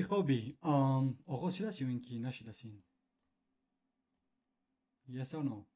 خوبی آغاز شده است یا اینکه نشده است این؟ Yes or no?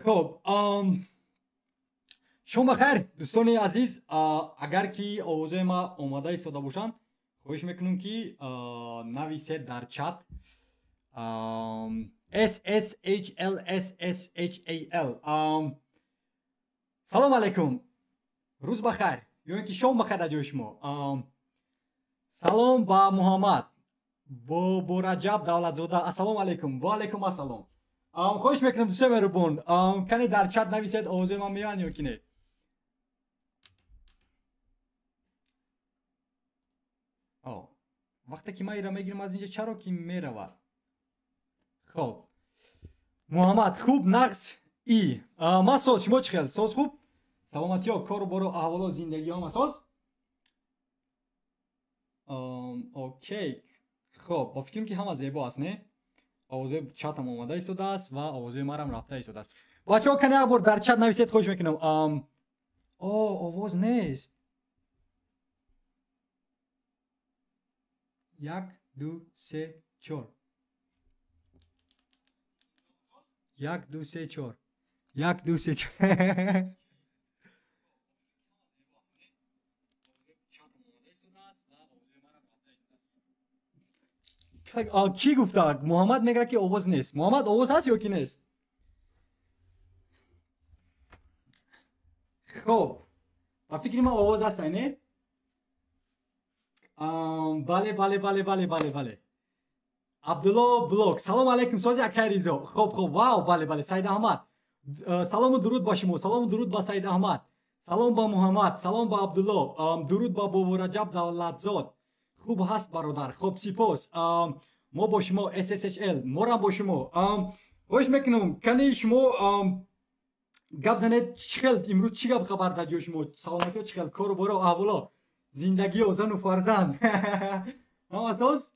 خب شما بخیر دوستان عزیز اگر که آوازه ما آماده ایستاده باشند خواهش میکنم که نویسید در چت SSHLSSHAL سلام علیکم روز بخیر یا اینکه شما بخیر در جای شما سلام با محمد با رجب دولتزاده السلام علیکم و علیکم السلام خواهش میکنم دوستان مهربان کنی در چت نویسید آوازه من میان یا که نه وقتی که من ایره میگیرم از اینجا چرا که میرود خب محمد خوب نقص ای مساز شما چی خیل ساز خوب سلامتی ها کار و برو احوالا زندگی ها مساز اوکی خب با فکرم که همه زیبا است نه آوازه چت هم آماده ایستاده است و آوازه ما هم رفته ایستاده است بچه ها کنه اگر در چت نویسید خوش میکنم آواز نیست 1 2 3 4 1 2 3 4 1 2 3 4 کی گفته محمد میگه که آواز نیست محمد آواز هست یا کی نیست خب با فکر من آواز هست نه بله عبدالله بلوک سلام علیکم سازی اکریزو خب واو بله سید احمد سلام و درود با شما سلام و درود با سید احمد سلام با محمد سلام با عبدالله درود با بابا رجب دولتزاد خوب هست برادر خب سپاس ما با شما SSHL ما را با شما خوش میکنم کنی شما گپ زنید چخل امروز چی گپ خبر داد شما سلامتی چخل کار و برو احوالا زندگی و زن و فرزند هم اساس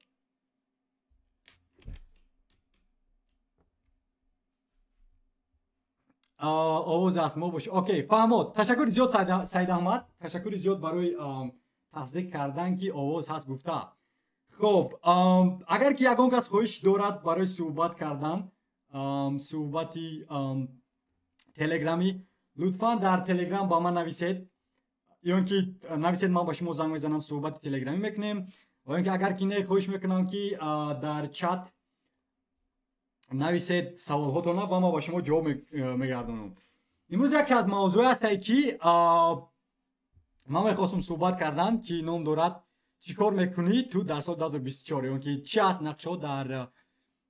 آواز است ما باشه اوکی فهمید تشکر زیاد سید احمد تشکر زیاد برای تصدیق کردن که آواز هست گفته خب اگر که یگان کس خواهش دارد برای صحبت کردن صحبتی تلگرامی لطفا در تلگرام با من نویسید یا اینکه نویسید من با شما زنگ میزنم صحبت تلگرامی میکنیم و اینکه اگر که نه خواهش میکنم که در چت نویسید سوالاتون و ما با شما جواب میگردونم امروز یکی از موضوع است که من میخواستم صحبت کردم که نام دارد چیکار میکنی تو در سال 2024 یا اینکه چی است نقشه در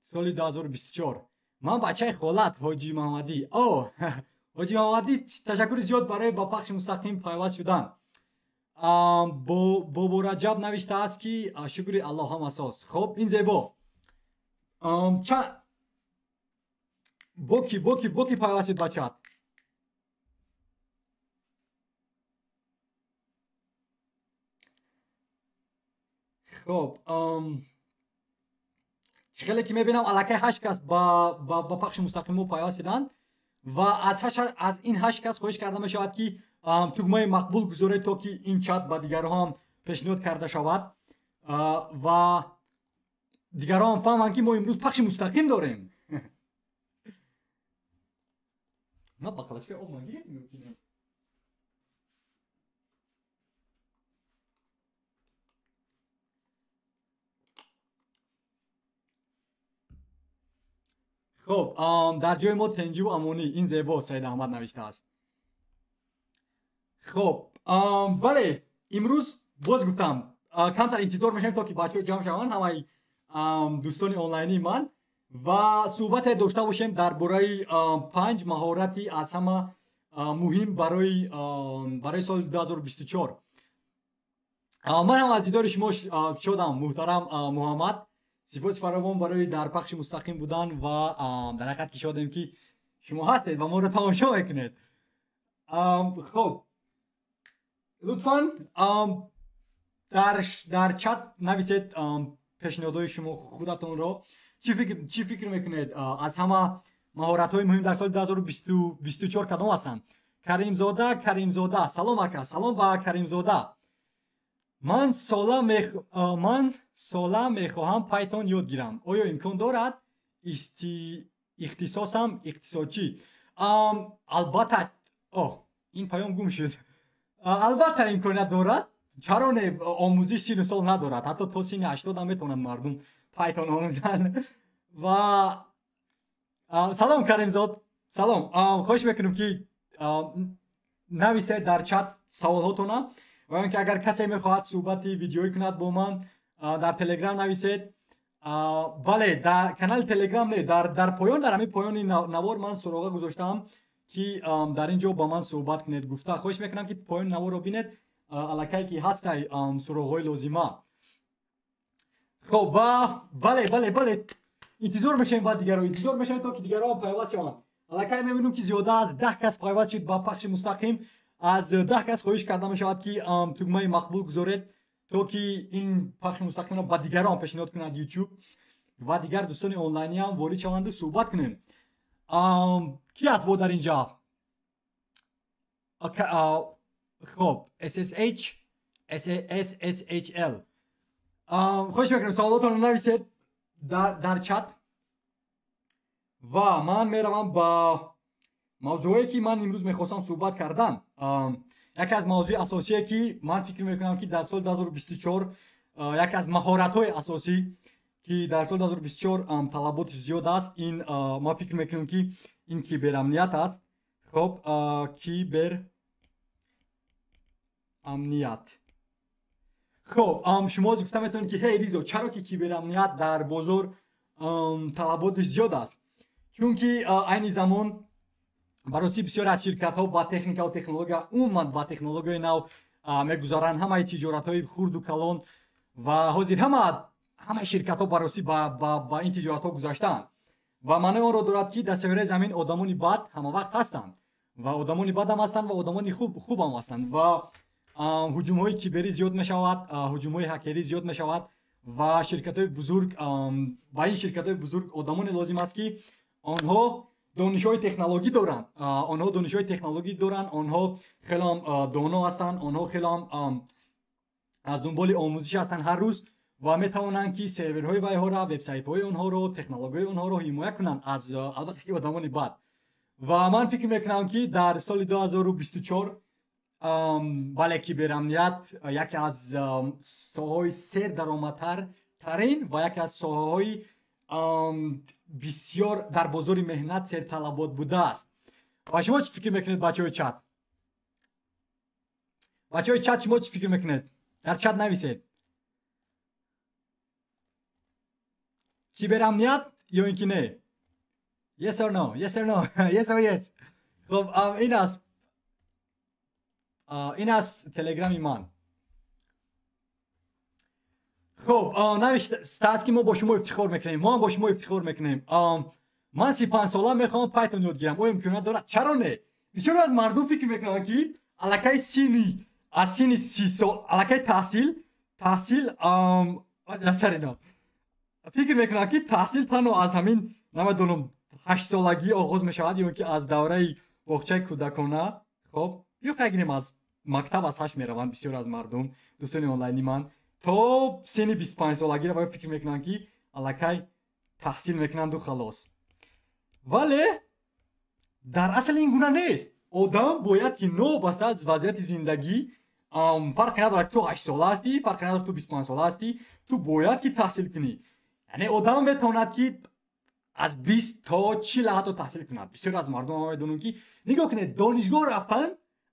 سال 2024 من بچه خالت حاجی محمدی حاجی محمدی تشکر زیاد برای با پخش مستقیم پیوست شدن بابا رجب نوشته است که شکر الله هم اساس خب این زیبا بوکی پیوستید بچه خب شکلی که میبینم علاقه 8 کس با پخش مستقیم پیوست شدن و از این 8 کس خواهش کرده می شود که تگمه مقبول گذارید تا که این چت با دیگرها هم پیشنهاد کرده شود و دیگرها هم فهمند که ما امروز پخش مستقیم داریم نه بقلش که آب مگیریم خب در جای ما تنجی و امونی این زیبا سید احمد نوشته است. خب بله امروز باز گفتم کمتر انتظار میشم تا که بچه‌ها جمع شوند همه دوستان آنلاینی من و صحبت داشته باشیم درباره 5 مهارتی از همه مهم برای سال 2024. من هم از دیدار شما شدم محترم محمد. سپاس فراوان برای در پخش مستقیم بودن و در حقیقت که شدیم که شما هستید و ما رو تماشا میکنید. خب لطفاً در چت نویسید پیشنهادهای شما خودتون رو چی فکر میکنید از همه مهارت‌های مهم در سال 2024 کدام هستند؟ کریم زاده سلام اکا. سلام با کریم زاده. من سالا میخواهم پایتون یاد گیرم. آیا امکان دارد؟ اختصاصم اقتصادچی. البته این پیام گم شد. البته امکانیت دارد. چرا نه؟ آموزش سین سال ندارد. حتی تا سین 80 هم میتونن مردم پایتون آموزن. و سلام کریم زاد. سلام. خوش میکنم که نویسید در چت سوالاتون و اینکه اگر کسی میخواهد صحبت ویدیویی کند با من در تلگرام نویسید. بله در کانال تلگرام نه در پایان در همین پایان نوار من سراغ گذاشتم که در اینجا با من صحبت کنید. گفته خوش میکنم که پایان نوار رو بینید الکی که هست سراغ لازمه. خب و بله انتظار میشیم بعد دیگر رو انتظار میشیم تا که دیگر رو پیوست شوند. الکی میبینم که زیاده از 10 کس پیوست شد با پخش مستقیم. از 10 کس خواهش کرده می شود که تگمه مقبول گذارید تا که این پخش مستقیم را با دیگران پیشنهاد کنند یوتیوب و دیگر دوستان آنلاینی هم وارد شوند و صحبت کنیم. کی است با در اینجا؟ خب SSHL خوش میکنم. سوالاتون رو نویسید در چت و من میروم با موضوعی که من امروز میخواستم صحبت کردن. یکی از موضوع اساسی که من فکر میکنم که در سال 2024 یکی از مهارت‌های اساسی که در سال 2024 طلبات زیاد است این ما فکر میکنم که این کیبر امنیت است. خب کیبر امنیت. خب شما گفتم میتونید که هی ریزو چرا که کیبر امنیت در بازار طلباتش زیاد است؟ چون که این زمان برای بسیار از شرکت ها با تکنیک و تکنولوژی اومد با تکنولوژی نو میگذارن همه تجارت های خرد و کلان و حاضر همه شرکت ها برای با این تجارت ها گذاشتن و معنی آن را دارد که در سر زمین آدمانی بد همه وقت هستند و آدمانی بد هم هستند و آدمانی خوب هم هستند و هجوم های کیبری زیاد می شود، هجوم های هکری زیاد می شود و شرکت های بزرگ با این شرکت های بزرگ آدمانی لازم است که آنها دانش‌های تکنولوژی دارن. آنها دانش‌های تکنولوژی دارن. آنها خیلی دانا هستن. آنها خیلی از دنبال آموزش هستن هر روز و میتوانند که سرورهای ویها را، وبسایت‌های آنها رو، تکنولوژی آنها رو حمایت کنند از البته آدمان بد. و من فکر میکنم که در سال 2024 بله کیبر امنیت یکی از ساحه‌های سر درآمدترین و یکی از ساحه‌های بسیار در بازار مهنت سر طلبات بوده است. و شما چی فکر میکنید بچه‌های چت؟ بچه‌های چت شما چی فکر میکنید؟ در چت نویسید. کیبر امنیت یا اینکه نه؟ Yes or no? Yes or no? Yes or yes? خب این از تلگرامی من. خب نوشته است که ما با شما افتخار میکنیم. ما با شما افتخار میکنیم. من 35 ساله میخوام پایتون یاد گیرم. آیا امکانات دارد؟ چرا نه؟ بسیار از مردم فکر میکنن که الکی از سن 30 سال الکی تحصیل از سر اینا فکر میکنن که تحصیل تنها از همین نمیدونم 8 سالگی آغاز میشود یا که از دوره باغچه کودکانه. خب یا اگریم از مکتب از 8 میروند بسیار از مردم دوستان آنلاینی من تا سن 25 سالگی رو فکر میکنن که الکی تحصیل میکنند و خلاص. ولی در اصل این گونه نیست. آدم باید که نو بسته از وضعیت زندگی فرق نداره تو 8 ساله هستی، فرق نداره تو 25 ساله هستی، تو باید که تحصیل کنی. یعنی آدم بتواند که از 20 تا 40 حتی تحصیل کنند. بسیار از مردم ما میدونن که نگاه کنید دانشگاه رفتن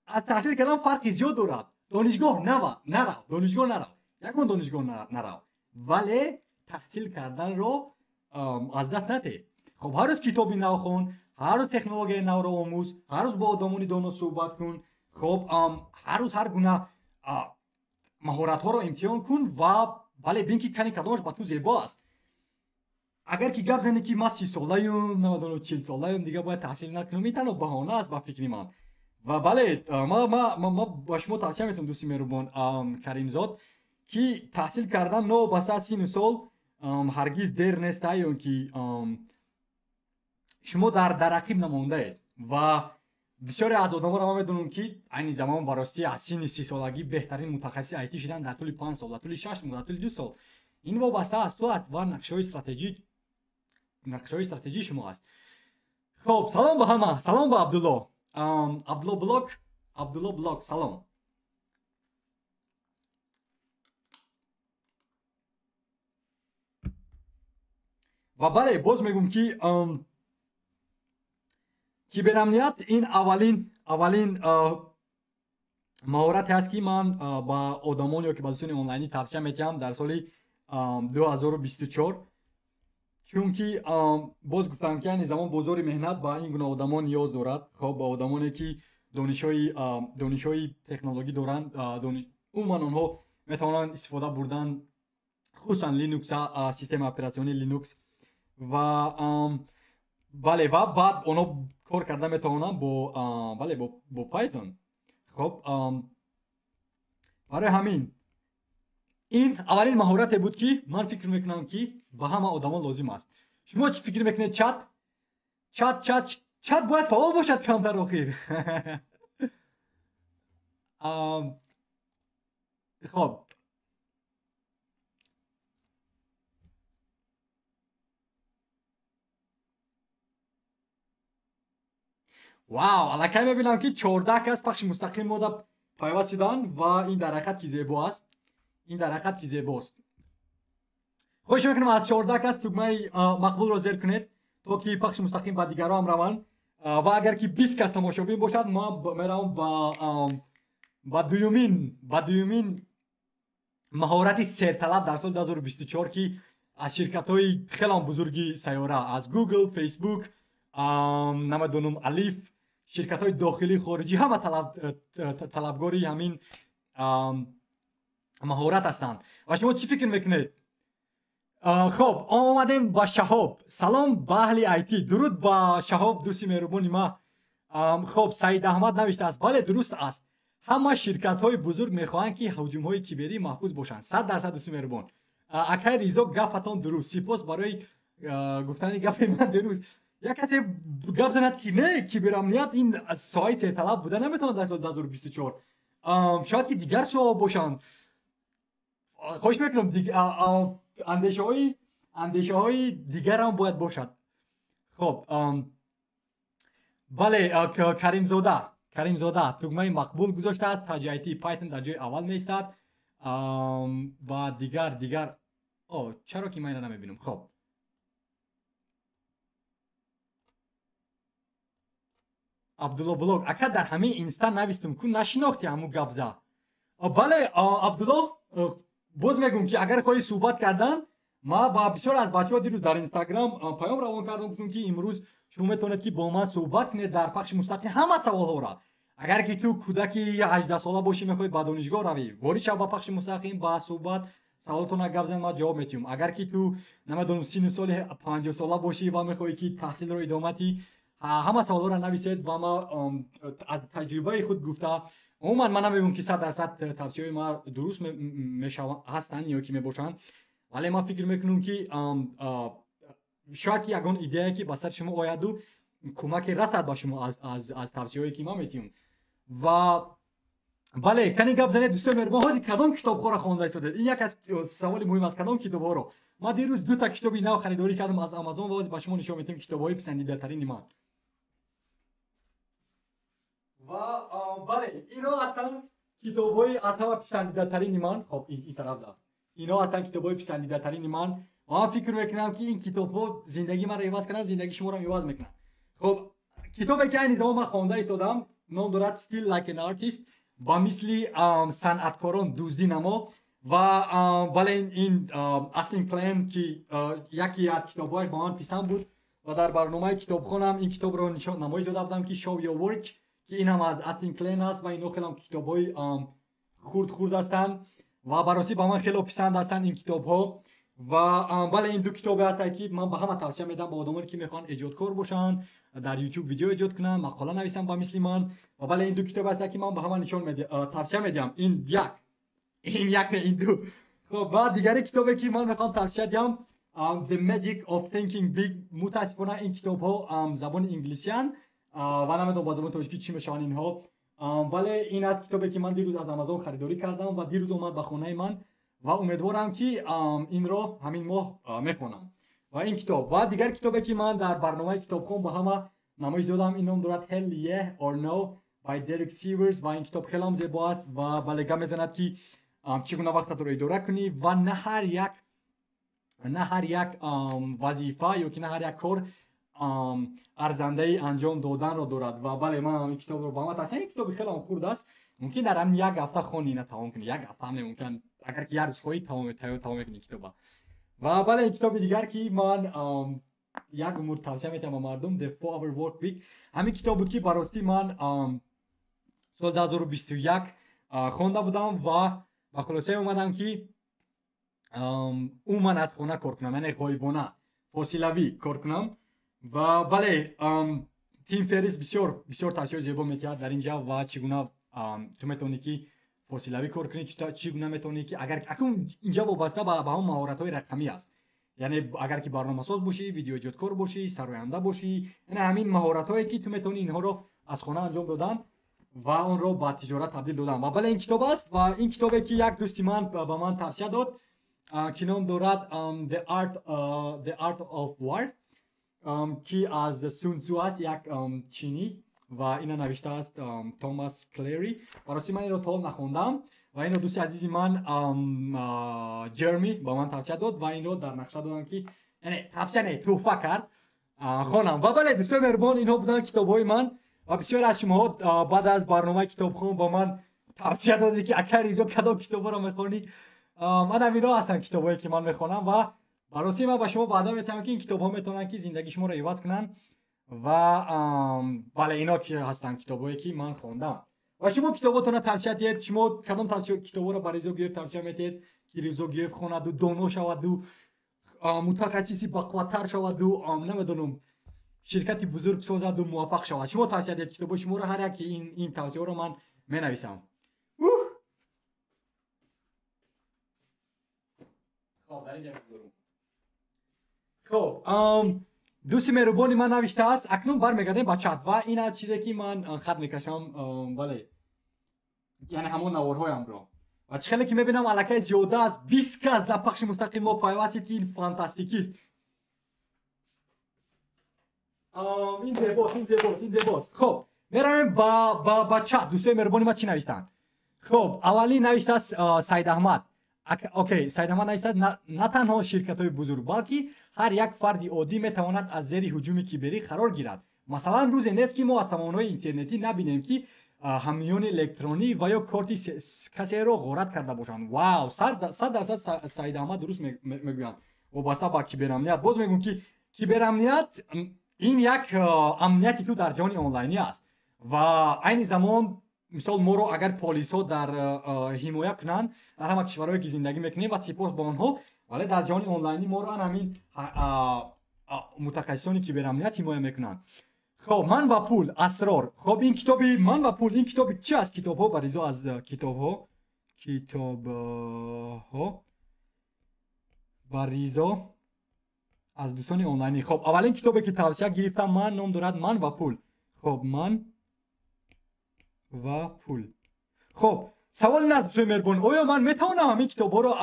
از تحصیل کردن فرقی زیاد دارد. دانشگاه نرو دانشگاه نرو یکون دانشگاه نرو ولی تحصیل کردن رو از دست نده. خب هر روز کتابی نو خون، هر روز تکنولوژی نو رو آموز، هر روز با آدمانی دانا صحبت کن. خب هر روز هر گونه مهارت ها رو امتحان کن و ولی ببین که کنی کدامش با تو زیبا است. اگر که گپ زنی که ما 30 ساله‌ام نمیدونم 40 ساله‌ام دیگه باید تحصیل نکنم میتونه بهانه است با فکر من. و بله ما با شما توصیه میتونم دوستی مهربان کریم زاد که تحصیل کردن نو بس 30 سال هرگز دیر نیست ایون که شما در رقیب نمونده اید و بسیاری از آدما را ما میدونم که این زمان براستی از سن 30 سالگی بهترین متخصص آیتی شدن در طول 5 سال، در طول 6 ماه، در طول 2 سال. این وابسته است تو و نقشه استراتژی شما است. خب سلام به همه، سلام به عبدالله بلاک سلام. و بله باز میگم که کیبرامنیت این اولین مهارت است که من با آدمان یا که با دوستان آنلاینی توصیه میکنم در سال 2024. چون که باز گفتم که این زمان بزرگ مهنت با این گونه آدمان نیاز دارد. خب با آدمانی که دانش‌های تکنولوژی دارند، عموما اونها میتونن استفاده بردن خصوصا لینوکس، سیستم اپراتیونی لینوکس و بله و بعد اونا کار کرده میتونن با پایتون. خب برای همین این اولین مهارت بود که من فکر میکنم که به همه آدما لازم است. شما چی فکر میکنید؟ چت باید فعال باشد کم در آخر. خب واو الکی میبینم که 14 کس پخش مستقیم ماده پیوست شدن و این در حقیقت که زیبا است. خوش میکنم از 14 کس دکمه مقبول رو زیر کنید تا که پخش مستقیم با دیگران هم روند و اگر که 20 کس تماشابین باشد ما میروم با دویمین مهارت سرطلب در سال 2024 که از شرکت های خیلی بزرگی سیاره از گوگل، فیسبوک، نمیدونم الیف، شرکت های داخلی خارجی همه طلبگاری همین مهارت هستند. و شما چی فکر میکنید؟ خب آمدیم با شهاب. سلام به اهل آیتی. درود با شهاب دوستی مهربانی ما. خب سعید احمد نوشته است بله درست است. همه شرکت های بزرگ میخواهند که هجوم های کیبری محفوظ باشند. 100% دوستی مهربان. اکای ریزا گپتان درست. سپاس برای گفتن گپ من درست. یک کسی گپ زند که نه کیبرامنیت این سایه طلب بوده نمیتونه در سال 2024 شاید که دیگر سوال باشند. خوش میکنم اندیشه های دیگر هم باید باشد. خب بله کریم زاده دکمه مقبول گذاشته است. تاج آیتی پایتون در جای اول میستد و دیگر چرا که من نمیبینم. خب عبدالله بلوگ اکا در همه اینستا نویستم که نشناختی همون گبزه. بله عبدالله باز میگم که اگر خواهی صحبت کردن ما با بسیار از بچه ها دیروز در اینستاگرام پیام روان کردم گفتم که امروز شما میتونید که با ما صحبت کنید در پخش مستقیم همه سوال ها را. اگر که تو کودکی 18 ساله باشی میخواید با دانشگاه روی وارد شو با پخش مستقیم با صحبت سوالتون گپ زن ما جواب میتیم. اگر که تو نمیدونم 30 سال 50 ساله باشی و میخوای که تحصیل رو ادامه بدی همه سوالا را نویسید و ما از تجربه خود گفته عموما من نمیگم که 100% توصیه ما درست هستن یا که میباشن ولی ما فکر میکنم که شاید یگان ایده که به سر شما آید و کمک رسد با شما از توصیه‌ای که ما میتیم. و بله کنی گپ زنید دوستان مهربان هازی کدام کتاب خورا خوانده استاد؟ این یک از سوال مهم است. کدام کتاب ها رو ما دیروز 2 تا کتابی نو خریداری کردم از آمازون و با شما نشون میدم کتاب‌های پسندیده ترین من. و بله اینا هستن کتاب‌های از همه پسندیده ترین من. خب این طرف ده اینا هستن کتاب‌های پسندیده ترین من و من فکر میکنم که این کتاب ها زندگی من رو عوض کنن، زندگی شما رو عوض میکنن. خب کتابی که این زمان من خوانده ایستادم نام دارد Still Like an Artist، با مثل صنعتکاران دزدی نما. و بله این استین کلین که یکی از کتاب‌هایش با من پسند بود و در برنامه کتابخوانم این کتاب رو نمایش داده بودم که Show Your Work، که این هم از استین کلین است و اینا خیلی کتاب‌های خرد هستند و براسی با من خیلی پسند هستند این کتاب‌ها. و بله این دو کتاب هست که من به همه توصیه میدم با آدمایی که میخوان ایجادکار باشن، در یوتیوب ویدیو ایجاد کنن، مقاله نویسن با مثل من. و بله این دو کتاب هست که من به همه نشون میدم، توصیه میدم. این یک نه این دو. خب بعد دیگری کتابی که من میخوام توصیه دیم The Magic of Thinking Big. متاسفانه این کتاب ها زبان انگلیسی ان و نمیدونم با زبان تاجیکی چی میشن اینها. ولی این از کتابی که من دیروز از آمازون خریداری کردم و دیروز اومد به خونه من و امیدوارم که این رو همین ماه میخونم. و این کتاب و دیگر کتابی که من در برنامه کتابخوان با همه نمایش دادم این نام دارد Hell Yeah or No by Derek Sivers و این کتاب خیلی زیبا است و بلگه میزند که چگونه وقتت رو اداره کنی و نه هر یک وظیفه یا که نه هر یک کار ارزنده انجام دادن رو دارد. و بله من این کتاب رو با من توصیه، این کتاب خیلی خوب است، ممکن در همین یک هفته خوانی نه تمام کنی، یک هفته هم ممکن اگر که یک روز خواهی تمام کنی کتاب. و بله این کتاب دیگر که من یک امور توصیه میتونم به مردم The 4-Hour Work Week، همین کتاب بود که براستی من سال 2021 خوانده بودم و با خلاصه اومدم که من از خونه کار کنم، یعنی غایبانه فاصلوی کار کنم. و بله تیم فریس بسیار توصیه زیبا میکرد در اینجا و چگونه تو میتونی که فاصلوی کار کنی، چگونه میتونی که اگر اکنون اینجا وابسته به هم مهارت های رقمی است، یعنی اگر که برنامه ساز باشی، ویدیو ایجادکار باشی، سراینده باشی، یعنی همین مهارت هایی که تو میتونی اینها رو از خانه انجام دادن و اون رو با تجارت تبدیل دادن. و بله این کتاب است و این کتابی که یک دوستی من به من توصیه داد که نام دارد The Art of War که از سون تزو است، یک چینی و اینا نوشته است توماس کلری. برای من این رو تا نخوندم و این رو دوست عزیزی من جرمی با من توصیه داد و این رو در نقشه دادم که یعنی توصیه نه توفیق کرد خوانم. و بله دوستان مهربان اینها بودن کتاب‌های من و بسیار از شما بعد از برنامه کتابخوان با من توصیه دادید که اگر ریزو کدام کتابا رو میخونی. من اینا هستن کتابایی که من میخونم و برای من با شما بعدا میتونم که این کتاب‌ها میتونن که زندگی شما رو عوض کنن و بله اینا که هستن کتابایی که من خوندم. و شما کتاباتون رو توصیه دید، شما کدام کتابا رو برای ریزو توصیه میدید که ریزو گیر خوند و دانو شود و متخصصی باقوتر شود و نمیدونم شرکتی بزرگ سازد و موفق شود. شما توصیه دید کتاب شما رو هر یک این توصیه رو من مینویسم. خب در اینجا میذارم. خب دوستی مهربانی من نوشته است اکنون برمیگردیم با چت و این از چیزی که من خط میکشم بله یعنی همون نوارهایم رو و چخیلی که میبینم علاقه زیاده است 20 کس در پخش مستقیم ما پیوستید که این فانتاستیکی است. این زیباست. خب میرم با چت. دوستای مهربانی ما چی نوشتن؟ خب اولی نوشته است سید احمد. اوکی سید احمد نوشته نه تنها شرکت های بزرگ بلکه هر یک فرد عادی میتواند از زیر هجوم کیبری قرار گیرد. مثلا روزی نیست که ما از سامانه‌های اینترنتی نبینیم که همیون الکترونی و یا کارتی کسی رو غارت کرده باشند. واو 100% سید احمد درست میگویند. و واسه با کیبرامنیت باز میگم که کیبرامنیت این یک امنیتی تو در جهان آنلاینی است و این زمان مثال ما رو اگر پلیس ها در حمایه کنن در همه کشورهایی که زندگی میکنیم و سپاس با آنها، ولی در جهان آنلاینی ما رو همین متخصصانی کیبرامنیت حمایه میکنن. خب من و پول اسرار. خب این کتابی من و پول این کتابی چی از کتاب ها بریزو از کتاب ها بریزو از دوستان آنلاینی. خب اولین کتابی که توصیه گرفتم من نام دارد من و پول. خب من و پول. خب سوال این است دوستان مهربان آیا من میتونم همین کتابا رو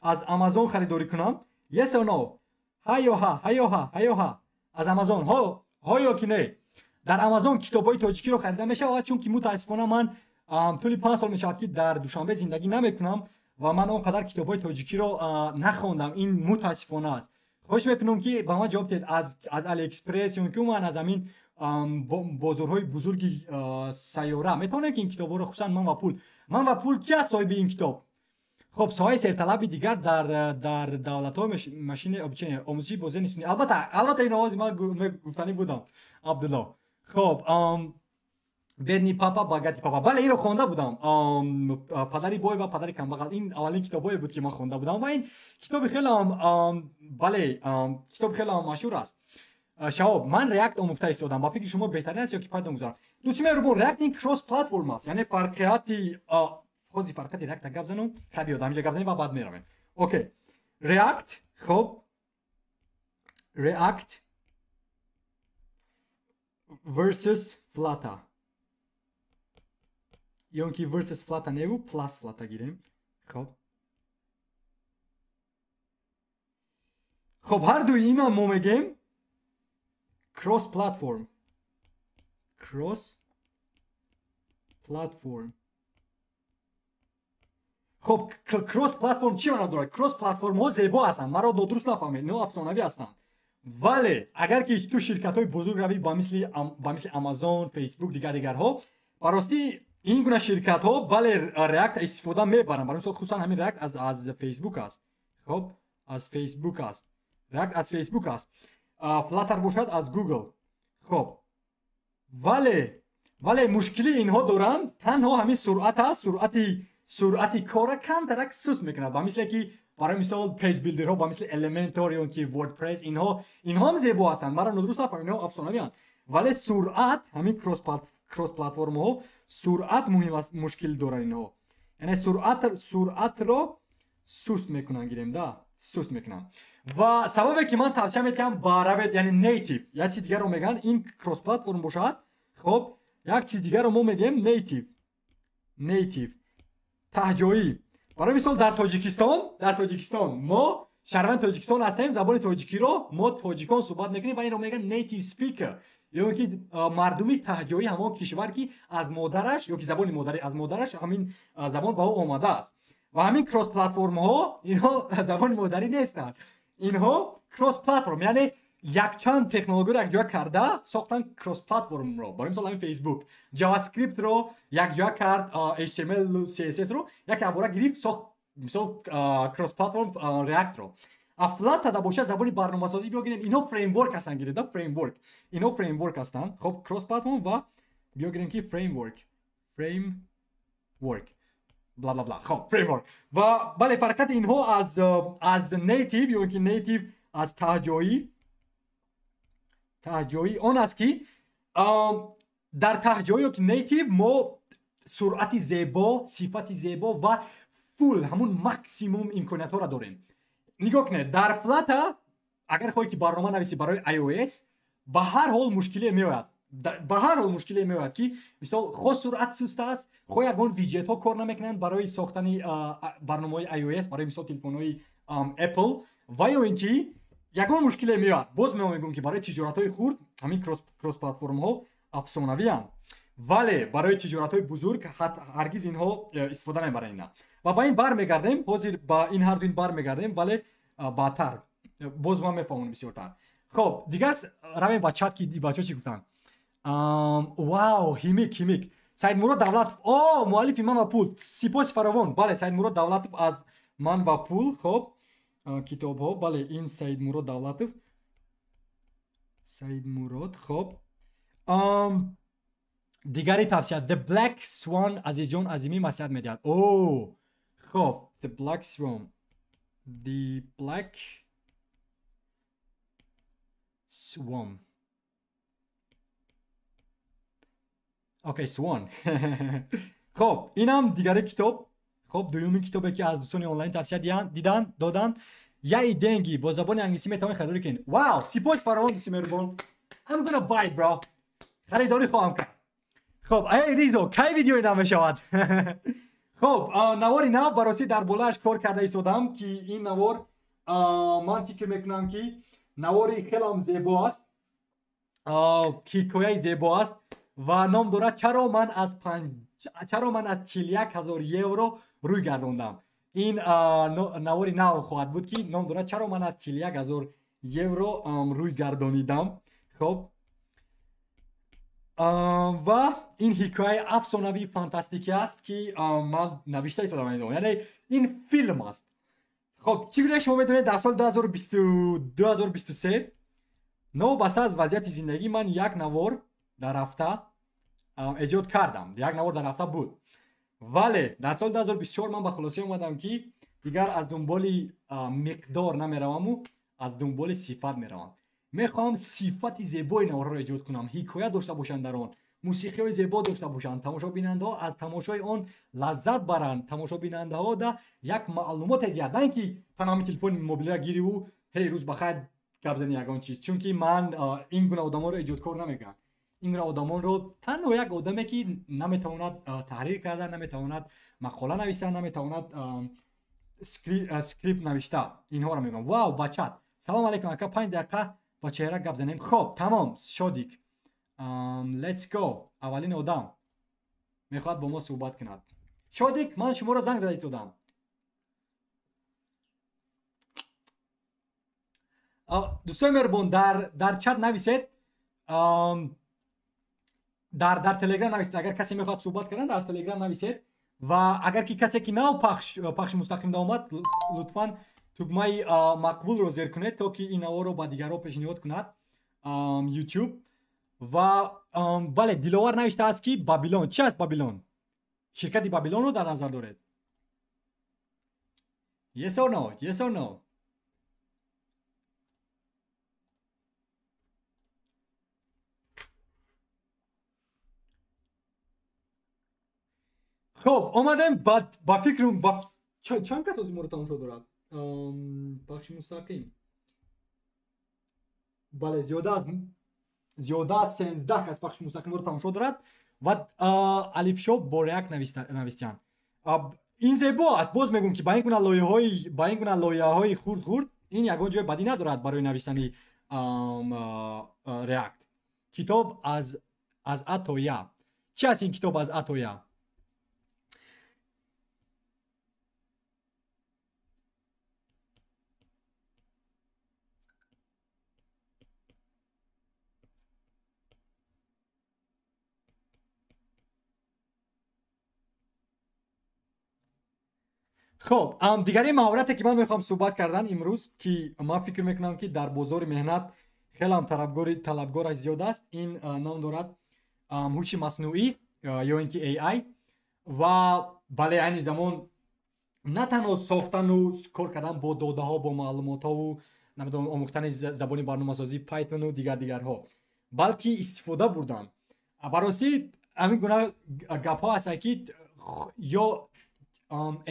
از آمازون خریداری کنم؟ yes or no؟ ها یا ها از آمازون ها یا که نه. در آمازون کتابای تاجیکی رو خریده میشه چون که متاسفانه من طول 5 سال میشه که در دوشنبه زندگی نمیکنم و من اونقدر کتابای تاجیکی رو نخوندم. این متاسفانه است. خواهش میکنم که به ما جواب بدید از علی اکسپرس یا که من از همین بازارهای بزرگی سیاره میتونم که این کتابا رو خصوصا من و پول کی است صاحب این کتاب؟ خب سایه سرطلبی دیگر در دولت‌های ماشین آموزشی بازی نیست. البته این آواز من گفتنی بودم عبدالله. خب بدنی پاپا باگاتی پاپا، بله این رو خونده بودم. پدری بای و پدری کمبغل، این اولین کتابی بود که من خونده بودم و این کتاب خیلی بله کتاب خیلی مشهور است. شهاب من ریاکت آموخته استفادم، با فکر شما بهترین است یا که پایتون گذارم؟ دوستان میگم ریاکت این کراس پلتفرم است، یعنی فرقیاتی خوزی فرقیاتی ریاکت گپ زنم خب یادم میشه گپ زنیم و بعد میرم. اوکی ریاکت، خب ریاکت versus فلاتا یا که versus فلاتا نیو پلاس فلاتا گیریم. خب هر دوی اینا ما میگیم کراس پلتفرم. خب کراس پلتفرم چی معنی داره؟ کراس پلتفرم ها زیبا هستن، مرا درست نفهمید، نه افسانوی هستن. ولی اگر که تو شرکت های بزرگ روی با مثل آمازون، فیسبوک دیگر ها، براستی این گونه شرکت ها بله ریاکت استفاده میبرن. برای مثال خصوصا همین ریاکت از فیسبوک است. خب از فیسبوک است، ریاکت از فیسبوک است. فلاتر باشد از گوگل. خب ولی مشکلی اینها دارن تنها همین سرعت است. سرعتی کار کم درک سوس میکنه. با مثل که برای مثال پیج بیلدر ها با مثل المنتور یا که وردپرس اینها هم زیبا هستند، مرا ندرست نفهمید، اینها افسانه‌ای هستند. ولی سرعت همین کراس پلتفرم ها سرعت مهم است، مشکل دارن اینها. یعنی سرعت رو سوس میکنن، گیریم ده سوس میکنن. و سببی که من توصیه میکنم باروید یعنی نیتیو، یک چیز دیگر رو میگن این کراس پلتفرم باشد. خب یک چیز دیگر رو ما میگیم نیتیو تهجایی. برای مثال در تاجیکستان ما شهروند تاجیکستان هستیم، زبان تاجیکی رو ما تاجیکان صحبت میکنیم و این رو میگن نیتیو سپیکر، یا که مردمی تهجایی همان کشور که از مادرش یا که زبان مادری از مادرش همین زبان با او آمده است. و همین کراس پلتفرم ها اینها زبان مادری نیستن، اینها کراس پلتفرم یعنی یک چند تکنولوژی رو یک جا کرده ساختن کراس پلتفرم رو. برای مثال همین فیسبوک جاوا اسکریپت رو یک جا کرد، HTML و CSS رو یک عباره گرفت ساخت مثال کراس پلتفرم ریاکت رو. فلاتا دا باشه زبانی برنامه‌سازی بگیریم، اینا فریم ورک هستن، گیرید اینا فریم ورک هستن. خب کراس پلتفرم و بگیریم که فریم ورک بلا بلا بلا. خب فریم ورک و بله فرقت اینها از نیتیو یا که نیتیو از تهجایی آن است که در تهجایی یا که نیتیو ما سرعت زیبا، صفت زیبا و فول همون ماکسیموم امکانیت ها را داریم. نگاه کنید در فلاتا اگر خواهی که برنامه نویسی برای iOS به هر حال مشکلی میاد که مثال خود سرعت سست است، خود یگان ویجت ها کار نمیکنند برای ساختن برنامه های iOS برای مثال تلفن های اپل، و یا اینکه یگان مشکلی میاد. باز میگم که برای تجارت های خرد همین کراس پلتفرم ها افسانوی هستند، ولی برای تجارت های بزرگ هرگز اینها استفاده نمیبرن اینا. و با این برمیگردیم، حاضر با این هر دو برمیگردیم ولی بعدتر باز ما میفهمونیم بسیارتر. خب دیگر رویم با چت که بچه‌ها چی گفتن. واو هیمیک سید مراد دولت مؤلف من و پول، سپاس فراوان. بله سید مراد دولت از من و پول. خب کتاب ها بله این سید مراد دولت خب دیگری توصیه The Black Swan عزیز جان عظیمی مسیحت میدهد. خب The Black Swan اوکی سوان. خب اینم دیگری کتاب. خب دومی کتابی که از دوستان آنلاین توصیه دادن یه دنگی با زبان انگلیسی میتونید خریداری کنید. واو سپاس فراوان دوستی مهربان. I'm gonna buy bro. خریداری خواهم کرد. خب ای ریزو کی ویدیوی نام شود؟ خب نواری نه براسی در بولاش کار کرده ایستادم که این نوار من فکر میکنم که نواری خیلی هم زیبا است، کیکوی زیبا است و نام دارد چرا من از 41,000 یورو روی گردوندم. این навори нав хоҳад буд ки ном дорад чаро ман аз 41,000 евро рӯй гардонидам. хоб ва ин ҳикояи афсонавии фантастикӣ аст ки ман навишта истодам. яъне ин филм аст. хоб чӣ гуна шумо медонед дар соли 2023 новобаста аз вазъияти зиндагӣ ман як навор дар ҳафта эҷод кардам. як навор дар ҳафта буд. вале дар соли 2024 ман ба хулосия омадам ки дигар аз дунболи миқдор намераваму аз дунболи сифат меравам. мехоҳам сифати зебои наворҳоро эҷод кунам, ҳикоя дошта бошанд дар он, мусиқиҳои зебо дошта бошанд, тамошобинандаҳо аз тамошои он лаззат баранд, тамошобинандаҳо да як маълумоте диҳад, на ин ки тан ҳамин телефони мобиларо гириву ҳей рӯз бахайр гап зани ягон чиз. чунки ман ин гуна одамонро эҷодкор намекунам. ин гуна одамонро танҳо як одаме ки наметавонад таҳрир карда, наметавонад мақола нависта, наметавонад скрипт навишта, инҳоро мегӯям. вау бачат, салом алейкум ака, 5 дақиқа ба чеҳра гап занем. хоб тамом шодик. Let's go. аввалин одам мехоҳад бо мо суҳбат кунад. шодик, ман шуморо занг зада истодам. дӯстои меҳрубон, дар чат нависед, дар телеграм нависед. агар касе мехоҳад суҳбат кардан дар телеграм нависед. ва агар ки касе ки нав пахши мустақим омад, лутфан тугмаи мақбулро зер кунед, то ки ин наворро ба дигарҳо пешниҳод кунад YouTube. ва бале, диловар навиштааст ки Бабилон. чӣ аст Бабилон? ширкати Бабилонро дар назар доред? Yes or no? Yes or no? хоб омадем ба фикрам чанд кас ози моро тамошо дорад? пахши мустақим. бале, зиёда аз 13 кас пахши мустақимро тамошо дорад ва алифшо бо як навистиян. ин зебо аст. боз мегӯям ки ба ин гуна лоиҳаҳои хурд ин ягон ҷои бадӣ надорад барои навиштани реакт. китоб аз А то Я. чӣ аст ин китоб аз А то Я? хоб дигари маҳорате ки ман мехоҳам суҳбат кардан имрӯз, ки ман фикр мекунам ки дар бозори меҳнат хелам талабгораш зиёд аст, ин ном дорад ҳуши маснуӣ ё ин ки AI. ва бале, айни замон на танҳо сохтану кор кардан бо додаҳо, бо маълумотҳову намедонам омӯхтани забони барномасозӣ, Pythonu дигарҳо, балки истифода бурдан. баростӣ ҳамин гуна гапҳо ҳастанд ки ё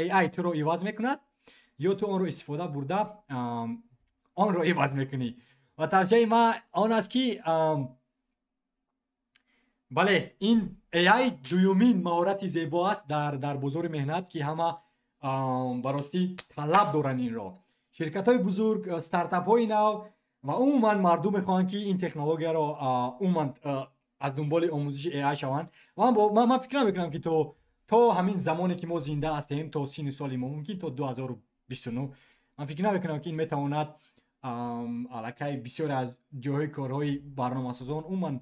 AI туро иваз мекунад, ё ту онро истифода бурда онро иваз мекунӣ. ва тавсияи ман он аст ки бале, ин AI дуюмин маҳорати зебо аст дар бозори меҳнат, ки ҳама баростӣ талаб доранд инро. ширкатҳои бузург, стартапҳои нав ва умуман мардум мехоҳанд ки ин технологияро умуман аз дунболи омӯзиши AI шаванд. ман фикр намекунам ки то ҳамин замоне ки мо зинда ҳастем, то сину соли мо, мумкин то 2029, ман фикр намекунам ки ин метавонад аллакай бисёре аз ҷойҳои корҳои барномасозон, умуман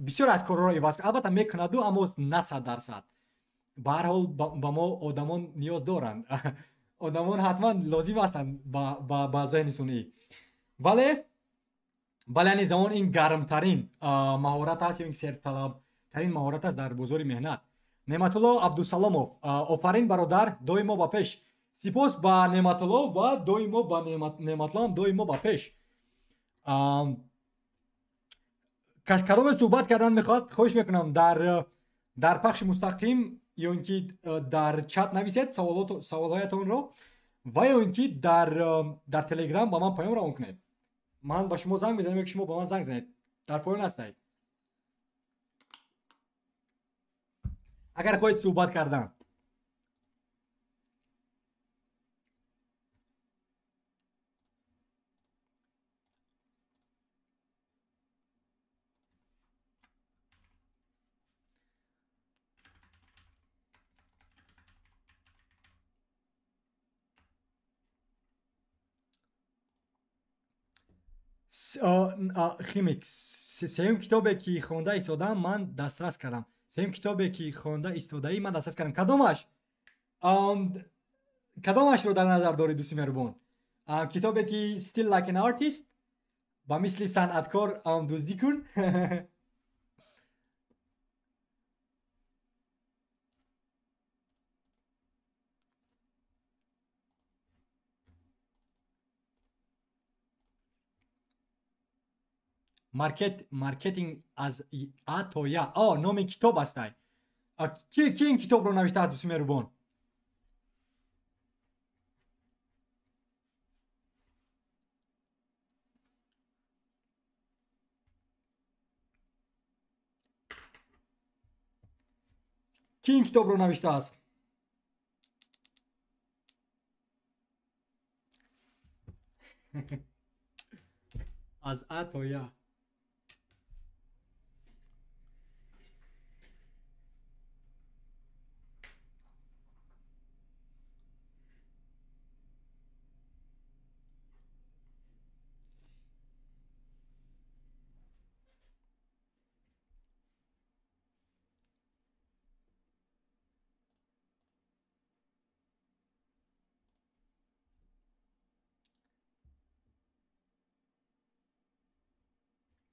бисёре аз корҳоро иваз кунад. албатта мекунаду, аммо на 100%. ба ҳар ҳол ба мо одамон ниёз доранд. одамон ҳатман лозим ҳастанд ба зеҳни сунъӣ. вале яъни замон ин гармтарин маҳорат аст, ё ин серталабтарин маҳорат аст дар бозори меҳнат. Неъматулло Абдусаломов, офарин бародар, доимо ба пеш. сипос ба Неъматулло ва доимо ба Неъматулло доимо ба пеш. кадоме суҳбат кардан мехоҳад, хоҳиш мекунам дар пахши мустақим ё ин ки дар чат нависед саволҳоятонро, ва ё ин ки дар телеграм ба ман паём равон кунед. ман ба шумо занг мезанам, ё ки шумо ба ман занг занед. дар поён ҳастед агар хоҳед суҳбат кардан. химик сеюм китобе ки хонда истодаам ман дастрас кардам. Сеюм китобе ки хонда истодаӣ ман дастрас кардам. Кадомашро дар назар доред дӯсти меҳрубон? Китобе ки Still Like an Artist ба мисли санъаткор дуздӣ кун. маркетинг аз А то Я. номи китоб астай. ки ин китобро навиштааст дӯсти меҳрубон? ки ин китобро навиштааст? аз А то Я.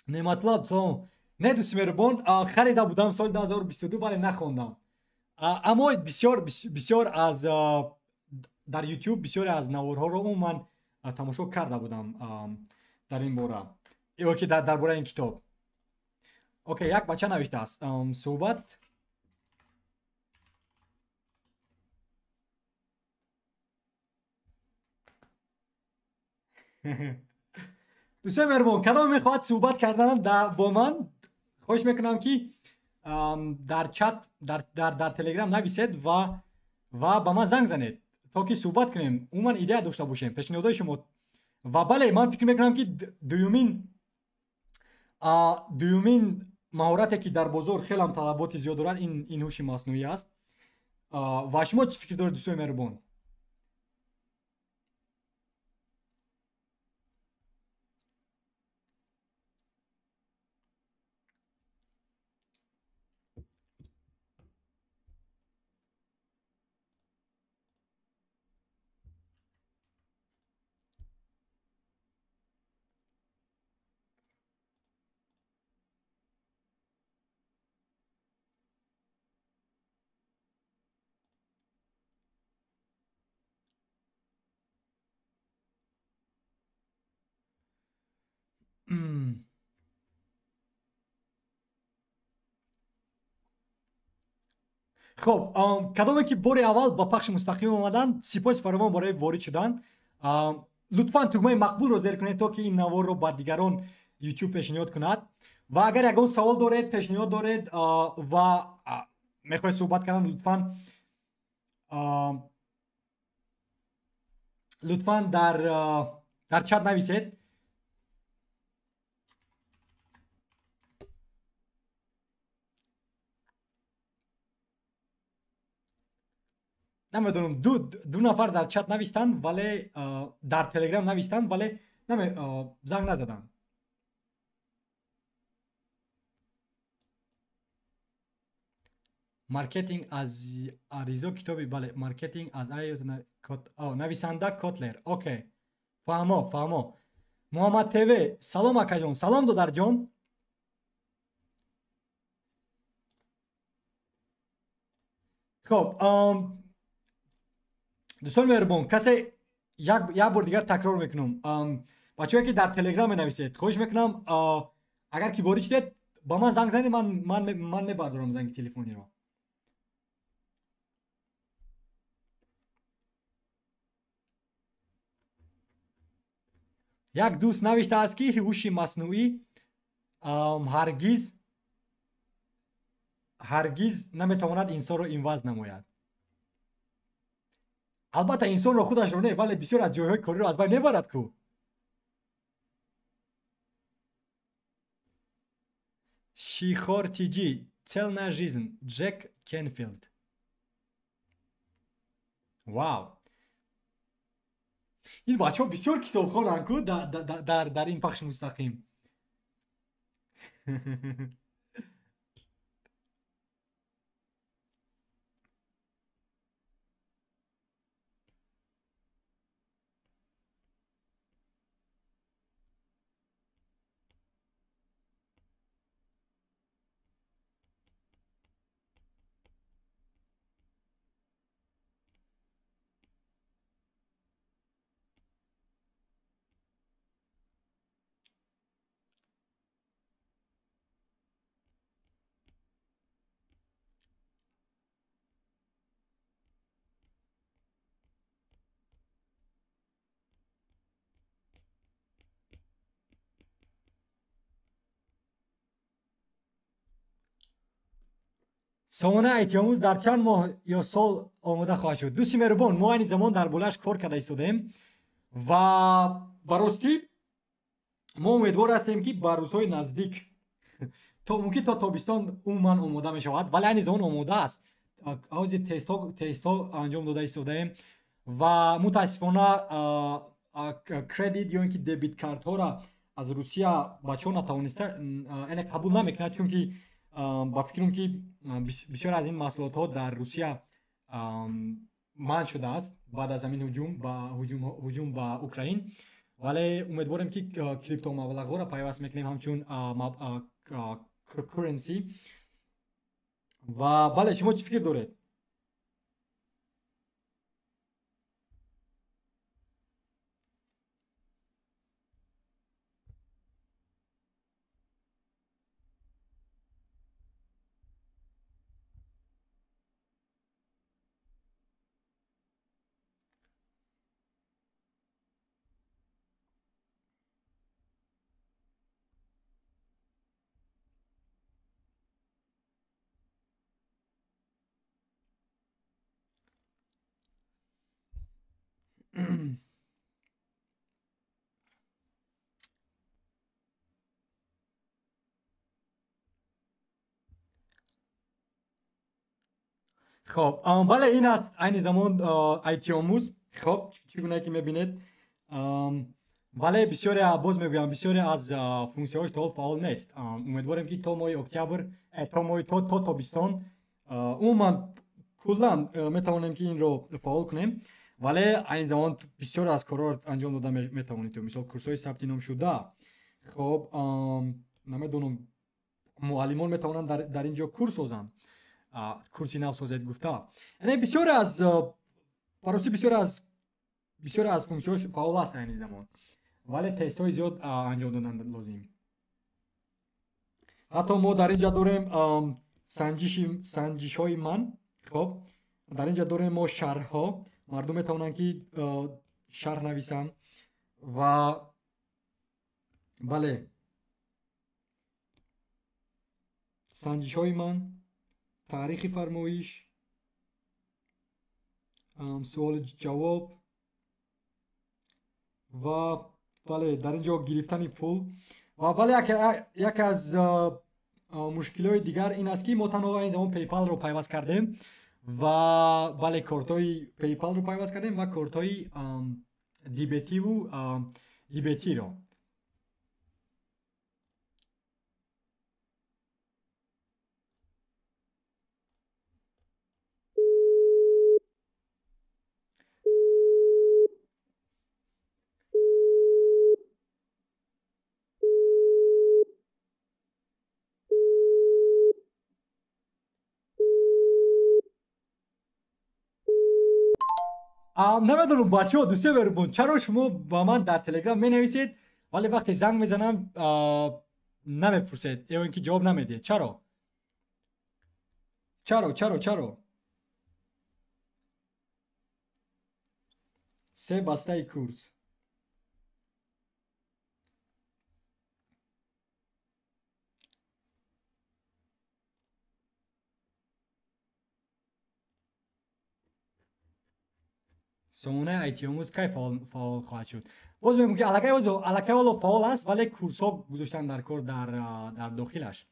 Неъматулло салом. Не дӯсти меҳрубон, харида будам соли 2022 вале нахондам. Аммо бисёр аз дар YouTube бисёре аз наворҳоро умуман тамошо карда будам дар ин бора. Ёки дар бораи ин китоб. Окей, як бача навиштааст. Суҳбат дӯстон меҳрубон, кадом мехоҳад суҳбат кардан бо ман, хоҳиш мекунам ки дар чат дар телеграм нависед ва ба ман занг занед, то ки суҳбат кунем, умуман идея дошта бошем, пешниҳодҳои шумо. Ва бале, ман фикр мекунам ки дуюмин маҳорате ки дар бозор хелам талаботи зиёд дорад, ин ҳуши маснуӣ аст. Ва шумо чӣ фикр доред, дӯстони меҳрубон? хуб, кадоме ки бори аввал ба пахши мустақим омаданд, сипоси фаровон барои ворид шудан. лутфан тугмаи мақбулро зер кунед, то ки ин наворро ба дигарон YouTube пешниҳод кунад. Ва агар ягон савол доред, пешниҳод доред ва мехоҳед суҳбат кардан, лутфан дар чат нависед. намедонам, ду нафар дар чат навистанд, вале дар телеграм навистанд, вале занг назаданд. маркетинг аз аризо китоби, бале, маркетинг аз нависанда Котлер. Окей, фаҳмо. Муҳаммад ТВ, салом акаҷон. Салом додарҷон. хуб, дӯстони меҳрубон, касе як бор дигар такрор мекунам. бачаҳое ки дар телеграм менависед, хоҳиш мекунам агар ки ворид шудед, ба ман занг занед, ман мебардорам занги телефониро. як дӯст навиштааст ки ҳуши маснуӣ ҳаргиз наметавонад инсонро инваз намояд. албатта инсонро худашро не, вале бисёр аз ҷойҳои кориро аз байн мебарад ку. шихор тиҷӣ, целная жизнь, Джек Кенфилд. Вау. این بچه ها بسیار کتاب خوانند کو در این پخش مستقیم. سامانه ایتیاموز در چند ماه یا سال آماده خواهد شد؟ دوستی مهربان، ما این زمان در بلش کار کرده ایستادیم و براستی ما امیدوار هستیم که بر روزهای نزدیک تا ممکن تا تابستان عموما آماده می شود، ولی این زمان آماده است. آغاز تست ها انجام داده ایستادیم و متاسفانه کردیت یا اینکه دبیت کارت ها را از روسیه بچه ها نتوانسته این قبول نمیکنه، چون که با فکرم که بسیار از این محصولات ها در روسیه منع شده است بعد از همین هجوم با اوکراین. ولی امیدوارم که کریپتو مبلغ ها را پیوست میکنیم همچون کرنسی. و بله، شما چی فکر دارید؟ خب بله، این است این زمان ایتیاموز. خب چگونه که میبینید بله بسیاری باز میگویم بسیاری از فونکسیون‌هاش تا حال فعال نیست. امیدوارم که تا ماه اکتبر تا ماه تا تابستان عموما کلا میتوانیم که این رو فعال کنیم. ولی این زمان بسیار از کارها انجام داده میتوانید، مثلا کورس‌های ثبت نام شده. خب نمیدونم معلمان میتوانند در اینجا کورس سازند، کورسی نو سازید گفته. یعنی بسیار از پروسی بسیار از فونکسیون‌هاش فعال است این زمان، ولی تست های زیاد انجام دادن لازم. حتی ما در اینجا داریم سنجش های من. خب در اینجا داریم ما شرح ها، مردم میتونن که شرح نویسن. و بله سنجش های من، تاریخ فرمایش، سوال جواب و بله در اینجا گرفتن پول. و بله یک از مشکلات دیگر این است که ما تنها این زمان پیپال رو پیوست کردیم و بله کارتای پیپال رو پیوست کردیم و کارتای دیبتی و دیبتی رو. نمیدونم بچه ها دوسته بربون چرا شما با من در تلگرام می نویسید ولی وقتی زنگ میزنم نمیپرسید یا اینکه جواب نمیده؟ چرا؟ سه بسته کورس. سامانه ایتیاموز کی فعال خواهد شد؟ باز میگم که الکی والا فعال است ولی کورس ها گذاشتن در کار در داخلش.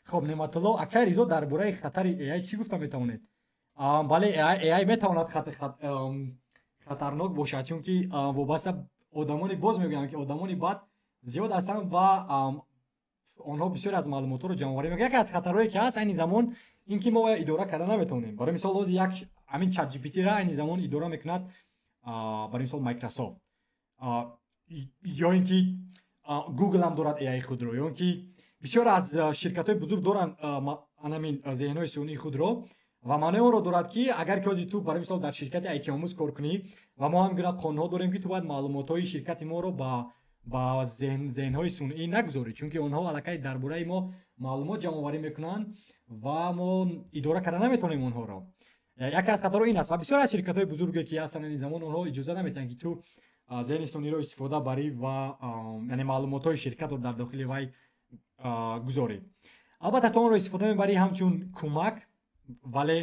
خب نعمت الله اکریزا درباره خطر ای چی گفته میتوانید؟ бале AI метавонад хатарнок бошад, чунки вобаста одамони боз мегӯям ки одамони бад зиёд ҳастанд ва онҳо бисёре аз маълумотҳоро ҷамъоварӣ мекунанд. Яке аз хатарҳое ки ҳаст айни замон ин ки мо идора карда наметавонем. Барои мисол ҳозир як ҳамин ChatGPT-ро айни замон идора мекунад барои мисол Microsoft, ё ин ки Google ҳам дорад AI худро, ё ин ки бисёр аз ширкатҳои бузург доранд анамин зеҳнҳои сунъии худро ва маънои онро дорад ки агар ки ҳозир ту барои мисол дар ширкати IT-омӯз кор кунӣ ва мо ҳам гуна қонунҳо дорем ки ту бояд маълумотҳои ширкати моро ба зеҳнҳои сунъӣ нагузорӣ, чунки онҳо аллакай дар бораи мо маълумот ҷамъоварӣ мекунанд ва мо идора карда наметавонем онҳоро. Яке аз хатарҳо ин аст ва бисёр аз ширкатҳои бузурге ки ҳастанд ин замон онҳо иҷоза наметиҳанд ки ту зеҳни сунъиро истифода барӣ ва яъне маълумотҳои ширкатро дар дохили вай гузорӣ. Албатта ту онро истифода мебарӣ ҳамчун кӯмак, вале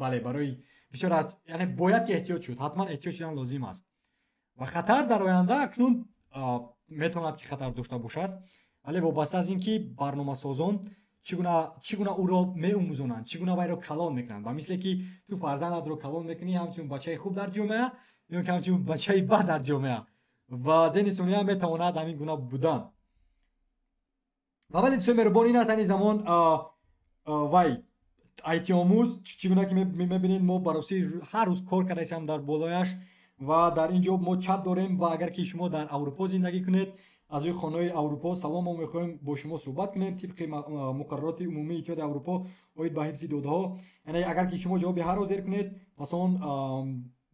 бале барои бисёр аз яъне бояд ки эҳтиёт шуд, ҳатман эҳтиёт шудан лозим аст. Ва хатар дар оянда акнун метавонад ки хатар дошта бошад, вале вобаста аз ин ки барномасозон чӣ гуна ӯро меомӯзонанд, чӣ гуна вайро калон мекунанд. Ба мисле ки ту фарзандатро калон мекунӣ ҳамчун бачаи хуб дар ҷомеа ё ки ҳамчун бачаи бад дар ҷомеа, ва зеҳни сунъӣ ҳам метавонад ҳамин гуна будан. ва вале дӯстои меҳрубон, ин аст айни замон вай IT-омӯз чӣ гуна ки мебинед мо бароси ҳар рӯз кор карда ҳастем дар болояш ва дар ин ҷо мо чат дорем ва агар ки шумо дар Аврупо зиндагӣ кунед, аз рӯи хонаи Аврупо салом, мо мехоҳем бо шумо суҳбат кунем тибқи муқаррароти умумии Иттиҳоди Аврупо оид ба ҳифзи додҳо. Яъне агар ки шумо ҷавоби ҳар ҳозир кунед, пас он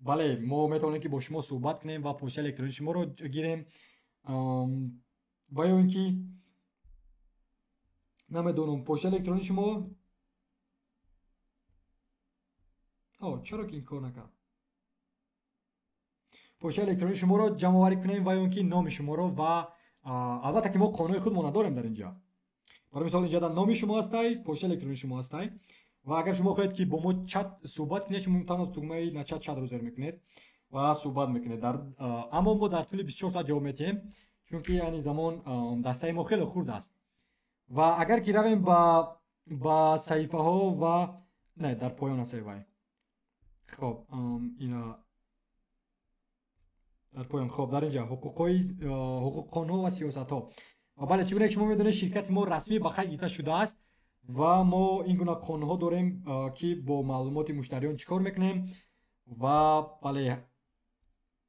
бале мо метавонем ки бо шумо суҳбат кунем ва почтаи электронии шуморо гирем. ва ё ин ки намедонам почтаи электронии шумо чаро ки ин кор накард? почтаи электронии шуморо ҷамъоварӣ кунем ва ё ин ки номи шуморо ва албатта ки мо қонуни худмон надорем дар инҷа. Барои мисол инҷа дар номи шумо ҳастай, почтаи электронии шумо ҳастай ва агар шумо хоҳед ки бо мо чат суҳбат кунед, шумо танҳо тугмаи чатро зер мекунед ва суҳбат мекунед. Аммо мо дар тӯли 24 соат ҷавоб метиҳем, чунки айни замон дастаи мо хеле хурд аст. ва агар ки равем ба саҳифаҳо ва не дар поён ҳастаи вай. хоб ина дар поён, хоб дар инҷа ҳуқуқонҳо ва сиёсатҳо. бале чӣ гуна ки шумо медонед ширкати мо расмӣ ба қайд гирифта шудааст ва мо ин гуна қонунҳо дорем ки бо маълумоти муштариён чӣ кор мекунем ва бале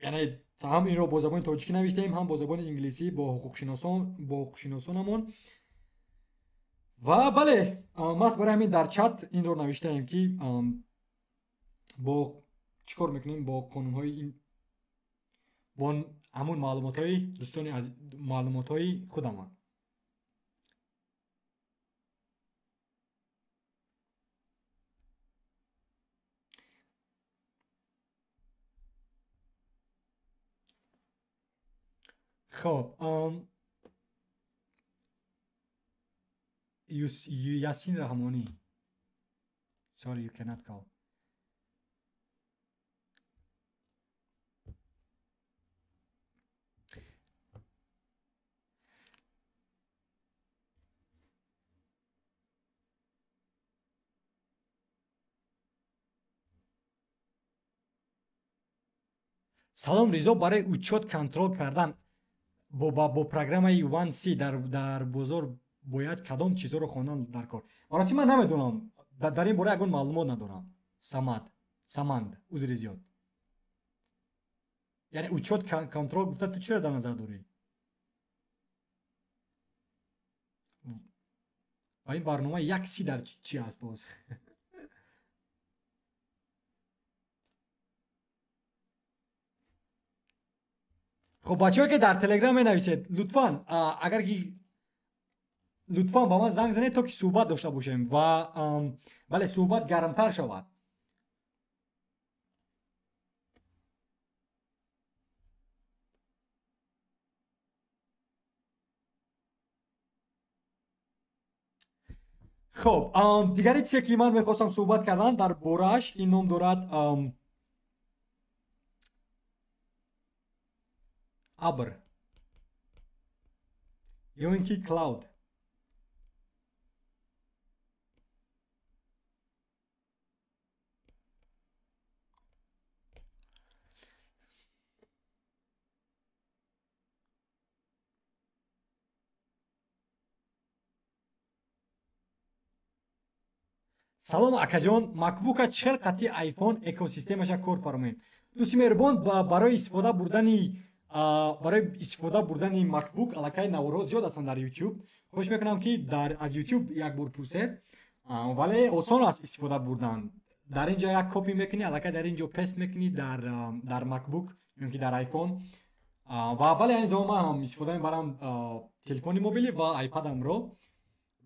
яъне ҳам инро бо забони тоҷикӣ навиштаем, ҳам бо забони инглисӣ бо ҳуқуқшиносонамон. ва бале мас барои ҳамин дар чат инро навиштаем ки бо чӣ кор мекунем бо қонунҳои бо ҳамун маълумотҳои дӯстони маълумотҳои худамон. хоб Ясин Раҳмонӣ, sorry you cannot call. салом Ризо, барои учёт контрол кардан бо программаи 1C дар бозор бояд кадом чизҳоро хондан дар кор? Барои ман намедонам, дар ин бора ягон маълумот надорам. Саманд узри зиёд. яъне учёт контрол гуфта ту чиро дар назар дорӣ? ва ин барнома 1C дар чӣ аст боз? خب بچه‌ها که در تلگرام می‌نویسید لطفاً اگر که لطفاً با من زنگ زنید تا که صحبت داشته باشیم و بله صحبت گرمتر شود. خب دیگری چیزی که من می‌خواستم صحبت کردن در بورش این نام دارد ابر یا اینکه کلاود. салом акаҷон, макбука чел қатъи iPhone экосистемаша кор фармоем. дӯсти меҳрубон, барои истифода бурдани макбук аллакай наворҳо зиёд ҳастанд дар YouTube. хоҳиш мекунам ки аз YouTube як бор пурсед, вале осон аст истифода бурдан. дар ин ҷо як копӣ мекунӣ, аллакай дар ин ҷо пест мекунӣ дар макбук ё ки дар iPhone. ва бале айни замон ман ҳам истифода мебарам телефони мобилӣ ва iPad-амро.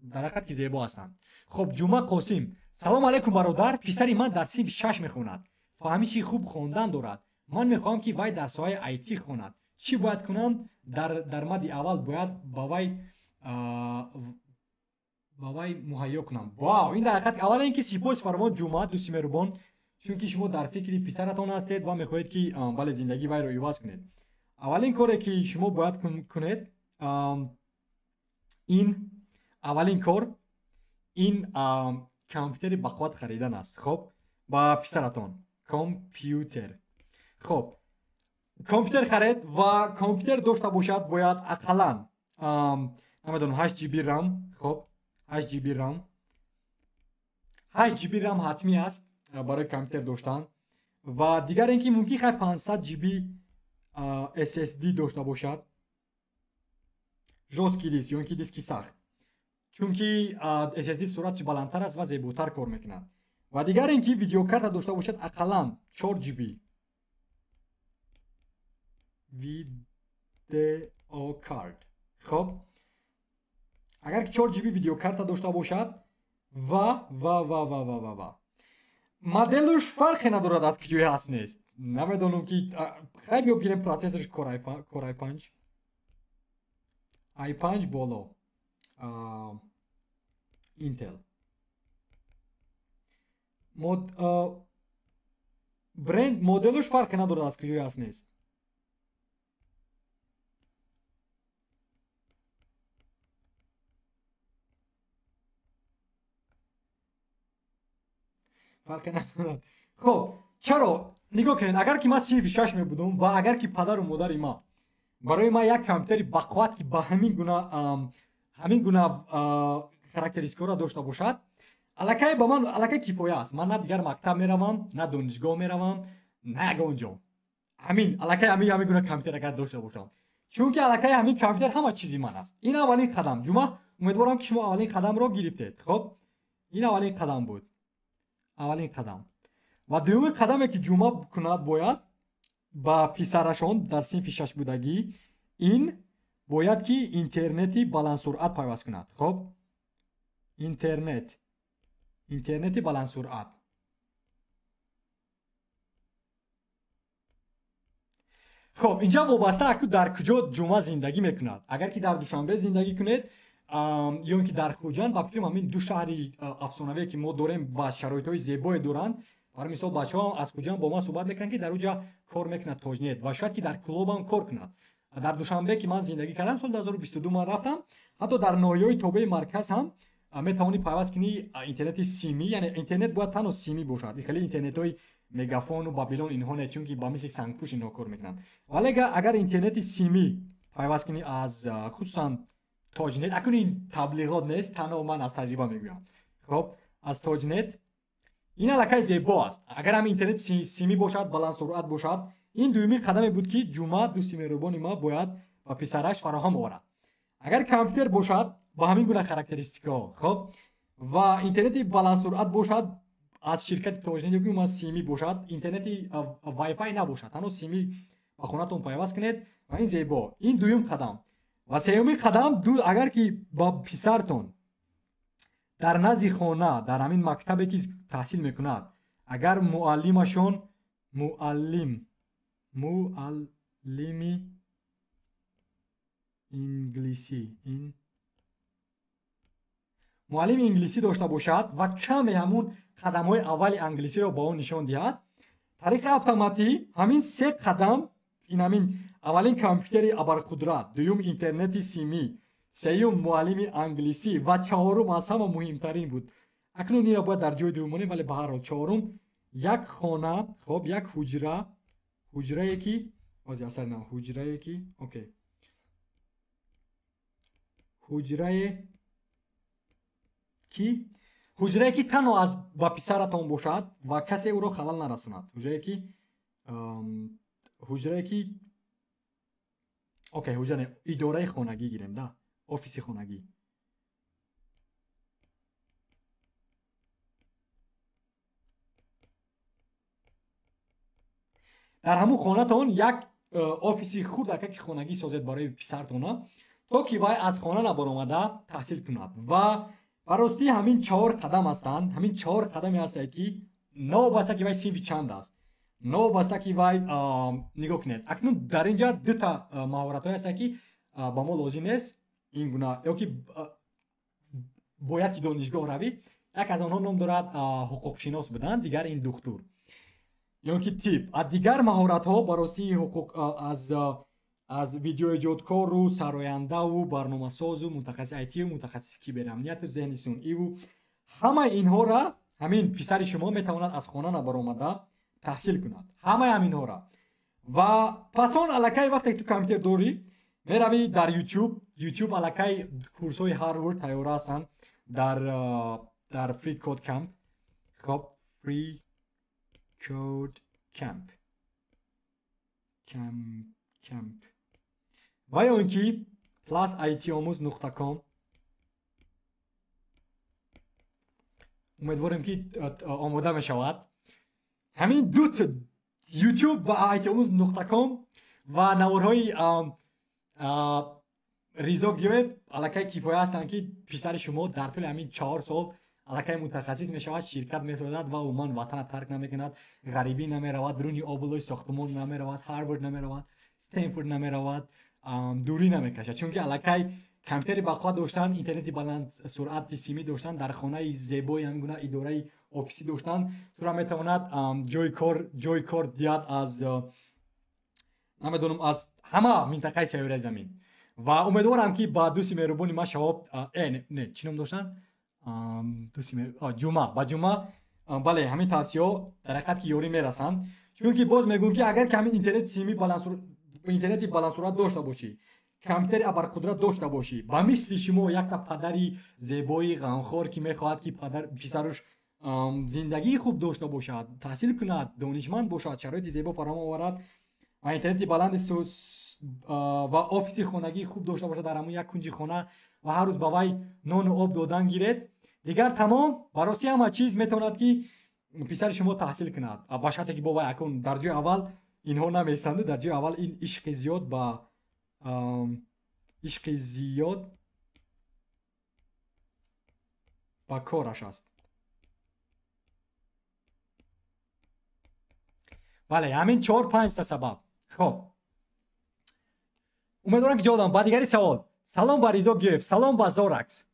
дар ҳақиқат ки зебо ҳастанд. хуб, Ҷумъа Қосим: салом алайкум бародар, писари ман дар синфи 6 мехонад. фаҳмиши хуб хондан дорад. ман мехоҳам ки вай дар соҳаи IT хонад. чӣ бояд кунам? дар мадди аввал бояд ба вай муҳайё кунам. Вау, ин дар ҳақиқат аввал ин ки сипоси фаровон Ҷумъа, дӯсти меҳрубон, чунки шумо дар фикри писаратон ҳастед ва мехоҳед ки бале зиндагии вайро иваз кунед. аввалин коре ки шумо бояд кунед, аввалин кор ин компютери бақувват харидан аст. хоб, ба писаратон компютер. хоб, компютер харед ва компютер дошта бошад бояд ақаллан намедонам 8 GB RAM. хоб, 8 GB RAM, 8 GB RAM ҳатмӣ аст барои компютер доштан. ва дигар ин ки мумкин хай 500 GB SSD дошта бошад. жесткий диск ё ин ки диски сахт, чунки SSD суръати баландтар аст ва зеботар кор мекунад. ва дигар ин ки видеокарта дошта бошад ақаллан 4 GB видеокарт. хоб, агар ки 4 GB видеокарта дошта бошад ва моделуш фарқе надорад аз киҷое ҳаст нест. намедонам ки хай биё бигирем процессориш Core i5 боло Intel бренд моделуш фарқе надорад аз киҷое ҳаст нест. фарқе надорад. хоб, чаро нигоҳ кунед, агар ки ман синфи 6 мебудам ва агар ки падару модари ман барои ман як компютери бақувват ки ба ҳамин гуна характеристикаро дошта бошад, аллакай ба ман аллакай кифоя аст. ман на дигар мактаб меравам, на донишгоҳ меравам, на ягон ҷо. аллакай ҳамин гуна компютер агар дошта бошам, чунки аллакай ҳамин компютер ҳама чизи ман аст. ин аввалин қадам. Ҷумъа, умедворам ки шумо аввалин қадамро гирифтед. хоб, ин аввалин қадам буд. аввалин қадам. ва дуюмин қадаме ки Ҷумъа кунад бояд ба писарашон дар синфи 6 будагӣ, ин бояд ки интернети баландсуръат пайваст кунад. хоб, интернети баландсуръат. хоб, инҷа вобаста аку дар куҷо Ҷумъа зиндагӣ мекунад. агар ки дар Душанбе зиндагӣ кунед ё ин ки дар Хуҷанд, ба фикрам ҳамин ду шаҳри афсонавие ки мо дорем ва шароитҳои зебое доранд. барои мисол бачаҳо аз Хуҷанд бо ман суҳбат мекунанд ки дар он ҷа кор мекунад Тоҷнет ва шояд ки дар клубам кор кунад. дар Душанбе ки ман зиндагӣ кардам, соли 2022 ман рафтам, ҳатто дар ноҳияҳои тобаи марказ ҳам метавонӣ пайваст кунӣ интернети симӣ, яъне интернет бояд танҳо симӣ бошад. хеле интернетҳои Мегафону Бабилон инҳо не, чунки ба мисли сангпӯш инҳо кор мекунанд. вале агар интернети симӣ пайваст кунӣ аз хусусан Тоҷнет, акуни таблиғот нест, танҳо ман аз таҷриба мегӯям. хоб, аз Тоҷнет ин аллакай зебо аст. агар ҳам интернет симӣ бошад, баландсуръат бошад, ин дуюмин қадаме буд ки Ҷумъа, дӯсти меҳрубони ма, бояд ба писараш фароҳам оварад. агар компютер бошад ба ҳамин гуна характеристикаҳо, хоб, ва интернети баландсуръат бошад аз ширкати Тоҷнет ё ки умуман симӣ бошад, интернети Wi-Fi набошад, танҳо симӣ ба хонатон пайваст кунед ва ин зебо. ин дуюм қадам. ва сеюмин қадам, агар ки ба писартон дар назди хона, дар ҳамин мактабе ки таҳсил мекунад, агар муаллимашон муаллими инглисӣ дошта бошад ва каме ҳамун қадамҳои аввали англисиро ба он нишон диҳад, тариқи автоматӣ ҳамин се қадам, ин ҳамин аввалин компютери абарқудрат, дуюм интернети симӣ, сеюм муаллими англисӣ ва чаҳорум аз ҳама муҳимтарин буд. акнун инро бояд дар ҷои дуюм монем, вале ба ҳар ҳол чаҳорум, як хона, хоб, як ҳуҷрае ки ҳуҷрае ки ҳуҷрае ки танҳо аз ба писаратон бошад ва касе ӯро халал нарасонад. ҳуҷрае ки окей, ҳуҷра не, идораи хонагӣ гирем да, офиси хонагӣ. дар ҳамун хонатон як офиси хурдакаки хонагӣ созед барои писартона, то ки вай аз хона набаромада таҳсил кунад. Ва ба ростӣ ҳамин 4 қадам ҳастанд. ҳамин 4 қадаме ҳастанд ки новобаста ки вай синфи чанд аст, новобаста ки вай нигоҳ кунед. Акнун дар инҷа дута маҳоратҳое ҳастанд ки ба мо лозим нест ин гуна ёки бояд ки донишгоҳ равӣ. Як аз онҳо ном дорад ҳуқуқшинос будан, дигар ин духтур ёки тиб. Дигар маҳоратҳо ба ростӣ ҳуқуқ аз видеоэҷодкору сарояндаву барномасозу мутахассиси айтиву мутахассиси киберамнияту зеҳни сунъиву ҳамаи инҳора ҳамин писари шумо метавонад аз хона набаромада таҳсил кунад. ҳамаи ҳаминҳора. Ва пас он аллакай вақте ки ту компютер дорӣ, меравӣ дар YouTube аллакай курсҳои Harvard тайёра ҳастанд дар Free Code Camp. Хоб Free Code Camp. ва ё ин ки +itomuz.com. умедворем ки омода мешавад. ҳамин дут YouTube ва itomuz.com ва наворҳои Ризо Гиёев аллакай кифоя ҳастанд ки писари шумо дар тӯли ҳамин 4 сол аллакай мутахассис мешавад, ширкат месозад ва умуман ватана тарк намекунад, ғарибӣ намеравад, руни обулои сохтмон намеравад, Harvard намеравад, Стэнфорд намеравад, дурӣ намекашад. Чунки аллакай компютери бақувват доштан, интернети баландсуръати симӣ доштан, дар хонаи зебои ҳамгуна идораи офисӣ доштан тура метавонад ҷойи кор диҳад аз намедонам аз ҳама минтақаи сайёраи замин. ва умедворам ки ба дӯсти меҳрубони ман Шаҳоб чӣ ном доштан? Ҷума. Ба Ҷума бале ҳамин тавсияҳо дар ҳақиқат ки ёрӣ мерасанд. Чунки боз мегӯям ки агар ки ҳамин интернети симӣ интернети баландсуръат дошта бошӣ, компютери абарқудрат дошта бошӣ, ба мисли шумо якта падари зебои ғамхор ки мехоҳад ки писаруш зиндагии хуб дошта бошад, таҳсил кунад, донишманд бошад, шароити зебо фароҳам оварад ва интернети баланди ва офиси хонагии хуб дошта бошад дар ҳамон як кунҷи хона ва ҳар рӯз ба вай нону об додан гиред, дигар тамом ба рости ҳама чиз метавонад ки писари шумо таҳсил кунад. Ба шарте ки бо вай акун дар ҷои аввал инҳо намеистанду, дар ҷои аввал ин ишқи зиёд ба кораш аст. бале ҳамин 4-5 та сабаб. хоб умедворам ки ҷавоб дам. Ба дигари савол. Салом ба Ризо Гиёев, салом ба Зоракс.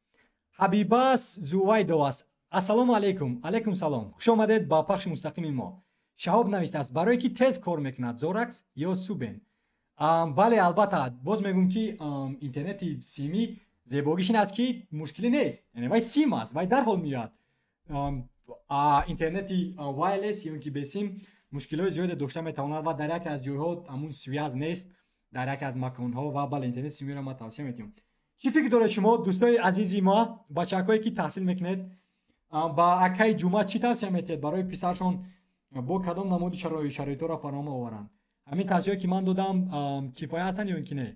Ҳабибас Зувайдовас. Ассалому алайкум. Алайкум салом. Хуш омадед ба пахши мустақими мо. Шаҳоб навистааст, барое ки тез кор мекунад Зоракс ё Субен? бале албатта боз мегӯям ки интернети симӣ зебогиш ин аст ки мушкилӣ нест, яъне вай сим аст, вай дарҳол меояд. интернети wireless ё ки бесим мушкилои зиёде дошта метавонад ва дар яке аз ҷойҳо ҳамун связ нест, дар яке аз маконҳо ва бале интернети симиро ман тавсия метиҳам. чӣ фикр доред шумо дӯстои азизи мо, бачакое ки таҳсил мекунед, ба акаи Ҷума чӣ тавсия метиҳед барои писаршон бо кадом намуди шароитҳоро фароҳам оваранд? ҳамин тавсияҳое ки ман додам кифоя ҳастанд ё ин ки не?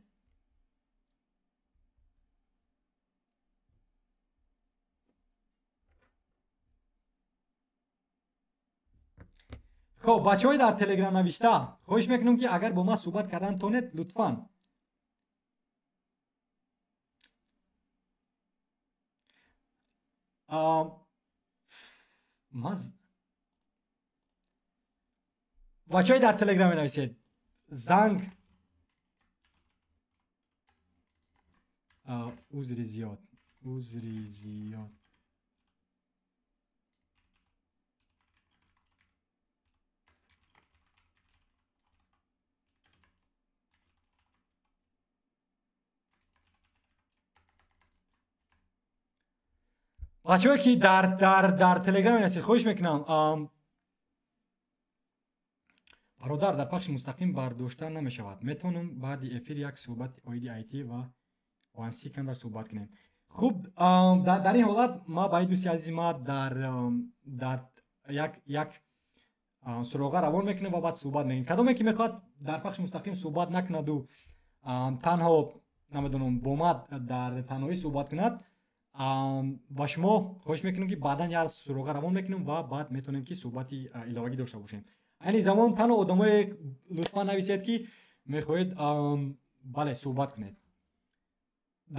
хоб бачаҳои дар телеграм навишта, хоҳиш мекунам ки агар бо ман суҳбат кардан тонед лутфан бачаҳои дар телеграм менависед занг узри зиёд бачаҳое ки дар телеграм менависед, хоҳиш мекунам бародар дар пахши мустақим бардошта намешавад. Метавонам баъди эфир як суҳбати оиди IT ва 1 секунда суҳбат кунем. хуб дар ин ҳолат ма ба ин дӯсти азизи ма дар як суроға равон мекунем ва баъд суҳбат мекунем. Кадоме ки мехоҳад дар пахши мустақим суҳбат накунаду танҳо намедонам бо ма дар танҳоӣ суҳбат кунад, ба шумо хоҳиш мекунем ки баъдан як суроға равон мекунем ва баъд метавонем ки суҳбати иловагӣ дошта бошем. айни замон танҳо одамое лутфан нависед ки мехоҳед бале суҳбат кунед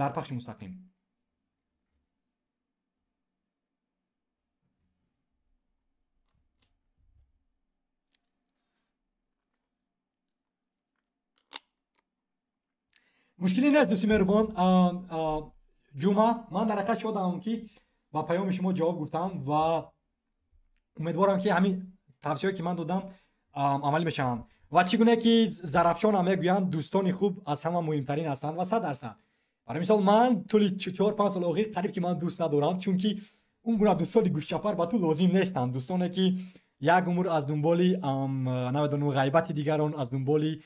дар пахши мустақим. мушкиле нест дӯсти меҳрубон. ҷумъа ман дар ҳақиқат шодам ки ба паёми шумо ҷавоб гуфтам ва умедворам ки ҳамин тавсияҳое ки ман додам амалӣ мешаванд. ва чӣ гуне ки Зарафшонам мегӯянд дӯстони хуб аз ҳама муҳимтарин ҳастанд ва 100%. барои мисол ман тӯли 4-5 соли охир қариб ки ман дӯст надорам, чунки он гуна дӯстони гӯшчапар ба ту лозим нестанд. дӯстоне ки як умр аз дунболи намедонам ғайбати дигарон, аз дунболи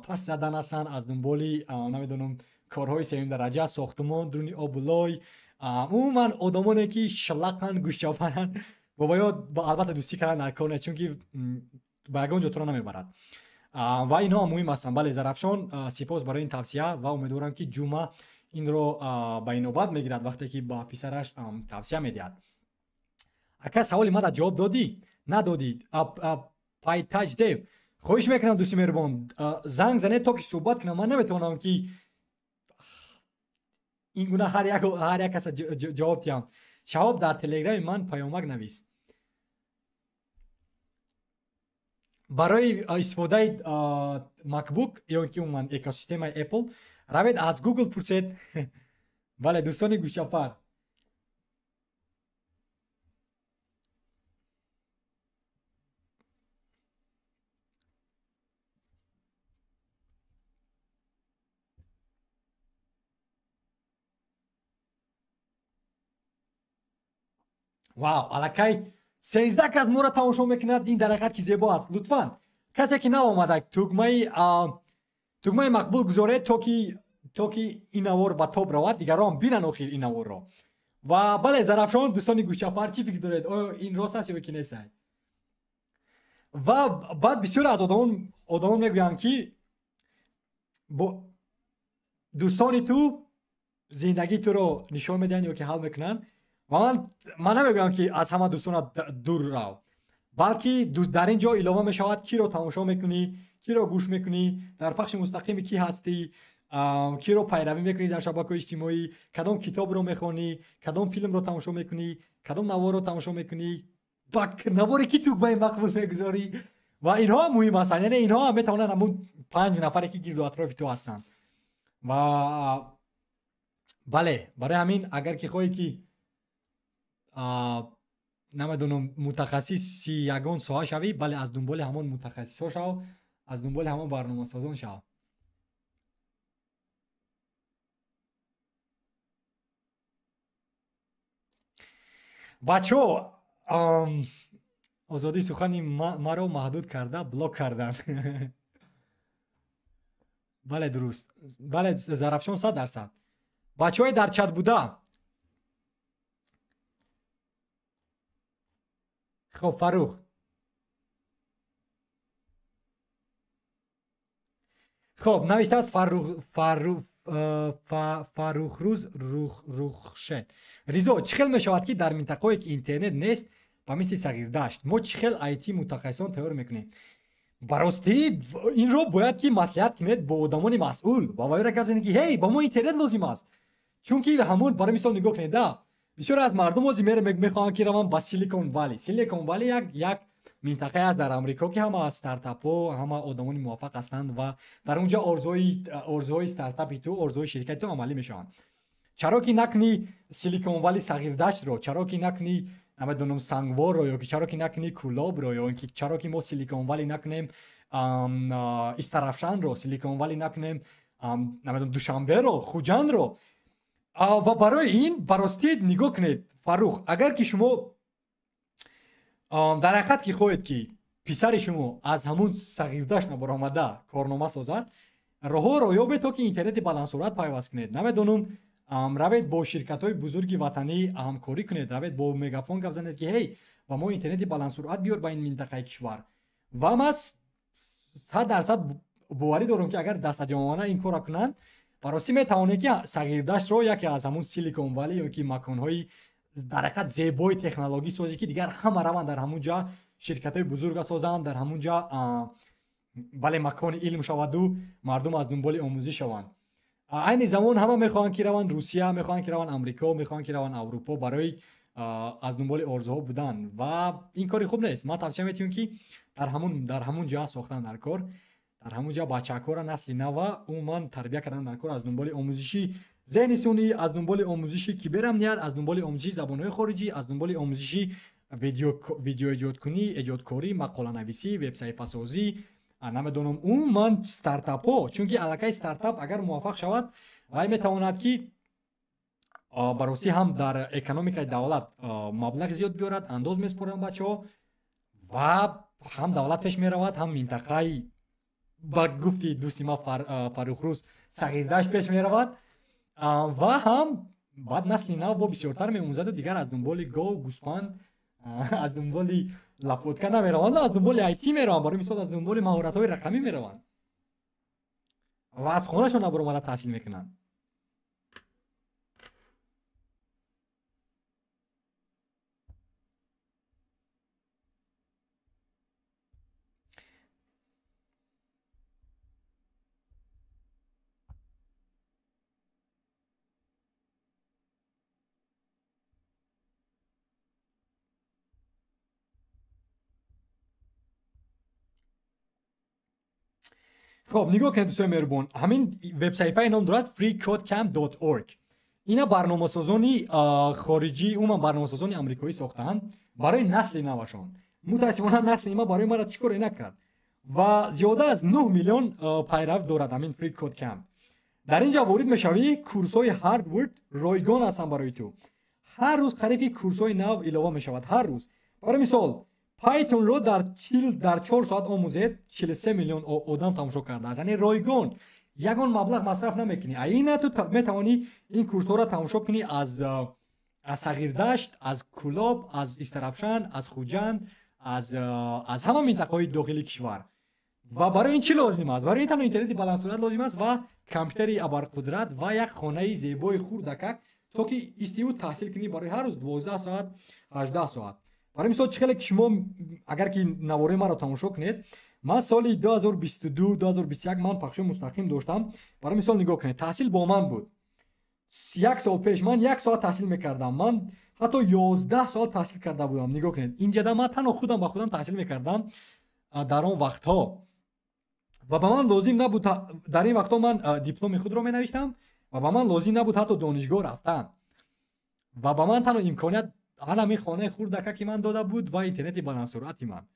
пас задан ҳастанд, аз дунболи намедонам корҳои сеюмдараҷа, сохтмон, дуруни обулой, умуман одамоне ки шлақанд, гӯшчапаранд, бобаё албатта дӯстӣ кардан дар кор нест, чунки ба ягон ҷо туро намебарад. ва инҳо муҳим ҳастанд. Бале Зарафшон, сипос барои ин тавсия ва умедворам ки ҷумъа инро ба инобат мегирад вақте ки ба писараш тавсия медиҳад. Ака саволи мада ҷавоб додӣ? Надодӣ? Пайтаҷдев хоҳиш мекунам дӯсти меҳрубон занг занед то ки суҳбат кунам. Ман наметавонам ки ин гуна ҳар як каса ҷавоб диҳам. Шаҳоб дар телеграми ман паёмак навис. барои истифодаи MacBook ё ки умуман экосистемаи Apple равед аз Google пурсед. бале дӯстони гӯшчапар, вау, аллакай 13 кас моро тамошо мекунад. ин дар ҳақиқат ки зебо аст. лутфан касе ки наомада тугмаи мақбул гузоред то ки ин навор ба тоб равад, дигаронам бинан охир ин наворро. ва бале Зарафшон, дӯстони гӯшчапар, чӣ фикр доред? оё ин рост аст ё ки нест? ва баъд бисёре аз одамон мегӯянд ки дӯстони ту зиндагии туро нишон медиҳанд ё ки ҳал мекунанд. ва ман намегӯям ки аз ҳама дӯстонат дур рав, балки дар ин ҷо илова мешавад киро тамошо мекунӣ, киро гӯш мекунӣ, дар пахши мустақими кӣ ҳастӣ, киро пайравӣ мекунӣ дар шабакаҳои иҷтимоӣ, кадом китобро мехонӣ, кадом филмро тамошо мекунӣ, кадом наворро тамошо мекунӣ, ба навори ки тугмаи мақбул мегузорӣ. ва инҳо муҳим ҳастанд. яъне инҳо метавонанд ҳамун 5 нафаре ки гирду атрофи ту ҳастанд. ва бале барои ҳамин агар ки хоҳӣ ки намедонам мутахассиси ягон соҳа шавӣ, бале аз дунболи ҳамон мутахассисҳо шав, аз дунболи ҳамон барномасозон шав. бачаҳо озодии сухани маро маҳдуд карда блок карданд. бале дуруст. бале Зарафшон 100%. бачаҳои дар чат буда, خب فروخ خب نوشته است فروخروز رخشد. رضا چه خیل می شود که در منطقه‌ای که اینترنت نیست با مثل صغیردشت ما چه خیل آیتی متخصصان تئوری میکنیم؟ براستی این رو باید که مصلحت کنید با آدمان مسئول و باید گفتن که هی با ما اینترنت لازم است. چون که همون برای مثال نگاه کنید بسیار از مردم از میره میخوان که روان با سیلیکون والی یک منطقه است در آمریکا که همه استارتاپ ها همه آدمان موفق هستند و در اونجا ارزوی استارتاپی تو ارزوی شرکت تو عملی میشن. چرا که نکنی سیلیکون والی صغیردشت رو، چرا که نکنی نمیدونم سنگوار رو، یا چرا که نکنی کولاب رو، یا اینکه چرا که ما سیلیکون والی نکنیم استرافشان رو، سیلیکون والی نکنیم نمیدونم دوشنبه رو، خوجند رو. و برای این براستی نگاه کنید فروخ، اگر که شما در حقیقت که خواهید که پسر شما از همون صغیردشت برآمده کارنامه سازد، راه یابه تا که اینترنت بلند سرعت پیوست کنید. نمیدونم равед бо ширкатҳои бузурги ватанӣ ҳамкорӣ кунед, равед бо мегафон гап занед ки ҳей ба мо интернети баландсуръат биёр ба ин минтақаи кишвар. ва ман 100% боварӣ дорам ки агар дастаҷамона ин корро кунанд, бароси метавонед ки Сағирдаштро яке аз ҳамун Silicon Valley ёки маконҳои дар ҳақиқат зебои технологӣ созӣ ки дигар ҳама раванд дар ҳамун ҷа ширкатҳои бузурга созанд, дар ҳамун ҷа бале макони илм шаваду мардум аз дунболи омӯзиш шаванд. айни замон ҳама мехоҳанд ки раванд Русия, мехоҳанд ки раванд Амрико, мехоҳанд ки раванд Аврупо барои аз дунболи орзуҳо будан ва ин кори хуб нест. Ман тавсия метиҳам ки дар ҳамун ҷа сохтан дар кор, дар ҳамун ҷа бачаҳкора насли нава умуман тарбия кардан дар кор аз дунболи омӯзиши зеҳни сунӣ, аз дунболи омӯзиши киберамният, аз дунболи омӯзиши забонҳои хориҷӣ, аз дунболи омӯзиши видеоэҷодкунӣ, эҷодкорӣ, мақоланависӣ, вебсаҳифасозӣ, намедонам умуман стартапҳо, чунки аллакай стартап агар муваффақ шавад вай метавонад ки бароси ҳам дар экономикаи давлат маблағ зиёд биёрад, андоз меспоранд бачаҳо ва ҳам давлат пеш меравад, ҳам минтақаи ба гуфти дӯсти ма Фаррухрӯз Сағирдашт пеш меравад ва ҳам баъд насли нав бо бисёртар меомӯзаду дигар аз дунболи гов, гӯспанд, аз дунболи лапотка намераванд, аз дунболи IT мераванд, барои мисол аз дунболи маҳоратҳои рақамӣ мераванд ва аз хонашон набаромада таҳсил мекунанд. خب نگاه کنید دوستان مهربان، همین وبسایت نام دارد freecodecamp.org. اینا برنامه‌سازانی خارجی و برنامه‌سازانی آمریکایی ساختند برای نسل نوشان. متأسفانه نسل ما برای ما را چیکار نکرد و زیاده از 9 میلیون پیرو دارد همین freecodecamp. در اینجا وارد میشوی، کورس‌های هاروارد رایگان هستند برای تو. هر روز قریب کورس‌های نو اضافه میشود، هر روز. برای مثال پایتون رو در 4 ساعت آموزید 43 میلیون آدم تماشا کرده است. یعنی رایگان یگان مبلغ مصرف نمیکنی. اینا تو میتوانی این کورس ها را تماشا کنی از صغیردشت، از کلاب، از استرافشان، از خوجند، از همه منطقه‌های داخلی کشور. و برای این چی لازم است؟ برای این اینترنت بلندسرعت لازم است و کامپیوتری ابرقدرت و یک خانه زیبای خردکک تا که استیو تحصیل کنی برای هر روز 12 ساعت 18 ساعت. برای مثال چقدر که شما اگر که نواره ما را تماشا کنید، من سال 2022 2021 من پخش مستقیم داشتم. برای مثال نگاه کنید، تحصیل با من بود. یک سال پیش من 1 ساعت تحصیل میکردم، من حتی 11 سال تحصیل کرده بودم. نگاه کنید اینجا من تنها خودم با خودم تحصیل میکردم در اون وقت ها و به من لازم نبود در این وقت ها من دیپلم خود رو می نوشتم و به من لازم نبود حتی دانشگاه رفتن و به من تنها امکانیت همین خانه خردکه که من داده بود و اینترنت بلندسرعتی من.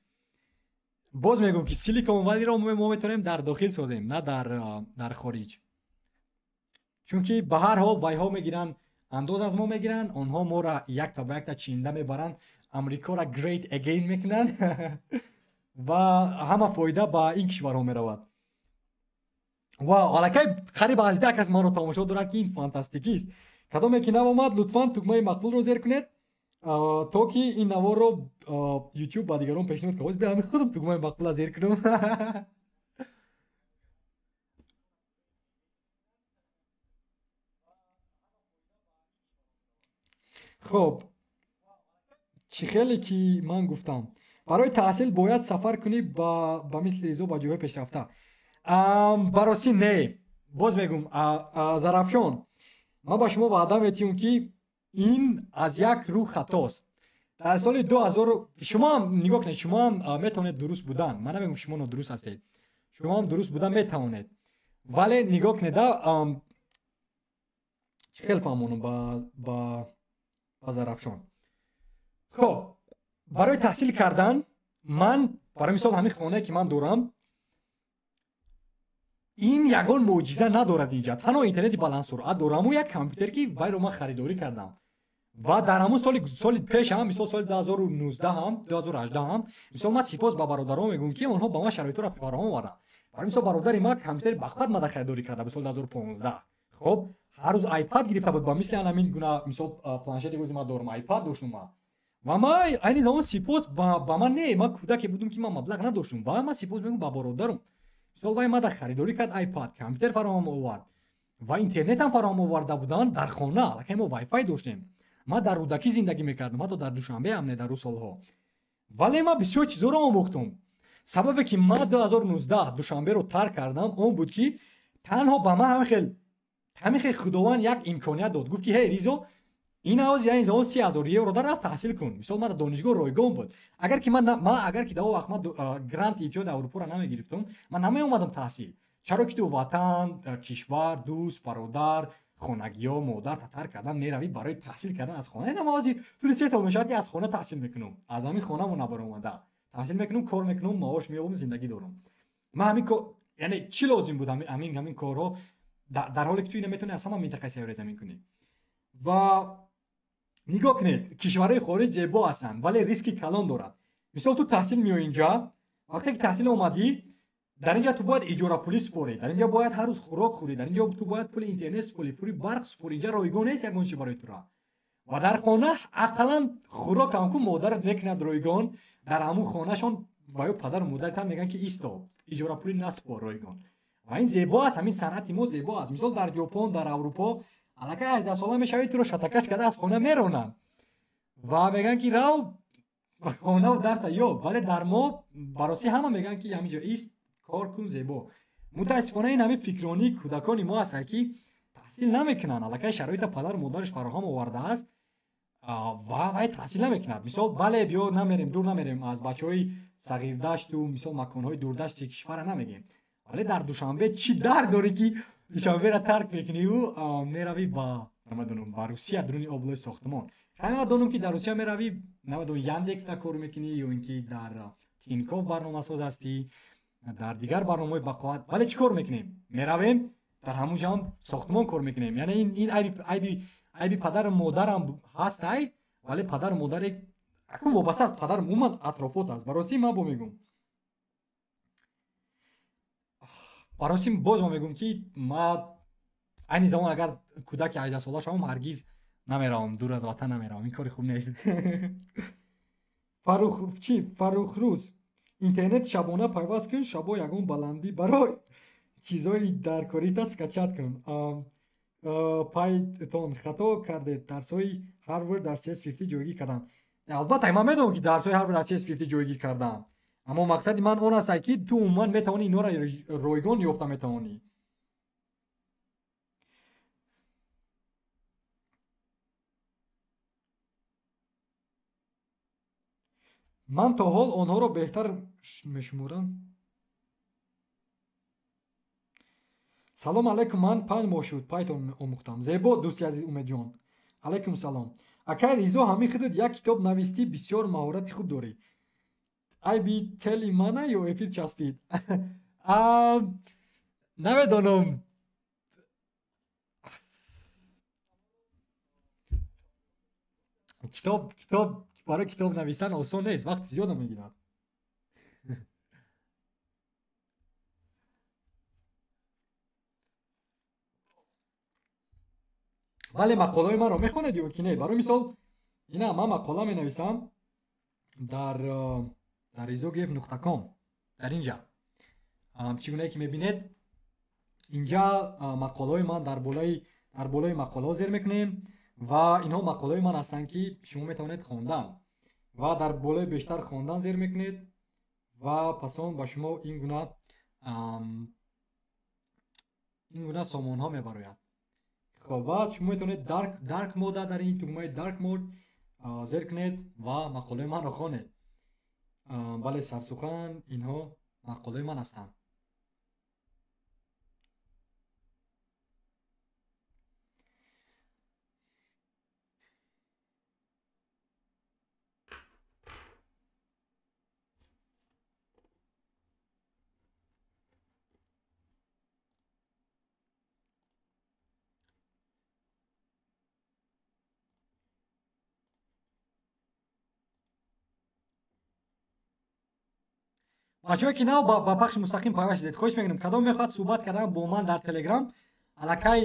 باز میگم که سیلیکون ولی رو ما میتونیم در داخل سازیم، نه در خارج. چون که به هر حال وای ها میگیرن، انداز از ما میگیرن، آنها ما را یک تا به یک تا چینده میبرن، امریکا را great again میکنن و همه فایده با این کشورها میرود. و الکی قریب از 10 کس ما رو تماشا دارد که این فانتاستیکی است. کدومی که نو اومد لطفاً تکمه مقبول رو زیر کنید تا که این نوار رو یوتیوب با دیگران پیشنهاد کنید. بیا همین خودم تکمه مقبول زیر کنم. خب چی خیلی که من گفتم برای تحصیل باید سفر کنی با مثل ریزو با جاهای پیشرفته. براسی نه، باز میگم زرافشان من با شما وعده میتیم که این از یک رو خطاست. در سال 2000 شما هم نگاه کنید، شما هم میتونید درست بودن، من نمیگم شما نادرست هستید، شما هم درست بودن میتونید، ولی نگاه کنید خیلی فهمونم با زرافشان. خب برای تحصیل کردن من برای مثال همین خانه که من دارم این یگان معجزه ندارد اینجا، تنها اینترنت بلندسرعت دارم و یک کامپیوتر که وای رو من خریداری کردم و در همون سال پیش هم مثال سال 2019 هم 2018 هم مثال من سپاس با برادرام میگم که اونها با من شرایط رو فراهم آوردن. برای مثال برادر ما کامپیوتر بخت ما خریداری کرده مثال 2015. خب ҳар рӯз iPad гирифта буд ба мисли ҳамин гуна мисол планшети гӯзи ман дорам iPad доштум ва ман айни замон сипос ба ман не ман кӯдаке будам ки ман маблағ надоштум ва ман сипос мегӯям ба бородарам мисол вай мада харидорӣ кард iPad компютер фароҳам овард ва интернетам фароҳам оварда буданд дар хона аллакай мо Wi-Fi доштем ман дар рӯдакӣ зиндагӣ мекардам ҳатто дар Душанбеам не дар ӯ солҳо вале ман бисёр чизоро омӯхтум сабабе ки ман 2019 Душанберо тарк кардам он буд ки танҳо ба ман ҳамин хел худованд як имконият дод гуфт ки ҳей Ризо ин авоз яъни замон 30,000 евро дар рафт таҳсил кун мисол ман донишгоҳ ройгон буд агар ки ман агар ки дар он вақт ман грант иттиҳоди аврупоро намегирифтам ман намеомадам таҳсил чаро ки ту ватан кишвар дӯст бародар хонагиҳо модар тарк кардан меравӣ барои таҳсил кардан аз хона инам авози тӯли 3 сол мешавад ки аз хона таҳсил мекунам аз ҳамин хонамо набаромада таҳсил мекунам кор мекунам маош меёбам зиндагӣ дорам ман ҳамин кор яъне чӣ лозим буд ҳамин корҳо дар ҳоле ки ту наметавонӣ аз ҳама минтақаи сайёраи замин кунӣ ва нигоҳ кунед кишварҳои хориҷ зебо ҳастанд вале риски калон дорад мисол ту таҳсил меои инҷа вақте ки таҳсил омадӣ дар инҷа ту бояд иҷорапулӣ супорӣ дар инҷа бояд ҳар рӯз хӯрок хӯрӣ дар инҷа ту бояд пули интернет супорӣ пули барқ супорӣ инҷа ройгон нест ягон чи барои тура ва дар хона ақаллан хӯрокам ку модарат мекунад ройгон дар ҳамун хонашон ва ё падару модаратам мегӯянд ки исто иҷорапулӣ насупор ройгон ва ин зебо аст ҳамин санъати мо зебо аст мисол дар ҷопон дар аврупо аллакай 18 сола мешавӣ туро шатакач карда аз хона меронанд ва мегӯянд ки рав хонаву дарта ёб вале дар мо бароси ҳама мегӯянд ки ҳамин ҷо ист кор кун зебо мутаассифона ин ҳамин фикрони кӯдакони мо ҳастанд ки таҳсил намекунанд аллакай шароита падару модараш фароҳам овардааст ва вай таҳсил намекунад мисол бале биё намерем дур намерем аз бачаҳои сағирдашту мисол маконҳои дурдашти кишвара намегем вале дар Душанбе чӣ дард дорӣ ки Душанберо тарк мекуниву меравӣ ба намедонам ба Русия дуруни облои сохтмон намедонам ки дар Русия меравӣ намедонам Яндекста кор мекунӣ ё ин ки дар Тинькофф барномасоз ҳастӣ дар дигар барномаҳои бақоат вале чӣ кор мекунем меравем дар ҳамун ҷам сохтмон кор мекунем яъне ин айби падару модарам ҳаст айб вале падару модаре акун вобаста аст падару умуман атрофот аст бароси ман бо мегӯям бароси боз ма мегӯям ки ман айни замон агар кӯдаки 18 сола шавам ҳаргиз намеравам дур аз ватан намеравам ин кори хуб нест Фаррухрӯз интернет шабона пайваст кун шабо ягон баландӣ барои чизҳои даркорита скачат кун Python хато кардед дарсҳои Harvard дар CS50 ҷойгир карданд албатта ман медонам ки дарсҳои Harvard дар CS50 ҷойгир карданд аммо мақсади ман он аст ки ту умуман метавонӣ инҳоро ройгон ёфта метавонӣ ман то ҳол онҳоро беҳтар мешуморам салом алайкум ман 5 моҳ шуд Python омӯхтам зебо дӯсти азиз Умедҷон алайкум салом акай Ризо ҳамин худат як китоб навистӣ бисёр маҳорати хуб дорӣ айби тели мана ё эфир часпид намедонам китоб барои китоб навистан осон нест вақти зиёда мегирад вале мақолаҳои маро мехонед ё ки не барои мисол ина ман мақола менависам дар rizogef.com дар инҷа чӣ гунае ки мебинед инҷа мақолаҳои ман дар болои мақолаҳо зер мекунем ва инҳо мақолаҳои ман ҳастанд ки шумо метавонед хондан ва дар болои бештар хондан зер мекунед ва пас он ба шумо ин гуна сомонҳо мебарояд хоб ва шумо метавонед dark mode дар ин тугмаи dark mode зер кунед ва мақолаи манро хонед бале сарсухан инҳо мақолаи ман ҳастанд бачаҳое ки нав ба пахши мустақим пайваст шудед хоҳиш мекунам кадом мехоҳад суҳбат кардан бо ман дар телеграм аллакай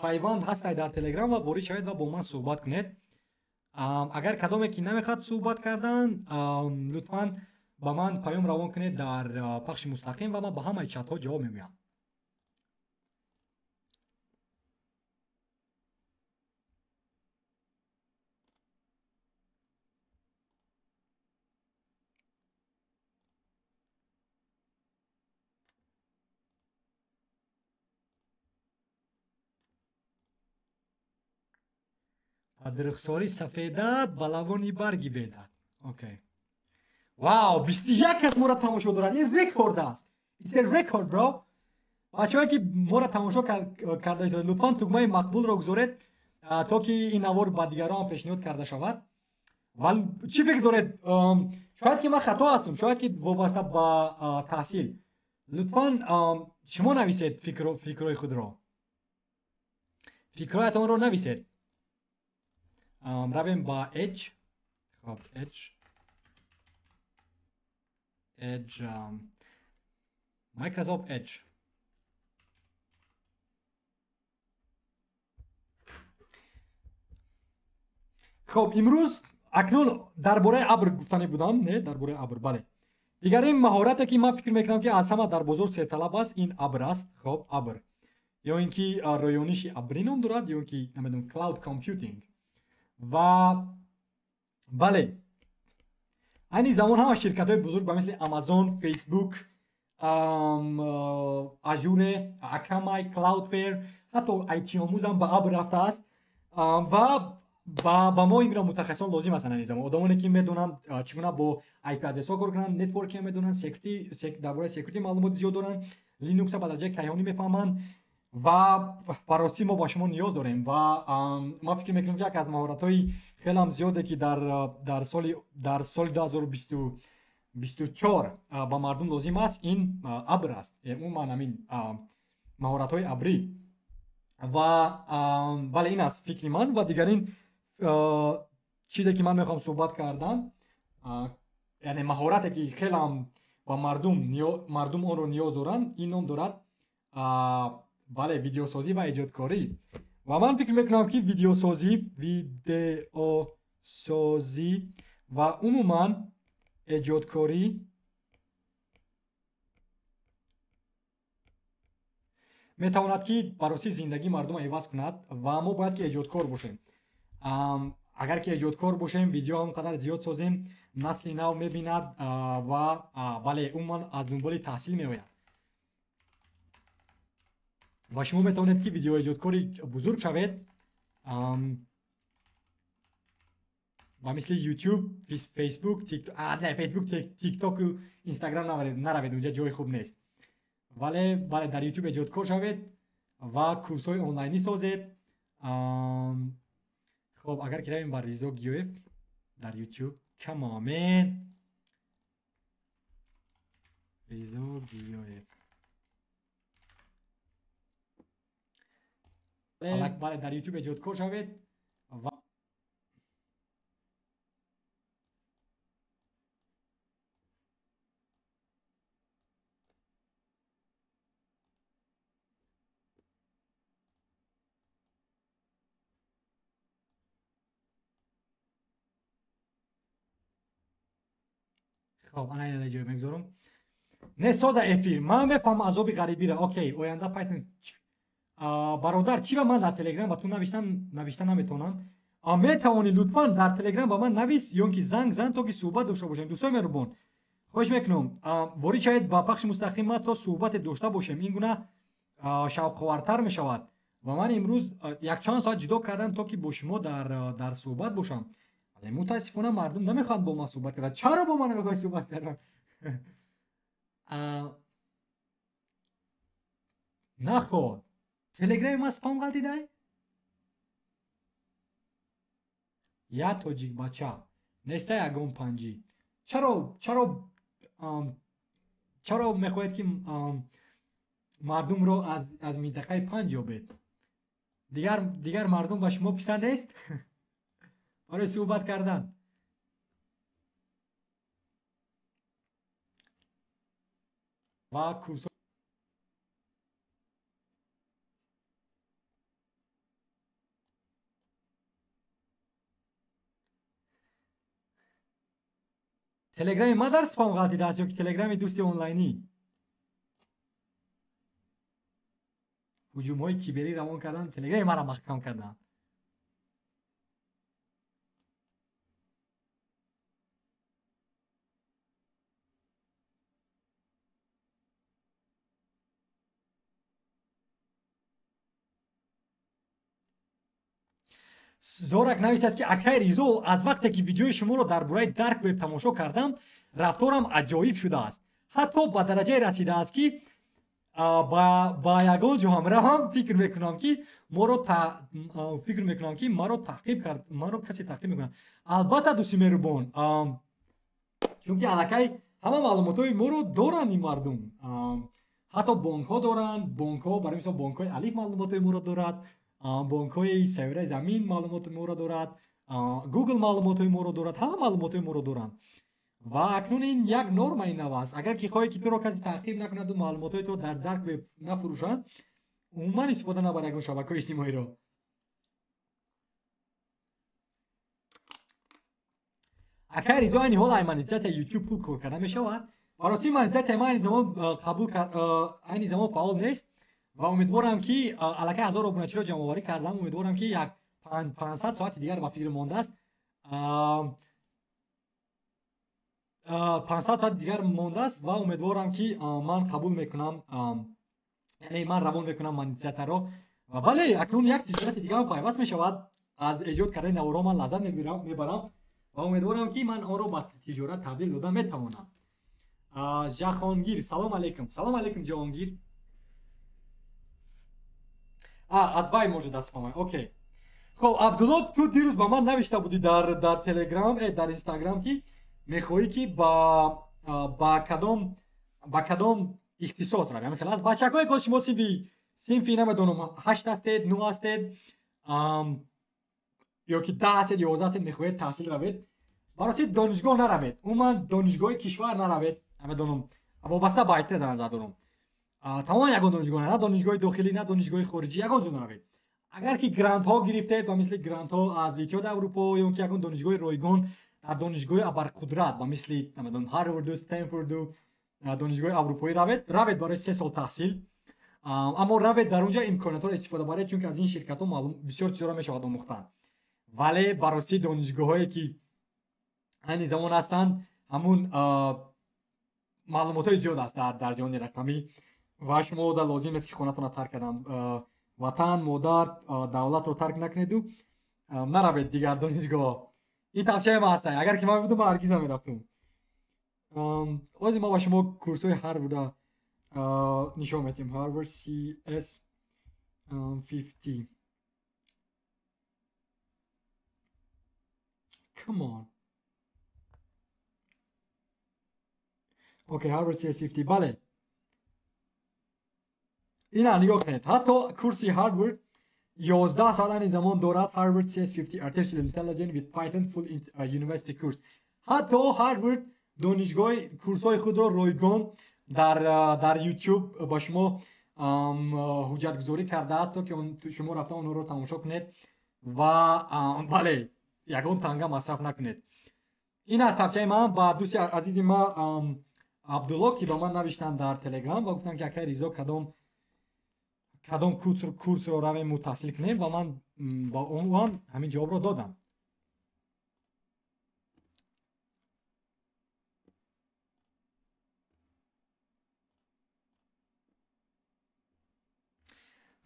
пайванд ҳастед дар телеграм ва ворид шавед ва бо ман суҳбат кунед. агар кадоме ки намехоҳад суҳбат кардан лутфан ба ман паём равон кунед дар пахши мустақим ва ман ба ҳамаи чатҳо ҷавоб мегӯям. падрухсори сафедат ба лавони барги бедат. Окей. Вау, 21 кас моро тамошо дорад. Ин рекорд аст. It's a record, bro. бачаҳое ки моро тамошо карда истодед, лутфан тугмаи мақбулро гузоред то ки ин навор ба дигарон ҳам пешниҳод карда шавад. ва чӣ фикр доред? шояд ки ман хато ҳастам, шояд ки вобаста ба таҳсил. лутфан шумо нависед фикрҳои худро. фикрҳоятонро нависед. равем ба Edge. Хоб, Edge Microsoft Edge. خب امروز اکنون درباره ابر گفتنی بودم، نه درباره ابر. بله دیگرین مهارتی که من فکر میکنم که از همه در بازار سرطلب است این ابر است. خب ابر یا اینکه رایانش ابری نام دارد یا اینکه نمیدونم کلاود کامپیوتینگ و بله این زمان همه شرکت های بزرگ به مثل آمازون، فیسبوک، آژور، اکامای، کلاودفیر، حتی ایتی آموز هم به ابر رفته است و با ما این متخصصان لازم هستن. این زمان آدمانی که میدونن چگونه با آی پی ادرس ها کار کنن، نتورک میدونن، درباره سکیوریتی معلومات زیاد دارن، لینوکس به درجه کیهانی میفهمن و بررسی ما با شما نیاز داریم و ما فکر میکنم که یک از مهارت های خیلی هم زیاده که در سال 2024 با مردم لازم است این ابر است. اون من همین مهارت های ابری و بله این است فکر من و دیگرین چیزی که من میخوام صحبت کردم یعنی مهارتی که خیلی هم با مردم اون رو نیاز دارن این نام دارد بله ویدیو سازی و ایجادکاری و من فکر میکنم که ویدیو سازی و عموما ایجادکاری میتواند که بررسی زندگی مردم عوض کند و ما باید که ایجادکار باشیم. اگر که ایجادکار باشیم ویدیو هم قدر زیاد سازیم نسل نو میبیند و بله عموما از دنبال تحصیل میآید و شما میتوانید که ویدیو ایجادکاری بزرگ شوید و مثل یوتیوب، فیسبوک، تیک تاک و اینستاگرام نروید، اونجا جای خوب نیست. ولی در یوتیوب ایجادکار شوید و کورس های آنلاینی سازید. خب اگر که رویم بر ریزا گیوف در یوتیوب کمامین ریزا گیوف بله در یوتیوب ایجادکار شوید و خب انا اینو دیگه میگذارم. نه ساز افیر من میفهم عذاب غریبی را. اوکی آینده پایتون برادر چی به من در تلگرام با تو نوشتن نمیتونم. میتوانی لطفا در تلگرام با من نویس یا اینکه زنگ زن تا که صحبت داشته باشیم. دوستای مهربان خواهش میکنم وارد شاید با پخش مستقیم ما تا صحبت داشته باشیم. این گونه شوق‌آورتر میشود و من امروز یک چند ساعت جدا کردم تا که با شما در صحبت باشم. ولی متاسفانه مردم نمیخواد با ما صحبت کنن. چرا با من نمیخواد صحبت کنن؟ نخواد تلگرام ما سپام قلدیده؟ یا توجیک بچه نیسته یکم پنجی چرا میخواید که مردم رو از منطقه 5 یابید؟ دیگر مردم با شما پسند نیست برای صحبت کردن. و کورس تلگرام ما در سپام غلطی دست یا که تلگرام دوست آنلاینی هجوم‌های کیبری روان کردن تلگرام ما را محکم کردن. زورک نوشته است که اکای ریزو از وقتی که ویدیوی شما رو درباره درک وب تماشا کردم رفتارم عجایب شده است. حتی به درجه رسیده است که با یگان جو هم فکر میکنم که ما رو تعقیب کرد، ما رو کسی تعقیب میکنه. البته دوستی مهربان، چون که الکی همه معلوماتای ما رو دارن این مردم، حتی بانک ها دارن، بانک ها برای مثال بانک های الف معلوماتای ما رو دارد، بانک های سیاره زمین معلومات ما رو دارد، گوگل معلوماتای ما رو دارد، همه معلوماتای ما رو دارن. و اکنون این یک نرم این نو است. اگر که خواهی که تو رو کسی تعقیب نکند و معلوماتای تو در درک وب نفروشند، عموما استفاده نبر یک شبکه اجتماعی رو. اگر ریزا این حال ایمانیزیت یوتیوب پول کار کرده می شود، برای ایمانیزیت ما این زمان قبول این زمان فعال نیست و امیدوارم که الکی 1000 ابونچی رو جمع آوری کردم. امیدوارم که یک 500 ساعت دیگر با فکر مانده است. 500 ساعت دیگر مانده است و امیدوارم که من قبول میکنم، یعنی من روان میکنم مانیتیزیت رو. و بله اکنون یک تجارت دیگر هم پیوست می شود. از ایجاد کردن نورا من لذت میبرم و امیدوارم که من آن رو به تجارت تبدیل دادن میتوانم. جهانگیر سلام علیکم. سلام علیکم جهانگیر. از وای موجود است با من. اوکی. خب عبدالله تو دیروز با من نوشته بودی در تلگرام در اینستاگرام که میخوایی که با کدام اختصاص روی، مثلا از بچه‌های که شما صنفی نمیدونم 8 هستید 9 هستید یا که 10 هستید 11 هستید میخواهید تحصیل روید، برای دانشگاه نروید، عموما دانشگاه کشور نروید، نمیدونم وابسته به ایتر در نظر دارم، تمام یگان دانشگاه نه دانشگاه داخلی نه دانشگاه خارجی یگان جا نروید. اگر که گرانت ها گرفتید با مثل گرانت ها از اتحاد اروپا یا که یگان دانشگاه رایگان در دانشگاه ابرقدرت با مثل نمیدونم هاروارد و استنفورد و دانشگاه اروپایی روید برای 3 سال تحصیل. اما روید در اونجا امکانات رو استفاده برید، چون که از این شرکت ها معلوم بسیار چیزا میشود آموختن. ولی برای دانشگاه هایی که این زمان هستند همون معلومات های زیاد است در جهان رقمی و شما در لازم است که خونتون رو ترک کنید، وطن مادر دولت رو ترک نکنید و نروید دیگر دانشگاه. این توصیه ما هست. اگر که من بودم من هرگز نمیرفتم. از ما با شما کورس های هاروارد نشون میدیم. هاروارد CS 50. Come on. اوکی هاروارد CS 50. بله. اینا نگاه کنید. حتی کورسی هاروارد 11 سال زمان دارد. هاروارد CS 50 Artificial Intelligence with Python Full University Course. حتی هاروارد دانشگاه کورس های خود را رایگان در یوتیوب با شما حجت گذاری کرده است که شما رفته اون رو تماشا کنید و بله یگان تنگه مصرف نکنید. این از توصیه من با دوستی عزیز ما عبدالله که با من نوشتن در تلگرام و گفتن که اکای ریزا کدام کورس رو رویم تحصیل کنیم و من با اون همین جواب رو دادم.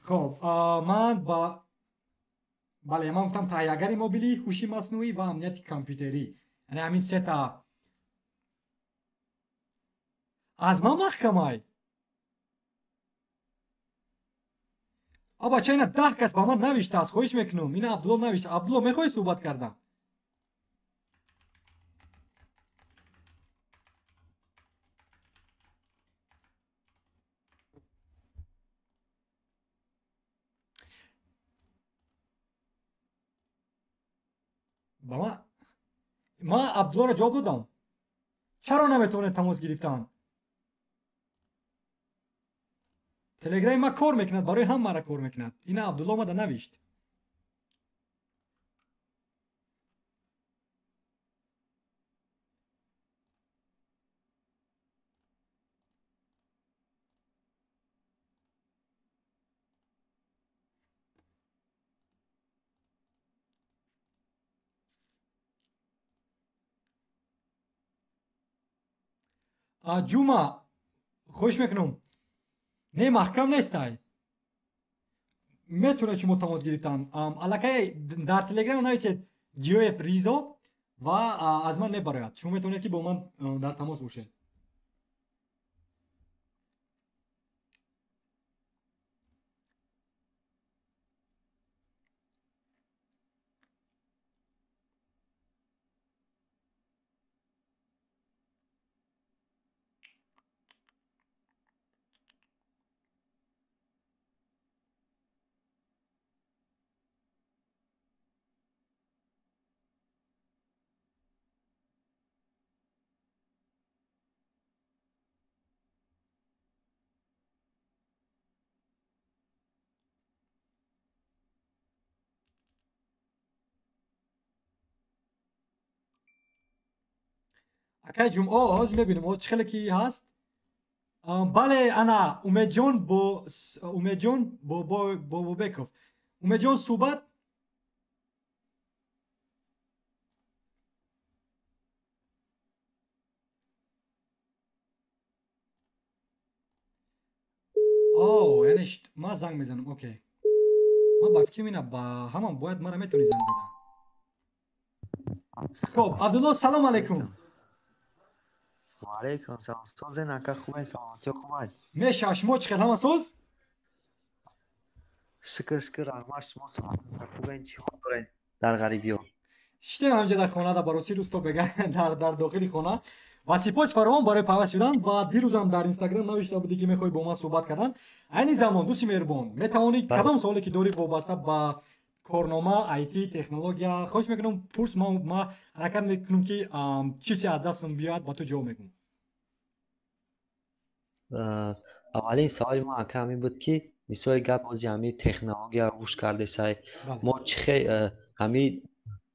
خب من بله من گفتم تهیه‌گر موبیلی، هوش مصنوعی و امنیت کامپیوتری، یعنی همین 3 تا از ما محکمه. بچه اینا 10 کس با من نوشته است. خواهش میکنم این عبدالله نوشته. عبدالله میخوای صحبت کردم؟ با ما عبدالله را جواب دادم. چرا نمیتونه تماس گرفتن؟ تلگرام ما کار میکند، برای همه را کار میکند. این عبدالله اومده نوشت. جوما خوش میکنم نه محکم نیستای میتونه چی تماس گرفتن الکی در تلگرام نویسید GOF ریزو و از من نبراید چون میتونه که با من در تماس باشه اکی جمعه آز میبینیم آز چه خلکی هست بله انا امید جان با بکف امید جان صحبت یعنی ما زنگ میزنم اوکی من با فکر می‌کنم با همان باید مرا میتونی زنگ زدن خب عبدالله سلام علیکم و علیکم سلام سوز نکه خوبه سلامتی خوبه میشه شما چقدر هم سوز شکر ارمش شما خوبه چی خوب دارین در غریبی ها شتیم همجا در خانه در باروسی روستا بگن در داخل خانه و سپاس فراوان برای پیوست شدن و دیروز هم در اینستاگرام نوشته بودی که میخوای با ما صحبت کردن این زمان دوستی مهربان میتوانی کدام سوالی که داری وابسته با کارنامه آیتی تکنولوژیا خوش میکنم پرس ما حرکت میکنم که چیزی از دستم بیاد با تو جواب میکنم اولین سوال ما همین بود که مثال گپ بازی همین تکنولوژیا روش کرده سای ما چه همین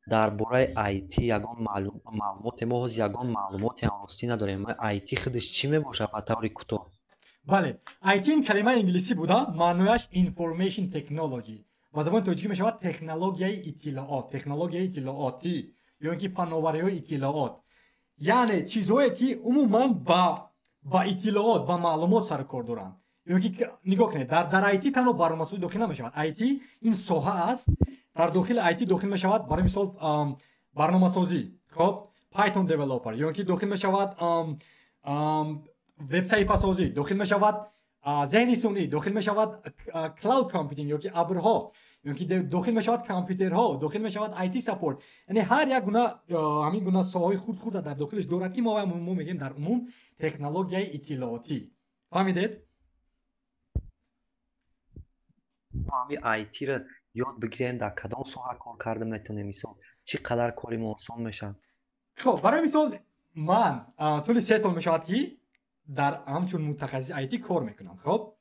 درباره آیتی یگان معلومات ما از یگان معلومات آنستی نداریم آیتی خودش چی میباشه به طور کوتاه بله آیتی این کلمه انگلیسی بوده معنیش اینفورمیشن تکنولوژی با زبان توجیهی میشود تکنولوژیای اطلاعاتی یا اینکه فناوری‌های اطلاعات یعنی چیزهایی که عموما با اطلاعات با معلومات سر کار دارن یعنی که نگاه کنید در آیتی تنها برنامه‌سازی داخل نمیشود آیتی این ساحه است در داخل آیتی داخل میشود برای مثال برنامه‌سازی خب پایتون دیولپر یا اینکه داخل میشود وب صفحه سازی داخل میشود ذهن صنعی داخل میشود کلاود کامپیوتینگ یا که ابرها یا که داخل میشود کامپیوترها داخل میشود آیتی سپورت یعنی هر یک گونه همین گونه ساحه خود در داخلش دارد که ما میگیم در عموم تکنولوژی اطلاعاتی فهمیدید ما همین آیتی رو یاد بگیریم در کدام ساحه کار کرده میتونیم مثلا چقدر کاری ما آسان میشه خب برای مثال من طول 3 سال میشود که در همچون متخصص آیتی کار میکنم خب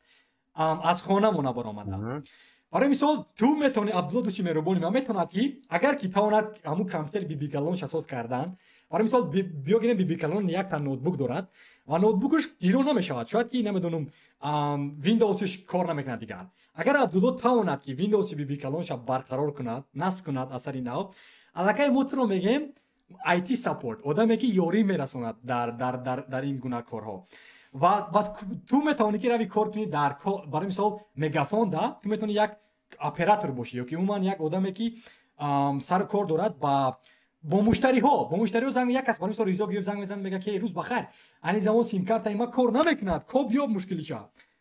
از خانه مون برآمدم برای مثال تو میتونی عبدالله دوستی مهربانی من میتوند که اگر که تواند همون کامپیوتر بی کلونش اساس کردن برای مثال بیاگیریم بی کلون یک تا نوتبوک دارد و نوتبوکش گیرون نمیشود شاید که نمیدونم ویندوزش کار نمیکنه دیگر اگر عبدالله تواند که ویندوز بی کلونش برقرار کند نصب کند اثر نو الکی موتور میگیم آیتی سپورت آدمی که یاری میرساند در این گونه کارها و تو میتونی که روی کار کنی در برای مثال مگافون ده تو میتونی یک اپراتور باشی یا که عموما یک آدمی که سر کار دارد با مشتری ها زنگ یک کس برای مثال ریزا گیف زنگ میزنه میگه که روز بخیر این زمان سیم کارت ما کار نمیکند کوب یا مشکلی شه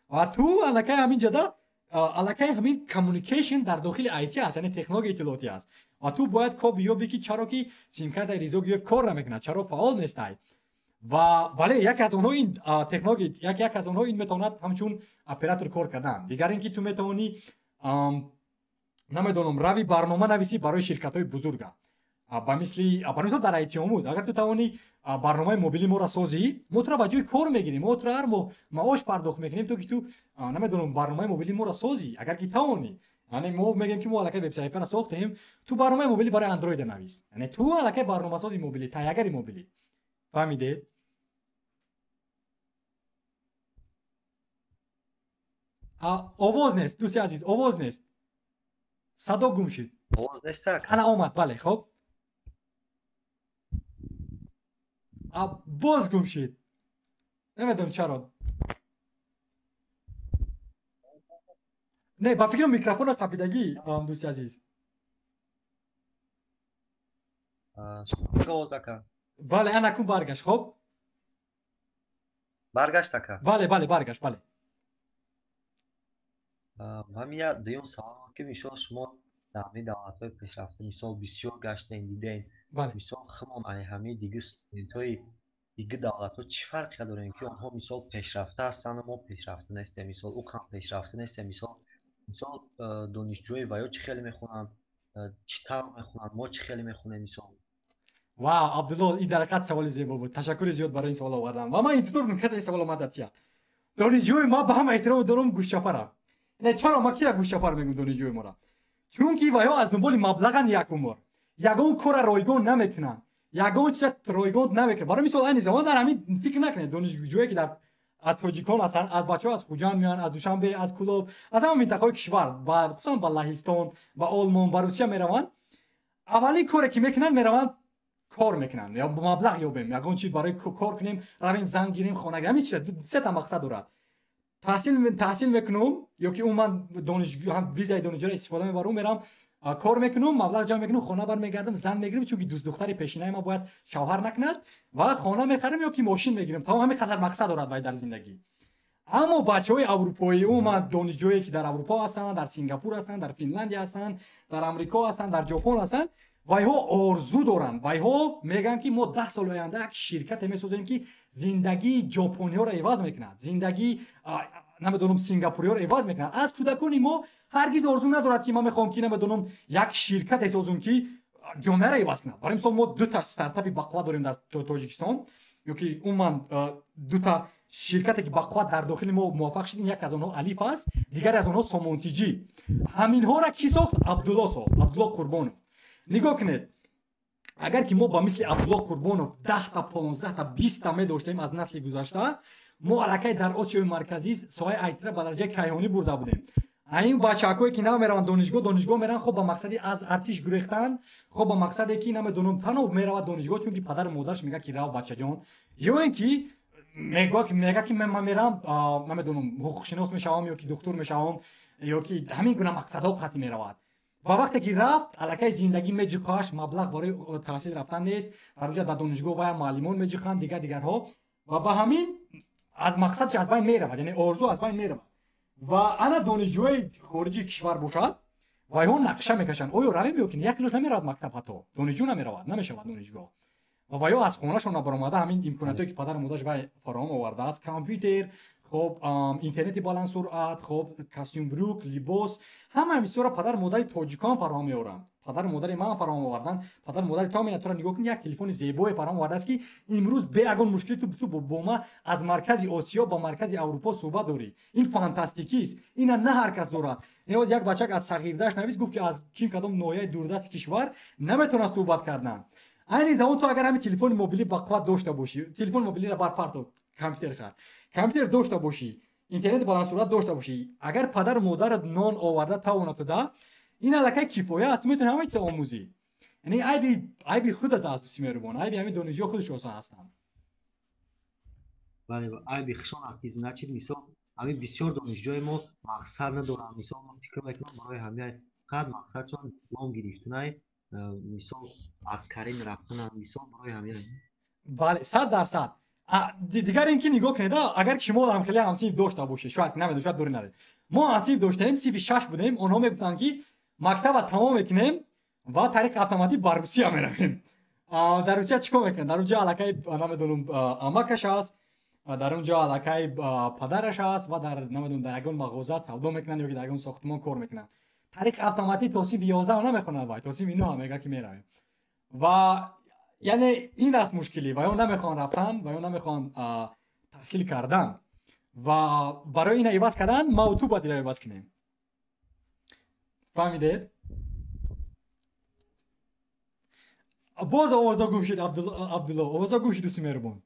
و تو الکی همین جدا الکی همین کامیونیکیشن در داخل آیتی است یعنی تکنولوژی اطلاعاتی است و تو باید کوب یا بگی چرا که سیم کارت ریزا گیف کار نمیکند چرا فعال نیست و بله یک از اونها این تکنولوژی یک از اونها این میتواند همچون اپراتور کار کردن دیگر اینکه تو میتونی نمیدونم روی برنامه نویسی برای شرکت های بزرگ با مثل در آیتی آموز اگر تو توانی برنامه موبیلی ما را سازی ما تو را وجوی کار میگیریم ما تو را هر معاش پرداخت میکنیم تو که تو نمیدونم برنامه موبیلی ما را سازی اگر که توانی یعنی ما میگیم که ما الکی وب صفحه را ساختیم تو برنامه موبیلی برای اندروید نویس یعنی تو الکی برنامه سازی موبیلی تایگر موبیلی فهمیدید آواز نیست دوستی عزیز آواز نیست صدا گم شد آواز نیست انا آمد بله خب باز گم شد نمیدونم چرا. نه با فکر میکروفون قاپیدگی دوستی عزیز. گوزاکا بله انا کن برگشت. خب برگشت اکا. بله بله برگشت. بله همین دیون سوال که میشه شما در همین دولت‌های پیشرفته مثال بسیار گشتین دیدین. بله مثال خمام همه دیگه استودنت‌های دیگه دولت‌ها چی فرقی دارن که آنها مثال پیشرفته هستن و ما پیشرفته نیستیم. مثال او کم پیشرفته نیستیم. مثال دانشجوی ویا چی خیلی میخونن، چی طرح میخونن، ما چی خیلی میخونیم مثال. واو عبدالله این در حقیقت سوال زیبا بود. تشکر زیاد برای این سوال آوردن. و من اینطور میگم کسی سوال اومد تیا. دانشجوی ما به هم احترام دارم گوشچپرم. نه چرا ما کیا گوشچپر میگم دانشجوی ما را؟ چون که ویا از دنبال مبلغن یکم بار. یگان کار رایگان نمیکنن. یگان چیز رایگان نمیکنن. برای مثال این زمان در همین فکر نکنید دانشجویی که در از تاجیکان هستن، از بچه‌ها از خوجان میان، از دوشنبه، از کلوب، از همه منطقه‌های کشور، با خصوصا با لهستان، با آلمان، با روسیه میروند. اولین کاری که میکنن میروند کار میکنن یا مبلغ یابیم یگان چیز برای کار کنیم رویم زنگ گیریم خانه همین چیز سه تا مقصد دارد. تحصیل میکنم یا که من دانشجو هم ویزای دانشجو را استفاده میبرم میرم کار میکنم مبلغ جمع میکنم خانه برمیگردم زن میگیرم چون که دوست دختری پیشینه ما باید شوهر نکند و خانه میخرم یا که ماشین میگیرم. تمام همین قدر مقصد دارد باید در زندگی. اما بچهای اروپایی من دانشجویی که در اروپا هستند، در سنگاپور هستند، در فنلاندی هستند، در آمریکا هستند، در ژاپن هستند و اینها آرزو دارن و اینها میگن که ما 10 سال آینده یک شرکت میسازیم که زندگی ژاپنی‌ها را عوض میکند، زندگی نمیدونم سنگاپوری‌ها را عوض میکند. از کودکان ما هرگز آرزو ندارد که ما میخوام که نمیدونم یک شرکت بسازم که جامعه را عوض کند. برای مثال ما دو تا استارتاپ بقوا داریم در تاجیکستان یا که عموما دو تا شرکتی که بقوا در داخل ما موفق شدیم. یک از آنها الیف است، دیگر از آنها سامونتیجی. همینها را کی ساخت؟ عبدالله قربانوف. نگاه کنید اگر که ما با مثل عبدالله قربانوف 10 تا 15 تا 20 تا می داشتیم از نسل گذشته ما الکی در آسیای مرکزی سایه ایتر به درجه کیهانی برده بودیم. این بچه‌هایی که نمیرن دانشگاه میرن خب با مقصدی از ارتش گریختن، خب با مقصدی که نمیدونم تنها میرود دانشگاه چون که پدر و مادرش میگه که راو بچه جان یا اینکه میگه که من میرم نمیدونم حقوق شناس میشم یا که دکتر میشم یا که همین گونه مقصدها قطعی میرود. و وقتی که رفت الکی زندگی میجوقاش مبلغ برای تحصیل رفتن نیست در وجود دانشگاه و معلمان میجوخند دیگرها و با همین از مقصدش از بین میرود یعنی آرزو از بین میرود. و انا دانشجوی خارجی کشور باشد و اون نقشه میکشن اویو روی میکنه یک کلاس نمیرود مکتب حتی دانشجو نمیرود نمیشود دانشگاه و ویا از خونهشون نبرآمده همین امکاناتی که پدر مادرش وای فراهم آورده است کامپیوتر خب اینترنت بلند سرعت خب کاستیوم بروک لباس همه همیشه پدر مادر تاجیکان فراهم میآورند. پدر مادر من فراهم آوردن. پدر مادر تا من تو نگاه کن یک تلفن زیبای فراهم آورده است که امروز به اگون مشکلی تو با ما از مرکز آسیا با مرکز اروپا صحبت داری. این فانتاستیکی است. اینا نه هر کس دارد. نیاز یک بچه از صغیرداش نویس گفت که از کیم کدام نوعی دوردست کشور نمیتونه صحبت کردن. این زمان تو اگر همین تلفن موبیلی با قوت داشته باشی تلفن موبیلی را بر پرت کامپیوتر داشته باشی اینترنت بلند سرعت داشته باشی اگر پدر و مادرت نان آورده تا اون تو ده این الکی کفایه است میتونه همه چیز آموزی. یعنی عیبی خودت از دوستی میرون عیبی همین دانشجو خودش آسان هستن. بله عیبی خشان است که نچید مثال همین بسیار دانشجوی ما مقصد ندارن مثال ما فکر میکنم برای همین قد مقصد چون لام گرفتن مثال عسکری رفتن مثال برای همین بله 100%. دیگر اینکه نگاه کنید اگر شما هم خیلی همسیف داشته باشه شاید نمیدونم شاید دوری نداره ما همسیف داشتیم سیف 6 بودیم اونها میگفتن که مکتب تمام میکنیم و طریق اتوماتیک بر روسیه میرویم. در روسیه چیکار میکنن؟ در اونجا الکی نمیدونم امکش است در اونجا الکی پدرش است و در نمیدونم در اگون مغازه سودا میکنن یا در اگون ساختمان کار میکنن. طریق اتوماتیک توصیف 11 نمیخونن وای توصیف 9 میگه که میرویم و یعنی این است مشکلی و یا نمیخوان رفتن و یا نمیخوان تحصیل کردن و برای این عوض کردن ما و تو باید عوض کنیم. فهمیدید؟ باز آوازا گم شد عبدالله آوازا گم شد دوستی مهربان.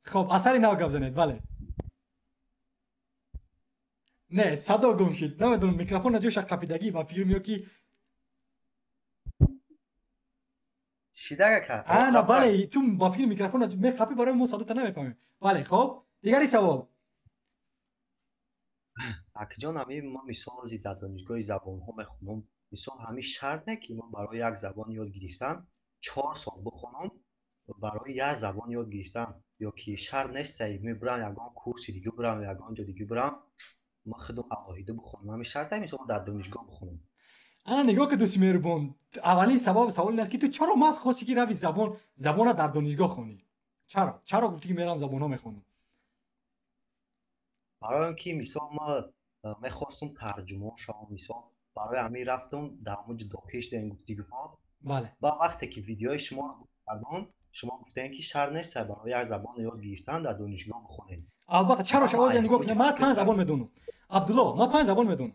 خب اثری نو گفت زنید بله نه صدا گم شد نمیدونم میکروفون نجوش قفیدگی من فکر میکنم که Чидака. نه بله تو با فکر میکروفون میخوابی برای ما صدا نمیفهمیم. بله خب دیگری سوال. акаҷон ҳамин мо мисол аз дар донишгоҳи забонҳо мехонам мисол ҳамин шарт не ки ман барои як забон ёд гирифтан 4 сол бихонам барои як забон ёд гирифтан ё ки шарт нестае мебирам ягон курси дига бирам ягон ҷо дига бирам ман худам алоҳида бихонам ҳамин шарт не мисол дар донишгоҳ бихонам. نگاه که دوستی مهربان اولین سوال این است که تو چرا ماست خواستی که روی زبان در دانشگاه خونی؟ چرا گفتی که میرم زبان ها میخونم؟ برای اینکه مثلا ما میخواستم ترجمه شوم مثلا برای همین رفتم در مورد داکش در این گفتگو ها. بله. با وقتی که ویدیوهای شما رو کردم شما گفتین که شرط نیست برای یک زبان یاد گرفتن در دانشگاه بخونید. البته چرا شما نگاه کنید من 5 زبان میدونم. عبدالله ما 5 زبان میدونم.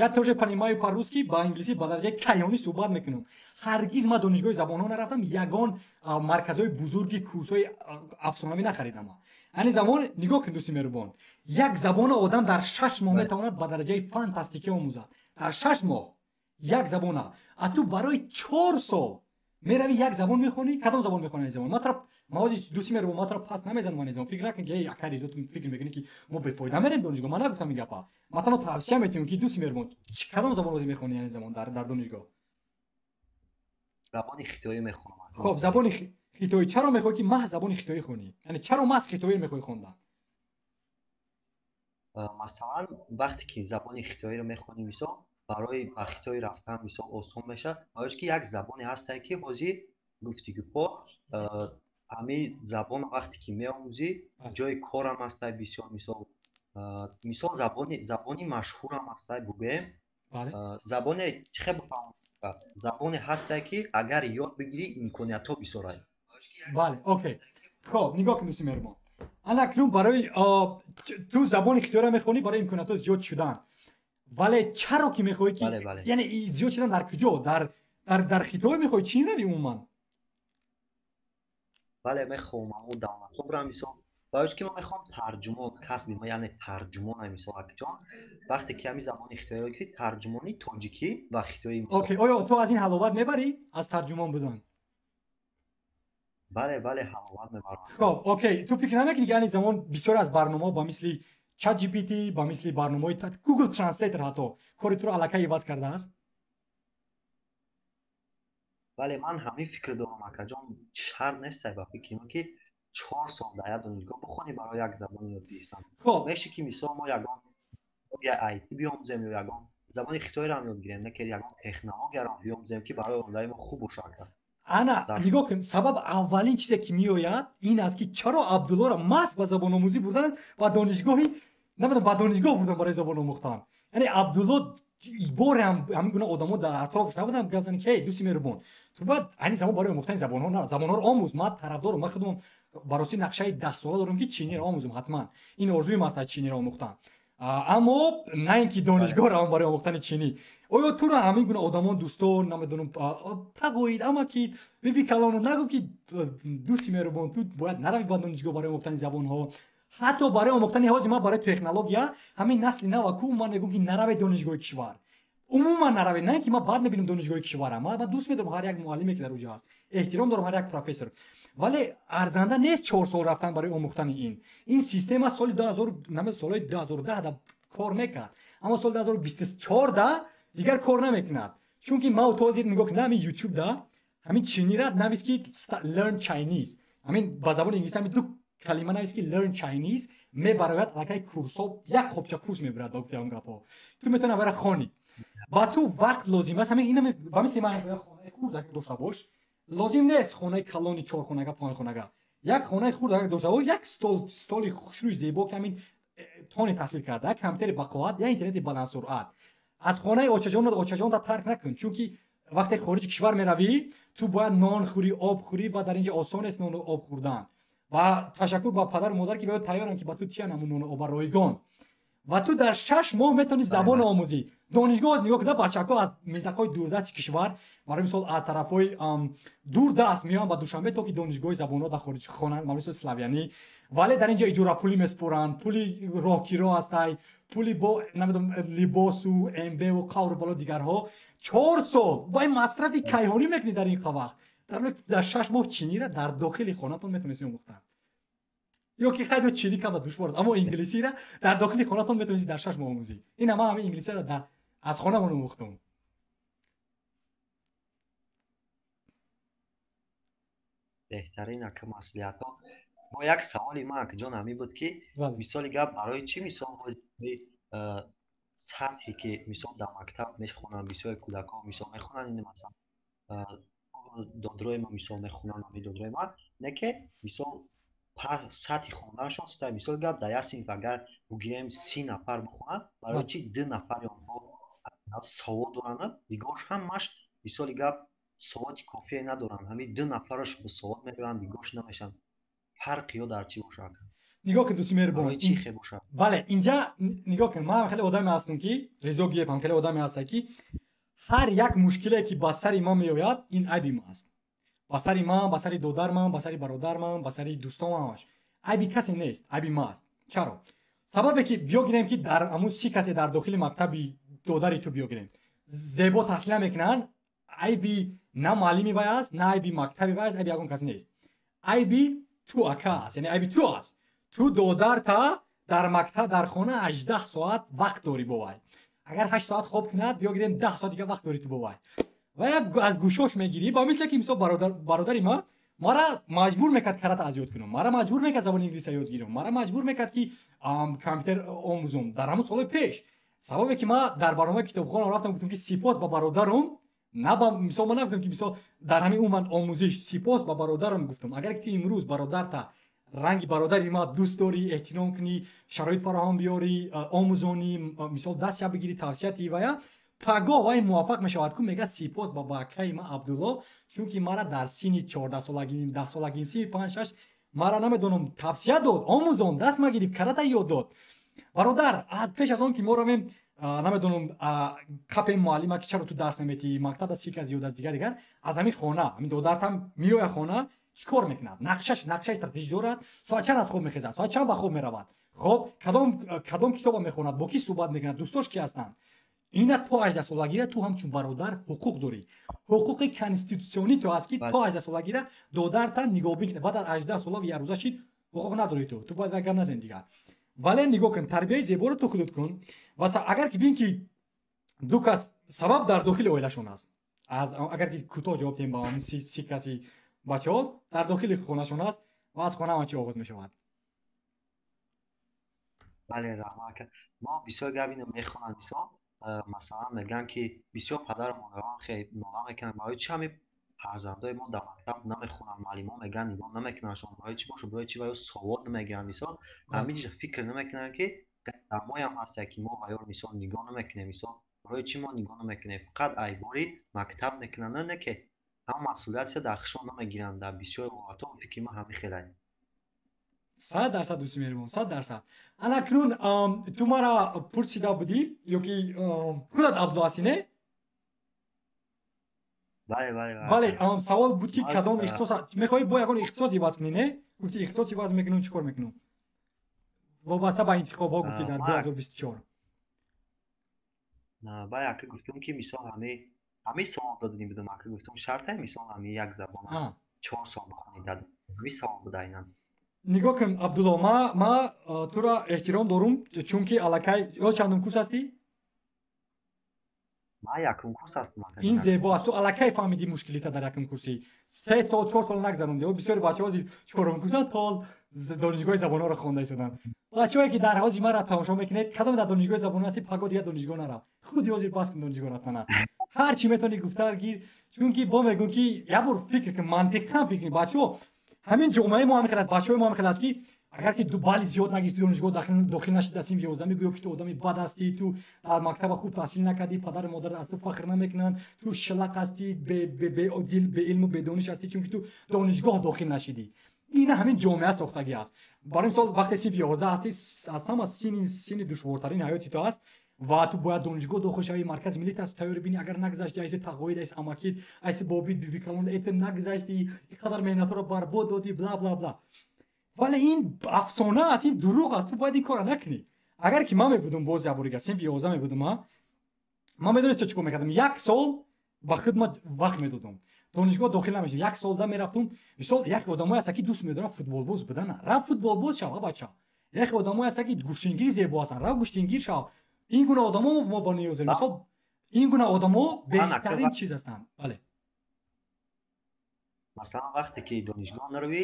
Я тоже понимаю по-русски, по-английски, ба дараҷаи кайёнӣ суҳбат мекунам. Ҳаргиз ман донишгоҳи забонҳо нарафтам, ягон марказҳои бузурги курсҳои афсонавӣ нахаридам. Ани замон нигоҳ кун дӯсти меҳрубон. Як забона одам дар 6 моҳ метавонад ба дараҷаи фантастикӣ омӯзад. Дар 6 моҳ як забона. А ту барои 4 сол мерави як забон мехонӣ? Кадом забон мехонӣ ин замон? Матараб мавози дӯсти меҳрубон матараб паст намезанам ин замон. Фикр накун ки акари ту фикр мекунӣ ки мо бефоида мерем донишгоҳ. Ман нагуфтам ин гапа. Ман танҳо тавсия метавонам ки дӯсти меҳрубон кадом забон озӣ мехонӣ ин замон дар донишгоҳ? Забони хитоӣ мехонам. Хоб забони хитоӣ. Чаро мехоҳӣ ки маҳз забони хитоӣ хонӣ? Яъне чаро маҳз хитоӣ мехоҳӣ хондан? масалан вақте ки забони хитоиро мехонӣ мисол барои ба хитоӣ рафтан мисол осон мешавад. Барои ки як забоне ҳастае ки ҳозир гуфтигӯҳо ҳамин забон вақте ки меомӯзӣ ҷои корам ҳастае бисёр мисол забони машҳурам ҳастае бугӯем. Забоне чӣ хел бифаҳмам? Забоне ҳастае ки агар ёд бигирӣ имкониятҳо бисёрае. Бале, окей. Хоб, нигоҳ кун дӯсти меҳрубон. Анакнун барои ту забони хитоиро мехонӣ барои имкониятҳо зиёд шудан. Вале чаро ки мехоҳӣ ки яъне зиёд шудан дар куҷо? Дар хитоӣ мехоҳӣ чӣ нави умуман? бале мехоҳам ҳамон давлатҳо бирам мисол барои ки ман мехоҳам тарҷумон касби ма яъне тарҷумона мисол акаҷон вақте ки ҳамин забони хитоиро гирифт тарҷумони тоҷикӣ ва хитоӣ. Окей, оё ту аз ин ҳаловат мебарӣ аз тарҷумон будан? бале ҳаловат мебарам. Хоб, окей, ту фикр намекунӣ ки ани замон бисёре аз барномаҳо ба мисли ChatGPT ба мисли барномаҳои Google Translator ҳатто кори туро аллакай иваз кардааст? бале ман ҳамин фикр дорам акаҷон шарт нестае ба фикри ман ки 4 сол дар як донишгоҳ бихонӣ барои як забони ёд гирифтан. Хоб меши ки мисол мо ягон IT биомӯзем ё ягон забони хитоиро ҳам ёд гирем не ки ягон технологияро биомӯзем ки барои онлаи мо хуб бошад. ана нигоҳ кун сабаб аввалин чизе ки меояд ин аст ки чаро Абдуллоро маҳз ба забономӯзӣ бурдан ба донишгоҳи намедонам ба донишгоҳ бурдан барои забон омӯхтан. Яъне Абдулло боре ҳамин гуна одамо дар атрофаш набуданд гап зани ки эй дӯсти меҳрубон ту бояд айни замон барои омӯхтани забонҳоро омӯз. ман тарафдорам. ман худам бароси нақшаи 10 сола дорам ки чиниро омӯзам ҳатман. ин орзуим аст чиниро омӯхтан. аммо на ин ки донишгоҳ равам барои омӯхтани чини. оё туро ҳамин гуна одамон дӯстон намедонам тағоид амаки биби калону нагӯ ки дӯсти меҳрубон ту бояд наравӣ ба донишгоҳ барои омӯхтани забонҳо. ҳатто барои омӯхтани ҳозир ман барои технология ҳамин насли наваку ман мегӯм ки наравед донишгоҳи кишвар. умуман наравед, не ки ман бад мебинам донишгоҳи кишварам. ман дӯст медорам ҳар як муаллиме ки дар оҷо ҳаст. эҳтиром дорам ҳар як профессор. вале арзанда нест 4 сол рафтан барои омӯхтани ин система соли 2010 кор мекард. аммо соли 2024 дигар кор намекунад. чунки ман то ҳозир нигоҳ кунам ҳамин YouTube да ҳамин чинира навис ки learn Chinese. ҳамин ба забони инглиси ҳамин ду калима навис ки learn Chinese мебарояд аллакай курсҳо як хопча курс мебирад ба гуфти ҳамин гапҳо. ту метавонӣ бара хони. ба ту вақт лозим аст. ҳамин ин ба мисли ман хонаи хурдак дошта бош. лозим нест хонаи калони 4 хонага 5 хонага. як хонаи хурдак дошта бош. як столи хушрӯи зебо ки ҳамин тони таҳсил карда, як компютери бақувват, як интернети баландсуръат. аз хонаи очаҷонда тарк накун. чунки вақте хориҷи кишвар меравӣ ту бояд нон хӯрӣ об хӯрӣ ва дар инҷо осон нест нону об хӯрдан. ва ташаккур ба падару модар ки бояд тайёрам ки ба ту тиян ҳамун нону оба ройгон. ва ту дар 6 моҳ метавонӣ забон омӯзӣ. донишгоҳ нигоҳ куда бачаҳо аз минтақаҳои дурдасти кишвар барои мисол аз тарафҳои дурдаст меоянд ба Душанбе то ки донишгоҳи забонҳо дар хориҷ хонанд ба мисли славянӣ. вале дар инҷо иҷора пулӣ месупоранд, пули роҳгиро ҳастай, пули бо намедонам либосу эмбеву қавру бало дигарҳо. 4 сол ба ин масрафи кайҳонӣ мекунӣ дар ин вақт. در 6 ماه چینی را در داخل خانه‌تون میتونید آموختن. یا که خیلی چینی کم دشوار است، اما انگلیسی را در داخل خانه‌تون میتونید در 6 ماه آموزی. این همه انگلیسی را از خانه‌مون آموختم. بهترین اکه مسئولیت‌ها با یک سوالی ما که جان همی بود که مثال گپ برای چی مثال سطحی که مثال در مکتب میخونن بسیار کودکان مثال میخونن این مثلا دادروی ما مثال میخونن همی دادروی ما نه که مثال سطحی خوندنشون سطح مثال گپ در یک صنف اگر بگیریم 30 نفر بخونن برای چی 2 نفر یا سواد دارن دیگرش همش مثال گپ سواد کافی ندارن همین 2 نفرش به سواد میرن دیگرش نمیشن فرقی در چی باشه نگاه کن دوستی مهربان بله اینجا نگاه کن من خیلی آدمی هستم که رضا گیف هم خیلی آدمی هست که هر یک مشکلی که با سر ما میآید این عیب ما است با سر ما با سر دودر ما با سر برادر ما با سر دوستان همش عیب کسی نیست عیب ما است چرا سببی که بیاگیریم که در همون سی کسی در داخل مکتبی دودری تو بیاگیریم زیبا تحصیل میکنن عیب نه معلمی وای است نه عیب مکتبی وای است عیب یگون کسی نیست عیب تو اکا است یعنی عیب تو است تو دودر تا در مکتب در خانه 18 ساعت وقت داری بوای اگر 8 ساعت خواب کند بیاگیریم 10 ساعت دیگه وقت داری تو بوای و از گوشوش میگیری با مثل که مثلا برادری ما را مجبور میکرد کرات از یاد کنم ما را مجبور میکرد زبان انگلیسی یاد گیرم ما را مجبور میکرد که کامپیوتر آموزم در همون سال پیش سببی که ما در برنامه کتابخانه رفتم گفتم که سپاس با برادرم نه با مثلا من نگفتم که مثلا در همین اون من آموزش سپاس با برادرم گفتم اگر که امروز برادر تا رنگ برادری ما دوست داری احترام کنی شرایط فراهم بیاری آموزونی مثلا دست چپ بگیری توصیه ویا پگاه وای موافق میشود که میگه سپاس با باکای ما عبدالله چون که مرا در سن 14 سالگی 10 سالگی 35 6 مرا نمیدونم توصیه داد آموزون دست ما گرفت کرات یاد داد برادر از پیش از اون که ما رو نمیدونم کپ معلم که چرا تو درس نمیتی مکتب از یک از یاد از دیگر از همین خانه همین دو درت هم میوه خانه چیکار میکنه نقشه استراتژی دارد ساعت چند از خواب میخیزد ساعت چند به خواب میرود خب کدام کتاب میخواند با کی صحبت میکنه دوستاش کی هستند اینا تو 18 سالگی تو همچون برادر حقوق داری حقوق کانستیتوسیونی تو هست که تو 18 سالگی دو درت نگاه بکنه بعد از 18 سال یه روزا چی حقوق نداری تو باید وگم نزن دیگه ولی نگاه کن تربیت زیبا رو تو خودت کن و اگر که ببین که دو کس سبب در داخل اویلشون است از اگر که کوتاه جواب بدیم با هم سی کسی بچه‌ها در داخل خونه‌شون است و از خانه چی آغاز می‌شود بله رحمت ما بسیار گابینو میخونن مثلا میگن که بسیار پدر و مادران خیلی ناله میکنن برای چی همین فرزندای ما در مکتب نمیخونن معلم ها میگن نگاه نمیکنن شما برای چی باشه برای چی برای سواد نمیگیرن مثلا همینجا فکر نمیکنن که دمای هم هست که ما برای مثلا نگاه نمیکنیم مثلا برای چی ما نگاه نمیکنیم فقط ایباری مکتب میکنن نه که هم مسئولیت داخلشون نمیگیرن در بسیار وقتا فکر ما همین خیلی 100% دوستی مهربان 100% اکنون تو مرا پرسیده بودی یا که خودت عبدالله نه بله سوال بود که کدام اختصاص میخوای با یگان اختصاصی باز کنی نه گفتی اختصاصی باز میکنم چیکار میکنم وابسته به انتخاب ها گفتی در 2024 نه باید که گفتم که مثلا همه سوال دادیم بدم که گفتم شرطه مثلا همه یک زبان 4 سال بخونید همه سوال بود اینا نگاه کن عبدالله ما تو را احترام دارم چون که الکی یا چندم کورس هستی؟ ما یکم کورس هستم این زیبا است تو الکی فهمیدی مشکلیت در یکم کورسی 3 سال 4 سال نگذروندی و بسیار بچه‌ها چهارم کورس تا دانشگاه زبان‌ها را خوانده شدن بچه‌هایی که در حوزه ما را تماشا میکنید کدام در دانشگاه زبان هستی پگاه دیگه دانشگاه نرو خودی حاضر پاس کن دانشگاه رفتن هر چی میتونی گفتار گیر چون که با میگم که یه بار فکر کن منطقاً فکر بچه‌ها همین جامعه ما هم خلاص بچه‌های ما هم خلاص که اگر که دو بالی زیاد نگیری دانشگاه داخل نشد دستیم 11 میگوی که تو آدمی بد هستی تو در مکتب خوب تحصیل نکردی پدر مادر از تو فخر نمیکنن تو شلق هستی به علم و به دانش هستی چون که تو دانشگاه داخل نشدی این همین جامعه ساختگی است برای مثال وقتی سن 11 هستی اصلا سن دشوارترین حیاتی تو است و تو باید دانشگاه داخل شوی مرکز ملی تست تیاری بینی اگر نگذاشتی ایسه تقاعد ایسه اماکید ایسه بابید بی کلان ایت نگذاشتی اینقدر مهنت رو برباد دادی بلا بلا بلا ولی این افسانه است این دروغ است تو باید این کارو نکنی اگر که من میبودم باز یابوری سن 11 میبودم من میدونست چیکار میکردم یک سال با خدمت وقت میدادم донишгоҳ дохил намешавам. Як сол да мерафтум. Мисол як одамое ҳастанд ки дӯст медоранд футболбоз будана. Раф футболбоз шав бача. Як одамое ҳастанд ки гӯштингири зебо ҳастанд. Раф гӯштингир шав. Ин гуна одамо мо ба ниёз дорем. Мисол ин гуна одамо беҳтарин чиз ҳастанд. Бале. Масалан вақте ки донишгоҳ наравӣ,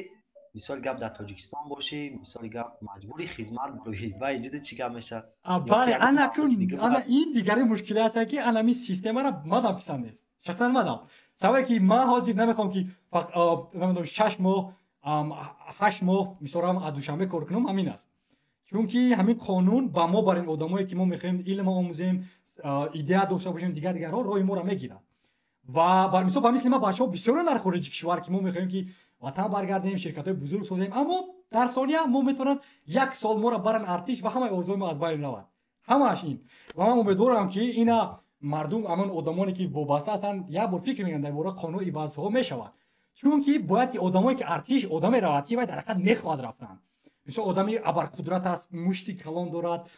мисол гап дар Тоҷикистон бошӣ, мисоли гап маҷбури хизмат бурӯӣ ва иҷоди чӣ гап меша? Бале, ана ин дигари мушкиле ҳастанд ки ана ми системаро мадам писанд нест. Шахсан мадам. Сабаби ки ман ҳозир намехоҳам ки намедонам 6 моҳ 8 моҳ мисолам аз душанбе кор кунам, ҳамин аст. Чунки ҳамин қонун ба мо бар ин одамое ки мо мехоҳем илм омӯзем, идея дошта бошем, дигарҳо роҳи моро мегирад. ва бар мисол ба мисли ма бачаҳо бисёрон дар хориҷи кишвар ки мо мехоҳем ки ватан баргардем, ширкатҳои бузург созем, аммо дар сония мо метавонанд як сол моро баранд артиш ва ҳамаи орзуҳои мо аз байн равад. Ҳамааш ин. Ва ман умедворам ки ина мардум ҳамон одамоне ки вобаста ҳастанд як бор фикр мекунанд дар бораи қонун ивазҳо мешавад. Чунки бояд ки одамое ки артиш одаме равад ки вай дар ҳақиқат мехоҳад рафтан. Мисол одами абарқудрат аст, мушти калон дорад,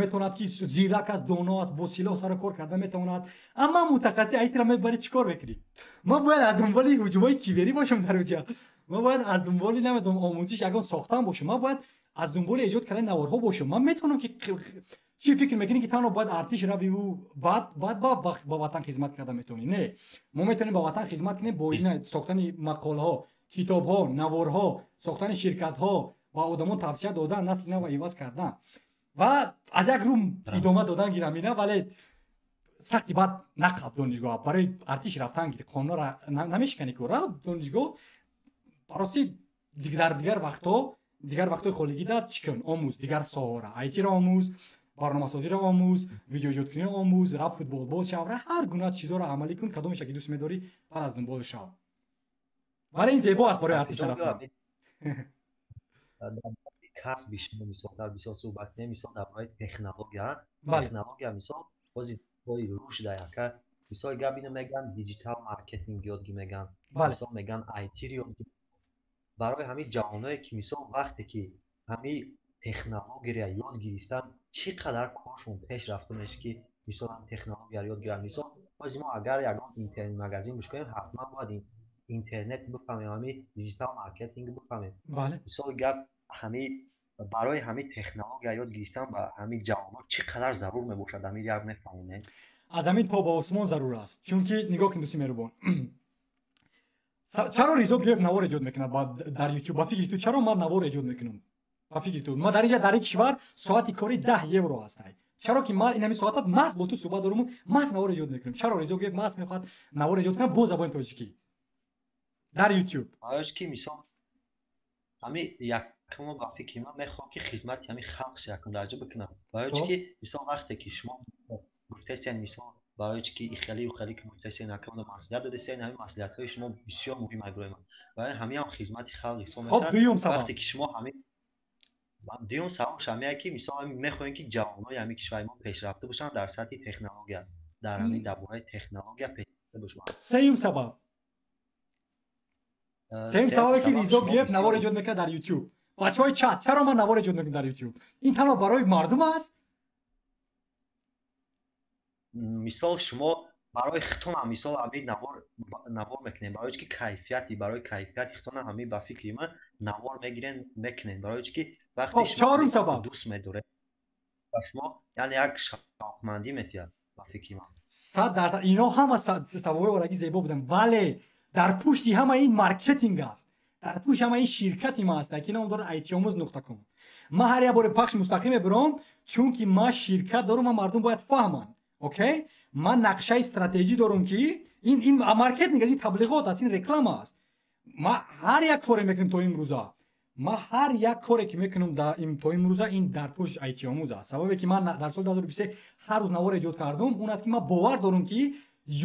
метавонад ки зирак аст, доно аст, бо силоҳ сару кор карда метавонад. Аммо мутахассис айтира мебари чикор мекунӣ? Ман бояд аз дунболи ҳуҷумои киберӣ бошам дар уҷа. Ман бояд аз дунболи намедонам омӯзиш ягон сохтан бошам. Ман бояд аз дунболи эҷод кардани наворҳо бошам. Ман метавонам ки чӣ фикр мекунӣ ки танҳо бояд артиш равиву баъд ба ватан хизмат карда метавонӣ? Не. Мо метавонем ба ватан хизмат кунем бо ина сохтани мақолаҳо, китобҳо, наворҳо, сохтани ширкатҳо, ба одамон тавсия додан, насли нав иваз кардан. ва аз як рӯ идома додан гирамина, вале сахти бад нақаб донишгоҳ барои артиш рафтан ки қонунро намешкани ку рафт донишгоҳ бароси дар дигар вақтҳои холигида чӣ кун омӯз дигар соҳаро, айтиро омӯз, барномасозиро омӯз, видеоиҷодкуниро омӯз, рафт футболбоз шав, ҳар гуна чизоро амалӣ кун, кадомеша ки дӯст медорӣ баъд аз дунбол шав. вале ин зебо аст барои артиш рафтан. касби шумо мисол дар бисёр суҳбат кунем, мисол дар бораи технология. Технология мисол бози бои рушд яка мисол гап ино меган диҷитал маркетинг ёдгӣ меган, мисол меган IT ёдгӣ. барои ҳамин ҷавоное ки мисол вақте ки ҳамин технологияро ёд гирифтан чӣ қадар коршон пеш рафта мешад ки мисол ҳамин технологияро ёд гирифтан. мисол бози мо агар ягон интернет магазин буш кунем ҳатман бояд интернет бифаҳмем, ҳамин диҷитал маркетинг бифаҳмем. мисол гап ҳамин барои ҳамин технология ёд гирифтан ба ҳамин ҷавонҳо чӣ қадар зарур мебошад ҳамин як мефаҳмонед? аз ҳамин то ба осмон зарур аст. чунки нигоҳ кун дӯсти меҳрубон, чаро Ризо Гӯев навор эҷод мекунад дар YouTube? ба фикри ту чаро ман навор эҷод мекунам? ба фикри ту ма дар инҷа дар ин кишвар соати кори 10 евро аст. чаро ки ман инами соатат маҳз бо ту суҳбат дорум, маҳз навор эҷод мекунам? чаро Ризо Гӯев маҳз мехоҳад навор эҷод кунад бо забони тоҷикӣ дар YouTube? ки мисол ҳамин якум ба фикри ман мехоҳам ки хизмати ҳамин халқш якум дараҷа бикунам. барои ки мисол вақте ки шумо гуфтесен мисол барои ки ихелӣ ки гуфтесен якум масъулият додесен, ҳамин масъулиятҳои шумо бисёр муҳим аз барои ман. барои ҳамин ҳам хизмати халқ ҳисоб мешавад. вақте ки шумо ҳамин дуюм сабабш ҳамин ки мисол мехоҳем ки ҷавонҳои ҳамин кишвари мо пешрафта бошанд дар сатҳи технология, дар ҳамин дар бораи технология пешрафта бошанд. сеюм сабабе ки Ризо Гӯев навор эҷод мекунад дар YouTube. бачаҳои чат чаро ман навор эҷод мекунам дар YouTube? ин танҳо барои мардум аст? мисол шумо барои хитона мисол ҳамин навор мекунем, барои ки барои кайфияти хитона ҳамин ба фикри ман навор мегирен мекунем, барои ки вақте чорум сабаб дӯст медоред ба шумо яъне як шавқмандӣ метиҳад ба фикри ман. 100%. ино ҳама сабабҳои олаги зебо буданд, вале дар пушти ҳама ин маркетинг аст, дар пушти ҳама ин ширкати ма аст ки ном дорад ITomuz.com. ман ҳар як бори пахши мустақим мебарам, чунки ман ширкат дорам ва мардум бояд фаҳманд. окей, ман нақшаи стратеҷӣ дорам ки ин маркетинг аст, ин таблиғот аст, ин реклама аст. ман ҳар як коре мекунам то имрӯза, ман ҳар як коре ки мекунам то имрӯза ин дар пушти ITomuz аст. сабабе ки ман дар соли 2023 ҳар рӯз навор эҷод кардам он аст ки ман бовар дорам ки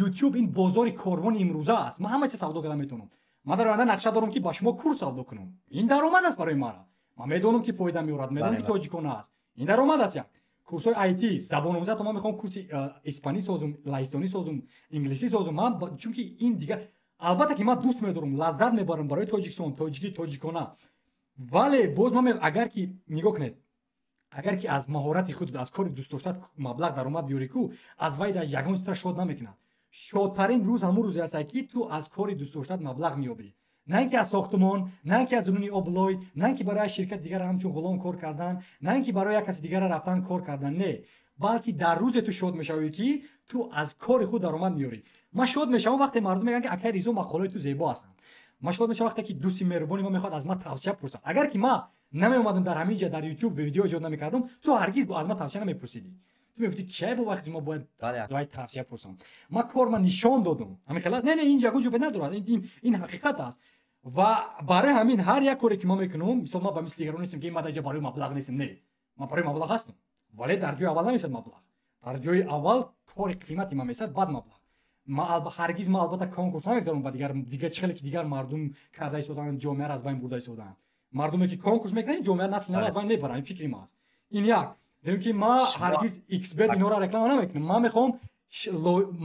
YouTube ин бозори корвони имрӯза аст. ман ҳама чиз савдо карда метавонам. ман дар оянда нақша дорам ки ба шумо курс савдо кунам. ин даромад аст барои ман. ман медонам ки фоида меорад, медонам ки тоҷикона аст. ин даромад аст. як курсҳои IT забономӯза то ман мехоҳам курси испанӣ созум, лаҳистонӣ созум, инглисӣ созум. ман чунки ин дигар албатта ки ман дӯст медорам, лаззат мебарам барои тоҷикистон, тоҷикӣ, тоҷикона. вале боз ман агар ки нигоҳ кунед, агар ки аз маҳорати худ аз кори дӯст доштат маблағ даромад биёрӣ ку аз вай дар ягон чизра шод намекунад. шодтарин рӯз ҳамун рӯзе аст ки ту аз кори дӯстдоштат маблағ меёбӣ. На ин ки аз сохтмон, на ин ки аз дуруни облой, на ин ки барои ширкат дигар ҳамчун ғулом кор кардан, на ин ки барои як каси дигар рафтан кор кардан, не, балки дар рӯзе ту шод мешавӣ ки ту аз кори худ даромад меёрӣ. Ман шод мешавам вақте мардум мегӯянд ки акай Ризо мақолаи ту зебо ҳастанд. Ман шод мешавам вақте ки дӯсти меҳрубони ман мехоҳад аз ман тавсия пурсад. Агар ки ман намеомадам дар ҳамин ҷа дар YouTube видео эҷод намекардам, ту ҳаргиз аз ман тавсия намепурсидӣ. Ту мегуфтӣ кия бо вақти мо бояд зои тавсия пурсам. Ман кор ман нишон додам. Ҳамин хелас не ин ягон ҷоба надорад. Ин ҳақиқат аст. Ва барои ҳамин ҳар як коре ки мо мекунем, мисол ман ба мисли дигарон нестем ки ман дар ҷа барои маблағ нестем. Не, ман барои маблағ ҳастам. Вале дар ҷои аввал намесад маблағ. Дар ҷои аввал кори қимати ман месад, баъд маблағ. ҳаргиз ман албатта конкурс намегзарам ба дигар чихеле ки дигар мардум карда истоданд, ҷомеаро аз байн бурда истоданд. Мардуме ки конкурс мекунанд, ҷомеа насли нав аз байн мебаранд. Ин фикри ман аст. Ин як. Дем ки ман ҳаргиз XBet инора реклама намекунам. Ман мехоҳам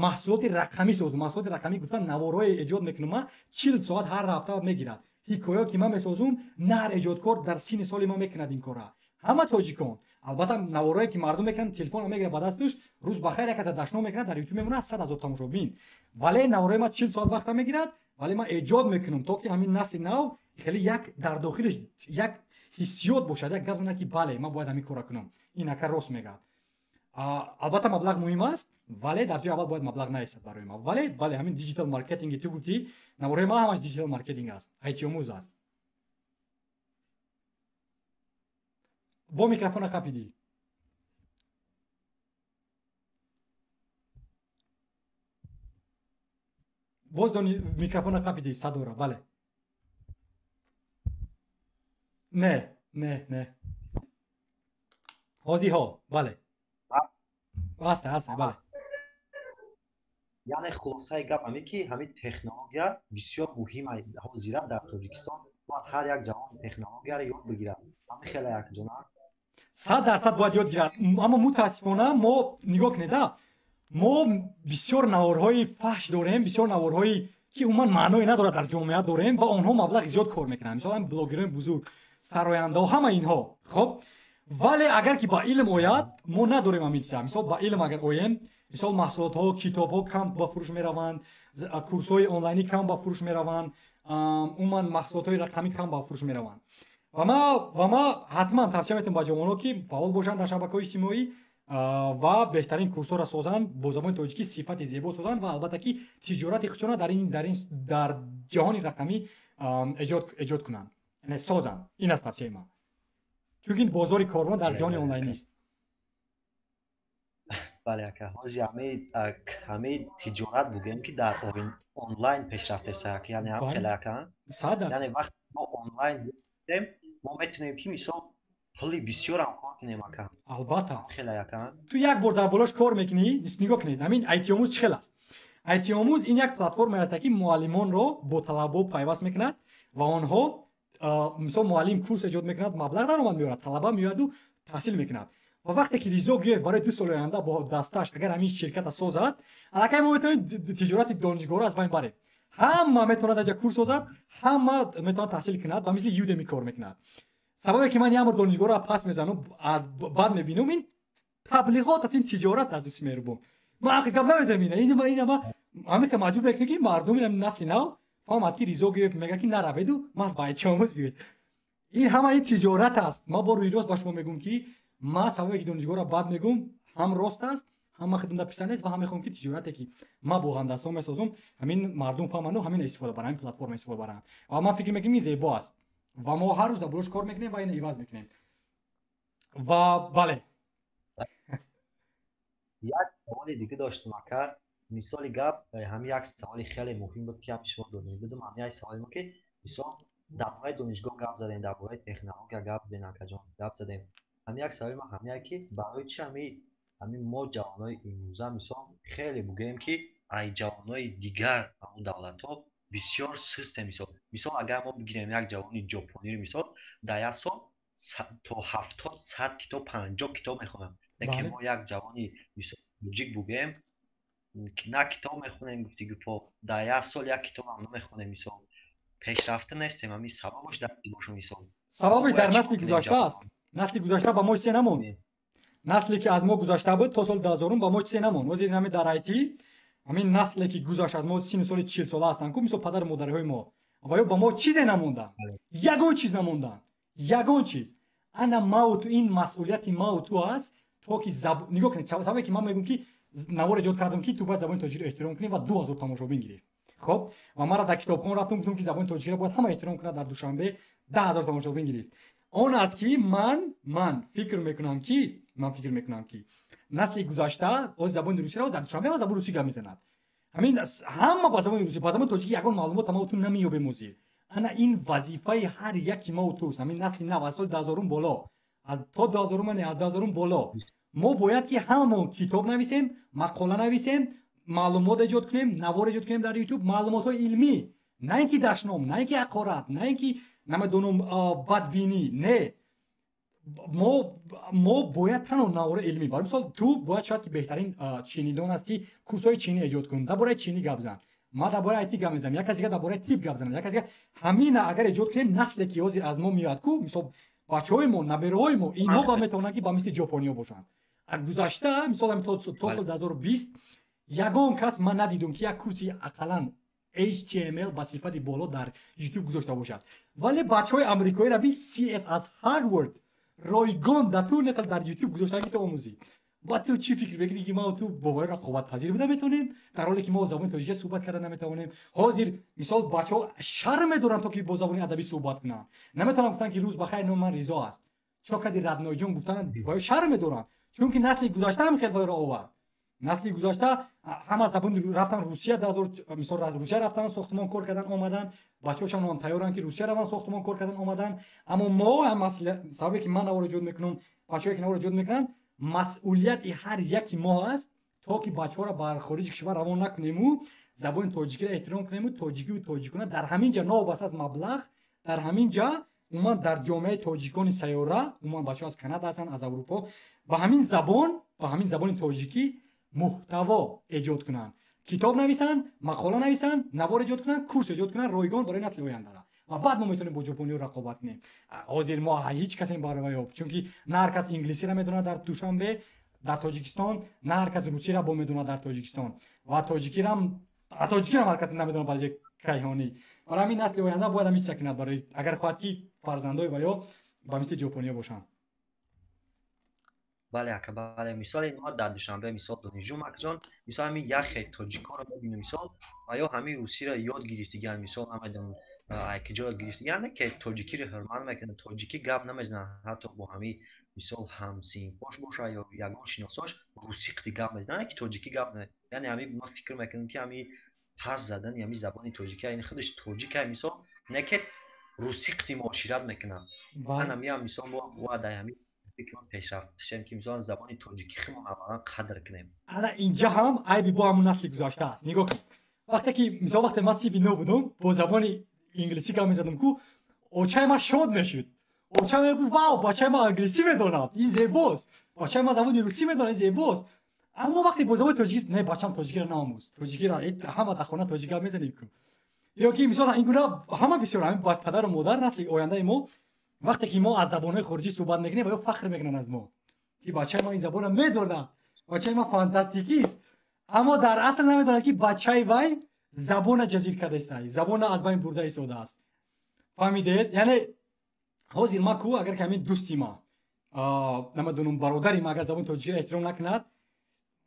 маҳсулоти рақамӣ созам. Маҳсулоти рақамӣ гуфтан наворое эҷод мекунам. Ман 40 соат ҳар ҳафта мегирад. ҳикоя ки ман месозум, на ҳар эҷодкор дар синни соли ман мекунад ин кора. ҳама тоҷикон. Албатта наворое ки мардум мекунанд, телефонро мегирад ба дасташ, рӯз бахайр як дашно мекунад, дар YouTube мемонад 100 000 тамошобин. Вале наворое ман 40 соат вақта мегирад, вале ман эҷод мекунам, то ки ҳамин насли нав хеле як дар дохилаш як ҳиссиёт бошад, як гап занад ки бале ман бояд ҳамин кора кунам. Ин ака рост мегӯяд. Албатта маблағ муҳим аст, вале дар ҷои аввал бояд маблағ наестад барои ман. Вале бале ҳамин диҷитал маркетинги ту гуфтӣ, наворое ман ҳамаш диҷитал маркетинг аст, IT-омӯз аст. бо микрофона қапидӣ. боз дони микрофона қапидӣ садора, бале. Не. ҳозиҳо, бале. Аста, бале. яъне хулосаи гап ҳаме ки ҳамин технология бисёр муҳим ҳозира дар Тоҷикистон. Бояд ҳар як ҷавон технологияро ёд бигирад. ҳамин хеле якҷона 100% бояд ёд гирад. Аммо мутаассифона мо нигоҳ кунеда, мо бисёр наворҳои фаҳш дорем, бисёр наворҳои ки умуман маъное надорад дар ҷомеа дорем ва онҳо маблағи зиёд кор мекунанд. Мисолан блогерони бузург, сарояндаҳо, ҳама инҳо. Хоб, вале агар ки ба илм ояд, мо надорем ҳамин чиза. Мисол ба илм агар оем, мисол маҳсулотҳо, китобҳо кам ба фурӯш мераванд, курсҳои онлайнӣ кам ба фурӯш мераванд, умуман маҳсулотҳои рақамӣ кам ба фурӯш мераванд. ва ма ҳатман тавсия метавонам ба ҷавонҳо ки фаъол бошанд дар шабакаҳои иҷтимоӣ ва беҳтарин курсҳоро созанд, бо забони тоҷикӣ сифати зебо созанд ва албатта ки тиҷорати худшона дар ҷаҳони рақамӣ эҷод кунанд, яъне созанд. Ин аст тавсияи ман. Чунки бозори корвон дар ҷаҳони онлайнист. бале ака, ҳозир ҳаме тиҷорат бугем ки дар онлайн пешрафт ресад, яъне ҳам хеле ака. Яъне вақти мо онлайн будем, мо метавонем ки мисол пули бисёр ҳам кор кунем ака. Албатта. Хеле ака. Ту як бор дар болош кор мекунӣ, нигоҳ кунед. Ҳамин IT-омӯз чӣ хел аст? IT-омӯз ин як платформа аст ки муаллимонро бо талабо пайваст мекунад ва онҳо мисол муаллим курс эҷод мекунад, маблағ даромад меорад, талаба меояду таҳсил мекунад. ва вақте ки Ризо гӯяд барои 2 соли оянда бо дасташ агар ҳамин ширката созад, аллакай мо метавонем тиҷорати донишгоҳро аз байн барем. ҳама метавонад аҷа курс созад, ҳама метавонад таҳсил кунад ва мисли Udemy кор мекунад. Сабабе ки ман як бор донишгоҳро пас мезанам, аз баъд мебинам, ин таблиғот аст, ин тиҷорат аст. Дӯсти меҳрубон, ман ҳақиқат гап намезанам. Ин ҳамин ка маҷбур мекунад ки мардуми насли нав фаҳмад ки Ризо гӯяд мегӯяд ки нараведу мас ба IT-омӯз биёед. ин ҳама ин тиҷорат аст. ман бо рӯйрост ба шумо мегӯям ки ман сабабе ки донишгоҳро баъд мегӯям ҳам рост аст, ҳам ман хидмат писар нест ва ҳам мехоҳам ки тиҷорате ки ман бо ҳамдастон месозам, ҳамин мардум фаҳмаду ҳамин истифода баранд, ҳамин платформа истифода баранд. ва ман фикр мекунам ин зебо аст ва мо ҳар рӯз дар болош кор мекунем ва ин иваз мекунем. ва бале, як саволи дига доштам ака. мисоли гап ҳамин як саволи хеле муҳим буд ки шумо додем. будум ҳамин як саволи мо ки мисол дар бораи донишгоҳ гап задем, дар бораи технология гап задем, акаҷон гап задем. ҳамин як саволи мо ҳамин ки барои чи ҳамин мо ҷавонои имрӯза мисол хеле бугем ки ай ҷавонои дигар ҳамун давлатҳо бисёр систем мисол агар мо бигирем як ҷавони ҷопониро мисол дар як сол то 70-100 китоб 50 китоб мехонад. лекин мо як ҷавони мисол тоҷик бугем на китоб мехонем, гуфти гупо дар як сол як китоб ҳам намехонем. мисол пешрафта нестем. ҳамин сабабаш дар чӣ боша? мисол сабабаш дар насли гузашта аст. насли гузашта ба мо чизе намонд. насле ки аз мо гузашта буд то соли 2000 ба мо чизе намонд. ҳозир ҳамин дар IT همین نسلی که گذشت از ما 30 سال 40 ساله هستن که مثل پدر و مادرهای ما و یا با ما چیزی نموندن یگان چیز نموندن یگان چیز انا ما و تو این مسئولیت ما و تو هست تو که نگاه کنید سبب که من میگم که نوار ایجاد کردم که تو باید زبان تاجیکی رو احترام کنی و 2000 تماشابین گرفت خب و من را در کتابخانه رفتم گفتم که زبان تاجیکی رو باید همه احترام کنه در دوشنبه 10000 تماشابین گرفت اون است که من فکر میکنم که نسل گذشته از زبان روسی را در دوشنبه و زبان روسی گپ میزند همین همه با زبان روسی با زبان تاجیکی یگان معلومات ما تو نمیابه موزیر انا این وظیفه هر یکی ما و توست همین نسل نو از سال 2000 بالا از تا 2000 من از 2000 بالا ما باید که هممون کتاب نویسیم مقاله نویسیم معلومات ایجاد کنیم نوار ایجاد کنیم در یوتیوب معلومات علمی نه اینکه دشنام نه اینکه حقارت نه اینکه نمیدونم بدبینی نه ما باید تنها نوار علمی برای مثال تو باید شاید که بهترین چینی دان هستی کورسای چینی ایجاد کن درباره چینی گپ بزن ما درباره ایتی گپ میزنم یک کسی که درباره تیپ گپ بزنه یک کسی که همین اگر ایجاد کنیم نسلی که حاضر از ما میاد کو مثلا بچهای ما نبرهای ما اینها با میتونن که با مثل ژاپنیا باشن گذشته مثلا همین تا سال 2020 یگان کس من ندیدم که یک کورسی اقلا HTML با صفت بالا در یوتیوب گذاشته باشد ولی بچهای آمریکایی را CS از هاروارد رایگان در طول نقل در یوتیوب گذاشتن که تو آموزی با تو چی فکر بگیری که ما و تو باور رقابت پذیر بوده میتونیم در حالی که ما زبان تاجیکی صحبت کردن نمیتونیم حاضر مثال بچه‌ها شرم دارن تو که با زبان ادبی صحبت کنن نمیتونن گفتن که روز بخیر نام من رضا است چون که ردنای جون گفتن با شرم دارن چون که نسل گذشته هم خیلی باور آورد نسل گذشته همه زبان رفتن روسیه مثال روسیه رفتن ساختمان کار کردن اومدن بچه‌هاشون هم تیارن که روسیه روان ساختمان کار کردن اومدن اما ما هم مسئله سببی که من وارد میکنم بچه‌ها که وارد میکنن مسئولیت هر یکی ما است تا که بچه‌ها را بر خارج کشور روان نکنیم و زبان تاجیکی را احترام کنیم و تاجیکی و تاجیکانه در همین جا نابسته از مبلغ در همین جا عموما در جامعه تاجیکان سیاره عموما بچه‌ها از کانادا هستن از اروپا با همین زبان تاجیکی محتوا ایجاد کنن کتاب نویسن مقاله نویسن نوار ایجاد کنن کورس ایجاد کنن رایگان برای نسل آینده و بعد ما میتونیم با ژاپنی رقابت کنیم حاضر ما هیچ کسی برای چون که نه هر کس انگلیسی را میدونه در دوشنبه در تاجیکستان نه هر کس روسی را با میدونه در تاجیکستان و تاجیکی را هر کس نمیدونه برای کیهانی برای همین نسل آینده باید هیچ سکنت برای اگر خواهد که فرزندای و یا با مثل ژاپنیا باشن بله اکا بله مثال اینها در دوشنبه مثال دانشجو مکجان مثال همین یک تاجیکا رو ببینیم مثال و یا همین روسی را یاد گرفتگان مثال نمیدونم که جا گرفتگان که تاجیکی رو حرمان میکنه تاجیکی گپ نمیزنن حتی با همین مثال همسین باش باشه یا یگان شناساش روسی قتی گپ میزنن که تاجیکی گپ نه یعنی همین ما فکر میکنیم که همین پس زدن همین زبان تاجیکی این خودش تاجیکی مثال نه که روسی قتی معاشرت میکنن من همین مثال با در همین فکر پیشرفت شدن که مثلا زبان تاجیکی خیلی ما قدر کنیم الان اینجا هم عیبی با همون نسل گذاشته است نگاه کن وقتی که مثلا وقتی من سی بی نو بودم با زبان انگلیسی گپ میزدم کو اوچای ما شاد میشد اوچای میگفت واو بچه ما انگلیسی میدونه این زیباست بچه ما زبان روسی میدونه زیباست اما وقتی با زبان تاجیکی نه بچه‌م تاجیکی رو ناموز تاجیکی را همه در خانه تاجیکی گپ میزنیم کو یا که مثلا این گونه همه بسیار همین با پدر و مادر نسل آینده ما وقتی که ما از زبان‌های خارجی صحبت میکنیم و فخر میکنن از ما که بچه ما این زبان رو میدونه بچه ما فانتاستیکی است اما در اصل نمیدونه که بچه وای زبان جزیر کرده است زبان از بین برده ایستاده است فهمیدید یعنی حاضر ما کو اگر کمی دوستی ما نمیدونم برادری ما اگر زبان تاجیکی احترام نکند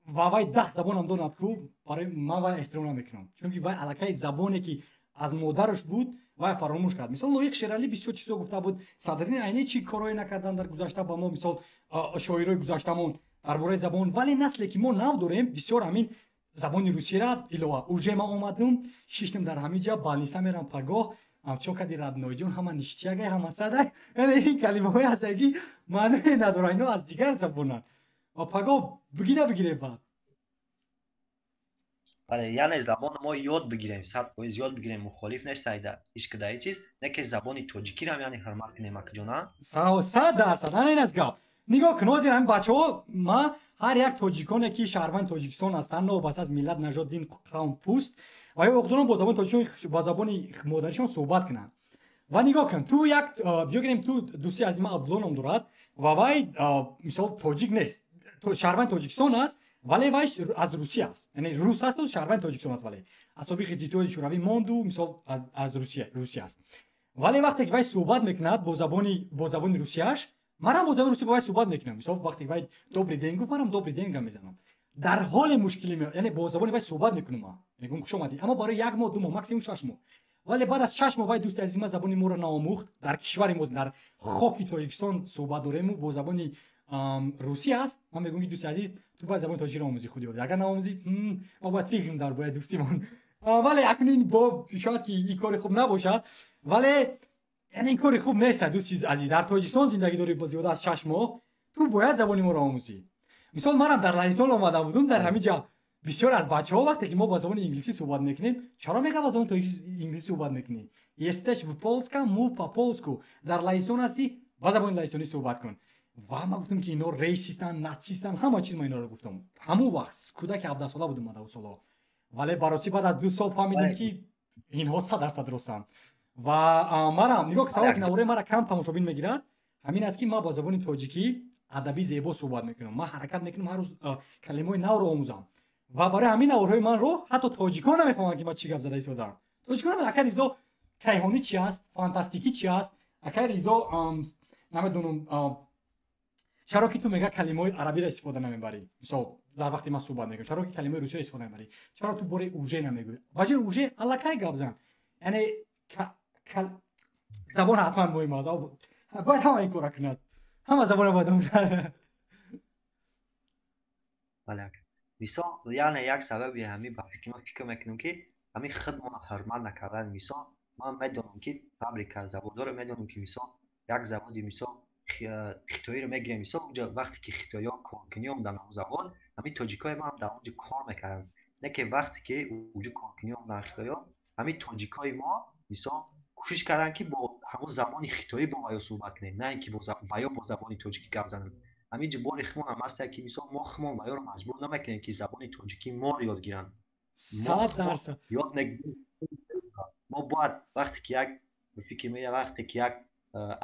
و وای 10 زبان هم داند کو برای ما وای احترام نمیکنم چون که وای الکی زبانی که از مادرش بود وای فراموش کرد مثلا لویق شیرالی بسیار چیزا گفته بود صدرین عینی چی کارایی نکردن در گذشته با ما مثلا شاعرای گذشتهمون درباره زبان ولی نسلی که ما نو داریم بسیار همین زبان روسی را ایلوا اوجه ما اومدم شیشتم در همین جا بالنیسا میرم پگاه چوکدی ردنای جون همه نشتیگه همه صدق یعنی این کلمه های هستگی معنی نداره اینا از دیگر زبانن و پگاه بگیره بعد بله یعنی زبان ما یاد بگیریم 100% یاد بگیریم مخالف نیست هیچ کدای چیز نه که زبان تاجیکی رو یعنی حرمت کنیم اکجونا 100% این از گپ نگاه کن وزیر همین بچه‌ها ما هر یک تاجیکانی که شهروند تاجیکستان هستند نو بس از ملت نژاد دین قوم پوست و یا اقدام با زبان تاجیکی با زبان مادریشون صحبت کنن و نگاه کن تو یک بیاگریم تو دوستی از ما عبدالله نام دارد و وای مثال تاجیک نیست تو شهروند تاجیکستان است вале вай аз Русия аст, яъне рус асту шаҳрванди Тоҷикистон аст, вале аз собиқи Иттиҳоди Шӯравӣ монду, мисол аз Русия аст. Вале вақте ки вай суҳбат мекунад бо забони русияш, манам бо забони русия бо вай суҳбат мекунам. Мисол вақте вай добрый ден гуфт, манам добрый ден гап мезанам. Дар ҳоли мушкилӣ яъне бо забони вай суҳбат мекунам. Мегӯям хуш омадӣ, аммо барои 1 моҳ 2 моҳ максимум 6 моҳ. вале баъд аз 6 моҳ вай дӯсти азизи ман забони моро наомӯхт. Дар кишвари мо дар хоки Тоҷикистон суҳбат дорему бо забони русия аст. Ман мегӯям ки дӯсти азиз, ту бояд забони тоҷикиро омӯзӣ худи. Агар наомӯзӣ, мо бояд фикр кунем дар бораи дӯстимон. вале акнун бо шояд ки ин кори хуб набошад, вале яъне ин кори хуб нест. дӯсти азиз, дар Тоҷикистон зиндагӣ дорӣ бо зиёда аз 6 моҳ, ту бояд забони моро омӯзӣ. Мисол манам дар Лаҳистон омада будам, дар ҳамин ҷа бисёр аз бачаҳо вақте ки мо ба забони инглисӣ суҳбат мекунем, чаро мегӯям ба забони инглисӣ суҳбат мекунӣ? Естеш в Полска, му по полску. Дар Лаҳистон ҳастӣ, ба забони лаҳистонӣ суҳбат кун. ва ман гуфтам ки ино рейсистан, нацистан, ҳама чиз ман инҳоро гуфтам. ҳамун вақт кӯдаки 17 сола будам, 12 сола. вале бароси баъд аз 2 сол фаҳмидем ки инҳо 100% ростанд. ва манам нигоҳ ки саволи ки навораи мара кам тамошобин мегирад, ҳамин аст ки ман ба забони тоҷикӣ адаби зебо суҳбат мекунам. ман ҳаракат мекунам ҳар рӯз калимаҳои навро омӯзам. ва барои ҳамин наворҳои манро ҳатто тоҷикон намефаҳманд ки ман чӣ гап зада истодам. тоҷикон акай ризо кайҳонӣ чи аст, фантастикӣ чи аст, акай ризо намедонам чаро ки ту мега калимаҳои арабиро истифода намебарӣ. мисол дар вақти ман суҳбат мекунам, чаро ки калимаҳои русиё истифода намебарӣ, чаро ту бораи уже намегӯӣ. ба ҷои уже аллакай гап зан. яъне забон ҳатман муҳим аст. бояд ҳама ин кора кунад. ҳама забона бояд омӯзад. бале мисол яъне як сабаби ҳамин ба ман фикр мекунам ки ҳамин худмона ҳурмат накардан. мисол ман медонам ки фабрика заводдоро медонам ки мисол як заводи мисол хитоиро мегирем. мисол унҷа вақте ки хитоиҳо коркунӣ омадан ҳамн завод, ҳамин тоҷикои ман дар онҷа кор мекарданд. не ки вақте ки унҷа коркунӣ омадан хитоиҳо, ҳамин тоҷикои мо мисол кӯшиш карданд ки бо ҳамон забони хитоӣ бо ваё суҳбат кунем, на ин ки ваё бо забони тоҷикӣ гап занад. ҳамин ҷо бори химонам ҳаст ки мисол мо химон ваёро маҷбур намекунем ки забони тоҷикӣ моро ёд гиранд. 100%. ёд мегирем. мо бояд вақте ки як фикр мея вақте ки як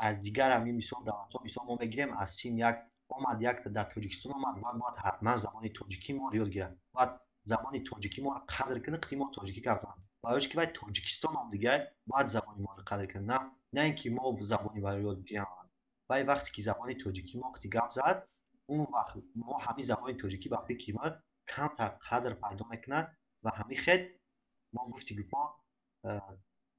аз дигар ҳамин мисол давлатҳо мисол мо мегирем аз Син як омад як дар Тоҷикистон омад, бояд ҳатман забони тоҷикӣ моро ёд гирад. бояд забони тоҷикӣ моро қадр кунад ки мо тоҷикӣ гап занад. барои ки вай Тоҷикистон омдигай бояд забони моро қадр кунад, на ин ки мо забони вайро ёд бигирем. вай вақте ки забони тоҷикӣ мо вақти гап зад, اون وقت ما همین زبان تاجیکی وقتی که ما کمتر قدر پیدا میکنن و همین خیلی ما گفتیم ما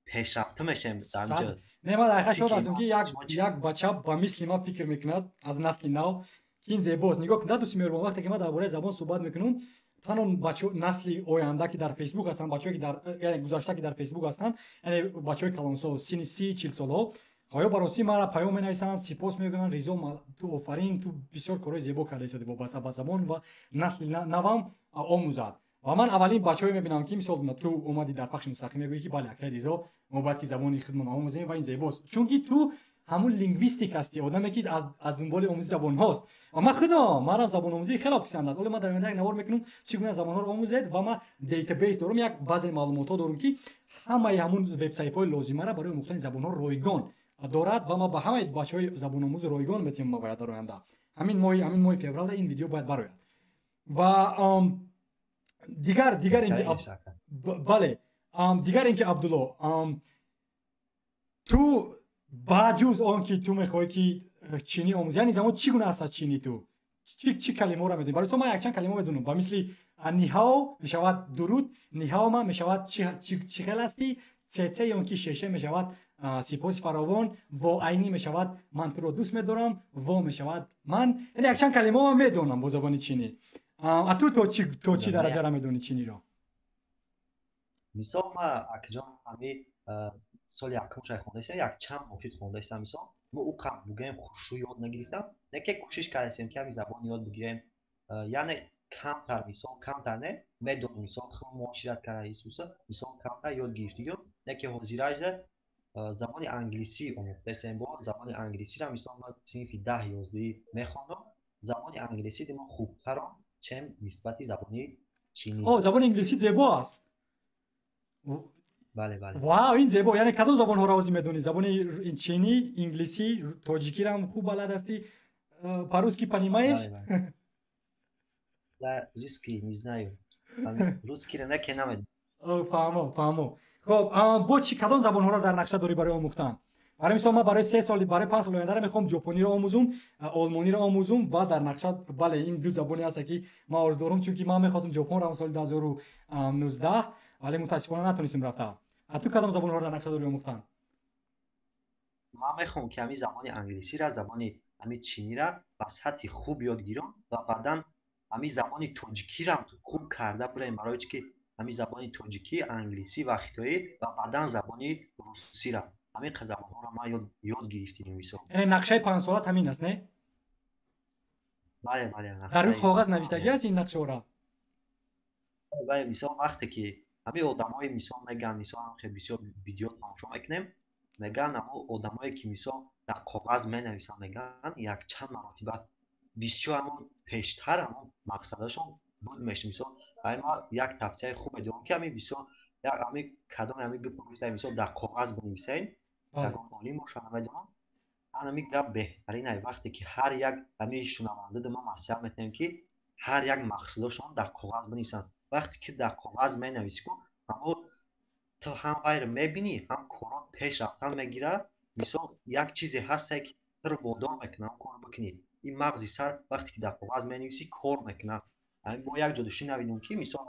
پیشرفته میشیم در اینجا. نه من دقیقا شد هستم که یک بچه با مثل ما فکر میکند از نسل نو که این زیباست. نگاه کن دوستی میرم وقتی که ما درباره زبان صحبت میکنم، تنها بچه نسلی آینده که در فیسبوک هستن، بچه‌ای که در یعنی گذشته که در فیسبوک هستن، یعنی بچه‌های کلانسال سن 30-40 ساله ҳоё бароси мара паём менависанд, сипос мегӯянд, ризо ту офарин, ту бисёр корои зебо карда истоди вобаста ба забон ва насли навам омӯзад. ва ман аввалин бачаҳое мебинам ки мисол ту омади дар пахши мустақим мегӯӣ ки бале акай ризо мо бояд ки забони худмон омӯзем ва ин зебост. чунки ту ҳамун лингвистик ҳастӣ, одаме ки аз дунболи омӯзиши забонҳост. ва ман худам манам забономӯзӣ хело писанд аст. оле ман дар оянда як навор мекунам чӣ гуна забонҳоро омӯзед ва ман дейтабейс дорам, як баъзе маълумотҳо дорам ки ҳамаи ҳамун вебсайтҳои лозимаро барои омӯхтани забонҳо ройгон дорад ва ма ба ҳамаи бачаҳои забономӯз ройгон метавонем мавояд дар оянда. ҳамин моҳи феврал ин видео бояд барояд. ва дигар ин ки бале дигар ин ки Абдулло, ту ба ҷуз он ки ту мехоҳӣ ки чинӣ омӯзӣ, яъни замон чӣ гуна аст аз чинӣ ту чӣ калимаҳоро медонӣ? барои то ман якчанд калима медонам ба мисли ниҳао мешавад дуруд, ниҳаома мешавад чӣ хел ҳастӣ, цеце ён ки шеше мешавад сипоси фаровон, во айнӣ мешавад ман туро дӯст медорам, во мешавад ман, яъне якчанд калимаҳо медонам бо забони чинӣ. а ту то чӣ дараҷара медонӣ чиниро? мисол ман акҷон ҳамин соли якум шай хондаистам, якчанд муфид хондаистам. мисол мо у қабл бугем хушу ёд нагирифтам, яке кӯшиш кардем ки ҳамин забон ёд бигирем, яъне камтар мисол камтар не медонам мисол хеле муошират карда исуса мисол камтар ёд гирифтигам, яке ҳозирайза забони англисӣ омӯхтаистем. бо забони англисиро мисол ма синфи 10-11 мехонам, забони англисӣ димо хубтарам чем нисбати забони чинӣ. забони инглисӣ зебо аст. бале вау, ин зебо. яъне кадом забонҳоро озӣ медонӣ? забони чинӣ, инглисӣ, тоҷикиро ҳам хуб балад ҳастӣ, по-русски понимаешь? Да, русский не знаю. Русский не намедонам. фаҳмо. хоб бо чӣ кадом забонҳоро дар нақша дорӣ барои омӯхтан? барои мисол ман барои 3 соли барои 5 соли ояндаро мехоҳам ҷопониро омӯзум, олмониро омӯзум ва дар нақша бале ин ду забоне ҳаста ки ман орзу дорам, чунки ман мехостам ҷопон равам соли 2019 вале мутаассифона натонистем рафта. ту кадом забонҳоро дар нақша дорӣ омӯхтан? ман мехоҳам ки ҳамин забони англисиро, забони ҳамин чиниро ба сатҳи хуб ёд гирам ва баъдан ҳамин забони тоҷикиро хуб карда бурем, барои ки ҳамин забони тоҷикӣ, англисӣ ва хитоӣ ва баъдан забони русиро. ҳамин забонҳоро ман ёд гирифтем мисол. яъне нақшаи 5 солат ҳамин аст, не? бале, дар рӯи коғаз навиштагӣ аст ин нақшаҳоро? бале, мисол вақте ки ҳамин одамои мисол мегӯянд, мисол хеле бисёр видео тамошо мекунем, мегӯянд ҳамон одамое ки мисол дар коғаз менависанд, мегӯянд якчанд маротиба бисёр ҳамон пештар ҳамон мақсадашон буд мешавад. мисол ман як тавсияи хубе дорам ки ҳамин бисёр ҳамин кадоме ҳамин гупро гуфтам, мисол дар коғаз бинависем, ягон олим бошад, намедонам, ҳамин гап беҳтарин аст. вақте ки ҳар як ҳамин шунавандаро ма масиҳат метавонем ки ҳар як мақсадашон дар коғаз бинависанд. вақте ки дар коғаз менависӣ ҳамон то ҳам ғайр мебинӣ, ҳам корот пеш рафтан мегирад. мисол як чизе ҳаста ки туро водор мекунад ҳам корро бикунӣ. ин мағзи сар вақте ки дар коғаз менависӣ кор мекунад. бо як ҷо шунавидем ки мисол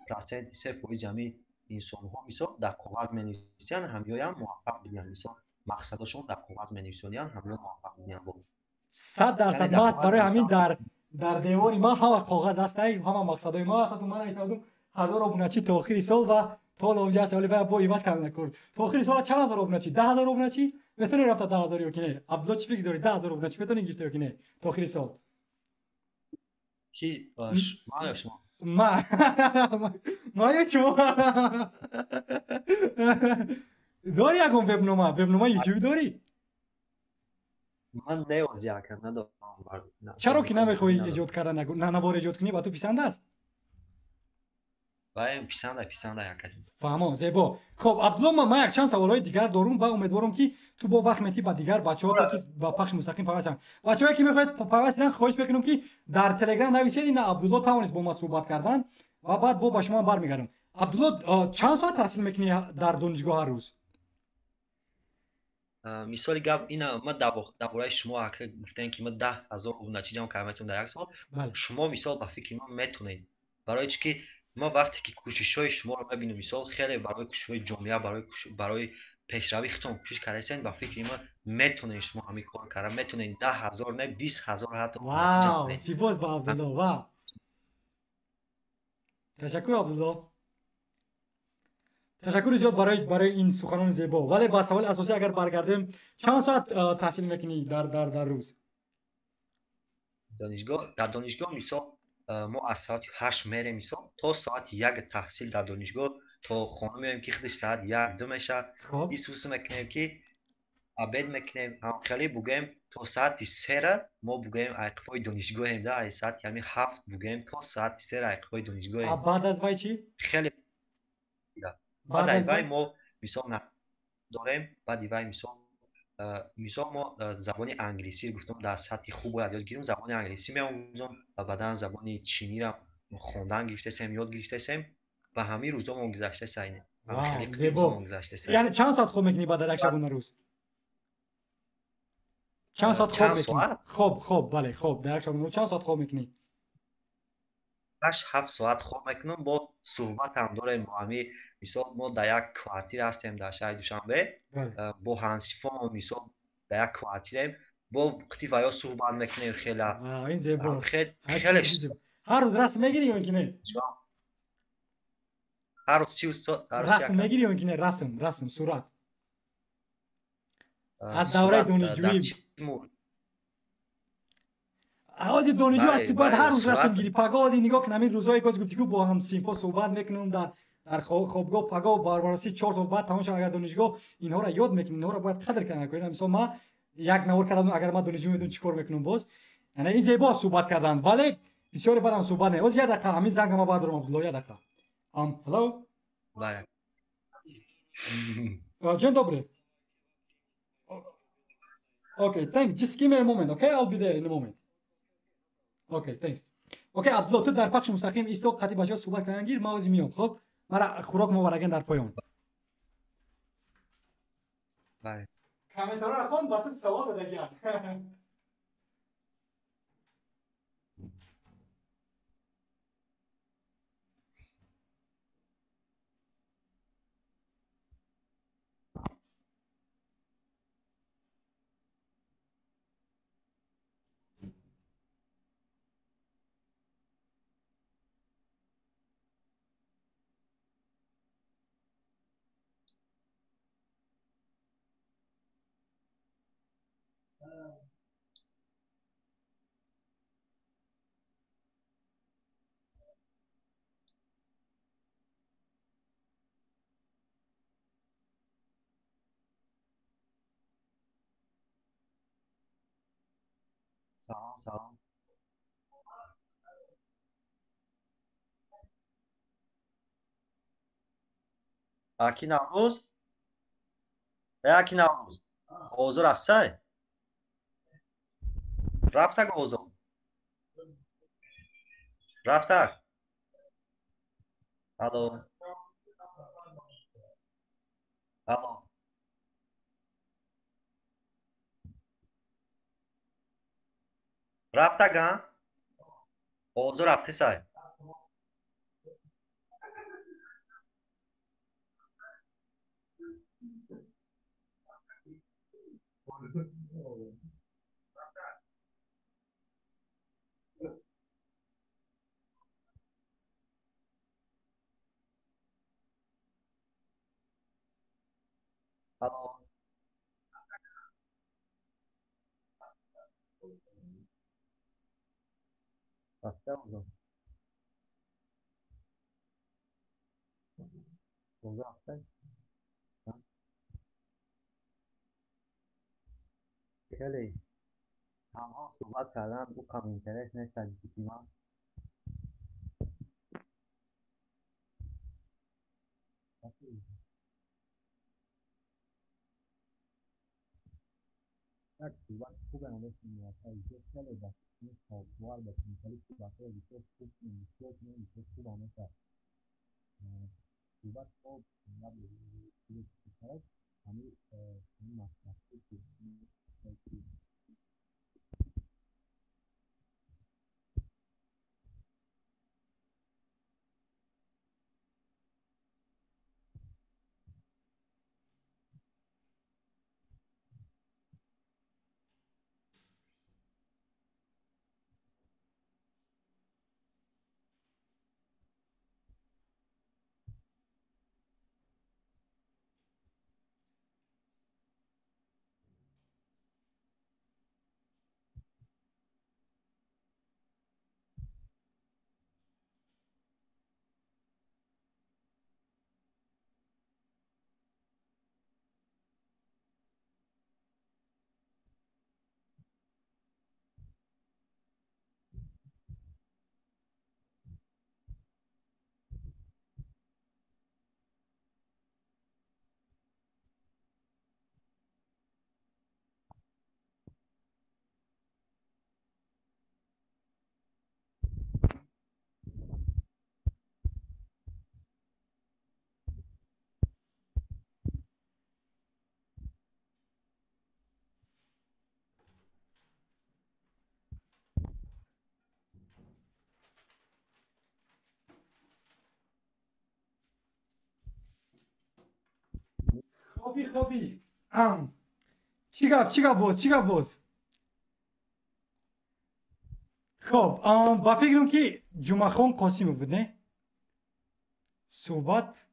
проценти 3% ҳамин инсонҳо мисол дар коғаз менависанд, ҳамёям муваффақ будиянд. мисол мақсадашон дар коғаз менависонианд, ҳамёам муваффақ будиянд. 100% ман барои ҳамин дар девори ман ҳама коғаз ҳастай, ҳама мақсадои ман ҳасту. ман нависта будам 1000 обуначӣ то охири сол ва то онҷа аст, вале бо иваз карда кор. То охири сол чанд ҳазор обуначӣ? 10000 обуначӣ? метавонӣ рафта 10000 ё ки не? Абдулло чӣ фикр дорӣ? 10000 обуначӣ метавонӣ гирифта ё ки не? То охири сол. ки ман ё шумо? ман ё шумо? дорӣ ягон вебнома ютуб дорӣ? ман невози якан надорам. чаро ки намехоҳӣ эҷод кардан, навор эҷод кунӣ ба ту писанд аст? писанда якан. фаҳмо, зебо. хоб, Абдулло, ман якчанд саволҳои дигар дорум ва умедворам ки ту бо вақт метӣ ба дигар бачаҳо то ки ба пахши мустақим пайвастанд. бачаҳое ки мехоҳед пайвастидан, хоҳиш мекунам ки дар телеграм нависед, ина Абдулло тавонист бо ман суҳбат кардан ва баъд ба шумо бармегардам. Абдулло, чанд соат таҳсил мекунӣ дар донишгоҳ ҳар рӯз? мисоли гап ина ман дар бораи шумо гуфтем ки ман 10000 обуначӣ ҷамъ карда метавонам дар як сол. шумо мисол ба фикри ман метонед, барои ки ман вақте ки кӯшишҳои шуморо мебинам, мисол хеле барои кӯшишҳои ҷомеа, барои пешравии худтон кӯшиш кардаистед, ба фикри ман метонед шумо ҳамин корро карда метонед. 10000 не 20000 ҳатто. вау, сипос ба Абдулло. вау, ташаккур Абдулло. ташаккури зиёд барои ин суханони зебо. вале ба саволи асосӣ агар баргардем, чанд соат таҳсил мекунӣ дар рӯз? дар донишгоҳ мисол мо аз соати 8 мерем, мисол то соати 1 таҳсил дар донишгоҳ, то хона меоем ки худаш соат 1-2 мешавад. исуса мекунем ки абед мекунем, хеле бугоем то соати 3 мо бугоем айқибои донишгоҳем, да аз соати 7 бугоем то соати 3 айқибои донишгоҳем. баъд аз вай чӣ? хеле баъд аз вай мо мисол дорем, баъди вай мисол мо забони англисӣ гуфтам дар сатҳи хуб бояд ёд гирем. забони англисӣ меомӯзам ва баъдан забони чиниро хондан гирифтесем, ёд гирифтесем ва ҳамин рӯзо мо гузаштесем. зебо. яъне чанд соат хоб мекунӣ ба дар як шабона рӯз? чанд соат хоб мекунӣ? хоб, бале, хоб дар як шабона рӯз чанд соат хоб мекунӣ? 6-7 соат хоб мекунам. бо суҳбат ҳам дорем бо ҳамин мисол мо дар як квартира ҳастем дар шаҳри Душанбе, бо ҳамсифон мисол дар як квартираем, бо қити ва ё суҳбат мекунем. хеле ин зебост. ҳар рӯз расм мегирӣ ё ки не? ҳар рӯз чӣ устоз? расм мегирӣ ё ки не? расм сурат аз давраи донишҷӯӣ. ҳоҷи донишҷӯ аст, ту бояд ҳар рӯз расм гирӣ. паго оди нигоҳ кун, ҳамин рӯзҳое ки гуфтӣ ку бо ҳамсинфҳо суҳбат мекунам дар хобгоҳ, паго барбароси 4 сол баъд тамом шавад. агар донишгоҳ инҳоро ёд мекунӣ, инҳоро бояд қадр кардан. мисол ман як навор кардам, агар ман донишҷӯ медонам чӣ кор мекунам боз. яъне ин зебост суҳбат кардан, вале бисёри баъдам суҳбат не. ҳозир 1 дақиқа ҳамин занга ман бардорам. Абдулло, 1 дақиқа. Hello? Dzień dobry. Okay, thanks. Just give me a moment, okay? I'll be there in a moment. Okay, thanks. اوکی عبدالله تو در پخش مستقیم ایستو قطعی بچه‌ها صحبت کردن گیر ما میام خب مرا خوراک ما ورگن در پایان بله کامنتارا را خون با تو سوال داده گیرن سلام سلام اکی نوروز اکی نوروز حضور افسای رفتک حضور رفتک الو الو رفتک ها حضور رفتی سای الو رفته حضور حضور رفته خیلی همها صحبت کردن او کم اینترس نیست از دیما یک صحبت خوب نمیشه میاد که خیلی بس نیست خوار بس میخواد صحبت رو بسیار خوب میشه نمیشه خوب نمیشه صحبت خوب نبود که همین مصرف خوبی چی گپ باز خب با فکرم که جمعه خان قاسمی بود نه صحبت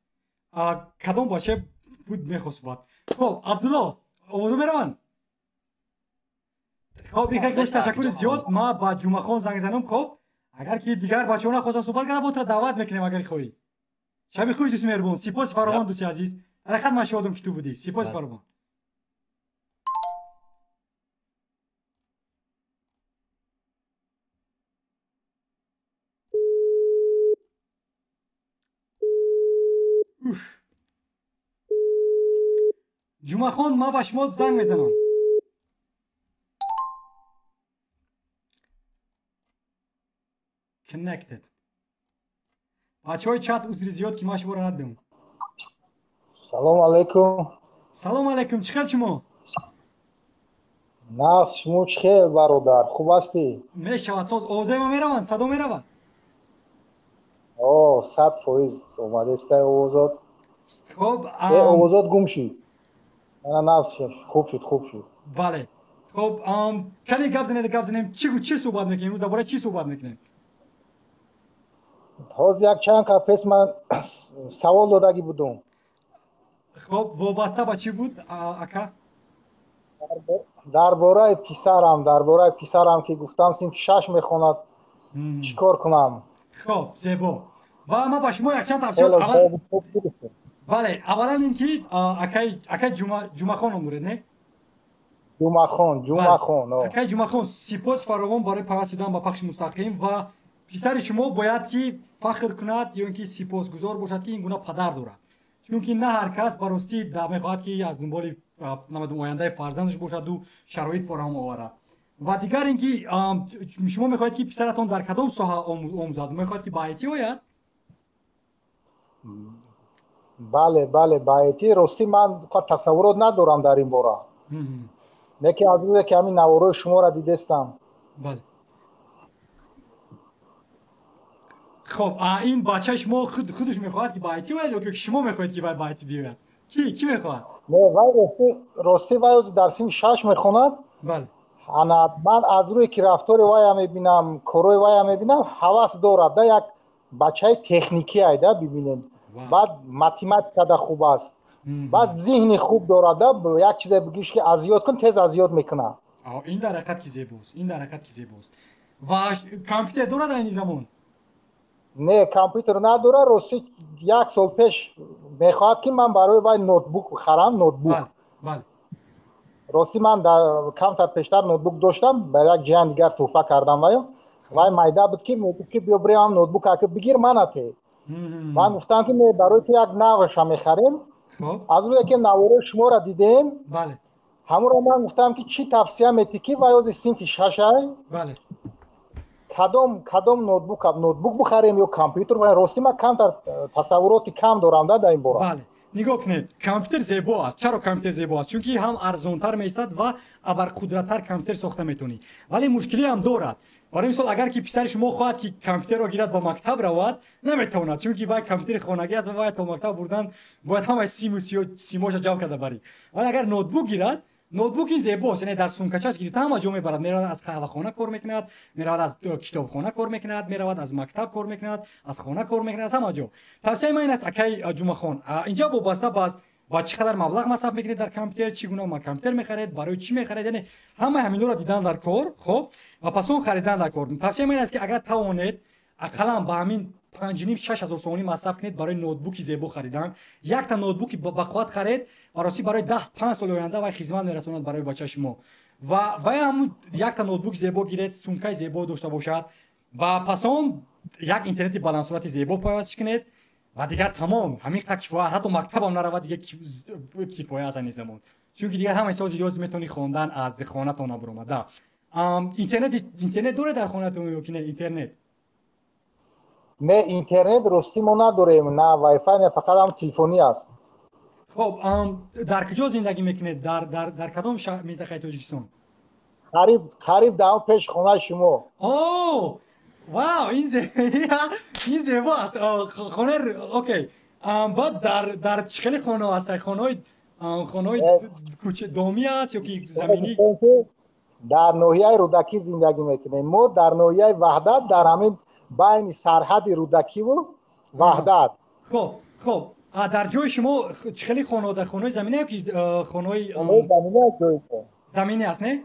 کدام باشه بود میخواست صحبت خب عبدالله آوازو میروند خب یک گوش تشکر زیاد ما با جمعه خان زنگ زنم خب اگر که دیگر بچه ها نخواستن صحبت کنه با تو دعوت میکنیم اگر خواهی شب خوش دوست مهربان سپاس فراوان دوستی عزیز حقیقت من شادم که تو بودی سپاس فراوان جمعه خان ما با شما زنگ میزنم connected. بچهای چت عذر زیاد که ما شما را ندیدم. سلام علیکم. سلام علیکم. چخیر شما؟ نه شما چخیر برادر؟ خوب هستی؟ میشود ساز آوازه ما میروند صدا میرود. اوه 100% اومده است آوازات. خب آوازات گم شد. نه نفس خوب شد. بله. خب کلی گپ زنیم چی صحبت میکنیم؟ امروز درباره چی صحبت میکنیم؟ تازه یک چند کپس من سوال دادگی بودم. خب وابسته به چی بود اکا؟ درباره پسرم که گفتم صنف 6 میخواند چیکار کنم؟ خب زیبا. و ما با شما یک چند تفصیلات اول بله اولا اینکه اکای جمعه خان دارید نه؟ جمعه خان اکای جمعه خان سپاس فراوان برای پیوست دادن به پخش مستقیم و پسر شما باید که فخر کند یا اینکه سپاسگزار باشد که این گونه پدر دارد. چون که نه هر کس براستی میخواهد که از دنبال آینده فرزندش باشد و شرایط فراهم آورد. و دیگر اینکه شما میخواهید که پسرتان در کدام ساحه آموزد؟ میخواهید که به آیتی آید؟ بله به آیتی راستی من تصورات ندارم در این باره. یکی از اون که همین نوارای شما را دیدستم. بله. خب این بچه شما خودش میخواهد که به آیتی آید یا که شما میخواهید که به آیتی بیاید؟ کی میخواهد؟ نه وای راستی وای در سن 6 میخواند. بله. من از روی که رفتار وای میبینم کارای وای میبینم هوس دارد ده یک بچه تکنیکی ایده ببینیم. بعد متمتیک خوب است. بعد ذهن خوب دارد یک چیز بگیش که ازیاد کن تز ازیاد میکنه. این در حقیقت که زیباست. و کامپیوتر دارد این زمان؟ نه کامپیوتر نداره. راستی یک سال پیش میخواد که من برای وای نوتبوک بخرم. بله. راستی من در کمتر پیشتر نوتبوک داشتم برای یک جهان دیگر تحفه کردم وای مایده بود که بیا بریم نوتبوک که بگیر منته. من گفتم که برای تو یک نوش میخریم. از روی که نوار شما را دیدیم. بله. همون را من گفتم که چی توصیه میتی که وای از صنف 6 بله. کدام نوتبوک بخریم یا کامپیوتر؟ و راستی من کمتر تصوراتی کم دارم در این باره. بله. نگاه کنید کامپیوتر زیبا است. چرا کامپیوتر زیبا است؟ چون که هم ارزانتر میستد و ابرقدرت‌تر کامپیوتر ساخته میتونی. ولی مشکلی هم دارد. برای مثال اگر که پسر شما خواهد که کامپیوتر را گیرد با مکتب رود نمیتواند، چون که باید کامپیوتر خانگی است و باید تا مکتب بردن باید همه سیماش جمع کرده بری. ولی اگر نوتبوک گیرد نوتبوک این زیباست، یعنی در سونکچش گیرد همه جا میبرد، میرود از قهوه‌خانه کار میکند، میرود از کتابخانه کار میکند، میرود از مکتب کار میکند، از خانه کار میکند، از همه جا. توصیه من این است اکای جمعه خان اینجا وابسته با چقدر مبلغ مصرف میکنید در کامپیوتر، چگونه ما کامپیوتر میخرید، برای چی میخرید، یعنی همینا رو دیدن در کار خب و پس اون خریدن در کار. توصیه من است که اگر توانید اقلا با همین 5,500-6,000 سومی مصرف کنید برای نوتبوک زیبا خریدن. یک تا نوتبوک با قوت خرید برای 10-5 سال آینده و خدمت میرسوند برای بچه شما. و همون یک تا نوتبوک زیبا گیرید، سومکای زیبا داشته باشد و پس اون یک اینترنت بلند سرعت زیبا پیوست کنید و دیگر تمام همین کفایت حتی مکتب هم نرود دیگه کفایت از این زمان، چون که دیگر همه چیز یاد میتونی خواندن از خانه تا نبرمده. اینترنت داره در خانه تو یا که نه اینترنت؟ نه اینترنت راستی ما نداریم، نه وای فای، نه فقط هم تلفنی است. خب در کجا زندگی میکنید؟ در کدام منطقه تاجیکستان؟ قریب دام پیش خانه شما. اوه واو این زیباست. خانه اوکی. بعد در چخیلی خانه هست؟ خانه کوچه دامی است یا که زمینی؟ در ناحیه رودکی زندگی میکنیم. ما در ناحیه وحدت در همین بین سرحد رودکی و وحدت. خب در جای شما چخیلی خانه در خانه زمینی یا که خانه زمینی است نه؟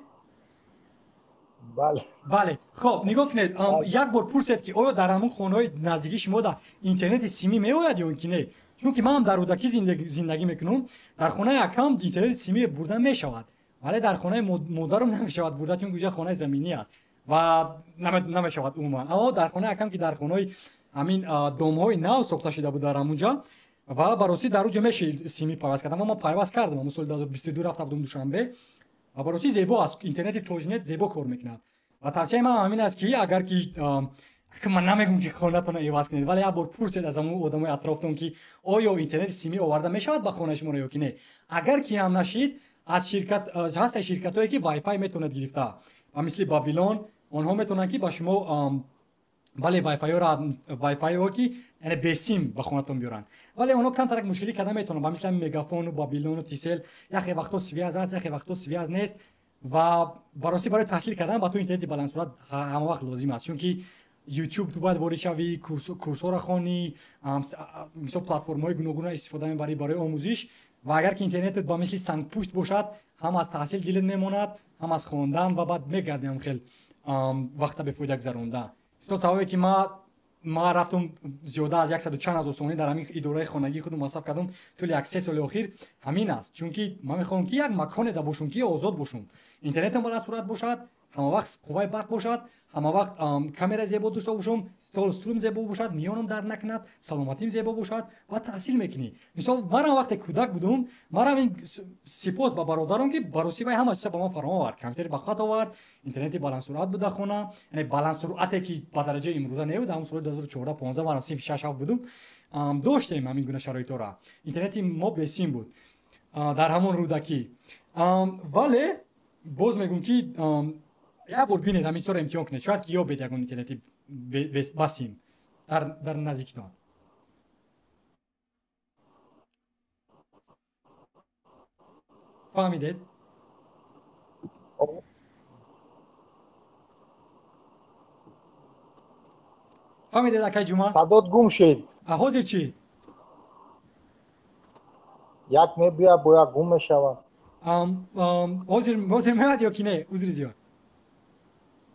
بله. خب نگاه کنید یک بار پرسید که آیا در همون خانه‌های نزدیکی شما در اینترنت سیمی میآید یا اینکه نه؟ چون که من هم در رودکی زندگی میکنم. در خانه یکم اینترنت سیمی بردن میشود ولی در خانه مادرم نمیشود برده چون اونجا خانه زمینی است و نمیشود عموما. اما در خانه یکم که در خانه همین دام‌های نو ساخته شده بود در همونجا و برای در اونجا میشه سیمی پیوست کردم. ما پیوست کردم من سال 2022 رفتم دوشنبه و برای زیبا است. اینترنت توجنت زیبا کار میکند و توصیه من همین است که اگر که که من نمیگم که خونه‌تون رو عوض کنید ولی یک بار پرسید از اون آدمای اطرافتون که آیا اینترنت سیمی آورده میشود به خونه شما یا که نه اگر که هم نشید از شرکت هست شرکتایی که وای فای میتونید گرفته و مثل بابیلون اونها میتونن که با شما بله وای فای ها که یعنی به سیم به خونتون بیارن ولی اونها کم ترک مشکلی کردن میتونن با مثل مگافون و بابیلون و تیسل یک وقتا سویاز است یک وقتا سویاز نیست و برای تحصیل کردن با تو اینترنت بلند صورت همه وقت لازم است چون که یوتیوب تو باید وارد شوی کورس‌ها را خوانی مثلا پلتفرم‌های گوناگون استفاده می‌بری برای آموزش و اگر که اینترنت با مثل سنگ پوشت باشد هم از تحصیل دلت میماند هم از خواندن و بعد میگردیم خیلی وقت به فایده گذروندن تو سببی که ما رفتم زیاده از 100 چند هزار تومانی در همین اداره خانگی خودم مصرف کردم طول 3 سال اخیر همین است چون که من میخوام که یک مکان دا باشم که آزاد باشم اینترنت بالا صورت باشد همه وقت قوای برق باشد همه وقت کامera زیبا داشته باشم استروم زیبا باشد میانم در نکند سلامتیم زیبا باشد و تحصیل میکنی مثلا من وقتی کودک بودم من این سپاس با برادرم که بروسی وای همه چیزا با ما فراهم آورد کامپیوتر با خط آورد اینترنت بالا سرعت بود خونه یعنی بالا سرعتی که با درجه امروزه نبود همون سال 2014 15 من 6 7 بودم داشتیم همین گونه شرایط را اینترنت ما به سیم بود در همون رودکی ولی باز میگم که یا بار بینید همین طور امتحان کنید شاید که یا بید یکون اینترنتی بسیم در نزدیکتان فهمیدید؟ فهمیدید اکای جمعه؟ صدات گم شد حاضر چی؟ یک میبیا باید گم میشود حاضر میاد یا که نه؟ عذر زیاد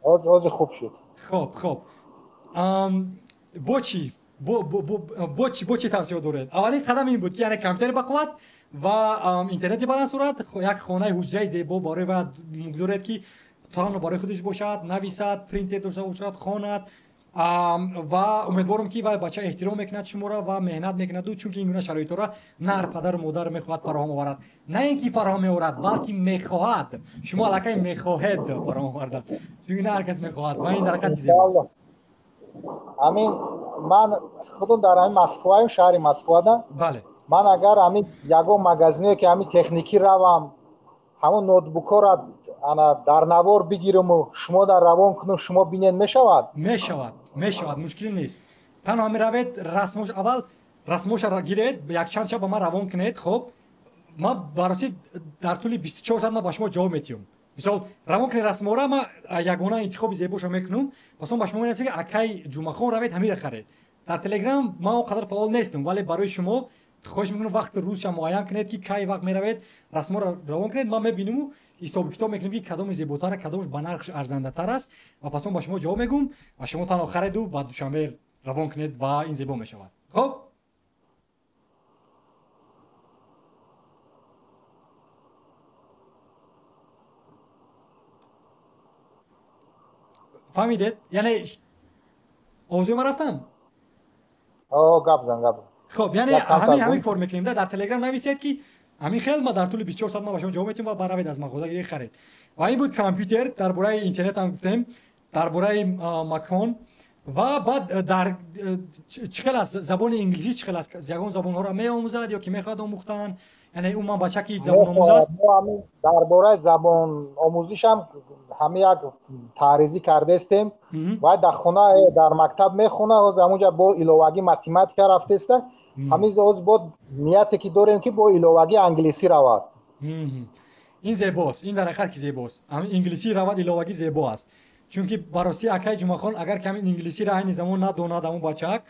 حاضر خوب شد خب با چی؟ با چی توصیه دارید؟ اولین قدم این بود که یعنی کامپیوتر بقوت و اینترنتی بلند صورت یک خانه حجره زیبا برای و مگذارید که تان برای خودش باشد نویسد پرینت داشته باشد خواند و امیدوارم که بچه احترام میکند شما را و مهنت میکند چون که این گونه شرایط را نه پدر و مادر میخواهد فراهم آورد نه اینکه فراهم میآورد بلکه میخواهد شما الکی میخواهید فراهم آورد چون نه هر کس میخواهد و این در حقیقت زیباست همین من خودم در همین مسکو شهر مسکو ده بله من اگر همین یگو مغازینی که همین تکنیکی روم همون نوتبوک ها را انا در نوار بگیرم و شما در روان کنم شما بینید میشود مشکلی نیست تنها می روید رسمش اول رسمش را گیرید یک چند شب با من روان کنید خب ما برای در طول 24 ساعت ما با شما جواب میتیم مثال روان کنید رسم را ما یگانه انتخاب زیباشو میکنم پس با شما میرسه که اکی جمعه خون روید همین خرید در تلگرام ما اونقدر فعال نیستم ولی برای شما خواهش میکنم وقت روزش معین کنید که کی وقت میروید رسم را روان کنید ما میبینیم و حساب کتاب میکنیم که کدام زیباتر کدامش به نرخش ارزنده تر است و پس با شما جواب میگم و شما تنها خرید و بعد دوشنبه روان کنید و این زیبا میشود خب فهمیدید یعنی اوضاع ما رفتن گپ زن خب یعنی همین کار میکنیم در تلگرام نویسید که همین خیلی ما در طول 24 ساعت ما با شما جواب میتیم و برای از مغازه گیری خرید و این بود کامپیوتر درباره اینترنت هم گفتیم درباره مکان و بعد در چقدر از زبان انگلیسی چقدر از زبان ها را میآموزد یا که میخواد آموختن یعنی اون من بچه که زبان آموز است درباره زبان آموزش هم همه یک تعریضی کرده استیم و در خونه در مکتب میخونه از همونجا با ایلوگی متماتیک رفته است همین از با نیتی که داریم که با ایلوگی انگلیسی رود این زیباست این در حقیقت که زیباست همین انگلیسی رود ایلوگی زیبا است چون که برای اکای جمعه خان اگر کمی انگلیسی را این زمان نداند اون بچه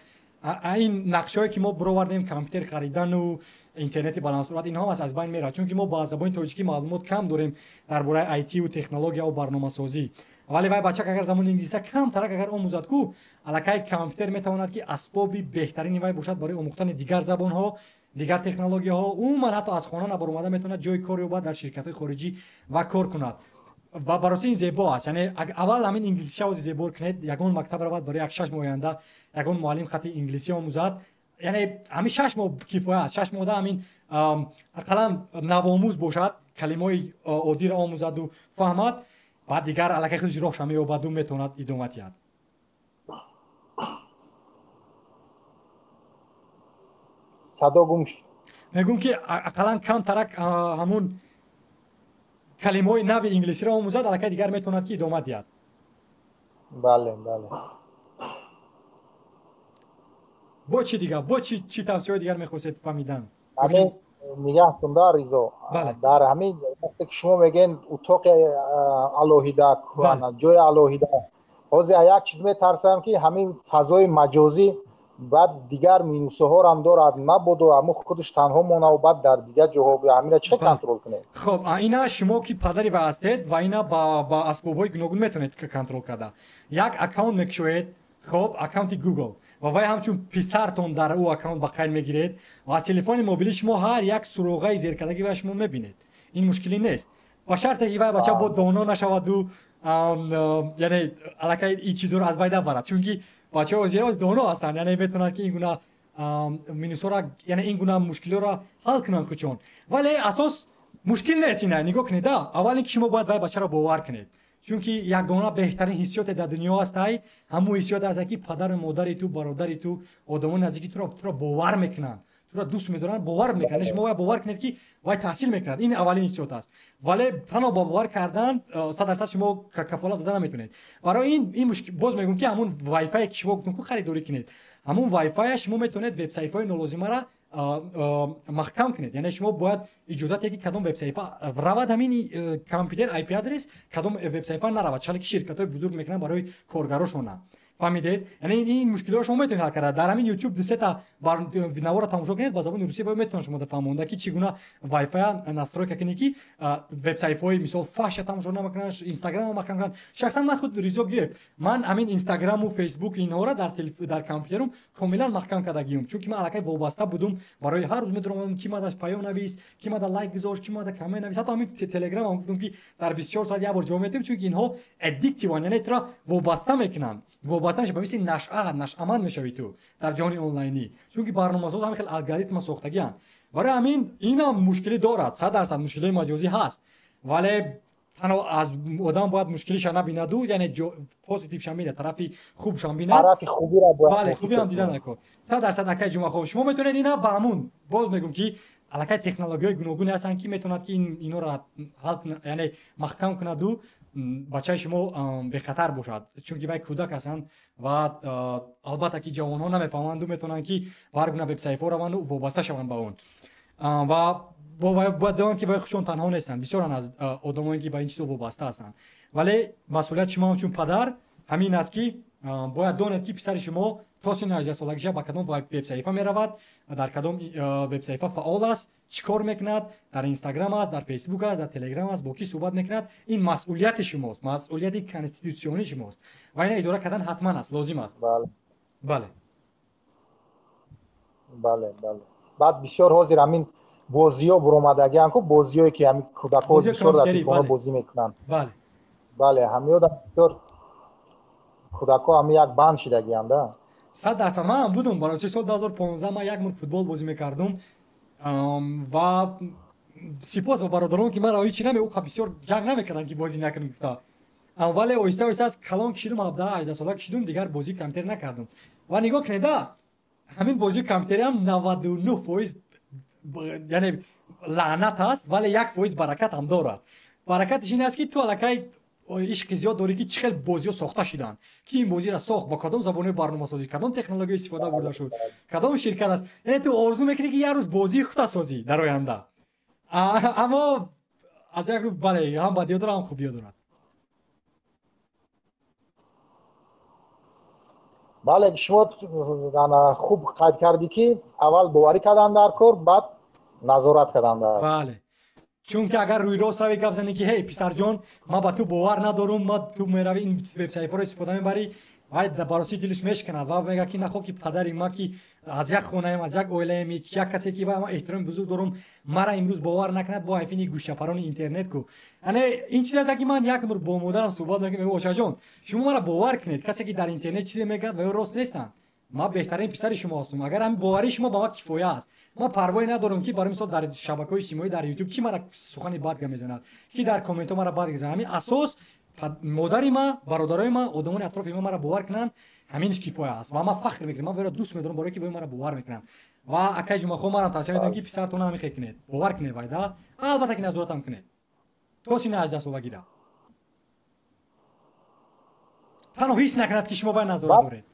این نقشه‌ای که ما بروردیم کامپیوتر خریدن و اینترنت بلند صورت اینها از بین میره چون که ما با زبان تاجیکی معلومات کم داریم درباره آیتی و تکنولوژی و برنامه‌سازی ولی وای بچه اگر زبان انگلیسی کم ترک اگر آموزد کو الکی کامپیوتر میتواند که اسبابی بهترین وای باشد برای آموختن دیگر زبان ها دیگر تکنولوژی ها او من حتی از خانه نبر اومده میتونه جای کاری و در شرکت های خارجی و کار کند و برای این زیبا است یعنی اول همین انگلیسی رو زیبا کنید یگان مکتب رو برای یک 6 ماه آینده یگان معلم خط انگلیسی آموزد یعنی همین 6 ماه کفایت است 6 ماه همین اقلا نوآموز باشد کلمه‌های عادی را آموزد و فهمد بعد دیگر الکی خودش راه شمی و بعد میتواند ادامه دهد садо гум шуд. мегӯм ки ақаллан камтарак ҳамун калимаҳои нави инглисиро омӯзад, аллакай дигар метавонад ки идома диҳад. бале бале. бо чӣ дигар, бо чӣ тавсияҳои дигар мехостед фаҳмидан? ҳамин нигоҳ кун да Ризо, дар ҳамин вақте ки шумо мегӯед утоқи алоҳида, ҷои алоҳида, ҳозир як чиз метарсам ки ҳамин фазои маҷозӣ баъд дигар минусаҳоро ҳам дорад, мабодо ҳамун худаш танҳо монад, баъд дар дигар ҷоҳо ҳаминро чӣ контрол кунед? хоб ина шумо ки падари ва ҳастед ва ина ба асбобҳои гуногун метавонед контрол карда. Як аккаунт мекушоед, хоб аккаунти Google ва вай ҳамчун писартон дар ӯ аккаунт ба қайд мегиред ва аз телефони мобили шумо ҳар як суроғаи зеркардаги ва шумо мебинед. Ин мушкилӣ нест. Ба шарте ки вай бача бо доно нашаваду яъне аллакай ин чизҳоро аз байда барад, чунки бачаҳо ҳозир доно ҳастанд, яъне метавонанд ки ин гуна минусҳоро, яъне ин гуна мушкилиҳоро ҳал кунанд худшон. Вале асос мушкил нест. Ина нигоҳ кунед, аввал ин ки шумо бояд вай бачаро бовар кунед, чунки ягона беҳтарин ҳиссиёте дар дунё ҳастай ҳамун ҳиссиёт аст ки падару модари ту, бародари ту, одамони наздики туро бовар мекунанд, туро дӯст медоранд, бовар мекунанд. Шумо бояд бовар кунед ки вай таҳсил мекунад. Ин аввалин ҳиссиёт аст. Вале танҳо ба бовар кардан 100% шумо кафолат дода наметавонед. Барои ин мушкил боз мегӯям ки ҳамун вайфае ки шумо гуфтум ки харидорӣ кунед, ҳамун вайфая шумо метавонед вебсайтҳои нолозимаро маҳкам кунед. Яъне шумо бояд иҷозате ки кадом вебсайтфа равад ҳамин компютер IP адрес, кадом вебсайтфа наравад, чале ки ширкатҳои бузург мекунанд барои коргарошона. фаҳмидед? Яъне ин мушкилиро шумо метавонед ҳал карда. Дар ҳамин YouTube дусета наворо тамошо кунед ба забони русӣ ва метавонед шумо фаҳмонда ки чӣ гуна вайфая настройка кунед ки вебсайтҳои мисол фаҳша тамошо намекунанд, Instagram маҳкам кунанд. Шахсан ман худ Ризо Гӯев, ман ҳамин Instagram-у Facebook инҳоро дар компютерум камилан маҳкам карда гиём, чунки ман аллакай вобаста будум. Барои ҳар рӯз медорамадам ки мадаш паём навис, ки мада лайк гузош, ки мада комент навис. Ҳатто ҳамин Telegram ҳам гуфтум ки дар 24 соат як бор ҷавоб медиҳем, чунки инҳо addictive-ан, яъне туро вобаста мекунанд. Вобаста мешавӣ, ба мисли нашъаманд мешавӣ ту дар ҷаҳони онлайнӣ, чунки барномасоз ҳамин хел алгоритма сохтагианд. Барои ҳамин инам мушкилӣ дорад, 100% мушкилии маҷозӣ ҳаст, вале танҳо аз одам бояд мушкилиша набинаду, яъне позитивша бида, тарафи хубша бинад, тарафи хубиро бояд, бале хубиам дидан накор. 100% акай ҷумъахон шумо метавонед ина ба ҳамун боз мегӯм ки аллакай технологияҳои гуногуне ҳастанд ки метавонад ки инҳоро ҳал кунад, яъне маҳкам кунаду бачаи шумо бехатар бошад, чунки вай кӯдак ҳастанд ва албатта ки ҷавонҳо намефаҳманду метавонанд ки ба ҳар гуна вебсайтҳо раванду вобаста шаванд ба он. Ва бояд донанд ки вай худшон танҳо нестанд, бисёранд аз одамоне ки ба ин чизо вобаста ҳастанд. Вале масъулияти шумо ҳамчун падар ҳамин аст ки бояд донед ки писари шумо то синни 18 солагиша ба кадом вебсайтфа меравад, дар кадом вебсайтфа фаъол аст, чӣ кор мекунад, дар Instagram аст, дар Facebook аст, дар Telegram аст, бо ки суҳбат мекунад. Ин масъулияти шумост, масъулияти конститутсиони шумост ва ина идора кардан ҳатман аст, лозим аст. Бале. Баъд бисёр ҳозир ҳамин бозиҳо буромадагианд, ку бозиҳое ки ҳамин кӯдакҳо бисёр дар телефонҳо бозӣ мекунанд. Бале, ҳамиёда бисёр кӯдакҳо ҳамин як банд шидагианд. 100% ман будум барои соли 2015 ман як мур футбол бозӣ мекардум ва сипос ба бародарон ки маро ҳеҷ чӣ намегӯфта, бисёр ҷанг намекарданд ки бозӣ накунем гуфта. Вале оҳиста оҳиста аз калон кишидум, 17-18 сола кишидум, дигар бозии компютер накардум. Ва нигоҳ кунед, ҳамин бозии компютери ҳам 99% яъне лаънат аст, вале 1% баракат ҳам дорад. Баракатиш ин аст ки ту аллакай ишқи зиёд дорӣ ки чӣ хел бозиҳо сохта шиданд, ки ин бозиро сохт ба кадом забонаи барномасозӣ, кадом технология истифода бурда шуд, кадом ширкат аст. Яъне ту орзу мекунӣ ки як рӯз бозии худта созӣ дар оянда. Аммо аз як рӯ бале ҳам бадиҳо дорад, ҳам хубиҳо дорад. бале шумо хуб қайд кардӣ ки аввал боварӣ кардан дар кор, баъд назорат кардан дар. Бале. чунки агар рӯйрост равӣ гап занӣ ки ҳей писарҷон ман ба ту бовар надорум, ту меравӣ ин вебсайтҳоро истифода мебарӣ, вай бароси дилиш мешканад ва мегӯяд ки нахо ки падари ма ки аз як хонаем, аз як оилаем, як касе ки ва ман эҳтироми бузург дорум мара имрӯз бовар накунад, бо ҳайфини гӯшчапарони интернет ку. Яъне ин чиз аст ки ман як мур бо модарам суҳбат мекардам, мегӯфт очаҷон шумо мара бовар кунед, касе ки дар интернет чизе мегӯяд ва ё рост нестанд. ما بهترین پسر شما هستم اگر هم باوری شما با ما کفایه است ما پروایی ندارم که برای مثال در شبکه‌های اجتماعی در یوتیوب کی مرا سخن بد میزند کی در کامنت ها مرا بد میزند همین اساس مادری ما برادرای ما آدمان اطراف ما مرا باور کنن همینش کفایه است و ما فخر میکنم من برای دوست میدارم برای که مرا باور میکنم و اکای جمعه خو مرا توصیه میدم که پسرتون همین خیر کنید باور کنید وایدا البته که نظارت هم کنید تو سینه 18 سالگی را تنها هیچ نکند که شما باید نظارت دارید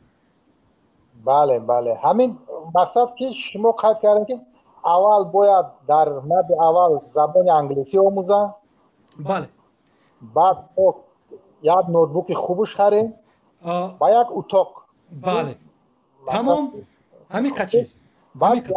بله همین مقصد که شما قید کردین که اول باید در مد اول زبان انگلیسی آموزن بله بعد یک نوتبوک خوبش خرید با یک اتاق بله تمام همین چیز بعد یک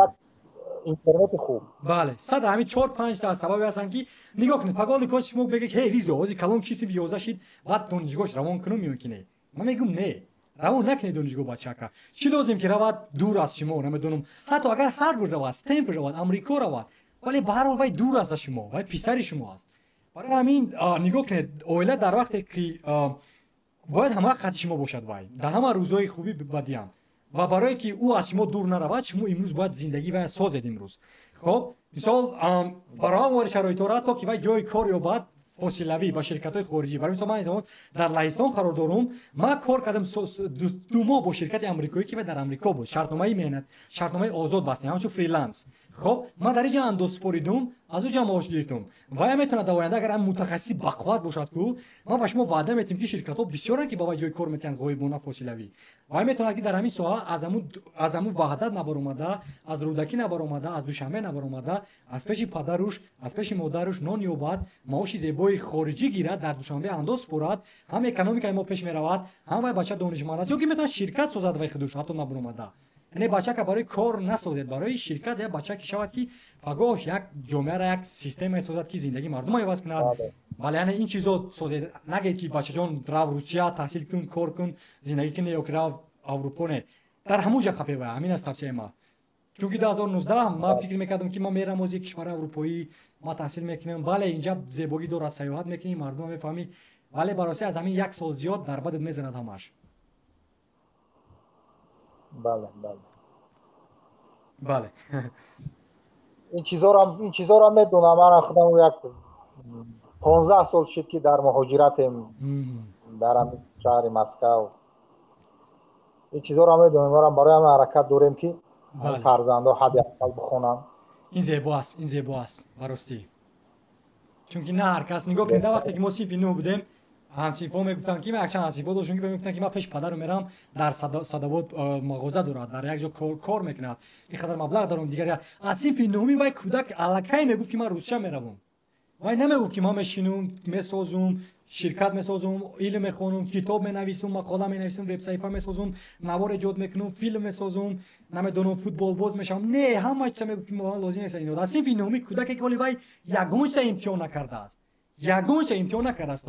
اینترنت خوب بله صد همین 4 5 تا سبب هستن که نگاه کنید پگال کوچ شما بگه که هی ریزو از کلام کسی بیوزا شید بعد دانشگاهش روان کنم میمکنه من میگم نه روان نکنید دانشگاه بچه کا چی لازم که رواد دور از شما نمیدونم حتی اگر هاروارد رواد استنفورد رواد آمریکا رواد ولی به هر حال وای دور از شما وای پسر شما است برای همین نگاه کنید اوله در وقتی که باید همه خط شما باشد وای در همه روزهای خوبی بدیم و برای که او از شما دور نرود شما امروز باید زندگی و سازید امروز خب مثال فراهم شرایط را تا که وای جای کار یا بعد فاصله‌ای با شرکت‌های خارجی برای مثال من زمان در لهستان قرار دارم ما کار کردم 2 ماه با شرکت آمریکایی که در آمریکا بود شرطنامه مهنت شرطنامه آزاد بستیم همون فریلنس خب ما در اینجا اندوز پوریدم از اونجا معاش گرفتم و یا میتونه در آینده اگر هم متخصص بقوت باشد کو ما به شما وعده میتیم که شرکت‌ها بسیارن که بابا جای کار میتونن غایبانه فاصله‌ای و میتونه که در همین ساحه از همون وحدت نبر اومده از رودکی نبر اومده از دوشنبه نبر اومده از پیش پدرش از پیش مادرش نان یابد معاش زیبای خارجی گیرد در دوشنبه اندوز پورد هم اکونومیک ما پیش میرود هم بچه دانشمند چون که میتونه شرکت سازد و خودش حتی نبر اومده یعنی بچه که برای کار نسازد برای شرکت یا بچه که شود که پگاه یک جامعه را یک سیستم سازد که زندگی مردم عوض کند ولی یعنی این چیزا سازد نگید که بچه جان رو روسیه تحصیل کن کار کن زندگی کن یا که رو اروپا نه در همونجا خپه و همین است توصیه ما چون که 2019 ما فکر میکردم که ما میرم از یک کشور اروپایی ما تحصیل میکنم بله اینجا زیبایی دارد سیاحت میکنیم مردم میفهمی ولی برای از همین یک سال زیاد در بدت میزند همش بله این چیزا رو میدونم من خودم یک 15 سال شد که در مهاجرتم در شهر مسکو این چیزا رو میدونم برای هم حرکت داریم که فرزندا حداقل بخونن این زیبا است براستی چون که نه هر کس نگاه کنید وقتی که ما صنف 9 بودیم همسیفا میگفتن که من اکشن همسیفا داشتم که میگفتن که من پیش پدرم میرم در صدوات مغازه دارد در یک جا کار میکند این خاطر مبلغ دارم دیگر از صنف 9 وای کودک الکی میگفت که من روسیه میروم وای نمیگفت که ما میشینم میسازم شرکت میسازم علم میخونم کتاب مینویسم مقاله مینویسم وب صفحه میسازم نوار ایجاد میکنم فیلم میسازم نمیدونم فوتبال باز میشم نه همه چیز میگفت که ما لازم نیست اینو از صنف 9 کودک که وای یگون چه امتحان نکرده است یگون چه امتحان نکرده است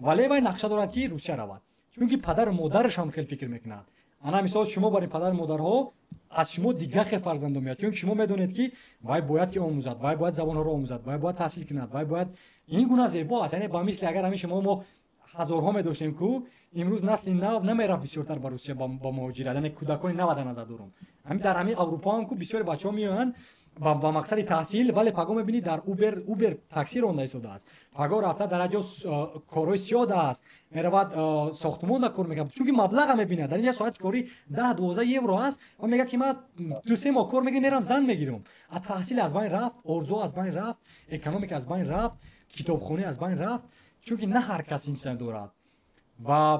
ولی وای نقشه دارد که روسیه رود چون که پدر و مادرش هم خیلی فکر میکنند انا مثلا شما برای پدر و مادرها از شما دیگه خیلی فرزندان میاد چون شما میدونید که وای باید که آموزد وای باید زبانها رو آموزد وای باید تحصیل کند وای باید این گونه زیبا است یعنی با مثل اگر همین شما ما هزارها می داشتیم که امروز نسل نو نمیرفت بسیارتر به روسیه با مهاجرت یعنی کودکان 90 نظر دارم همین در همین اروپا هم که بسیار بچه‌ها میان با مقصد تحصیل ولی پگاه میبینی در اوبر تاکسی راننده شده است پگاه رفته در اینجا کارهای سیاد است میرود ساختمان کار میکنه چون که مبلغ میبینه در اینجا ساعت کاری 10 12 یورو است و میگه که من 2-3 ماه کار میرم زن میگیرم از تحصیل از بین رفت ارزو از بین رفت اکونومیک از بین رفت کتابخونه از بین رفت چون که نه هر کس این دارد و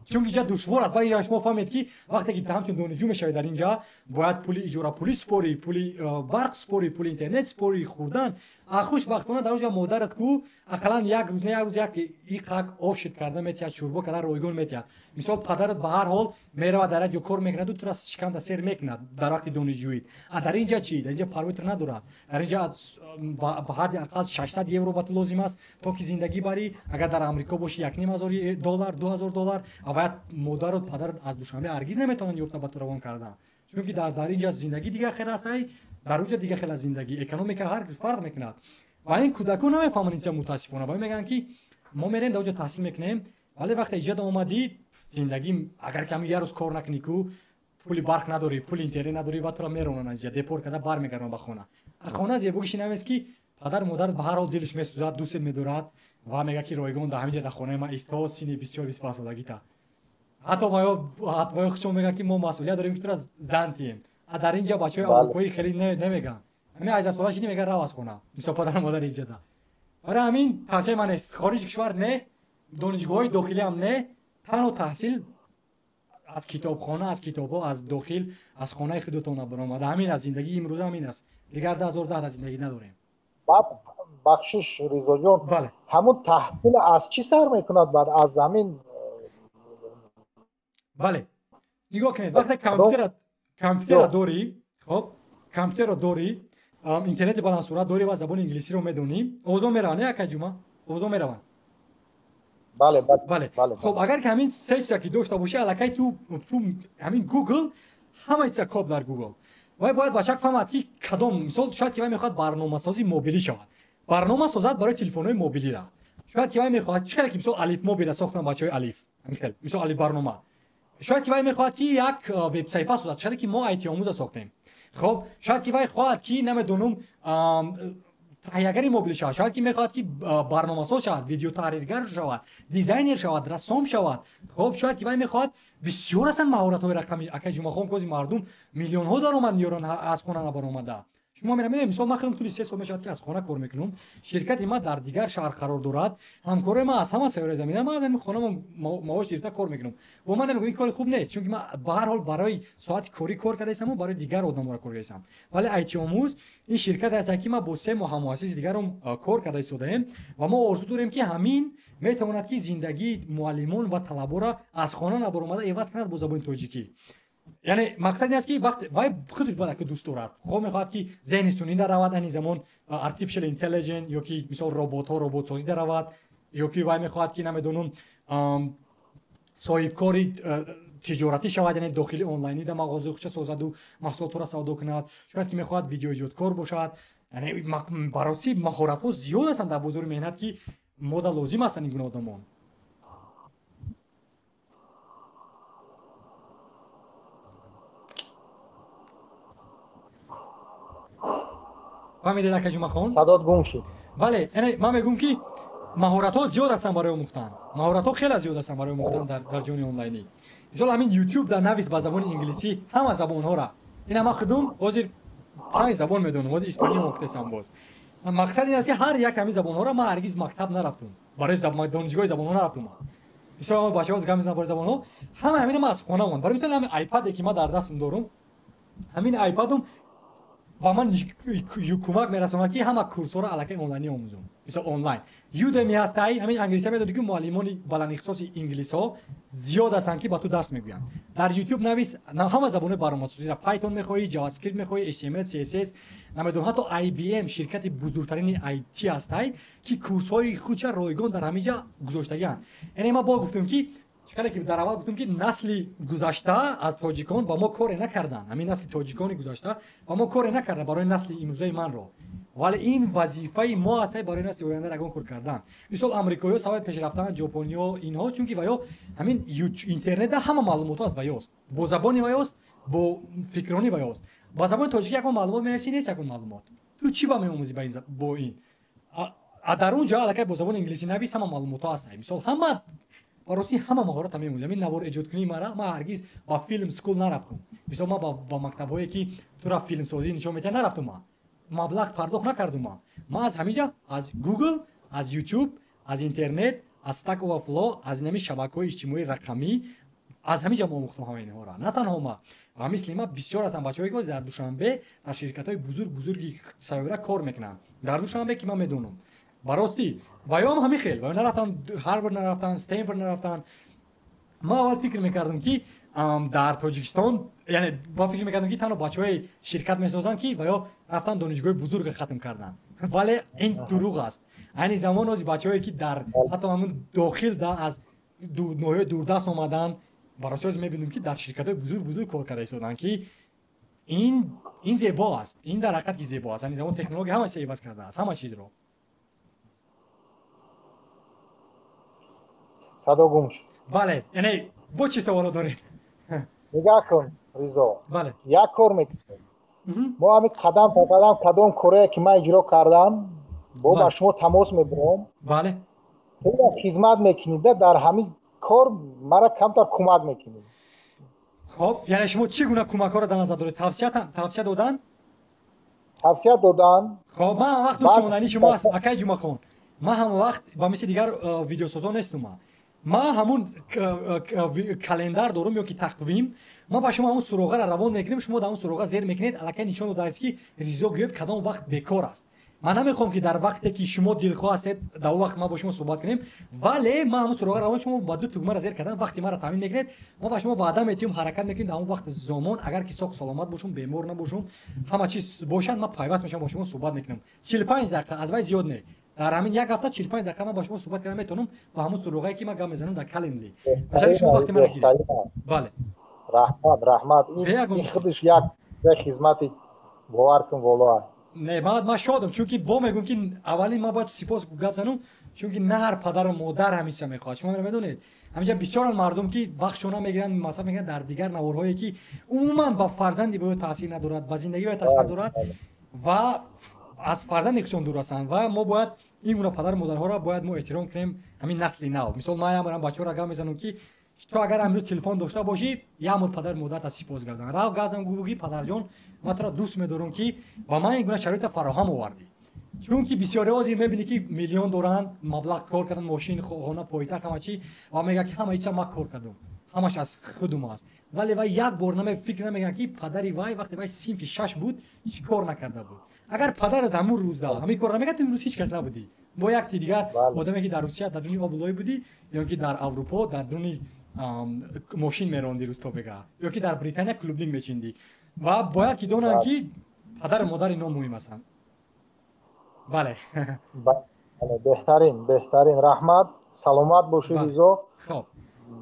چون که اینجا دشوار است باید شما فهمید که وقتی که همچون دانشجو میشوید در اینجا باید پول اجاره پول سپاری پول برق سپاری پول اینترنت سپاری خوردن خوشبختانه در اونجا مادرت کو اقلا یک روز یک ایقاق آشت کرده میتیاد شوربا کرده رایگان میتیاد مثلا پدرت به هر حال میره در اینجا کار میکنه تو را شکم در سر میکنه در وقت دانشجویید در اینجا چی در اینجا پرویتر نداره در اینجا با حد اقل 600 یورو بات لازم است تا که زندگی بری اگر در آمریکا باشی $1,500 $2,000 باید مادر و پدر از دوشنبه هرگز نمیتونن یافته به تو روان کردن چون که در اینجا زندگی دیگه خیلی است در اونجا دیگه خیلی زندگی اکونومیک هر فرق میکنه و این کودکان نمیفهمن اینجا متاسفانه باید میگن که ما میریم در اونجا تحصیل میکنیم ولی وقتی اینجا اومدی زندگی اگر کمی یه روز کار نکنی کو پول برق نداری، پول اینترنت نداری و تو را میرونن از جا دپورت کرده برمیگردن به خونه. خونه زیباییش این است که پدر مادر به هر حال دلش میسوزد، دوست می‌دارد و میگه که رایگان در همینجا در خانه ما ایستا سینی 24 25 سالگی تا. حتی ما خودم میگه که ما مسئولیت داریم که تو را زن تیم. در اینجا بچه‌های آمریکایی خیلی نمیگن. همین 18 سالش نمیگه رو از خونه. دوست پدر مادر اینجا ده. برای همین تاثیر من است خارج کشور نه، دانشگاه داخلی هم نه، تنها تحصیل از کتابخانه، از کتاب‌ها، از داخل، از خانه خودتون برآمده. همین از زندگی امروز همین است. دیگر 10 از زندگی نداریم. بخشش ریزا جان بله. همون تحصیل از چی سر میکند بعد از زمین؟ بله. نگاه کنید وقتی کامپیوتر داری، خب کامپیوتر داری، اینترنت بالان صورت داری و زبان انگلیسی رو میدونی، اوضاع میرونه یک جمعه اوضاع میرون. بله. خب اگر که همین سه چیزا که داشته باشی الکی تو همین گوگل همه چیزا کاب در گوگل و باید بچه فهمد که کدام مثال شاید که میخواد برنامه‌سازی موبیلی شود، برنامه سازد برای تلفن‌های موبیلی را. شاید که میخواد چه که مثال الف موبیل ساختن بچهای الف همین مثال الف برنامه. شاید که میخواد که یک وبسایت سازد، چه که ما آیتی آموز ساختیم. خب شاید که میخواد که نمیدونم تهیه‌گری موبیل شود، شاید که میخواد که برنامه‌ساز شود، ویدیو تحریرگر شود، دیزاینر شود، رسام شود. خب شاید که میخواد بسیار اصلا مهارت‌های رقمی اگه جمعه خون کوزی مردم میلیون‌ها درآمد میارن از خونه برآمده. شما می‌بینید مثلا ما خودم توی 3 سال میشد که از خانه کار میکنم، شرکت ما در دیگر شهر قرار دارد، همکار ما از همه سوار زمینه ما از خانه معاش گرفته کار میکنم و من میگم این کار خوب نیست چون که من به هر حال برای ساعت کاری کار کردم و برای دیگر آدم‌ها کار کردم. ولی آیتی آموز این شرکت است که ما با 3 ماه مؤسس دیگر هم کار کرده شدیم و ما آرزو داریم که همین میتواند که زندگی معلمان و طلبه را از خانه نبرآمده عوض کند با زبان تاجیکی. یعنی مقصد این است که وقت وای خودش باید که دوست دارد، خب میخواد که ذهن سنی در رود این زمان artificial intelligence یا که مثلا ربات سازی در رود یا که وای میخواد که نمیدونم صاحب کاری تجارتی شود، یعنی داخلی آنلاینی در مغازه خودش سازد و محصولات را سودا کند. شاید که میخواد ویدیو ایجادکار باشد. یعنی برای مهارت ها زیاد هستند در بازار مهنت که ما لازم هستند این گونه آدمان. فهمیدید که جمعه خان؟ صدات گم شد. بله، یعنی من میگم که مهارت ها زیاد هستن برای آموختن. مهارت ها خیلی زیاد هستن برای آموختن در جهان آنلاینی. مثلا همین یوتیوب در نویس به زبان انگلیسی همه زبان ها را. اینا ما خودم حاضر 5 زبان میدونم، حاضر اسپانیایی مختصم باز. مقصد این است که هر یک همین زبان ها را ما هرگز مکتب نرفتم. برای دانشگاه زبان ها نرفتم. مثلا ما بچه‌ها گام میزنن برای زبان ها، همه همین ما از خونه مون. برای مثلا همین آیپدی که ما در دستم دارم، همین آیپدم با من کمک میرسونه که همه کورس‌ها را الکی آنلاینی آموزم. مثلا آنلاین یودمی هستی، همین انگلیسی میاد که معلمان بلند اختصاص انگلیسی ها زیاد هستن که با تو درس میگوین. در یوتیوب نویس همه زبان برنامه‌سازی را، پایتون میخوای، جاوا اسکریپت میخوای، HTML CSS، نمیدونم حتی IBM شرکت بزرگترین IT هستی که کورس‌های خودش رایگان در همه جا گذاشته‌اند. یعنی ما با گفتم که چقدر که در اول گفتم که نسل گذشته از تاجیکان با ما کار نکردن، همین نسل تاجیکانی گذشته با ما کار نکردن برای نسل امروزی من رو، ولی این وظیفه ما است برای نسل آینده رگان کار کردن. مثلا آمریکایی‌ها سبب پیش رفتن ژاپنی‌ها اینها چون که ویا همین اینترنت همه معلومات است ویاست، با زبانی ویاست، با فکرانی ویاست. با زبان تاجیکی یک معلومات می‌نویسی نیست، یک معلومات تو چی با می‌آموزی با این در اونجا الکی با زبان انگلیسی نویس همه معلومات هست. مثلا همه برای همه مهارت می‌آموزم. این نوار ایجاد کنی ما هرگز با فیلم سکول نرفتم. مثلا ما با مکتبایی که تو را فیلم سازی نشون میده نرفتم. ما مبلغ پرداخت نکردم. ما از همینجا از گوگل، از یوتیوب، از اینترنت، از استک اوورفلو، از نمی شبکه‌های اجتماعی رقمی از همینجا ما آموختم همه اینها را. نه تنها ما و مثل ما بسیار هستن بچه‌ای که در دوشنبه در شرکت‌های بزرگی سایبر کار میکنن. در دوشنبه که من میدونم براستی ویام همین خیلی و نرفتن هاروارد، نرفتن استنفورد، نرفتن. ما اول فکر میکردم که در تاجیکستان، یعنی با فکر میکردم که تنها بچهای شرکت میسازن که ویا رفتن دانشگاه بزرگ ختم کردن، ولی این دروغ است. یعنی زمان از بچه‌ای که در حتی همون داخل در از نوع دوردست اومدن براساس میبینیم که در شرکت‌های بزرگ کار کرده شدن که این زیبا است، این در حقیقت زیبا است. یعنی زمان تکنولوژی همه چیز عوض کرده است، همه چیز رو. صدا گم شد. بله، یعنی با چی سوال دارید؟ نگاه کن رضا بله یک کار میکنیم ما همین قدم تا قدم کدام کاری که من اجرا کردم با شما تماس میگیرم بله خدمت میکنید در همین کار مرا کمتر کمک میکنید خب یعنی شما چی گونه کمک ها را در نظر دارید توصیه دادن توصیه دادن خب من وقت دوست شماندنی شما هست اکای جمعه خون ما هم وقت با مثل دیگر ویدیو سازان نیستم ما همون کلندر دارم یا که تقویم ما با شما همون سراغه را روان میکنیم شما در اون سراغه زیر میکنید الکی نشان داده است که ریزو گفت کدام وقت بیکار است من نمیخوام که در وقتی که شما دلخواه هستید در وقت ما با شما صحبت کنیم ولی ما همون سراغه روان شما با دو تگمه را زیر کردن وقتی ما را تامین میکنید ما با شما وعده میتیم حرکت میکنیم در اون وقت زمان اگر که ساق سلامت باشم بیمار نباشم همه چیز باشند ما پیوست میشم با شما صحبت میکنم 45 دقیقه از وای زیاد نه در همین یک هفته 45 دقیقه من با شما صحبت کردم میتونم با همون سراغی که ما گام میزنم در کلندی مثلا شما وقتی من گیرید بله رحمت این خودش یک خدمت باور کن والله نه بعد ما شادم چون که با میگم که اولی ما باید سپاس گپ زنم چون که نه هر پدر و مادر همیشه میخواد شما میدونید همینجا بسیار مردم که وقتشون میگیرن مثلا میگن در دیگر نوارهایی که عموما با فرزندی به تاثیر ندارد با زندگی به تاثیر ندارد و از فرزندشون دور هستند و ما باید این گونه پدر و مادرها را باید ما احترام کنیم همین نسل نو مثلا ما هم برام بچه‌ها را گام میزنم که تو اگر امروز تلفن داشته باشی یا مول پدر مادر تا سپاس گزارم راو گازم گوگی پدر جان ما تو را دوست می‌دارم که با من این گونه شرایط فراهم آوردی چون که بسیاری از این می‌بینی که میلیون دارن مبلغ کار کردن ماشین خونه پایتخت همه چی و میگه که همه چیز ما کار کردم همش از خودم است ولی وای یک بار فکر نمیگه که پدری وای وقتی وای صنف 6 بود هیچ کار نکرده بود اگر پدر دمون روز دا همین کار نمیگه تو روز هیچ کس نبودی با یک دیگر آدمی که در روسیه در دنیا آبلای بودی یا که در اروپا در دنیا ماشین میراندی روز تو بگه یا که در بریتانیا کلوبلینگ میچیندی و باید که دونن که پدر و مادر اینا مهم هستن بله بهترین رحمت سلامت باشی رضا خب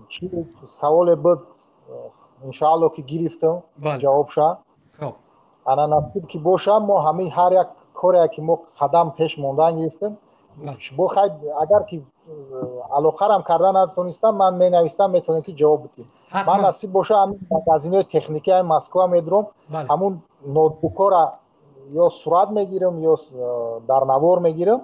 چی سوال بود انشاءالله که گرفتم جواب شد خب انا نصیب که باشه ما همه هر یک کاری که ما قدم پیش موندن گرفتیم بخواید اگر که علاقه هم کردن نتونستم من می نویسم میتونید که جواب بدید من نصیب باشه همین مغازین‌های تکنیکی های مسکو میدرم همون نوتبوک را یا صورت میگیرم یا در نوار میگیرم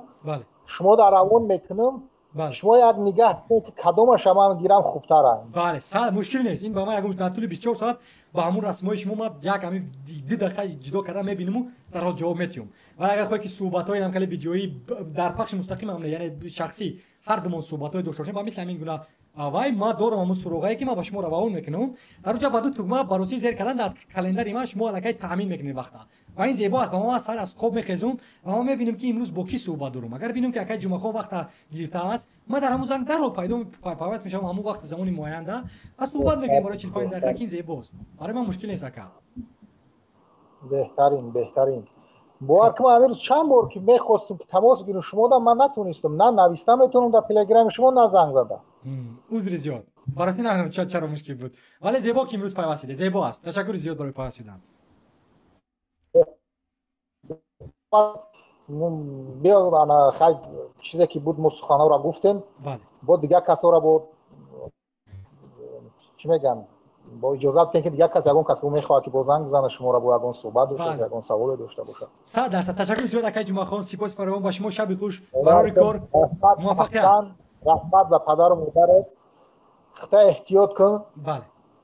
شما در روان میکنم شما یک نگاه کنید که کدامش هم گیرم خوبتره بله مشکل نیست این با ما یک در طول 24 ساعت با همون رسمای شما ما یک همین 2 دقیقه جدا کردن میبینیم و در حال جواب میتیم و اگر خواهی که صحبت‌های هم کلی ویدیویی در پخش مستقیم هم یعنی شخصی هر دومون صحبت‌های داشته باشیم با مثل همین گونه وای ما دورم همون سراغایی که ما با شما روان میکنم در اونجا بعد تو باروسی زیر کردن در کلندر ما شما الکی تامین میکنید وقتا و این زیبا است با ما سر از خواب میخیزم و ما میبینیم که امروز با کی صحبت دارم اگر ببینیم که اکی جمعه خواب وقتا گرفته است ما در همون زنگ در حال پیوست میشم همون وقت زمانی معین ده از صحبت میکنیم برای 45 دقیقه این زیباست برای من مشکل نیست اکا بهترین باور که ما امروز چند بار که میخواستم که تماس بگیرم شما دا من نتونستم نه نوشتم میتونم در تلگرام شما نه زنگ زدم عذر زیاد برای این چرا مشکل بود ولی زیبا که امروز پیوست شده زیبا است تشکر زیاد برای پیوست شدن بیا انا خیلی چیزی که بود مستخانه را گفتیم با دیگه کسا را با چی میگن با اجازه بدین که دیگه کسی اون کسی میخواد که با زنگ بزنه شما را با اون صحبت داشته باشه اون سوال داشته باشه 100% تشکر زیاد اکای جمعه خان سپاس فراوان با شما شب خوش برای کار موفقیت رحمت و پدر و مادرت خطا احتیاط کن بله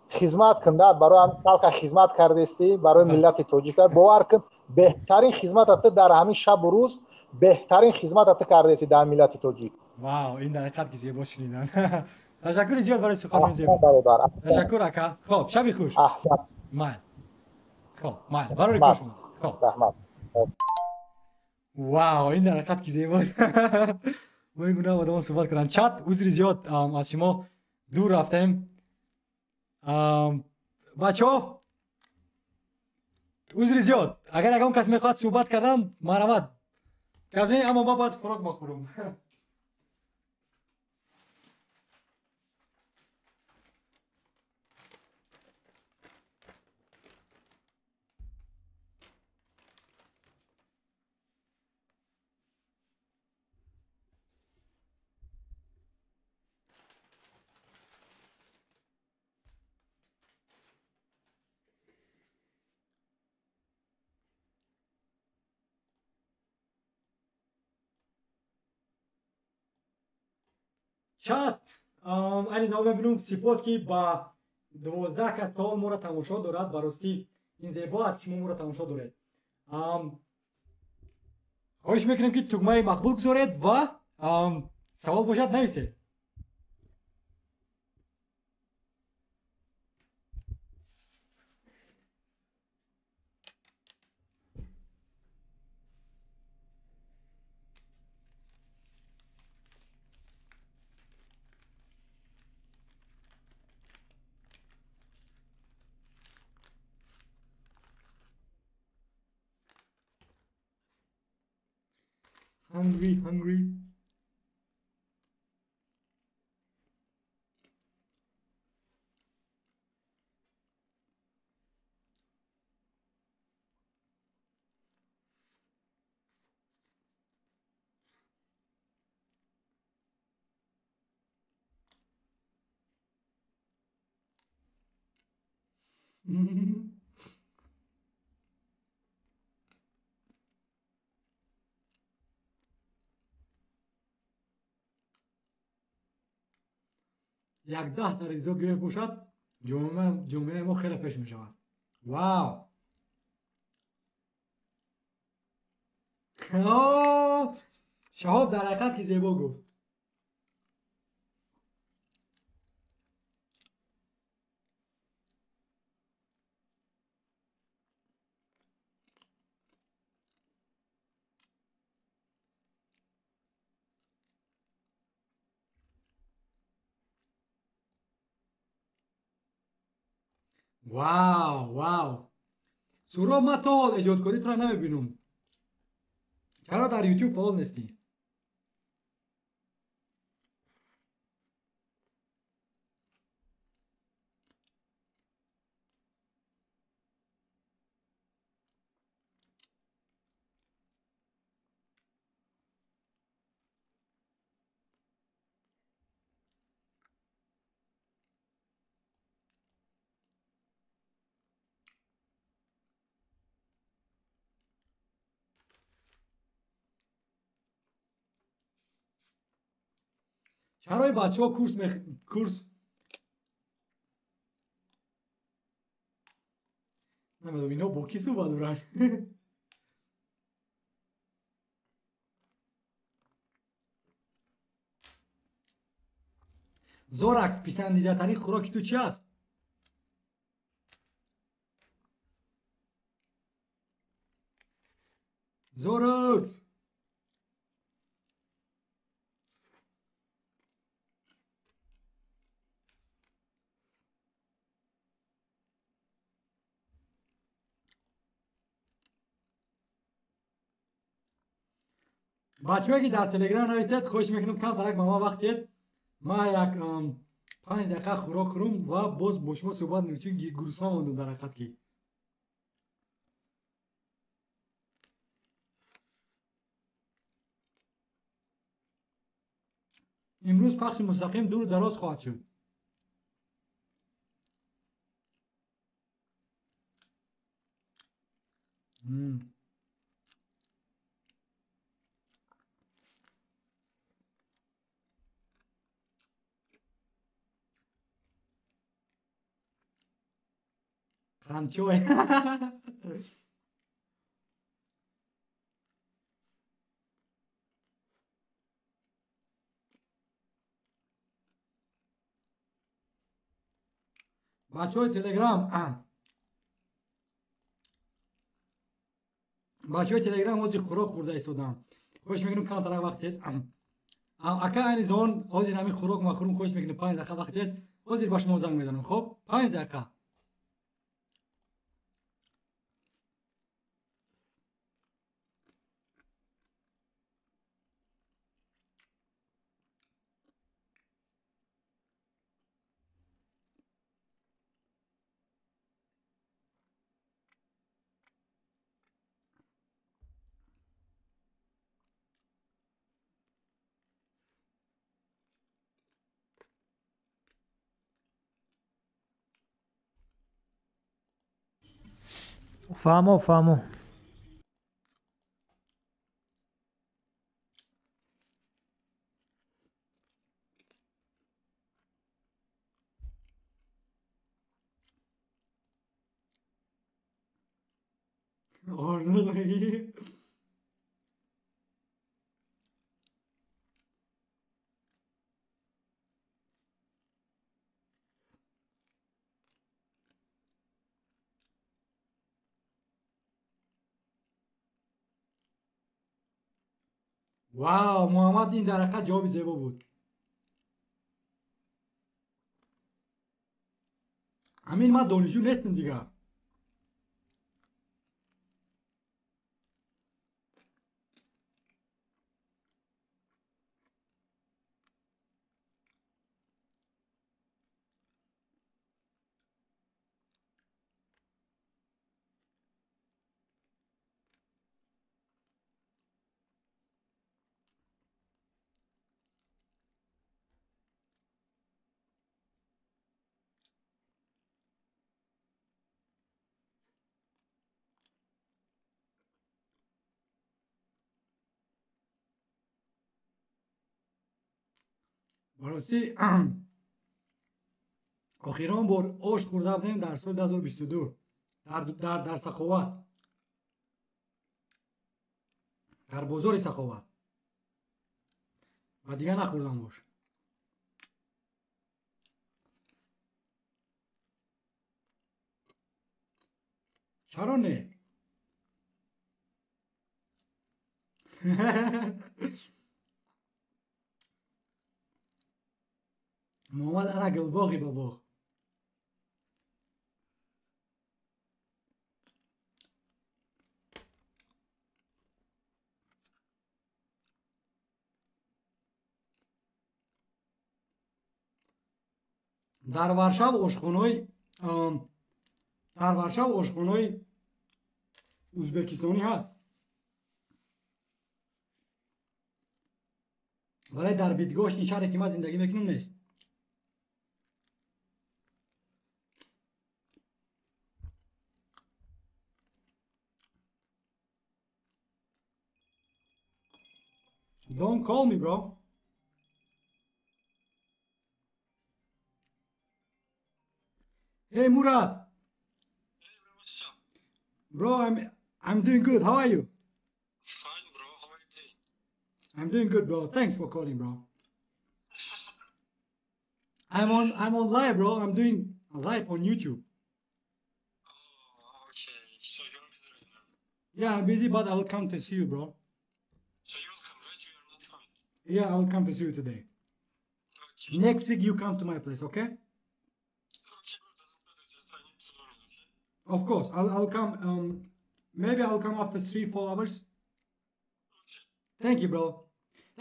خدمت کن برای هم خلق خدمت کرده استی برای ملت تاجیک باور کن بهترین خدمت در همین شب و روز بهترین خدمت کرده استی در ملت تاجیک واو این در حقیقت که زیبا شنیدن تشکر زیاد برای سخن زیبا تشکر اکا خب شب خوش احسن مال خب مال برای کار شما خب رحمت واو این در حقیقت که زیبا و این گونه آدم صحبت کردن چت عذر زیاد از شما دور رفتیم بچه ها عذر زیاد اگر اگه اون کس میخواد صحبت کردن مرحمت کسی اما ما باید خوراک بخورم چات علیرضا ببینم سپاس که با 12 کس سال ما را تماشا دارد. براستی این زیبا است که ما را تماشا دارد. خواهش میکنم که تکمه مقبول گذارید و سوال باشد نویسید. Hungry. یک 10 تا ریزو گرفت باشد جمعه ما خیلی پیش می شود. واو. شهاب در حقیقت که زیبا گفت. واو سورا ما تا حال ایجادکاری تو را نمیبینم. چرا در یوتیوب فعال نیستی؟ چرا این بچه ها کورس نمیدونم اینا با کی صحبت دارن. زورکس پسندیده ترین خوراک تو چی است؟ زورکس بچه‌ای که در تلگرام نویسید خوش میکنم کم فرق با ما وقتید ما یک 5 دقیقه خوراک خورم و باز با شما صحبت میکنم چون گرسنه ماندم در حقیقت که امروز پخش مستقیم دور دراز خواهد شد. خانچوی بچه های تلگرام آجی خوراک خورده ایستادم. خوش میکنم کم طرح وقتید اکا این زمان آجی نمی خوراک مخورم خوش میکنم 5 دقیقه وقتید آجی با شما زنگ میدانم. خب 5 دقیقه فهمو آرنولد. واو محمد این در حقیقت جواب زیبا بود. همین ما دانشجو نیستیم دیگه. براستی آخیران بار آش خورده بودیم در سال 2022 در سخاوت، در بازار سخاوت و دیگه نخوردم باش. چرا نه؟ محمد انا قلباغي بابا. در ورشو آشخونه‌های ازبکستانی هست، ولی در بیدگوش این شهری که ما زندگی میکنم نیست. Don't call me, bro. Hey, Murad. Hey, bro, what's up? Bro, I'm doing good. How are you? Fine, bro. How are you doing? I'm doing good, bro. Thanks for calling, bro. I'm on live, bro. I'm doing a live on YouTube. Oh, okay. So you're busy right now. Yeah, I'm busy, but I will come to see you, bro. So you will come, right? You're not coming. Yeah, I will come to see you today. Okay. Next week you come to my place, okay? Okay, bro. Doesn't matter. Just I need to learn it, okay? Of course. I'll come. Maybe I'll come after 3-4 hours. Okay. Thank you, bro.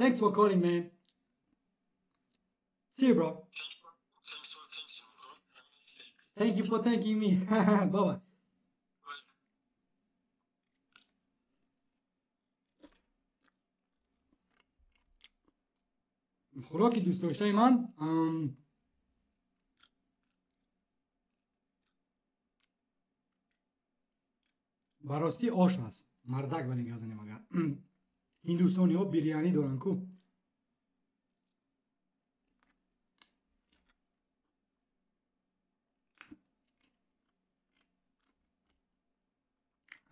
Thanks for calling, man. See you, bro. Thanks for attention, bro. Have a nice day. Thank you for thanking me. Bye bye. Bye. خوراکی دوست داشته من براستی آش هست. مردک ولی گزنیم اگر هندوستانی ها بریانی دارن کو.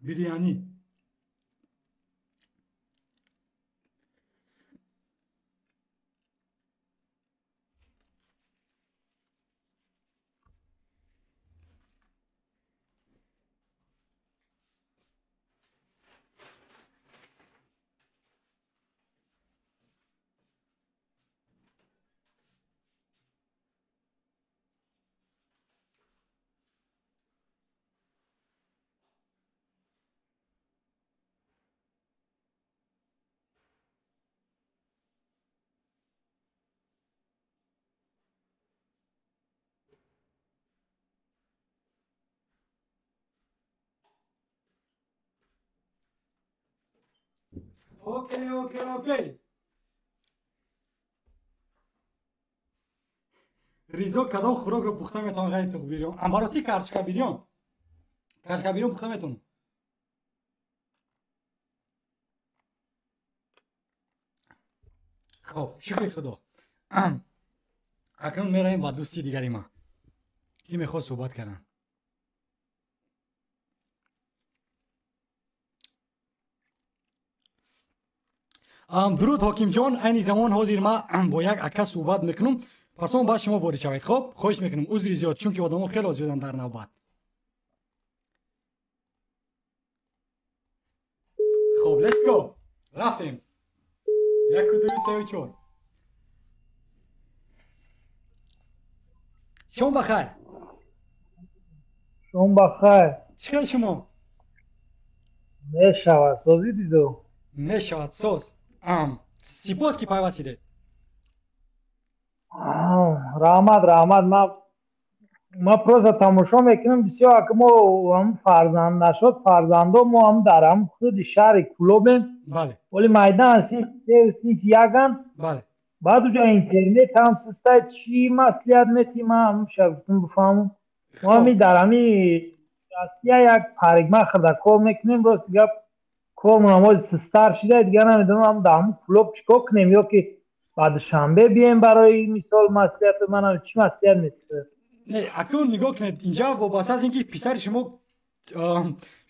بریانی اوکی ریزا کدام خوراک رو پخته میتونم غیر تو بیرون؟ اما راستی کرچکا بیرون پخته میتونم. خب شکر خدا. اکنون میریم با دوستی دیگری ما که میخواد صحبت کنن. درود حکیم جان این زمان حاضر ما با یک اکا صحبت میکنم پس اون بعد شما وارد شوید خب خوش میکنم عذر زیاد چون که آدم‌ها خیلی زیادن در نوبت خب لیتس گو رفتیم 1 2 3 4 شما بخیر شما بخیر چه شما میشود سازی دیدو میشود ساز سپاس که پیوستید رحمت ما پروسا تماشا میکنم بسیار که ما هم فرزند نشد فرزنده ما هم در هم خود شهر کلوبیم بله ولی میدان سیف یگن بله بعد اونجا اینترنت هم سستای چی مسئولیت میتی ما هم شبتون بفهمم ما همی در همی راسیه یک پرگمه خرده کار میکنیم راست گپ کار مناماز سستر شده دیگر نمیدونم هم در همون کلوب چیکار کنیم یا که بعد شنبه بیایم برای مثال مسئولیت من هم چی مسئولیت میتی نه اکنون نگاه کنید اینجا وابسته از اینکه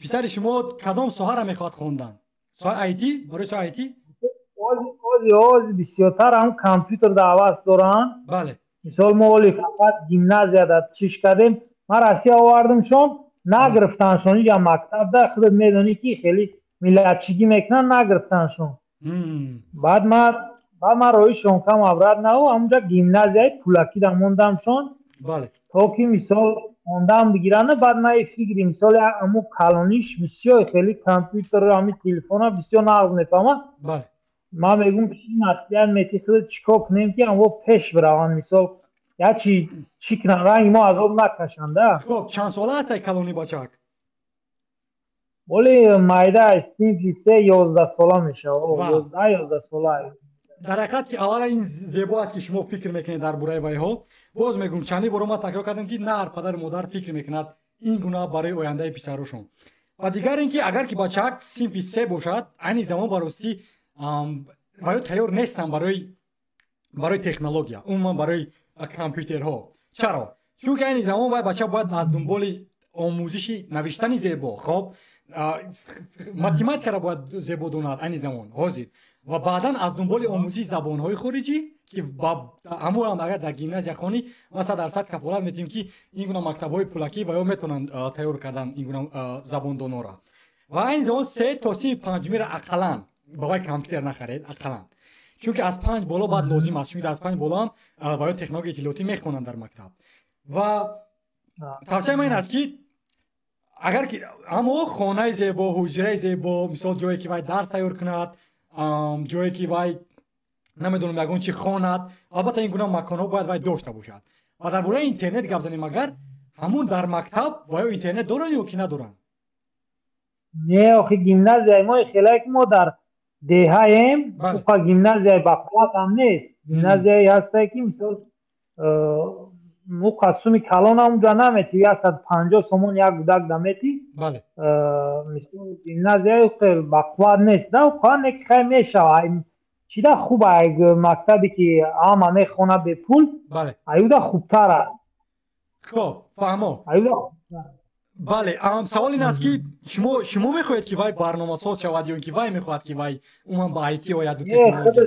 پسر شما کدام ساحه را میخواد خوندن ساحه آیتی برای ساحه آیتی آز بسیارتر هم کامپیوتر دعوت دارن بله مثال ما ولی فقط گیمنازیا دا چیش کردیم ما راستی آوردم شون نگرفتن شون یا مکتب ده خودت میدونی که خیلی ملتچگی میکنن نگرفتن شون بعد ما روی شون کم عبرت نهو همونجا گیمنازیای پولکی دا موندم شون بله تا که مثال موندم بگیرنه بعد ما فکری مثال امو کلانیش بسیار خیلی کامپیوتر و همی تلفن ها بسیار نقض میفهمن بله ما میگم که این اصلیت میتی خود چیکار کنیم که اما پیش بروان مثال یا چی کنن رنگ ما از آب نکشنده خب چند ساله هست کلونی بچک ولی مایده سینفی 11 ساله میشه 11 ساله در حقیقت که اولا این زیبا است که شما فکر میکنید در برای وای ها باز میگم چندی بار ما تکرار کردم که نه پدر مادر فکر میکند این گناه برای آینده پسرشون و دیگر اینکه اگر که بچک صنف 3 باشد این زمان براستی وای تیار نیستن برای تکنولوژی عموما برای کامپیوترها چرا چون که این زمان وای بچه باید از دنبال آموزش نوشتن زیبا خب ماتماتیک را باید زیبا داند این زمان حاضر و بعدا از دنبال آموزش زبان‌های خارجی که همون هم اگر در گیمنازیا خونی ما 100% کفالت میدیم که این گونه مکتب‌های پولکی و یا میتونن تیار کردن این گونه زباندانا را و این زمان 3 تا 5 را اقلاً با کامپیوتر نخرید اقلاً چون که از 5 بالا بعد لازم است چون از 5 بالا هم و یا تکنولوژی اطلاعاتی میخونن در مکتب و توصیه من این است که اگر که اما خانه زیبا حجره زیبا مثال جایی که وای درس تیار کند جایی که وای نمیدونم یگون چی خواند البته این گونه مکان‌ها باید وای داشته باشد و در مورد اینترنت گپ زنیم اگر همون در مکتب و یا اینترنت دارن یا که ندارن نه آخه گیمنازیای ما خیلی که ما در دهایم خب گیمنازیای بقوات هم نیست گیمنازیای هسته که مثال مقسمی کلان هم اونجا نمیتی یا 150 سومون یک گودک دمیتی بله مثل گیمنازیای بقوات نیست نه خواهن یک خیلی میشه چی ده خوبه اگه مکتبی که آما میخونه به پول بله ایو ده خوبتره خب فهمو ایو ده خوبتره بله سوال این است که شما میخواهید که وای برنامه ساز شود یا اینکه وای میخواهد که وای اونم با آیتی و یا دو تکنولوژی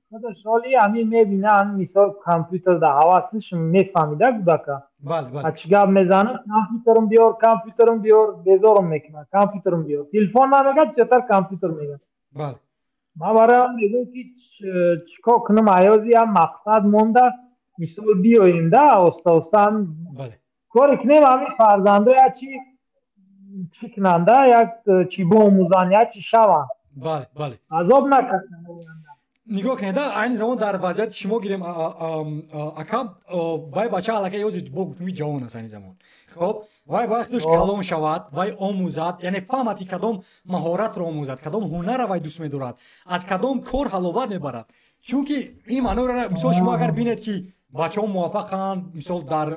خود سوالی همین میبینن مثال کامپیوتر ده حواسش میفهمیده بوده که بله بله چی گپ میزنه کامپیوترم بیار بیزارم میکنه کامپیوترم بیار تلفن نمیگه چطور کامپیوتر میگه بله ما برای هم میگم که چیکار کنم عیازی هم مقصد مونده مثال بیاییم ده آستا هم بله کاری کنیم همین فرزنده یا چی کننده یا چی باموزن یا چی شون بله بله عذاب نکنه نگاه کنید این زمان در وضعیت شما گیریم اکم وای بچه علاقه یوزی با گفتمی جوان است این زمان خب وای باید دوش کلام شود وای آموزد یعنی فهمتی کدام مهارت را آموزد کدام هنر را وای دوست می‌دارد از کدام کار حلاوت میبرد چون که این معنی را مثلا شما اگر بینید که бачаҳо муваффақанд, мисол дар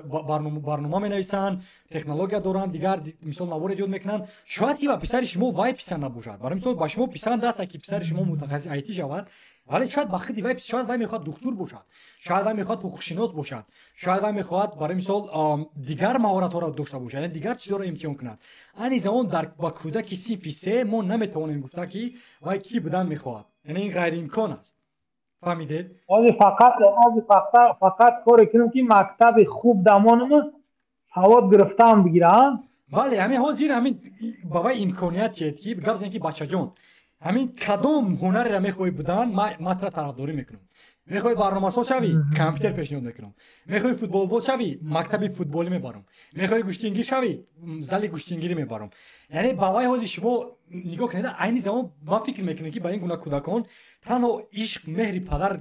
барнома менависанд, технология доранд, дигар мисол навор эҷод мекунанд. Шояд ки ба писари шумо вай писанд набошад. Барои мисол ба шумо писанд аст ки писари шумо мутахассис IT шавад, вале шояд ба худи вай шояд вай мехоҳад духтур бошад, шояд вай мехоҳад ҳуқуқшинос бошад, шояд вай мехоҳад барои мисол дигар маҳоратҳоро дошта бошад, яъне дигар чизҳоро имтиҳон кунад. Айни замон дар ба кӯдаки синфи се мо наметавонем гуфта ки вай кӣ будан мехоҳад, яъне ин ғайриимкон аст. фаҳмидед? ҳозир фақат коре кунем ки мактаби хуб дамонамон савод гирифтан бигирам. бале ҳамин ҳозир ҳамин ба вай имконият чиед ки гап зане ки бачаҷон ҳамин кадом ҳунареро мехоҳӣ будан матра тарафдорӣ мекунам. мехоҳӣ барномасоз шавӣ, компютер пешниҳод мекунам. мехоҳӣ футболбоз шавӣ, мактаби футболӣ мебарам. мехоҳӣ гӯштингир шавӣ, зали гӯштингирӣ мебарам. яъне ба вай ҳозир шумо нигоҳ кунед, айни замон ман фикр мекунам ки ба ин гуна кӯдакон танҳо ишқ меҳри падар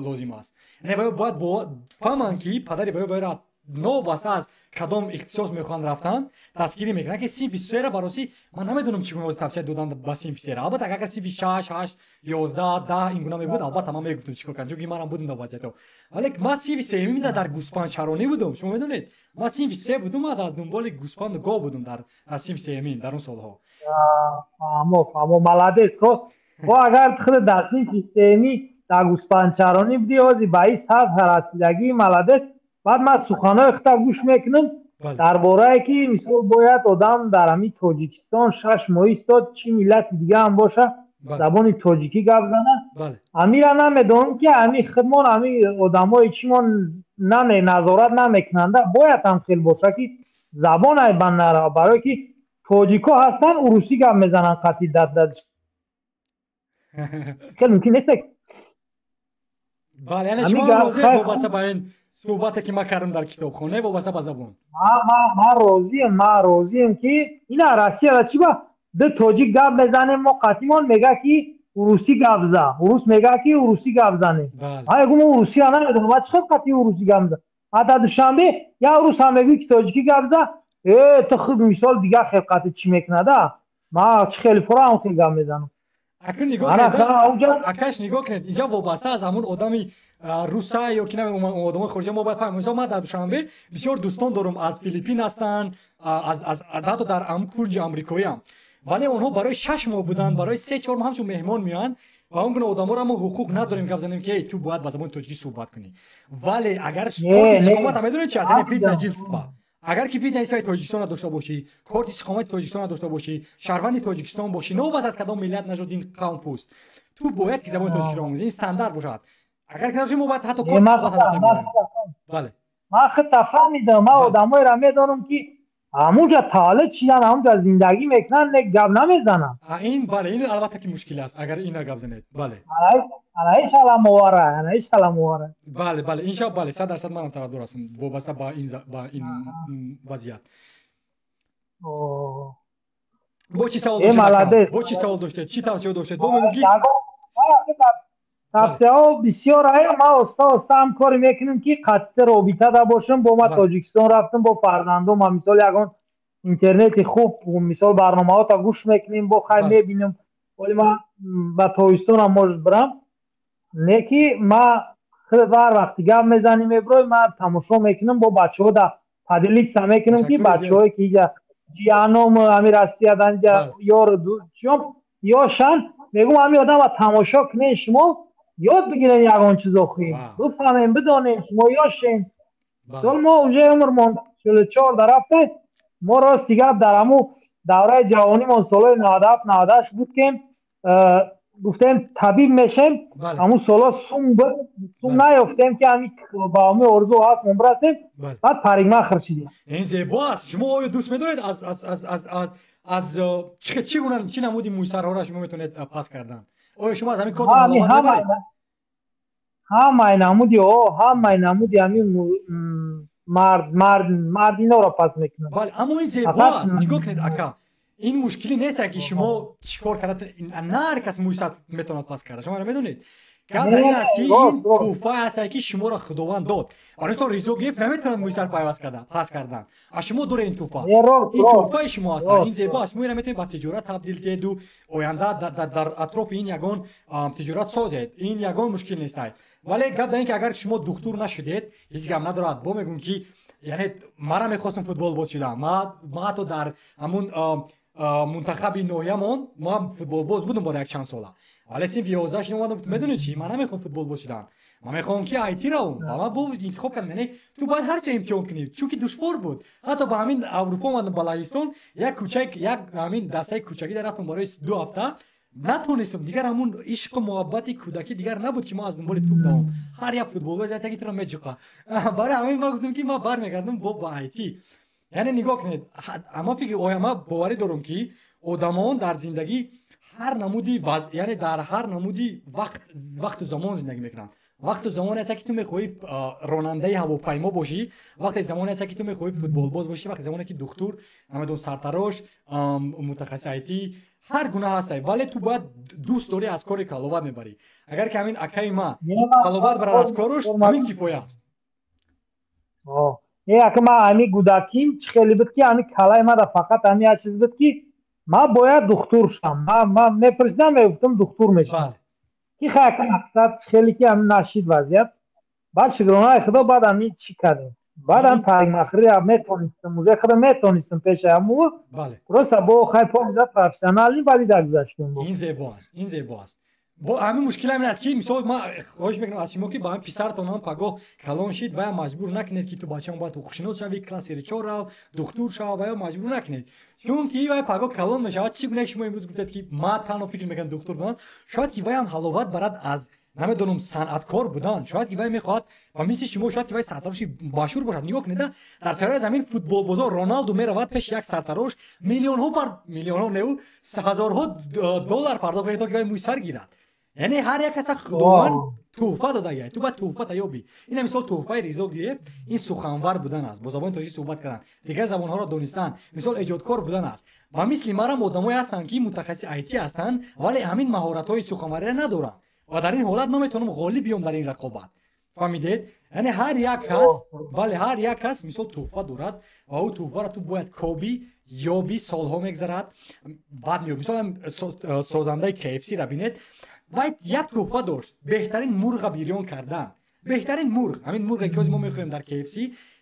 лозим аст. яъне вай бояд фаҳманд ки падари вайро новобаста аз кадом ихтисос мехоҳанд рафтан дастгирӣ мекунанд ки синфи сера бароси ман намедонам чӣ гуна тавсия додан ба синфи сера. албатта агар синфи 6 8 11 10 ин гуна мебуд, албатта ман мегуфтам чӣ кор кунам, чунки манам будам дар вазъиятҳо. вале ман синфи сеюми дар гӯспанчаронӣ будам. шумо медонед ман синфи се будам, дар дунболи гӯспанду гов будам дар синфи сеюмин дар он солҳо. амо маладес ко агар худ дар синфи сеюми дар гӯспанчаронӣ будӣ ҳозир ба ин сатҳ расидагӣ маладес. بعد من سخنهای خطا گوش میکنم درباره که مثلا باید آدم در همین تاجیکستان 6 ماه ایستاد چی ملت دیگه هم باشه زبان تاجیکی گپ زنه. امیر نمیدونم که همین خدمات همین آدمای چیمون نظارت نمیکننده باید هم خیلی باشه که زبان های بند نره، برای که تاجیکا هستن روسی گپ میزنن قطعی داد خیلی ممکن نیست. بله یعنی شما روزی وابسته به این صحبتی که ما کردم در کتابخانه وابسته به زبان. ما راضیم که اینا روسیه را چی با ده تاجیک گپ بزنه ما قطعیمان میگه که روسی گپ زنه، روس میگه که روسی گپ زنه. ها اگه ما روسی ها نمیدونم ما چقدر قطعی روسی گپ زنه. حتی دوشنبه یا روس هم میگه که تاجیکی گپ زنه تو خود مثال دیگه خیلی قطعی چی میکنه ده ما خیلی فرا هم خیلی گپ میزنم. اکنون نگاه کنید اکش نگاه کنید اینجا وابسته از همون آدمی روسا یا که نمیدونم آدمای خارجی ما باید فهمیم. مثلا من در دوشنبه بسیار دوستان دارم از فیلیپین هستن، از حتی در کنج آمریکایی هم، ولی اونها برای 6 ماه بودن، برای 3 4 ماه همچون مهمان میان و اون گونه آدما رو ما حقوق نداریم که بزنیم که تو باید با زبان تاجیکی صحبت کنی. ولی اگر کارت استقامت هم میدونید چه اصلا فید نجیست با اگر که فید نیست تاجیکستان داشته باشی، کارت استقامت تاجیکستان داشته باشی، شهروند تاجیکستان باشی، نه بس از کدام ملت نشد این قوم پوست، تو باید که زبان تاجیکی رو آموزی، این استاندارد باشد. اگر که نشیم باید حتی کارت استقامت هم بله ما خود فهمیدم ما آدمای را میدونم که همونجا طالب چیان همونجا زندگی میکنن گپ نمیزنن. این بله این البته که مشکل است اگر اینا گپ زنید. بله ان شاء الله مواره بله ان شاء الله بله 100% منم طرفدار هستم وابسته با این وضعیت. با چی سوال داشتید؟ چی توصیه داشتید؟ با میگید توصیه ها بسیار هست. ما استا هم کاری میکنیم که خط رابطه دا باشم. با ما تاجیکستان رفتم با فرزندم ما مثال یکان اینترنت خوب مثال برنامه ها تا گوش میکنیم با خیلی میبینیم. ولی ما با تاجیکستان هم موجود برم نه که ما خیلی وقتی گپ میزنیم ابرای ما تماشا میکنم با بچه ها دا پدلیست هم میکنیم که بچه هایی که جیانم امیر اسیاد انجا یا شن میگم همین آدم با تماشا کنه شما یاد بگیرین یکان چیزا خویم بفهمین بدانین شما یاشین. سال ما اونجا عمرمان 44 رفتیم ما راستی گپ در همون دوره جوانی ما سالای 97 98 بود که گفتیم طبیب میشیم همون سالا سوم نیافتیم که همین با همین آرزو هست من برسیم بعد پریگمه خرشیدیم. این زیبا است. شما آیا دوست میدونید از چی نمودی موسرها را شما میتونید پاس کردن؟ آیا شما از همین کار همه نمودی همین مردینا را پاس میکنن. بله اما این زیبا است. نگاه کنید اکا این مشکلی نیست که شما چیکار کردید نه هر کس موسر میتوند پاس کرده. شما را میدونید گپ در این است که این توفه است که شما را خداوند داد. برای تو ریزو گفت نمیتونن موسر پاس کردن. از شما دور این توفه. این توفه شما است. این زیبا است. شما میتونید با تجارت تبدیل کنید و آینده در اطراف این یگان تجارت سازید. این یگان مشکل نیست. ولی گپ در این که اگر شما دکتر نشدید هیچ گپ ندارد با میگم که یعنی مرا میخواستم فوتبال باز شدم ما حتی در همون منتخب نوعیمون ما فوتبال باز بودم برای یک چند ساله ولی سین 11 اومدم میدونی چی من نمیخوام فوتبال باز شدم من میخوام که آیتی رو اما با انتخاب کردم یعنی تو باید هر چه امتحان کنی چون که دشوار بود حتی با همین اروپا اومدم بلغستان یک کوچک یک همین دسته کوچکی رفتم برای 2 هفته نتونستم دیگر همون عشق و محبت کودکی دیگر نبود که ما از دنبال توپ دوام هر یک فوتبال باز که تو رو میچقه برای همین ما گفتم که ما برمیگردم با آیتی یعنی نگاه کنید اما فکر ما باوری دارم که آدمان در زندگی هر نمودی یعنی در هر نمودی وقت زمان زندگی میکنن وقت زمان است که تو میخوای راننده هواپیما باشی وقت زمان است که تو میخوای فوتبال باز باشی وقت زمانی که دکتر همون سرتراش متخصص آیتی هر گونه هستی ولی تو باید دوست داری از کار کلاوت میبری اگر که همین اکای ما کلاوت برای از کارش همین کفایه است اگه ما امی گوداکیم خیلی بود که امی کلای ما را فقط امی هر چیز بود که ما باید دکتر شم ما میپرسیدم میگفتم دکتر میشم که خیلی که هم نشید وضعیت بعد شکرانه خدا بعد امی چی کردیم بعد هم پایمخری هم میتونستم موزه خدا میتونستم پیش همو درسته با خیلی پایمده پرفیسیونالی ولی در گذاشتیم این زیباست با همین مشکل همین است که مثلا ما خواهش میکنم از شما که با هم پسرتون هم پگاه کلان شید و مجبور نکنید که تو بچه‌مون باید خوشنود شوی کلاس 4 رو دکتر شو و مجبور نکنید چون که وای پگاه کلان میشه چی گونه شما امروز گفتید که ما تنها فکر میکنم دکتر بودن شاید که وای هم حلاوت برات از نمیدونم صنعتکار بودن شاید که وای میخواد و مثل شما شاید که وای سرتراش مشهور باشد نگاه کنید در سرای زمین فوتبال بازار رونالدو میرود پیش یک سرتراش میلیون ها نه هزارها دلار پرداخت میکنه که وای موی سر گیرد یعنی هر یک کس خداوند تحفه داده گه تو باید تحفه تیابی این مثال تحفه رضا گیه این سخنور بودن است با زبان تاجیک صحبت کردن دیگر زبان ها را دانستن مثال ایجادکار بودن است و مثل مرا آدمایی هستند که متخصص آیتی هستند ولی همین مهارت های سخنوری ندارن و در این حالت ما میتونم غالب بیام در این رقابت فهمیدید یعنی هر یک کس بله هر یک کس مثال تحفه دارد و او تحفه را تو باید کابی یابی سالها میگذرد بعد میاد مثلا سازنده KFC را ببینید باید یک تحفه داشت بهترین مرغ بیرون کردن بهترین مرغ همین مرغی که ما میخوریم در KFC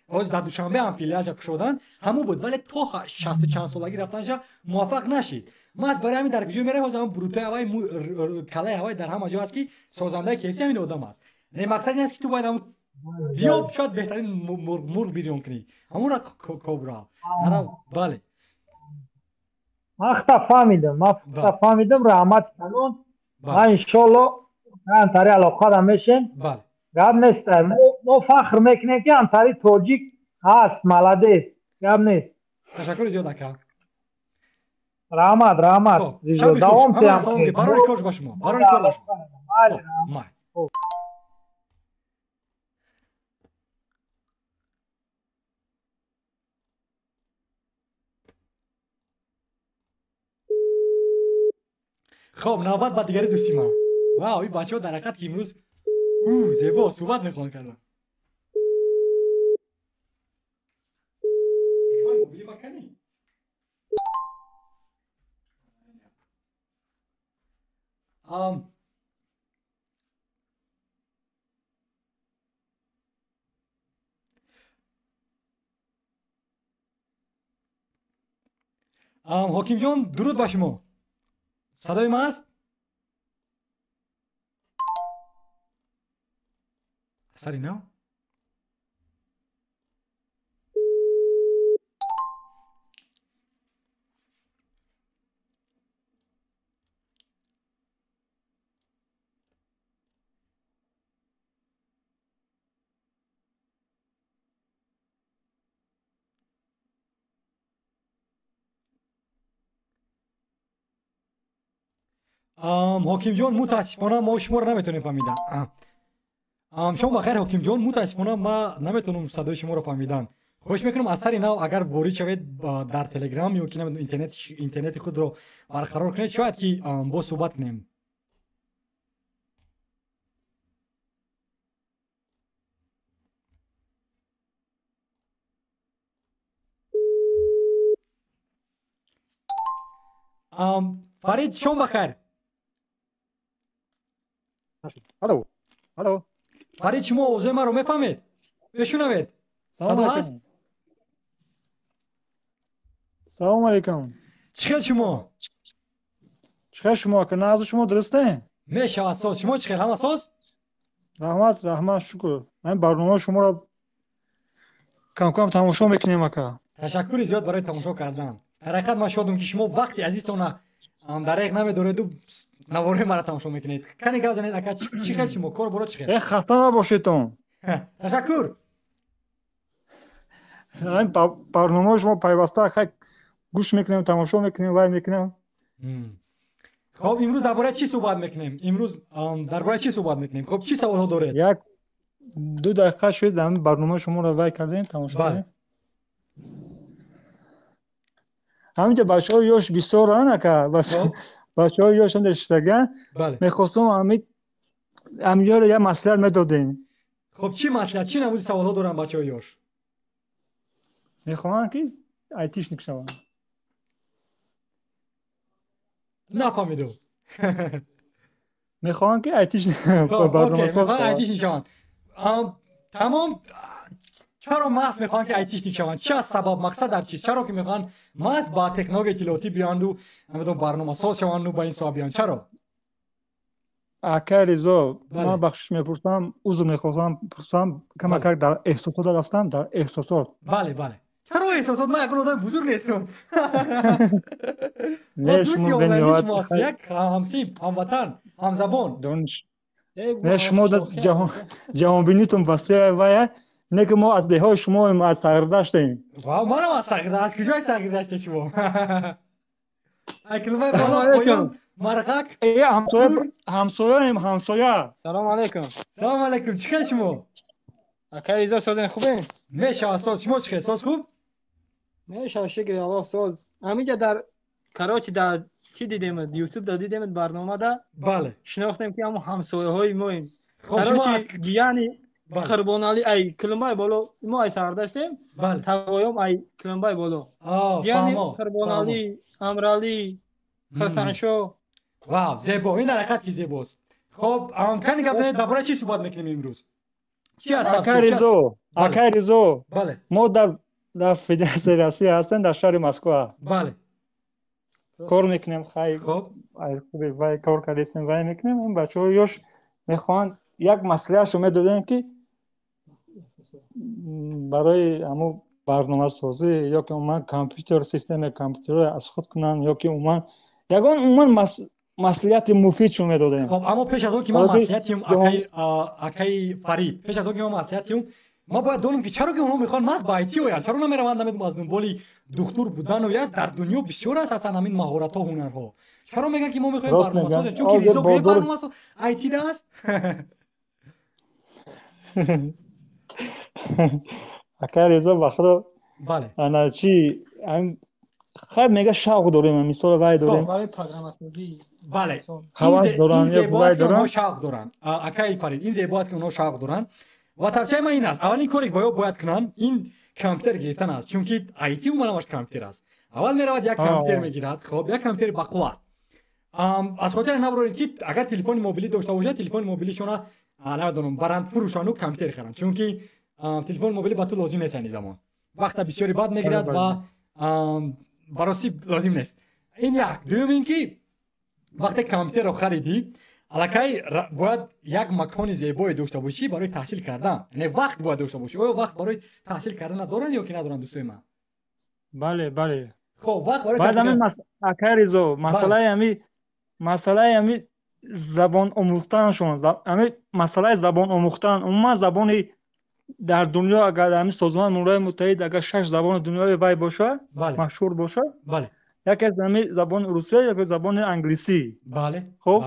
از در دوشنبه هم فیلیالش شدن همون بود ولی تو 60 چند سالگی رفتنش موفق نشید ما از برای همین در ویدیو میرم از همون بروته هوای کلای هوای در همه جا است که سازنده KFC همین آدم است نه مقصد این است که تو باید همون بیاب شاید بهترین مرغ بیرون کنی همون را کبرا بله ما فهمیدم رحمت کنون ما انشالله انتاری علاقه دا میشیم گب نیست ما فخر میکنیم که انتاری توجیک هست ملده گب نیست تشکر زیاد اکا رحمت دوام تیم برای کارش باشم خب نوبت با دیگری دوستی ما واو این بچه ها در حقیقت که امروز زیبا صحبت میخوان کردن حکیم جان درود با شما صدای ما است؟ سری نه؟ حکیم جان متاسفانه ما شما رو نمیتونیم فهمیدن شما بخیر حکیم جان متاسفانه ما نمیتونم صدای شما رو فهمیدن خوش میکنم از سری نو اگر وارد شوید در تلگرام یا که اینترنت خود رو برقرار کنید شاید که با صحبت کنیم فرید شما بخیر الو فرید شما اوضاع ما رو میفهمید؟ بشنوید. صدا هست؟ سلام علیکم. چخیر شما؟ چخیر شما که نازو شما درسته؟ میشه اساس شما چخیر هم اساس؟ رحمت شکر. من برنامه شما را کم کم تماشا میکنیم اکا. تشکر زیاد برای تماشا کردن. در حقیقت من شادم که شما وقتی عزیزتون دریغ نمیدارید و نواره مرا تماشا میکنید. کنی گپ زنید اکا چی خیلی شما کار برو چخیر؟ خسته نباشیدتون. تشکر. این برنامه شما پیوسته خیلی گوش میکنیم تماشا میکنیم وای میکنیم. خب امروز درباره چی صحبت میکنیم؟ خب چی سوال ها دارید؟ یک 2 دقیقه شد هم برنامه شما را وای کردیم تماشا کنیم. همینجا بچه ها یوش بسیار هنه که بچه ها یوش هم درشتگن میخواستم همینجا را یه مسئله میدادیم. خب چی مسئله؟ چی نمودی سوال ها دارن بچه ها یوش؟ میخواهن که آیتیشنیک شوند. نفهمیدم. میخواهن که برنامه ساز شوند. تمام چرا محض میخوان که آیتیشنیک شوند؟ چه سبب مقصد در چیست؟ چرا که میخوان محض با تکنولوژی اطلاعاتی بیاند و برنامه ساز شوند و با این سوال بیان؟ چرا؟ اکا رضا من بخشش میپرسم عذر میخواستم پرسم کم اکا در احساسات هستم در احساسات. بله چرا احساسات؟ من یک آدم بزرگ نیستم. نه شما بنیاد یک همسیم هموطن همزبان نه شما جهان بینیتون وسیع وای نه که ما از دههای شما از سرگردشت ایم. واو ما از سرگردشت از کجای سرگردشت شما؟ اکلمه بالا پایان مرغک همسایه. سلام علیکم. چیکار شما؟ اکا رضا سازن خوبه؟ میشه اساس شما چیکار ساز خوب؟ میشه شکر الله ساز. همینجا در کراچی در چی دیدیم؟ یوتیوب دیدیم برنامه دا. بله. شناختیم که همسایه های ما این. خب شما از گیانی قربانالی ای کلمبای بالا ما ای سر داشتیم. بله. تقایم ای کلمبای بالا. گیانی قربانالی امرالی خرسانشو. واو زیبا این حرکت کی زیباست. خب کنی گپ زنید درباره چی صحبت میکنیم امروز؟ چی هست؟ اکا رضا. بله. ما در فدراسیون روسیه هستن در شهر مسکو. بله. کار میکنیم خیلی خب وای کار کردیم وای میکنیم. این بچه‌ها یوش میخوان یک مسئله شما دادن که برای همون برنامه سازی یا که اومن کامپیوتر سیستم کامپیوتر از خود کنن یا که اومن مسئولیت مفید شما دادن. خب اما پیش از اون که ما مسئولیتیم اکای فرید پیش از اون که ما مسئولیتیم ما باید دونم که چرا که اونا میخوان ماست با آیتی و چرا نمیروند از دنبال دکتر بودن و یا در دنیا بسیار است اصلا همین مهارت ها هنرها. چرا میگن که ما میخوایم برنامه ساز چون که ریزو گوی برنامه ساز آیتی دست. اکا رضا بخدا بله انا چی خیلی میگه شوق داریم مثلا وای داریم برای برنامه سازی. بله هوا دارن یا وای دارن شوق دارن. اکای فرید این زیباست که اونا شوق دارن و توصیه من این است اولین کاری که باید کنن این کامپیوتر گرفتن است چون که آیتی اومدنش کامپیوتر است. اول میرود یک کامپیوتر میگیرد. خب یک کامپیوتر بقوت از خاطر نبرید که اگر تلفن موبیلی داشته باشد تلفن موبیلی شما نمیدونم برند فروشانو کامپیوتر خرند چون که تلفن موبیلی با تو لازم نیست این زمان وقت بسیاری بعد میگیرد و براسی لازم نیست. این یک. دوم اینکه وقتی کامپیوتر رو خریدی الکی باید یک مکان زیبایی داشته باشی برای تحصیل کردن. یعنی وقت باید داشته باشی. آیا وقت برای تحصیل کردن ندارن یا که ندارن دوستای من؟ بله خب وقت برای بعد همین اکا رضا مسئله همی زبان آموختن شما همین مسئله زبان آموختن عموما زبان در دنیا اگر همین سازمان ملل متحد اگر 6 زبان دنیای وای باشه مشهور باشه بله یکی از همین زبان روسیه یکی زبان انگلیسی. بله خب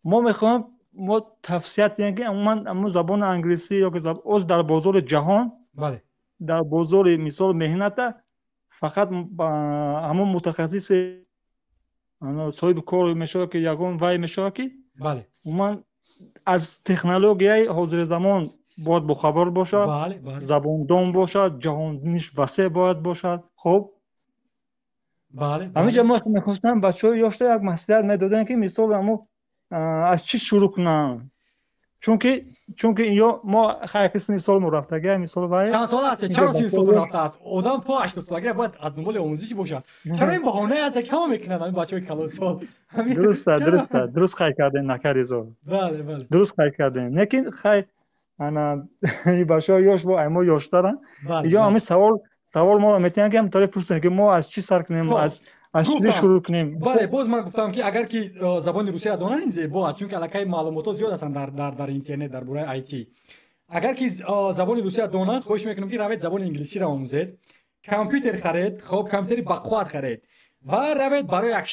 ما میخوام ما تفسیرات یعنی عموما زبان انگلیسی یا که از در بازار جهان بله در بازار مثال مهنت فقط همون متخصص صاحب کار میشه که یگان وای میشه که بله عموما از تکنولوژی حاضر زمان باید بخبر باشه. بله زبان دان باشه جهان بینیش وسیع باید باشه. خب بله همینجا ما میخواستم بچه‌ها یاشته یک مسئله میدادن که مثال همون از چی شروع کنن چونکه اینجا ما خیلی کسی سال مرفتگی مثال وای چند سال است؟ چند سال رفته است؟ آدم تو 80 سالگی باید از دنبال آموزشی باشد. چرا این بهانه است که همه میکنن همین بچهای کلاس سال؟ درست خیلی کردین نکریزو. بله درست خیلی کردین. لیکن خیلی انا این بچه‌ها یاش با اما یاشترن. اینجا همین سوال ما میتونیم که هم طرف پرسن که ما از چی سر کنیم از چی شروع کنیم. بله باز من گفتم که اگر که زبان روسی را دانن این زیبا چون که علاقه معلومات زیاد هستن در اینترنت در باره آی تی. اگر که زبان روسی را دانن خوش میکنم که روید زبان انگلیسی را آموزید. کامپیوتر خرید، خب کامپیوتر بقواد خرید و روید برای یک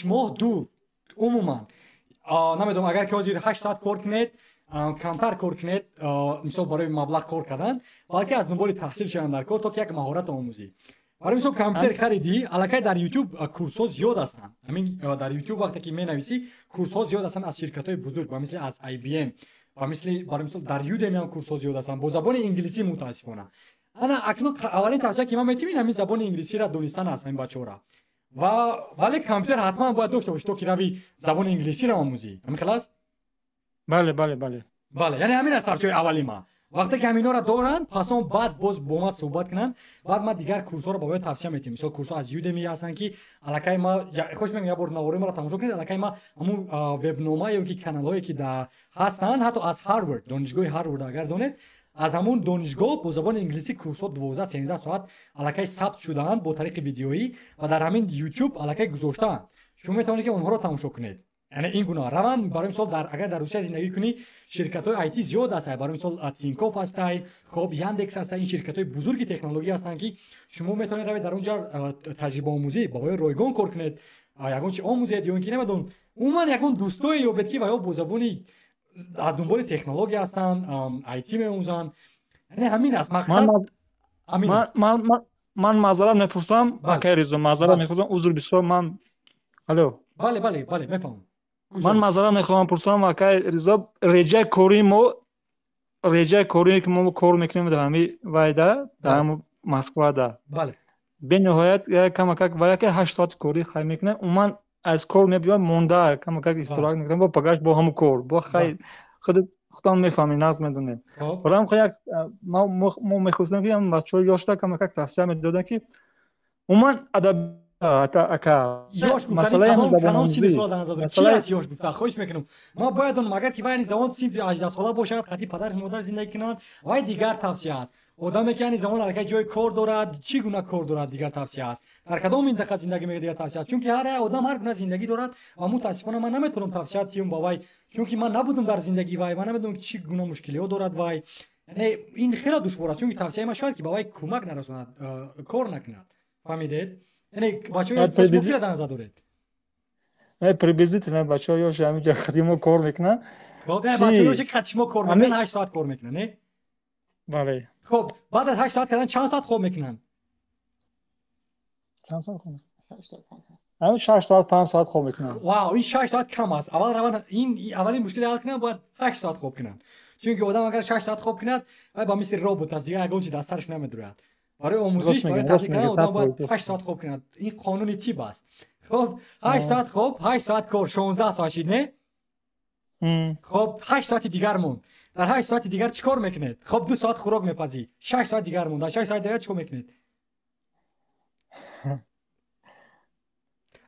6-8 ماه دور عموما نمیدونم اگر که حاضر 8 ساعت کار کنید کمتر کار کنید مثلا برای مبلغ کار کردن بلکه از دنبال تحصیل شدن در کار تا که یک مهارت آموزی برای مثلا کامپیوتر خریدی علاقه در یوتیوب کورس ها زیاد هستن همین در یوتیوب وقتی که می‌نویسی کورس ها زیاد هستن از شرکت‌های بزرگ مثل از آی بی ام و مثل برای مثلا در یودمی هم کورس ها زیاد هستن با زبان انگلیسی متاسفانه انا اکنون اولین توصیه که من می‌تونم همین زبان انگلیسی را دونستن است این بچه‌ها را و ولی کامپیوتر حتما باید داشته باشی تو که روی زبان انگلیسی را آموزی همین خلاص بله یعنی همین است توصیه اولی ما وقتی که همینا را دارن پس اون بعد باز با ما صحبت کنن بعد ما دیگر کورس ها رو باید توصیه میتیم مثلا کورس ها از یودمی هستن که علاقه ما خوش میگم یه بار نواره ما را تماشا کنید علاقه ما همون وبنامه یا که کانال هایی که در هستن حتی از هاروارد دانشگاه هاروارد اگر دونید از همون دانشگاه با زبان انگلیسی کورس ها 12-13 ساعت علاقه ثبت شدن با طریق ویدیویی و در همین یوتیوب علاقه گذاشتن شما میتونید که اونها رو تماشا کنید یعنی این گونه روان برای مثال اگر در روسیه زندگی کنی شرکت‌های آی تی زیاد هست برای مثال تینکوف هستای خب یاندکس هست این شرکت‌های بزرگی تکنولوژی هستن که شما میتونید روید در اونجا تجربه آموزی با رایگان کار کنید یگان چی آموزید یا اینکه نمیدونم عموما یگان دوستای یا بدکی و یا با زبانی از دنبال تکنولوژی هستن آی تی می‌آموزن یعنی همین است مقصد همین است من معذرت می‌پرسم بکریزو معذرت می‌خوام عذر بسیار من الو بله میفهمم من معذرت میخوام پرسم آقای رضا رجای کوری که ما کار میکنیم در همین وایدا در همون مسکو دا بله به نهایت کم و یک 8 ساعت کوری خیلی میکنه من از کار میبیام مونده کم استراحت میکنم با پگاش با هم کار با خیلی خودم میفهمم ناز میدونم برام خیلی ما میخواستم که بچه‌ها یاشتا کم توصیه میدادن که عموما ادب اکا یاش گفتن کانال سین سوال دادن چی است یاش گفته خوش میکنم ما باید اون مگر که وای زمان سین 18 ساله باشد خاطی پدر مادر زندگی کنن وای دیگر توصیه است آدمی که یعنی زمان الکی جای کار دارد چی گونه کار دارد دیگر توصیه است در کدام منطقه زندگی میگه دیگر توصیه است چون که هر آدم هر گونه زندگی دارد و متاسفانه من نمیتونم توصیه بدم با وای چون که من نبودم در زندگی وای من نمیدونم چی گونه مشکلی ها دارد وای یعنی این خیلی دشوار است چون که توصیه ما شاید که با وای کمک نرساند کار نکند فهمیدید یعنی بچه‌ها مشکل در نظر دارید پریویزیت نه بچه‌ها یا همین جا خدمت کار میکنن خب بچه‌ها چه خدمت کار میکنن 8 ساعت کار میکنن نه بله خب بعد از 8 ساعت کردن چند ساعت خواب میکنن چند ساعت خواب 6 ساعت 5 ساعت خواب میکنن واو این 6 ساعت کم است اول این اولین مشکل حل کنن باید 8 ساعت خواب کنن چون که آدم اگر 6 ساعت خواب کند با مثل ربات از دیگه اگه چیز در سرش نمیدرد برای آموزش برای تحصیل کردن آدم باید 8 ساعت خواب کند این قانونی تیپ است خب 8 ساعت خواب 8 ساعت کار 16 ساعت شد نه خب 8 ساعت دیگر موند در 8 ساعت دیگر چیکار میکنید خب 2 ساعت خوراک میپزی 6 ساعت دیگر موند در 6 ساعت دیگر چیکار میکنید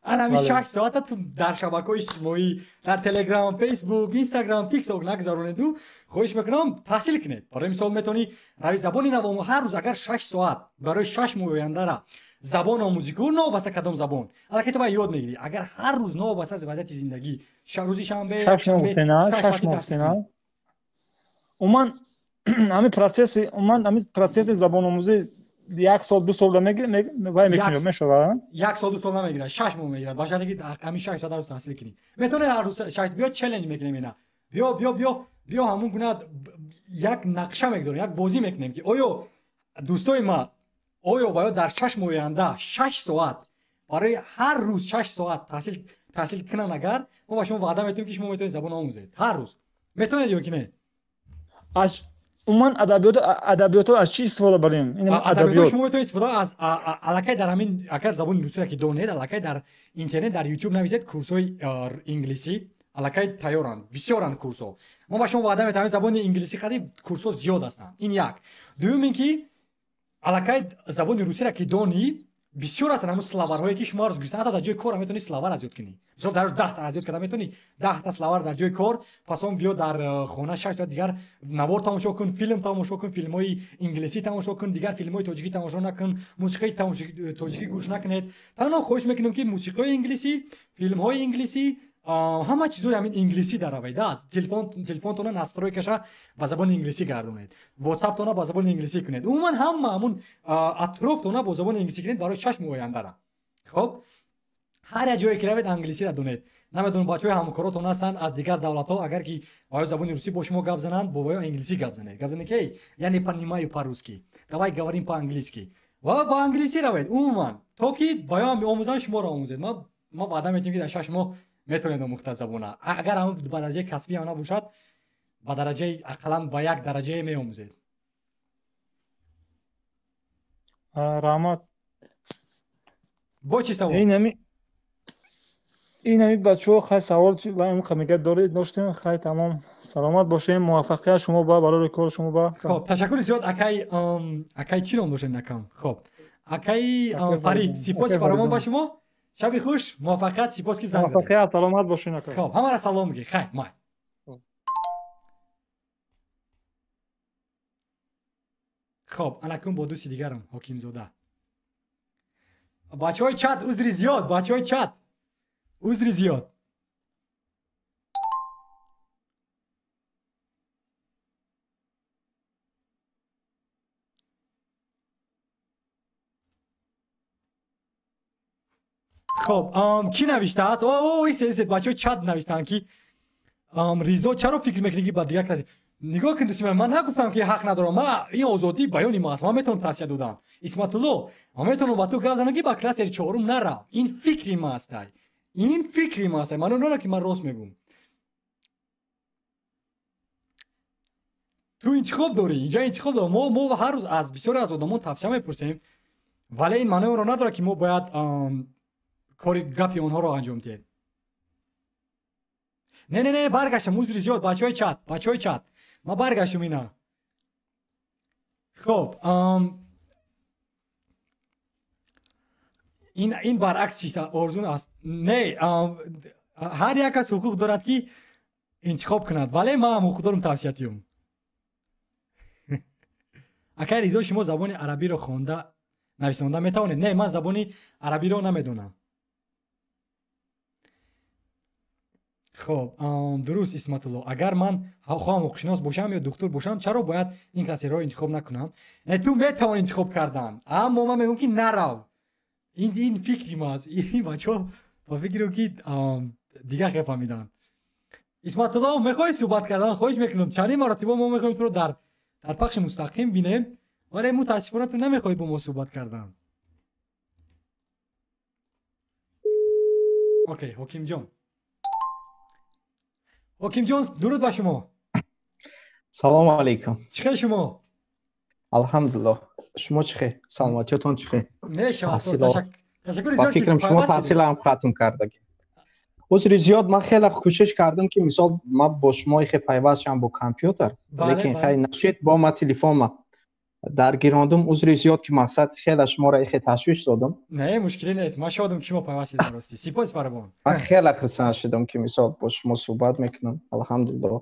انا می 6 ساعت تو در شبکه‌های اجتماعی در تلگرام فیسبوک اینستاگرام تیک توک نگذارونید و خواهش میکنم تحصیل کنید برای مثال میتونی روی زبان نو هر روز اگر 6 ساعت برای 6 ماه آینده را زبان آموزی کن نو واسه کدام زبان الکی تو باید یاد میگیری اگر هر روز نو واسه وضعیت زندگی روزی شنبه 6 ماه عموما همین پروسس زبان آموزی 1 سال 2 سال نمیگیره وای میکنه میشه 1 سال 2 سال نمیگیره 6 ماه میگیره باشه که همین 6 ساعت رو تحصیل کنی میتونه هر روز 6 بیا چالش میکنیم اینا بیا همون گونه یک نقشه میگذاریم یک بازی میکنیم که آیا دوستای ما باید در 6 ماه آینده 6 ساعت برای هر روز 6 ساعت تحصیل کنن اگر ما با شما وعده میتونیم که شما میتونید زبان آموزید هر روز میتونید یا که نه از عموما ادبیات از چی استفاده بریم این ادبیات شما میتونید استفاده از علاقه در همین اگر زبان روسی را که دونید علاقه در اینترنت در یوتیوب نویسید کورس‌های انگلیسی аллакай тайёранд бисёранд курсҳо мо ба шумо ваъда метавонем забони инглисӣ қариб курсҳо зиёд ҳастанд ин як дуюм ин ки аллакай забони русиро ки донӣ бисёр ҳастанд ҳамун словарҳое ки шумо рӯз гирифта ҳатто дар ҷои кор метавонӣ словар аз ёд кунӣ мисол дар рӯз 10 та аз ёд карда метавонӣ 10 та словар дар ҷои кор пас он биё дар хона 6 та дигар навор тамошо кун филм тамошо кун филмҳои инглисӣ тамошо кун дигар филмҳои тоҷикӣ тамошо накун мусиқои тоҷикӣ гӯш накунед танҳо хоҳиш мекунем ки мусиқои инглисӣ филмҳои инглисӣ ҳама чизои ҳамин инглисӣ даравайда аст телефонтона настройкаша ба забони инглисӣ гардонед ватсаптона ба забони инглисӣ кунед умуман ҳама ҳамун атрофтона бо забони инглисӣ кунед барои чашму ояндара хоб ҳар як ҷое ки равед англисиро донед намедонам бачаҳои ҳамкоротон ҳастанд аз дигар давлатҳо агар ки ваё забони русӣ бо шумо гап зананд бо ваё инглисӣ гап занед гап занед ки я не понимаю по-русски давай говорим по-английски ва ба англисӣ равед умуман то ки ваё омӯзан шуморо омӯзед мо ваъда метиҳем ки дар 6 моҳ метавонед омӯхта забона агар ҳам ба дараҷаи касбӣ ҳам набошад ба дараҷаи ақаллан ба як дараҷае меомӯзед раҳмат бо чи савол ин ҳами бачаҳо хай савол ва ин қамига доштем хай тамом саломат бошем муваффақият шумо ба барои кори шумо ба хоб ташаккури зиёд акай чӣ ном дошед накам хоб акай фарид сипоси фаровон ба шумо шаби хуш муваффақият сипос ки занг муваффақият саломат бошед акай хоб ҳамаро салом мегӣ хай май хоб анакун бо дӯсти дигарам ҳокимзода бачаҳои чат узри зиёд бачаҳои чат узри зиёд хоб ки навиштааст истед бачаҳои чат навиштаанд ки ризо чаро фикр мекунӣ ки ба дигар касе нигоҳ кун дӯсти ман нагуфтам ки ҳақ надорам ин озодии баёни ман аст ман метавонам тавсия додам исматулло ман метавонам ба ту гап занам ки ба класси 4 нарав ин фикри ман астай ин фикри ман астай ман нонам ки ман рост мегӯм ту интихоб дорӣ инҷа интихоб дор мо ҳар рӯз аз бисёре аз одамон тавсия мепурсем вале ин маънои онро надорад ки мо бояд кори гапи онҳоро анҷом диҳем не баргаштам узри зиёд бачаҳои чат ман баргаштам ина хоб ин баръакс чиста орзу аст не ҳар як кас ҳуқуқ дорад ки интихоб кунад вале ман ҳам ҳуқуқ дорам тавсия диҳам акай ризо шумо забони арабиро хонда нависонда метавонед не ман забони арабиро намедонам хоб дуруст исматулло агар ман хоҳам ҳуқуқшинос бошам ё духтур бошам чаро бояд ин классиро интихоб накунам ту метавони интихоб кардан аммо ман мегӯям ки нарав ин фикри ман аст ин бачаҳо ба фикрам ки дигар хел фаҳмиданд исматулло мехоҳӣ суҳбат кардан хоҳиш мекунам чандин маротиба мо мехоҳем туро дар пахши мустақим бинем вале мутаассифона ту намехоҳӣ бо мо суҳбат кардан окей ҳокимҷон дуруд ба шумо салому алайкум чӣ хел шумо алҳамдулилло шумо чӣ хел саломатиётон чӣ хел ташаккури ба фикрам шумо таҳсилам хатм кардагӣ узри зиёд ман хеле кӯшиш кардам ки мисол ман бо шумо хе пайваст шам бо компютер лекин хай нашуд бо ма телефонма дар гирондум узри зиёд ки мақсад хеле шуморо хе ташвиш додам не мушкиле нест ман шодам ки шумо пайвасти дарости сипос фаровон ман хеле хурсанд шудам ки мисол бо шумо суҳбат мекунам алҳамдулилло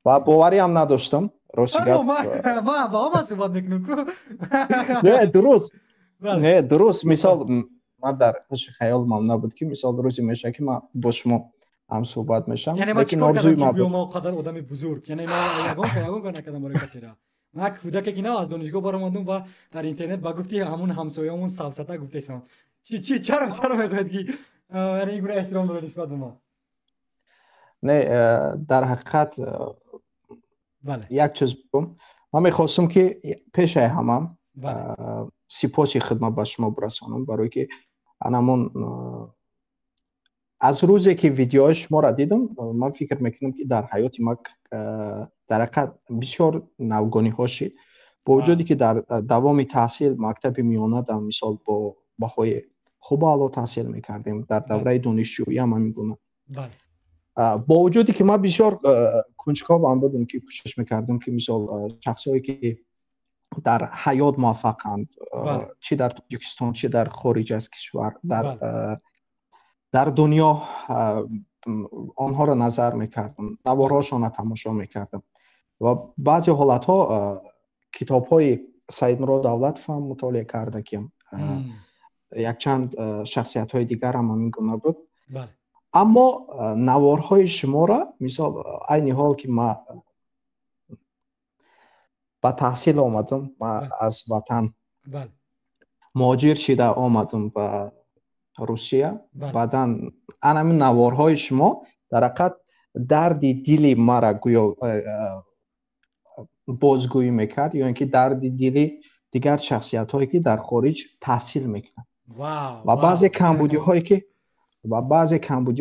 ва бовариам надоштам рости гап ба ман суҳбат мекунам не дуруст мисол ман дар ҳуши хаёлам набуд ки мисол рӯзе мешавад ки ман бо шумо ҳам суҳбат мешавам лекин орзуи ман буд мо қадар одами бузург яъне ман ягон кор накардам барои касера ман кӯдаке ки на аз донишгоҳ баромадам ва дар интернет ба гуфти ҳамун ҳамсояҳамон савсата гуфтесам чаро мегӯяд ки яъне ин гуна эҳтиром дорад нисбат ба ман не дар ҳақиқат як чиз бигӯм ман мехостам ки пешаи ҳамам сипоси хидмат ба шумо бирасонам барое ки анамон аз рӯзе ки видеои шуморо дидам ман фикр мекунам ки дар ҳаёти ман дар ҳақиқат бисёр навгониҳо шид бо вуҷуде ки дар давоми таҳсил мактаби миёна дар мисол бо баҳои хуб аъло таҳсил мекардем дар давраи донишҷӯӣ ҳам ҳамин гуна با وجودی که ما بسیار کنجکاوم بودم که کوشش میکردم که مثال شخصایی که در حیات موفقند چه در تاجیکستان چه در خارج از کشور در دنیا آنها را نظر میکردم، نوارهاشان را تماشا میکردم و بعضی حالت ها کتاب های سید مراد دولتوف هم مطالعه کردم. یک چند شخصیت های دیگر هم همین گونه بود. اما نوارهای شما را مثال عین حال که ما با تحصیل آمدم، ما از وطن مهاجر شده آمدم به روسیه، بعدا همین نوارهای شما در حقیقت درد دل ما را گویا بازگویی میکرد یا اینکه درد دل دیگر شخصیت هایی که در خارج تحصیل میکنند و بعضی کمبودی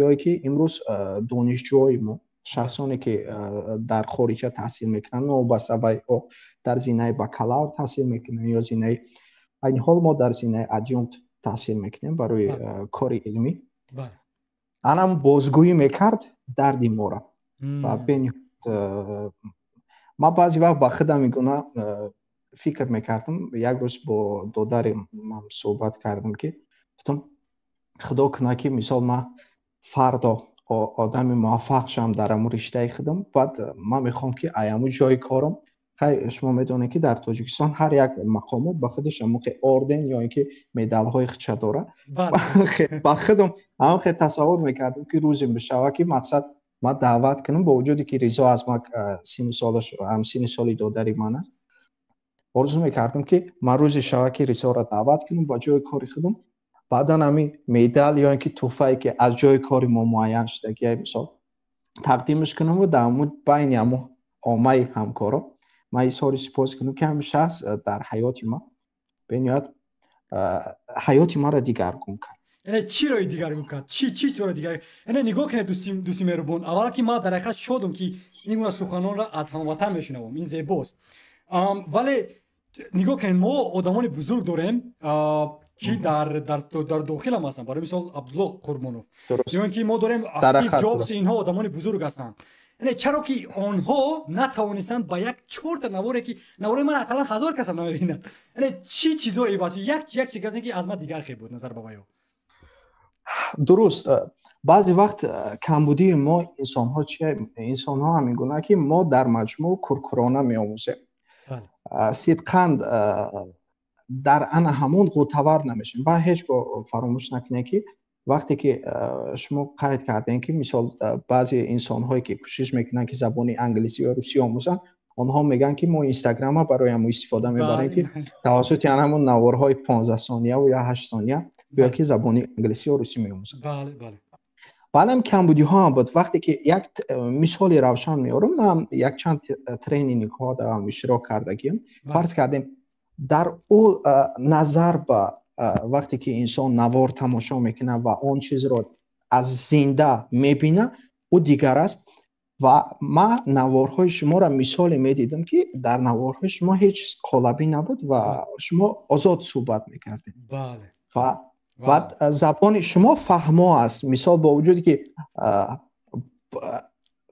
هایی که امروز دانشجوهای ما شخصانی که در خارج تحصیل میکنند و بسته در زمینه بکالور تحصیل میکنند یا زمینه این حال ما در زمینه ادیونکت تحصیل میکنیم برای کار علمی. انم بازگویی میکرد درد ما را و ما بعضی وقت با خودم میگونه فکر میکردم. یک روز با دادرم صحبت کردم که گفتم خدا کنه که مثال ما فردا آدم موفق شم در امور رشته خودم، بعد ما میخوام که ایامو جای کارم خیلی شما میدونه که در تاجیکستان هر یک مقامات با خودش موقع اردن یا اینکه مدال های خودش داره. با خودم هم خیلی تصور میکردم که روزی بشه که مقصد ما دعوت کنم، با وجودی که رضا از ما سن سالی دادری من است، آرزو میکردم که من روزی شوه که رضا را دعوت کنم با جای کاری خودم، بعدا همین مدال یا اینکه تحفه‌ای که از جای کاری ما معین شده که مثال تقدیمش کنم و در مورد بین همه عامه همکارا ما ایثار سپاس کنم که همیشه هست در حیات ما بنیاد حیات ما را دیگرگون کرد. یعنی چی رو دیگرگون کرد؟ چی رو دیگر؟ یعنی نگاه کنید دوستی مهربان، اول که ما در حقیقت شدم که این گونه سخنان را از هموطن میشنوم، این زیباست. ولی نگاه کنید ما آدمان بزرگ داریم که در داخل هم هستن، برای مثال عبدالله قربانوف، یا اینکه ما داریم استیو جابز، اینها آدمان بزرگ هستند. یعنی چرا که آنها نتوانستند با یک 4 تا نواری که نوار من اقلا 1000 کس هم نمیبیند، یعنی چی چیزایی واسه یک چیزی که از ما دیگر خیلی بود نظر بابایو. درست. بعضی وقت کمبودی ما انسان ها همین گونه که ما در مجموع کرکرانه می آموزیم. صدقاً در ان همون قوتور نمیشیم. و هیچ فراموش نکنید که وقتی که شما قید کردین که مثال بعضی انسان هایی که کوشش میکنن که زبان انگلیسی و روسی آموزن، آنها میگن که ما اینستاگرام برای هم استفاده میبریم که توسط همون نوارهای 15 ثانیه و یا 8 ثانیه یا که زبان انگلیسی و روسی میآموزن. بله. بعدم کمبودی ها هم بود. وقتی که یک مثالی روشن میارم، من یک چند ترینینگ ها در اشتراک کردیم. فرض کردیم در او نظر به وقتی که انسان نوار تماشا میکنه و اون چیز رو از زنده میبینه او دیگر است. و ما نوارهای شما را مثال میدیدم که در نوارهای شما هیچ قالبی نبود و شما آزاد صحبت میکردید. بله. و زبان شما فهما است. مثال با وجودی که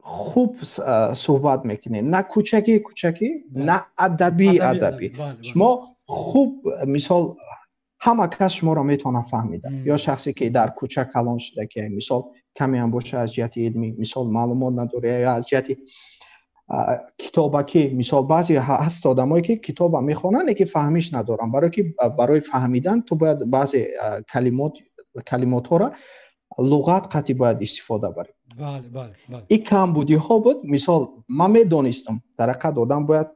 خوب صحبت میکنید، نه کوچکی نه ادبی. شما خوب مثال همه کس شما را میتونه فهمیده. یا شخصی که در کوچه کلان شده که مثال کمی هم باشه از جهت علمی مثال معلومات نداره یا از جهت کتابکی، مثال بعضی هست آدمایی که کتاب میخونن که فهمیش ندارن، برای فهمیدن تو باید بعضی کلمات ها را لغت قطعی باید استفاده بری. بله. این کمبودی ها بود. مثال من میدونستم در حقیقت آدم باید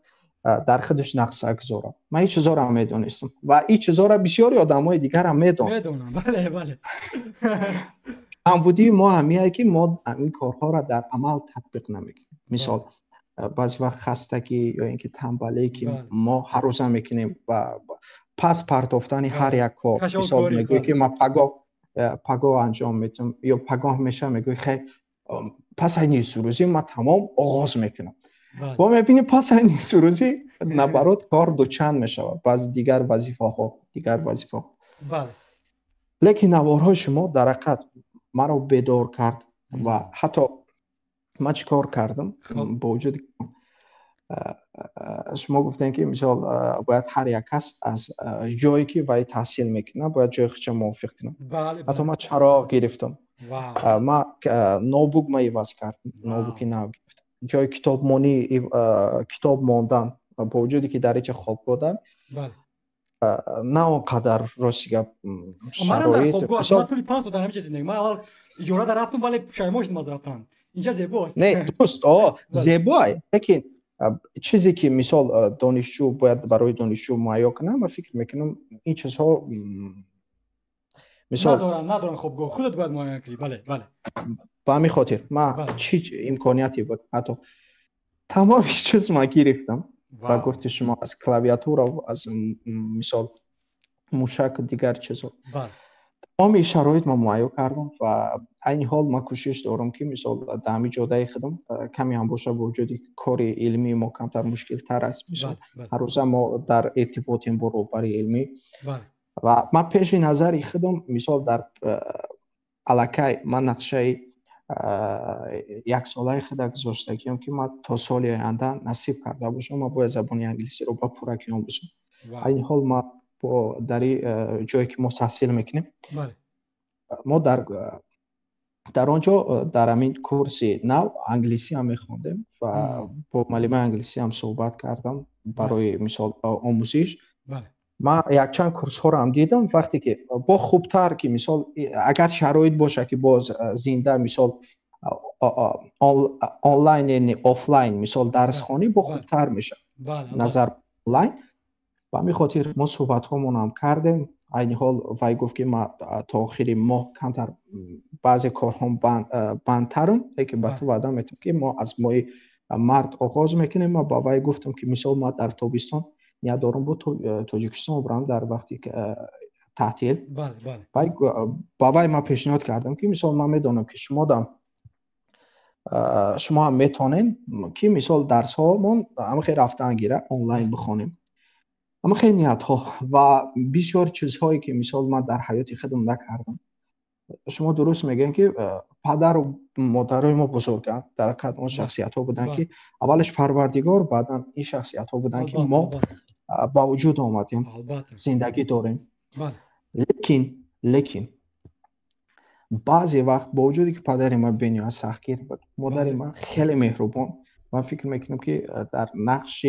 در خودش نقص گذاره. من این چیزا را میدونستم و این چیزا را بسیاری آدمای دیگر هم میدونن. بله. کمبودی ما همیه که ما این کارها را در عمل تطبیق نمیکنیم. مثال بعضی وقت خستگی یا اینکه تنبلی که ما هر روز هم میکنیم و پس پرتافتن هر یک کار. مثال میگوی که من پگاه انجام میتونم یا پگاه میشه، میگوی خیلی پس این سروزی ما تمام آغاز میکنم. با میبینیم پس این سروزی نبرات کار دوچند میشه، بعض دیگر وظیفه ها. بله. لیکن نوارهای شما در حقیقت مرا بیدار کرد و حتی ما چیکار کردم با وجود شما گفتین که مثال باید هر یک کس از جایی که باید تحصیل میکنه باید جای خودش موافق کنه. حتی ما چراغ گرفتم، ما نوتبوک ما عوض کردم، نوتبوک نو گرفتم، جای کتاب ماندن با وجودی که دریچه خواب بودم نه اونقدر راستی گپ شرایط مثلا توی 5 تا همین چیزی ما اول یورا در رفتم ولی پشیمون شدم از رفتن. اینجا زیباست. نه دوست زیباه، لیکن چیزی که مثال دانشجو باید برای دانشجو مهیا کنه من فکر میکنم این چیزها مثال ندارن. خب گفت خودت باید مهیا کنی. بله به همین خاطر ما چی امکانیاتی بود حتی تمام چیز ما گرفتم و گفت شما از کلاویاتور و از مثال موشک دیگر چیزا تمام شرایط ما مهیا کردم و این حال ما کوشش دارم که مثال در همین جاده خودم کمی هم باشه با وجود کار علمی ما کمتر مشکل تر است. مثال هر روز ما در ارتباطیم با روبری علمی و ما پیش نظر خودم مثال در علاقه من نقشه یک ساله خود گذاشتم که ما تا سال آینده نصیب کرده باشم ما باید زبان انگلیسی رو با پوره کنم باشم. این حال ما با در جایی که ما تحصیل میکنیم ما در آنجا در همین کورس نو انگلیسی هم میخوندیم و با معلم انگلیسی هم صحبت کردم برای مثال آموزش. ما یک چند کورس ها رو هم دیدم وقتی که با خوبتر که مثال اگر شرایط باشه که باز زنده مثال آنلاین یعنی آفلاین مثال درس خوانی با خوبتر میشه نظر آنلاین. و همین خاطر ما صحبت هامون هم کردیم. این حال وای گفت که ما تا آخر ماه کمتر بعضی کارهام بندترم لیکن با تو وعده میتونم که ما از ماه مارس آغاز میکنیم. ما با وای گفتم که مثال ما در تابستان نیاز دارم با تاجیکستان برم در وقتی که تعطیل. با وای ما پیشنهاد کردم که مثال ما میدونم که شما هم میتونین که مثال درس هامون هم خیلی رفتن گیره آنلاین بخونیم. اما خیلی نیت ها و بسیار چیزهایی که مثال من در حیات خودم نکردم. شما درست میگن که پدر و مادرای ما بزرگان در قدم شخصیت ها بودن که اولش پروردگار بعدا این شخصیت ها بودن که ما با وجود آمدیم زندگی داریم. لیکن بعضی وقت با وجودی که پدر ما بنیاد سختگیر بود مادر ما خیلی مهربان. من فکر میکنم که در نقش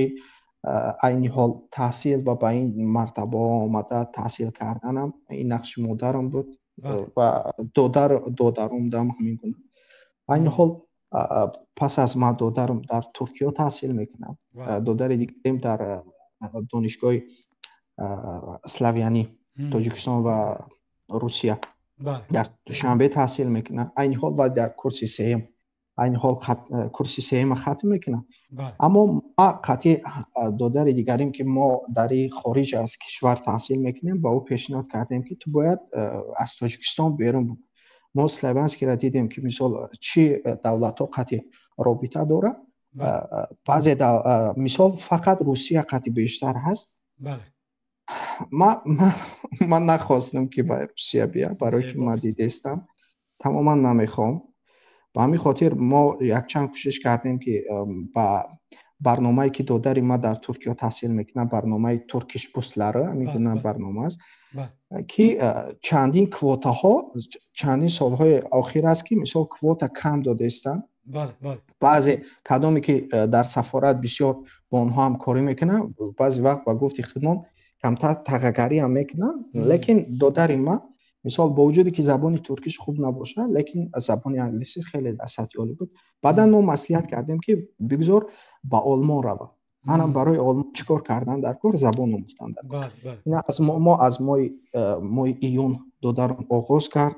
این حال تحصیل و با این مرتبه آمده تحصیل کردنم این نقش مادرم بود و دادرم دم همین گونه. این حال پس از ما دادرم در ترکیه تحصیل میکنم. دادر دیگریم در دانشگاه اسلاویانی تاجیکستان و روسیه در دوشنبه تحصیل میکنم. این حال و در کورس سیم این حال کورس سیم ختم میکنم. اما ما قطعی دادر دیگریم که ما در خارج از کشور تحصیل میکنیم با او پیشنهاد کردیم که تو باید از تاجیکستان بیرون. ما اسلاویانسکی را دیدیم که مثال چی دولت ها قطعی رابطه داره. بعضی مثال فقط روسیه قطعی بیشتر هست. من نخواستم که به روسیه بیا برای که ما دیدستم تماما نمیخوام. به همین خاطر ما یک چند کوشش کردیم که با برنامه‌ای که دادر ما در ترکیه تحصیل میکنه برنامه ترکیش بوسلاره میگن برنامه است که چندین کوتا ها چندین سالهای اخیر است که مثلا کوتا کم داده استن. بعضی کدامی که در سفارت بسیار با اونها هم کاری میکنن بعضی وقت با گفت خدمت کمتر تقاگری هم میکنن. لیکن دادر ما مثال با وجودی که زبان ترکیش خوب نباشه لیکن زبان انگلیسی خیلی سطحی عالی بود. بعدا ما مصلحت کردیم که بگذار با آلمان رو. منم برای آلمان چیکار کردن در کار زبان آموختن در اینا از ماه ایون دادرم آغاز کرد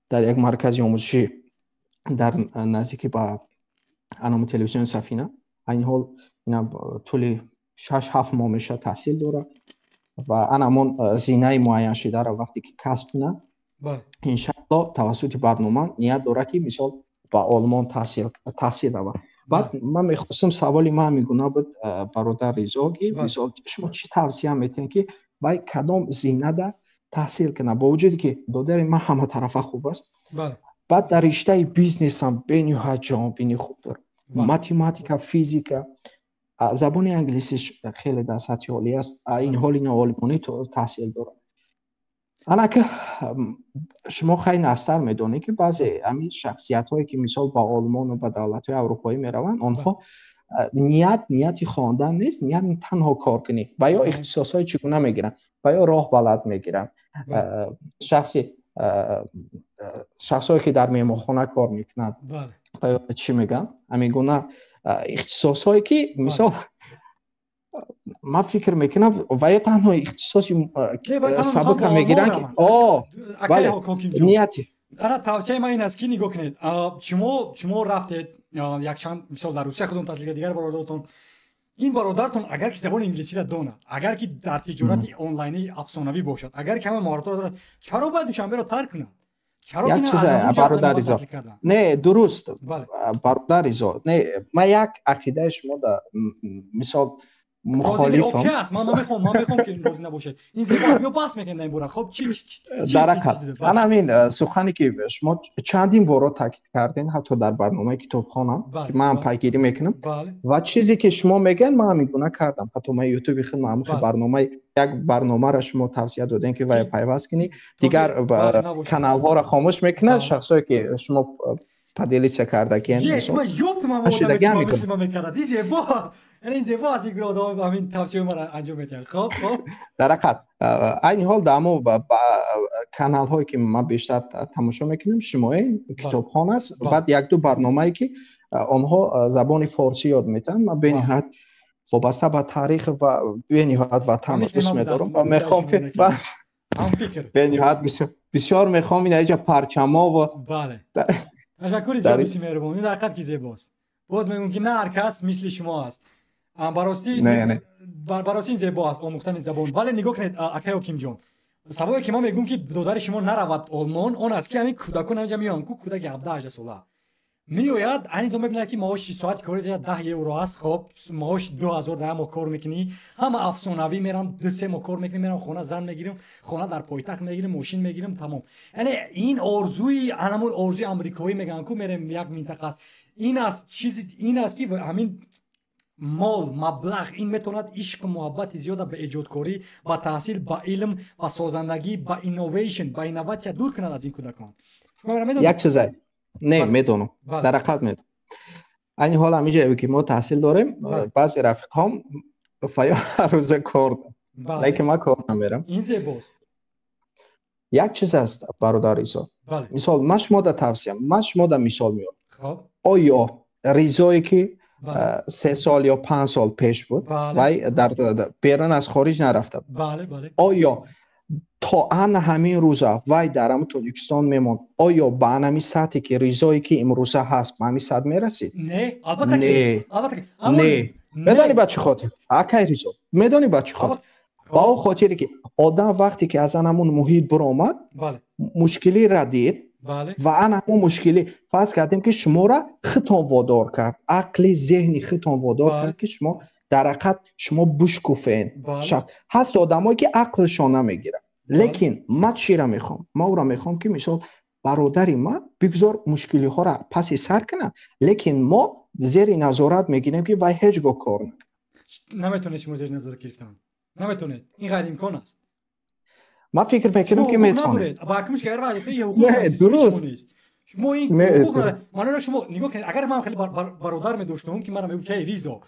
در یک مرکز آموزشی در نزدیک با انام تلویزیون سفینه. این حال اینا طول 6-7 ماه میشه تحصیل داره و انامون زینه معین شده را وقتی که کسب کنه انشاءالله توسط برنامه نیت داره که مثال با آلمان تحصیل رو. بعد من میخواستم سوالی من میگونه بود برادر رضاگی مثال شما چی توصیه میتین که باید کدام زینه در تحصیل کنه با وجودی که دادر من همه طرفه خوب است بعد در رشته بیزنس هم بنیاد جامبینی خوب دارم. ماتماتیکا، فیزیکا، زبان انگلیسیش خیلی در سطح عالی است. این حال این آلمانی تو تحصیل دارم. انا که شما خیلی نستر میدونید که بعضی همین شخصیت هایی که مثال با آلمان و با دولت های اروپایی میروند آنها نیتی خواندن نیست، نیت تنها کار کنی و یا اختصاص های چگونه میگیرن و یا راه بلد میگیرن. شخصایی که در میمانخانه کار میکنند و یا چی میگن همین گونه اختصاص هایی که مثال ما فکر میکنم و یا تنها اختصاصی سبک میگیرن که بله نیتی. انا توصیه من این است که نگاه کنید شما رفتید یک چند مثال در روسیه خودتون تحصیل دیگر برادرتون این برادرتون اگر که زبان انگلیسی را داند اگر که در تجارت آنلاینی افسانوی باشد اگر که همه مهارت را دارد چرا باید دوشنبه را ترک کند؟ چرا یک چیز برادریزا نه درست برادریزا نه ما یک عقیده شما در مثال مخالفم من میخوام که این روز نباشه این زبان بیا بحث میکنه این بوره خب چی در حقیقت من همین سخنی که شما چندین بار تاکید کردین حتی در برنامه کتابخانه که من پیگیری میکنم و چیزی که شما میگن من همین گونه کردم. حتی من یوتیوب خیلی معمولی برنامه یک برنامه را شما توصیه دادین که وای پیوست کنی دیگر کانال ها را خاموش میکنه شخصایی که شما پدیلیسه کرده که شما یوت ما میکنه این زیبا از این گروه با همین توصیه ما را انجام میدن. خب در حقیقت این حال دامو کانال هایی که ما بیشتر تماشا میکنیم شما کتابخانه است بعد یک دو برنامه‌ای که آنها زبان فارسی یاد میدن ما به نهایت وابسته به تاریخ و به نهایت وطن دوست می‌دارم و میخوام که به نهایت بسیار میخوام این اینجا پرچما و بله تشکر زیاد بسیار مهربان. این حقیقت که زیباست. باز میگم که نه هر کس مثل شما است. براستی براستی زیبا است آموختن زبان. ولی نگاه کنید اکای کیم جان سببی که ما میگم که دختر شما نرود آلمان اون است که همین کودکان اینجا میان کودک 17 ساله میآید اینجا میبینه که معاش ساعت کاری 10 یورو است. خب معاش 2000 درهم کار میکنی همه افسانوی میرم 2 ماه کار میکنم میرم خونه زن میگیرم خونه در پایتخت میگیرم ماشین میگیرم تمام. یعنی این آرزوی همون آرزوی آمریکایی میگن که میرم یک منطقه است این است چیزی این است که همین مال مبلغ این میتوند عشق و محبت زیاد به ایجادکاری با تحصیل با علم و سازندگی با اینویشن با اینوواسیون دور کند از این کودکان. یک چیز نه میدونم در حقیقت میدونم این حال همینجا که ما تحصیل داریم بعضی رفیقام فیا هر روز کار لیکن ما کار نمیرم. این زیباست. یک چیز است برادر ایسا مثال من شما در توصیه من شما در مثال میارم. خب آیا ریزایی که 3 سال یا 5 سال پیش بود و در بیرون از خارج نرفته آیا تا ان همین روزا وای در هم تاجیکستان میموند آیا به همین سطحی که ریزایی که امروزه هست به همین سطح میرسید؟ نه البته نه میدانی با چه خاطر اکای ریزا میدانی با چه خاطر با خاطری که آدم وقتی که از همون محیط برآمد مشکلی را دید و همون مشکلی فرض کردیم که شما را خطان وادار کرد عقل ذهنی خطان وادار کرد که شما در حقیقت شما بشکوفین هست آدمایی که عقلشان نمیگیره لیکن ما چی را میخوام ما او را میخوام که مثال برادری ما بگذار مشکلی ها را پس سر کنه لیکن ما زیر نظارت میگیریم که وای هیچگاه کار نکنه. نمیتونه شما زیر نظارت گرفتن نمیتونه این غیر امکان است. ما فکر میکنم که میتونه با حکمش که یه حقوق درست شما این حقوق منو شما نگاه کنید اگر من خیلی برادر می داشتم که منم میگم که ریزو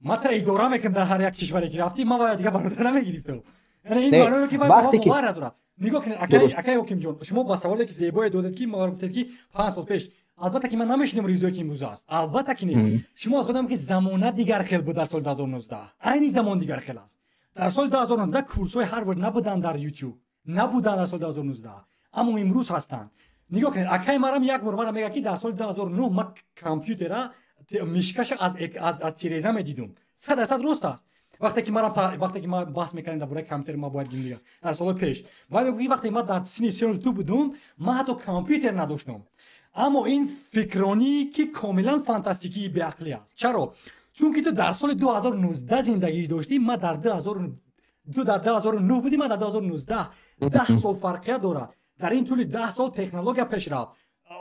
ما تا اداره میکنم در هر یک کشوری که رفتی ما باید دیگه برادر نمیگیریم. یعنی این معنی که وقتی که نداره نگاه کنید اکای حکیم جان شما با سوالی که زیبای دادید که ما گفتید که 5 سال پیش البته که من نمیشنم ریزوی که امروز است البته که نه شما از خودم که زمانه دیگر خیلی بود در سال 2019 عین زمان دیگر خیلی است. در سال 2019 کورس‌های هاروارد نبودن در یوتیوب نبودن در سال 2019 اما امروز هستن. نگاه کنید اکای مرام یک بار میگه که در سال 2009 ما کامپیوتر میشکش از تیریزا میدیدم 100% درست است. وقتی که ما بحث میکنیم درباره کامپیوتر ما باید گیم دیگه در سال پیش ولی وقتی ما در سن 2 بودم ما حتی کامپیوتر نداشتم اما این فکرانی که کاملا فانتاستیکی به عقلی است. چرا؟ چون که تو در سال 2019 زندگی داشتی ما در 2009 بودیم ما در 2019 10 سال فرقیت داره. در این طول 10 سال تکنولوژی پیش رفت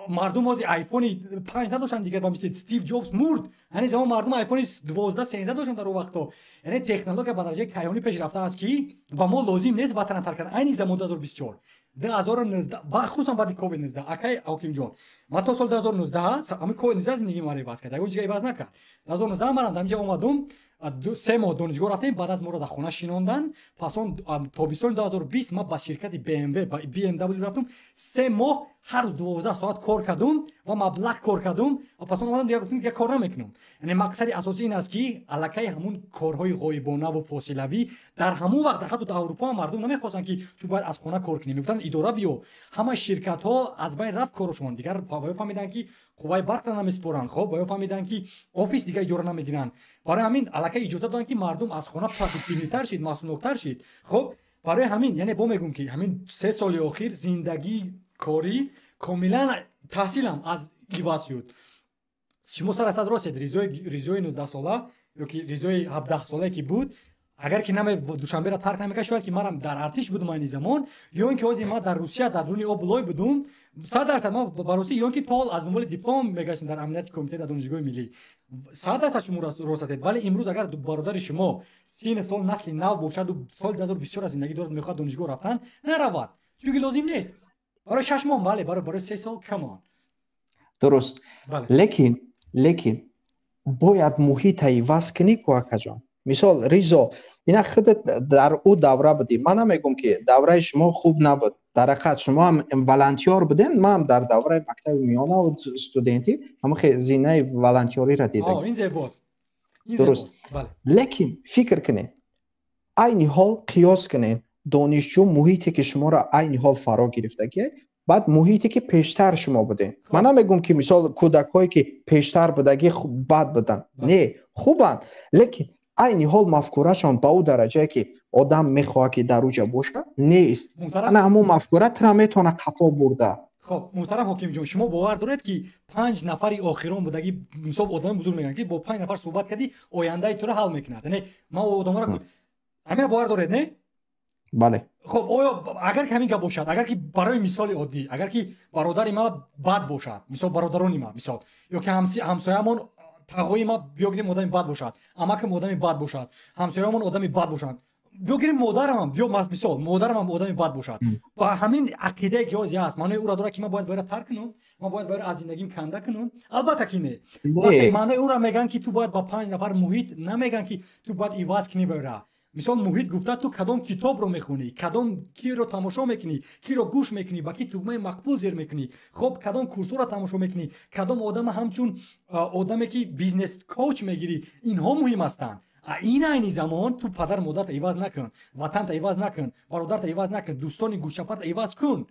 مردم از آیفون 5 نداشتن دیگر با مثل استیو جابز مرد یعنی زمان مردم آیفون 12 13 داشتن در اون وقتا یعنی تکنولوژی به درجه کیهانی پیشرفته است که با ما لازم نیست وطن ترک کردن این زمان 2024 2019 خصوصا بعد کووید 19 اکی حکیم جان ما تا سال 2019 همین کووید 19 زندگی ما رو عوض کرد اگه چیزی عوض نکرد 2019 من اینجا اومدم 3 ماه دانشگاه رفتیم بعد از ما رو در خونه شینوندن پس اون تابستون 2020 ما با شرکت BMW رفتم 3 ماه هر روز 12 ساعت کار کردم و مبلغ کار کردم و پس اون اومدم دیگه گفتم دیگه کار نمیکنم یعنی مقصد اساسی این است که الکی همون کارهای غایبانه و فاصلوی در همون وقت حتی در اروپا مردم نمیخواستن که تو باید از خونه کار کنی میگفتن اداره بیو همه شرکت ها از بین رفت کارشون دیگر فهمیدن که قوای برق نمیسپرن خب باید فهمیدن که آفیس دیگه اجاره نمیگیرن برای همین الکی اجازه دادن که مردم از خونه پروداکتیوتر شید مصنوع‌تر شید خب برای همین یعنی با میگم که همین 3 سال اخیر زندگی کاری کاملا تحصیلم از عوض شد شما سر اصلا راست ریزوی 19 ساله یا که ریزوی 17 ساله که بود اگر که نمی دوشنبه را ترک نمیکرد شاید که منم در ارتش بودم این زمان یا اینکه از ما در روسیه در دنیا بلای بودم 100% ما با روسیه یا اینکه تا از دنبال دیپلم میگشتیم در امنیت کمیته در دانشگاه ملی 100% شما راست است ولی امروز اگر برادر شما 30 سال نسل نو باشد و سال 2024 زندگی دارد میخواد دانشگاه رفتن نرود چون لازم نیست برای 6 ماه بله برای 3 سال کمان درست لیکن باید محیط عوض کنی کوکا جان مثال ریزا اینا خودت در او دوره بودی من نمیگم که دوره شما خوب نبود در حقیقت شما هم ولنتیار بودین من هم در دوره مکتب میانه و استودنتی هم خیلی زینه ولنتیاری را دیدم این زیباست درست لیکن فکر کنین این حال قیاس کنین دانشجو محیطی که شما را این حال فرا گرفته که بعد محیطی که پیشتر شما بودین من نمیگم که مثال کودکایی که پیشتر بودگی بد بودن نه خوبن لیکن این حال مفکورهشان با او درجه که آدم میخواه که در اوجه باشه نیست انا همون مفکوره تر میتونه قفا برده خب محترم حکیم جان شما باور دارید که 5 نفری آخران بودگی مثلا آدم بزرگ میگن که با 5 نفر صحبت کردی آینده تو رو حل میکنه نه ما آدم را همین باور دارید نه بله خب اگر همین که باشد اگر که برای مثال عادی اگر که برادر ما بد باشد مثلا برادران ما مثال یا که همسایه‌مون تقوی ما بیاگیریم آدمی بد باشد اماکم آدمی بد باشد همسایه‌مون آدمی بد باشند بیاگیریم مادرم بیا مثال مادرم آدمی بد باشد با همین عقیده که از هست معنی او را داره که ما باید باید ترک کنم ما باید باید از زندگیم کنده کنم البته که نه معنی او را میگن که تو باید با 5 نفر محیط نمیگن که تو باید ایواز کنی بره مثال محیط گفته تو کدام کتاب رو میخونی کدام کی رو تماشا میکنی کی رو گوش میکنی با کی تومه مقبول زیر میکنی خب کدام کورس رو تماشا میکنی کدام آدم همچون آدمی که بیزنس کوچ میگیری اینها مهم هستند این زمان تو پدر مادرت ایواز نکن وطنت ایواز نکن برادرت ایواز نکن دوستانی گوشپات ایواز کن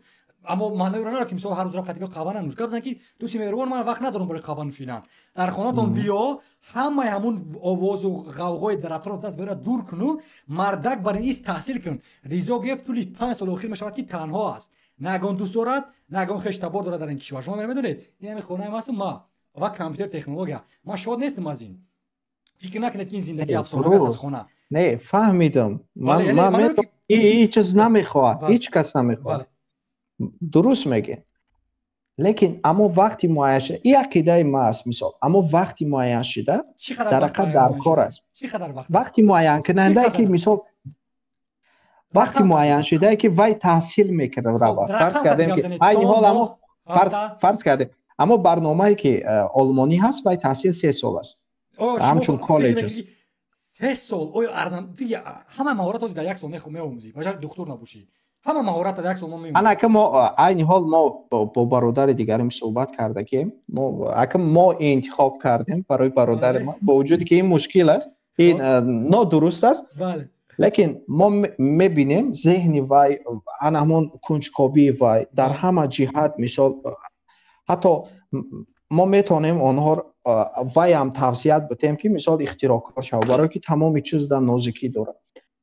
اما معنی رو نداره که مثلا هر روز رفت دیگه قهوه نوش گفتن که دوستی مهربان من وقت ندارم برای قهوه نوشیدن در خونه‌تون بیا همون آواز و غوغای در اطراف دست برای دور کنو مردک برای این تحصیل کن ریزا گفت طول 5 سال اخیر میشود که تنها است نگان دوست دارد نگان خش تبار دارد در این کشور شما میدونید این همین خونه ما ما و کامپیوتر تکنولوژی ما شاد نیستم از این فکر نکنید که این زندگی افسانه است از خونه نه فهمیدم من هیچ چیز نمیخواد هیچ کس نمیخواد درست میگه لیکن اما وقتی معین شده این عقیده ما است مثال اما وقتی معین شده در حقیقت در کار است وقتی معین کننده که مثال وقتی معین شده که وای تحصیل میکنه رو فرض کردیم که این حال اما فرض کردیم اما برنامه‌ای که آلمانی هست وای تحصیل 3 سال است همچون کالج است 3 سال او ارزان دیگه همه مهارت از در 1 سال می‌آموزی باشه دکتر نباشی همه مهارت در 1 سال می‌آموزی انا که ما این حال ما با برادر دیگریم صحبت کرده که ما انتخاب کردیم برای برادر ما با وجودی که این مشکل است این نادرست است بله لیکن ما می‌بینیم ذهنی وای همون کنجکاوی وای در همه جهت مثال حتی ما میتونیم آنها وای هم توصیه بدیم که مثال اختراع کار شود برای که تمام چیز در نازکی داره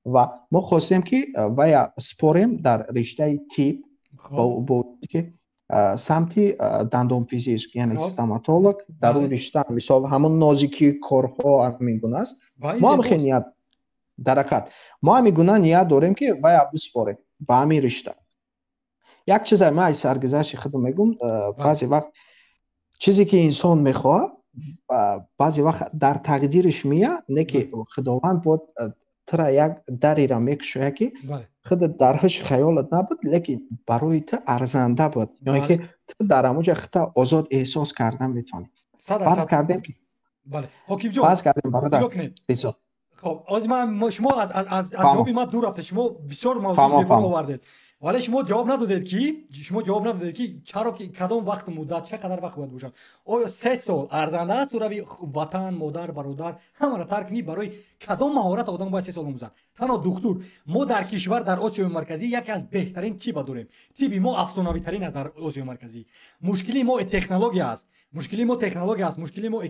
و ما خواستیم که وای سپاریم در رشته تیپ با که سمتی دندان پزشک یعنی استوماتولوژ در اون رشته مثال همون نازکی کارها همین گونه است ما هم خیلی نیت در حقیقت ما همین گونه نیت داریم که وای بسپاریم با همین رشته یک چیز من از سرگذشت خودم میگم بعضی وقت چیزی که انسان میخواد بعضی وقت در تقدیرش میاد نه که خداوند بود ترا یک دری را میکشه که خود درش خیالت نبود لیکن برای تو ارزنده بود یعنی که تو در اموجه خود آزاد احساس کردن میتونی فرض کردیم که بله حکیم جان فرض کردیم برادر ریزا خب از شما از جوابی ما دور رفته شما بسیار موضوع زیبا آوردید ولی شما جواب ندادید که چرا که کدام وقت مدت چقدر وقت باید باشه آیا 3 سال ارزنده است تو روی وطن مادر برادر همه را ترک کنی برای کدام مهارت آدم باید 3 سال آموزد تنها دکتر ما در کشور در آسیای مرکزی یکی از بهترین تیپ داریم تیپ ما افسانه‌ای ترین است در آسیای مرکزی مشکلی ما تکنولوژی است مشکلی ما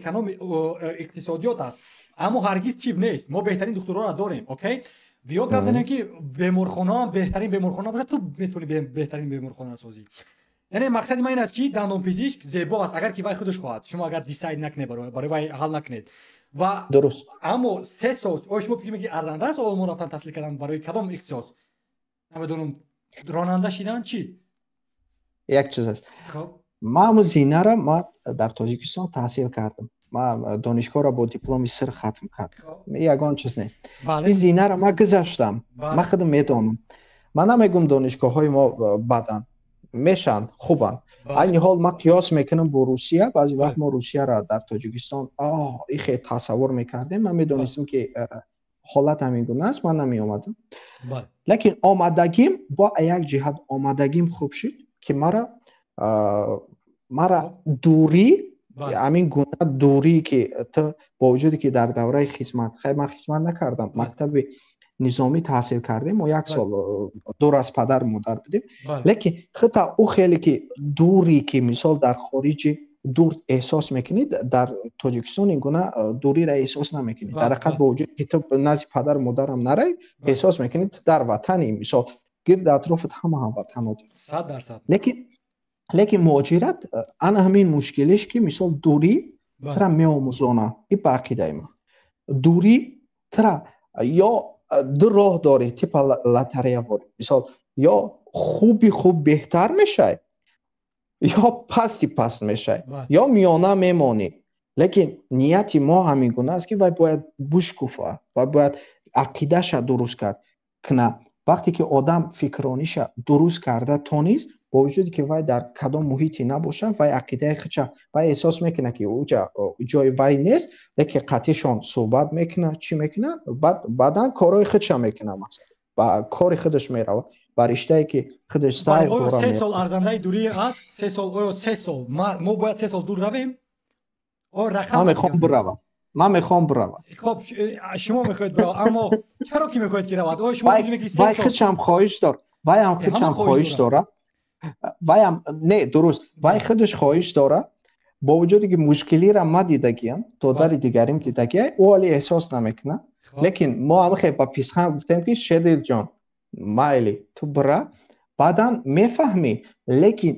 اقتصادیات است اما هرگز تیپ نیست ما بهترین دکترها را داریم اوکی بیا گپ زنیم که بیمارخانه هم بهترین بیمارخانه باشه تو میتونی بهترین بیمارخانه سازی یعنی مقصد من این است که دندان پزشک زیبا است اگر که وای خودش خواهد شما اگر دیساید نکنه برای وای حل نکنید و درست اما 3 سال شما فکر میگی ارزنده است آلمان رفتن تحصیل کردن برای کدام اختصاص نمیدونم راننده شدن چی یک چیز است خب ما زینه را ما در تاجیکستان تحصیل کردم ما دانشگاه را با دیپلم سر ختم کردم یگان چیز نه این زینه را ما گذاشتم ما خودم میدونم من نمیگم دانشگاه های ما بدن میشن خوبن این حال ما قیاس میکنم با روسیه بعضی وقت ما روسیه را در تاجیکستان این خیلی تصور میکردیم من میدونستم که حالت همین گونه است من نمی اومدم لیکن آمدگیم با یک جهت آمدگیم خوب شد که مرا دوری همین گونه دوری که تو با وجودی که در دوره خدمت خیلی من خدمت نکردم مکتب نظامی تحصیل کردیم و 1 سال دور از پدر مادر بودیم لیکن خطا او خیلی که دوری که مثال در خارج دور احساس میکنید در تاجیکستان این گونه دوری را احساس نمیکنید در حقیقت با وجودی که تو نزد پدر مادر هم نری احساس میکنید در وطنی مثال گرد اطرافت همه وطن 100% لیکن مهاجرت انا همین مشکلش که مثال دوری ترا میآموزونه این باقی ما دوری ترا یا دو راه داره تیپ لاتاری وارد مثال یا خوب بهتر میشه یا پست میشه یا میانه میمانی لیکن نیتی ما همین گونه است که باید بشکوفه و باید عقیدهش درست کرد کنه وقتی که آدم فکرانیش درست کرده تونیست با وجودی که وای در کدام محیطی نباشه وای عقیده خودش وای احساس میکنه که اونجا جای وای نیست لیکن قطعشان صحبت میکنه چی میکنه بعدن کارهای خودش میکنه مثلا با کار خودش میره با رشته‌ای که خودش سعی داره 3 سال ارزنده دوری است 3 سال ما باید 3 سال دور رویم من میخوام بروم خب شما میخواید برو اما چرا که میخواید که رود شما میگید 3 سال خودم خواهش داره وای هم خودم خواهش داره وای هم نه درست وای خودش خواهش داره با وجودی که مشکلی را ما دیدگیم تو در دیگریم دیدگی او علی احساس نمیکنه لیکن ما هم خیلی با پیسخان گفتیم که شدیل جان مایلی تو برا بعدن میفهمی لیکن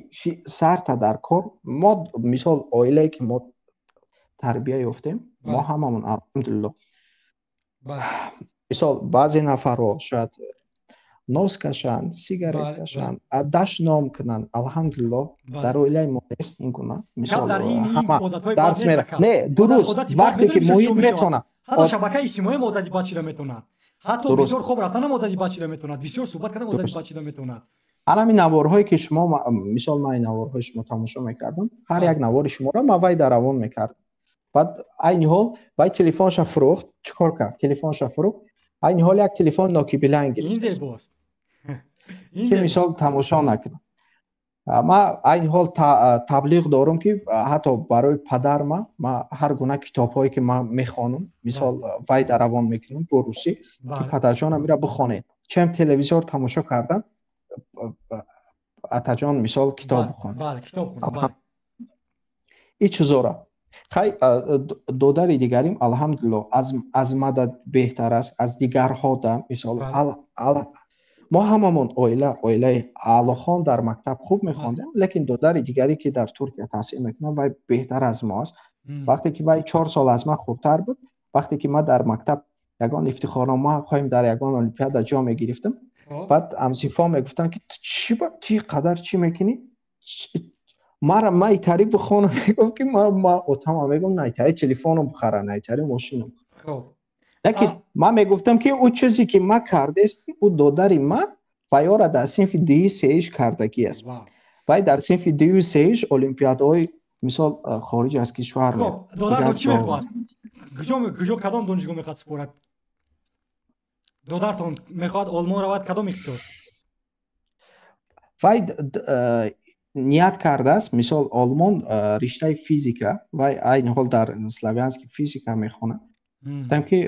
سر تا در کار ما مثال اویلی که ما تربیه یافتیم ما هممون الحمدلله مثال بعضی نفرها شاید نوز کشند سیگارت کشند دشت نام کنند الحمدلله در اویلی ما نیست این گونه مثال همه درس میره نه درست وقتی که محیط میتونه حتی شبکه اجتماعی مدتی بد شده میتونه حتی بسیار خوب رفتن مدتی بد شده میتونه بسیار صحبت کردن مدتی بد شده میتونه الان این نوارهایی که شما مثال من این نوارهای شما تماشا میکردم هر یک نوار شما را ما وای در روان میکردم بعد این حال وای تلفنش فروخت چیکار کرد تلفنش فروخت این حال یک تلفن نوکی بلنگ این زیباست که مثال تماشا نکنم ما این حال تبلیغ دارم که حتی برای پدر ما هر گونه کتاب‌هایی که ما میخوانم مثال وای در روان میکنم با روسی که پدرجان میره بخونید چم تلویزیون تماشا کردن اتجان مثال کتاب بخونید بله کتاب بخونید این چیزا خیلی دودر دیگریم الحمدلله از مدد بهتر است از دیگرها دا مثال ما هممون اویله اعلاخان در مکتب خوب میخواندیم لیکن دودر دیگری که در ترکیه تحصیل میکنم و بهتر از ماست وقتی که وای 4 سال از ما خوبتر بود وقتی که ما در مکتب یگان افتخارنامه خواهیم در یگان المپیاد جام گرفتم. بعد همسیفا میگفتن که تو قدر چی میکنی؟ ما ایتاری بخونم میگم که ما اتام میگم نه ایتاری تلفنم بخره نه ایتاری ماشینم. لیکن ما میگفتم که اون چیزی که ما کرده است او دادر ما فایور در صنف دی سیش کردگی است. و در صنف دی سیش المپیادهای مثال خارج از کشور. خب دادر چی میخواد؟ کجا کدام دانشگاه میخواد سپورت؟ دادرتون میخواد آلمان رود کدام اختصاص؟ وای نیت کرده است مثال آلمان رشته فیزیکا و این حال در اسلاویانسک فیزیکا میخونه. گفتم که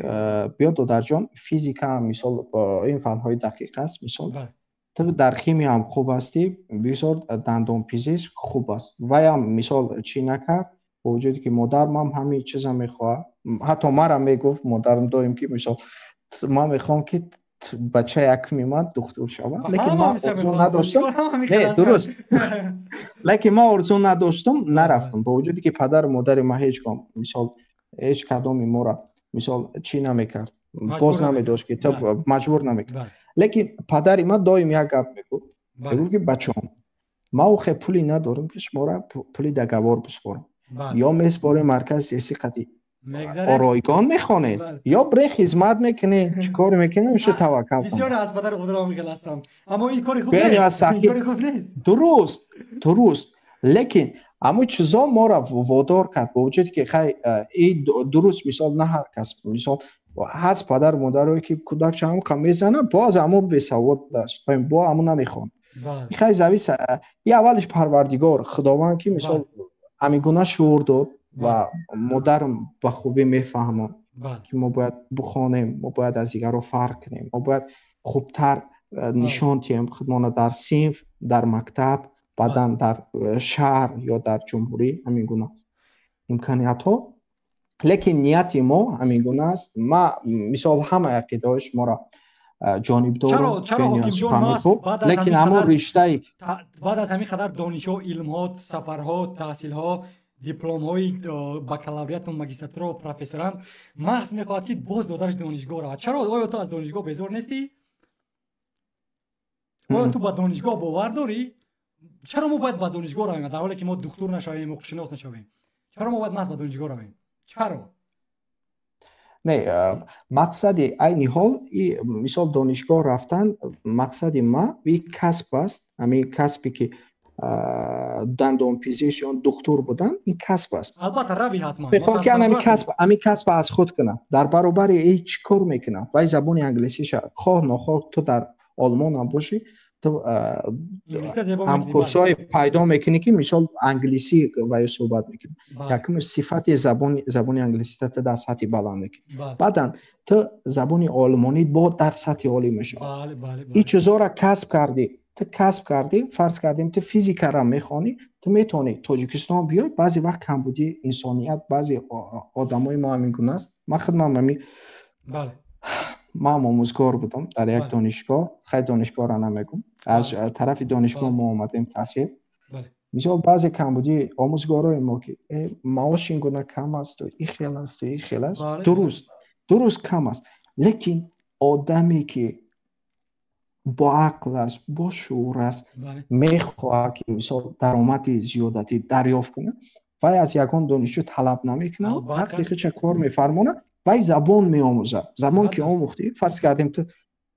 بیا دادر جان فیزیکا مثال با این فنهای دقیق است مثال تو در شیمی هم خوب هستی بسیار دندان پزشک خوب است و هم مثال چی نکرد با وجودی که مادرم هم همین چیزا میخواد حتی مرا میگفت مادرم دایم که مثال ما میخوام که بچه یک میمد دکتر شود لیکن ما ارزو نداشتم نه درست لیکن ما ارزو نداشتم نرفتم با وجودی که پدر و مادر ما هیچ مثال هیچ کدومی ما را مثال چی نمیکرد باز نمیداشت که تو مجبور نمیکرد لیکن پدری ما دایم یک گپ میگفت که بچه‌ام ما خیلی پولی ندارم که شما را پولی دگوار بسپارم یا میسپاریم مرکز سیاسی قدی آرایگان میخوانید یا برای خدمت میکنید چی کار میکنید میشه توکل کنید بسیار از پدر خود را میگل هستم اما این کاری خوب نیست درست لیکن اما چیزا ما را وادار کرد با وجودی که خیلی این درست مثال نه هر کس مثال هست پدر مادرایی که کودک چم کم میزنه باز اما به سواد دست با اما نمیخوان خیلی زویس این اولش پروردگار خداوند که مثال امیگونه شعور داد و مادرم به خوبی میفهمه که ما باید بخوانیم ما باید از دیگر رو فرق کنیم ما باید خوبتر نشان دهیم خودمان در صنف در مکتب بعدن در شهر یا در جمهوری همین گونه امکانیت ها لیکن نیت ما همین گونه است ما مثال همه عقیده‌اش ما را جانبدار بین خوب لیکن اما رشته بعد از همین قدر دانش‌ها علم‌ها سفرها تحصیل‌ها دیپلم‌های بکالوریات و ماجسترا و پروفسوران محض می‌خواهد که باز دادرش دانشگاه رود چرا آیا تو از دانشگاه بیزار نیستی؟ آیا تو با دانشگاه باور داری؟ چرا ما باید با دانشگاه رویم در حالی که ما دکتر نشویم حقوق‌شناس نشویم؟ چرا ما باید محض با دانشگاه رویم؟ چرا؟ نه مقصد این حال مثال دانشگاه رفتن مقصد ما یک کسب است همین کسبی که دندان پزشک یا دکتر بودن این کسب است البته روی حتما بخوام که همین کسب از خود کنم در برابر این چی کار میکنم و زبان انگلیسی شد خواه نخواه تو در آلمان هم باشی تو هم کورس‌های پیدا میکنی که مثال انگلیسی و یا صحبت میکنی یکم صفت زبان انگلیسی تا در سطح بلند میکنی بعدن تو زبان آلمانی با در سطح عالی میشه این چیزا را کسب کردی فرض کردیم تو فیزیک را میخوانی تو میتونی تاجیکستان بیای بعضی وقت کمبودی انسانیت بعضی آدمای ما همین گونه است من خودم همین ما آموزگار بودم در یک دانشگاه خیلی دانشگاه را نمیگم از طرف دانشگاه ما اومدیم تحصیل مثلا بعضی کمبودی آموزگارای ما که معاش این گونه کم است و این خیلی است درست کم است لیکن آدمی که با عقل است با شعور است میخواد که مثلا درآمد زیادتی دریافت کنه و از یگان دانشجو طلب نمیکنه وقتی که چه کار میفرمونه و زبان میآموزه زبان که آموختی فرض کردیم تو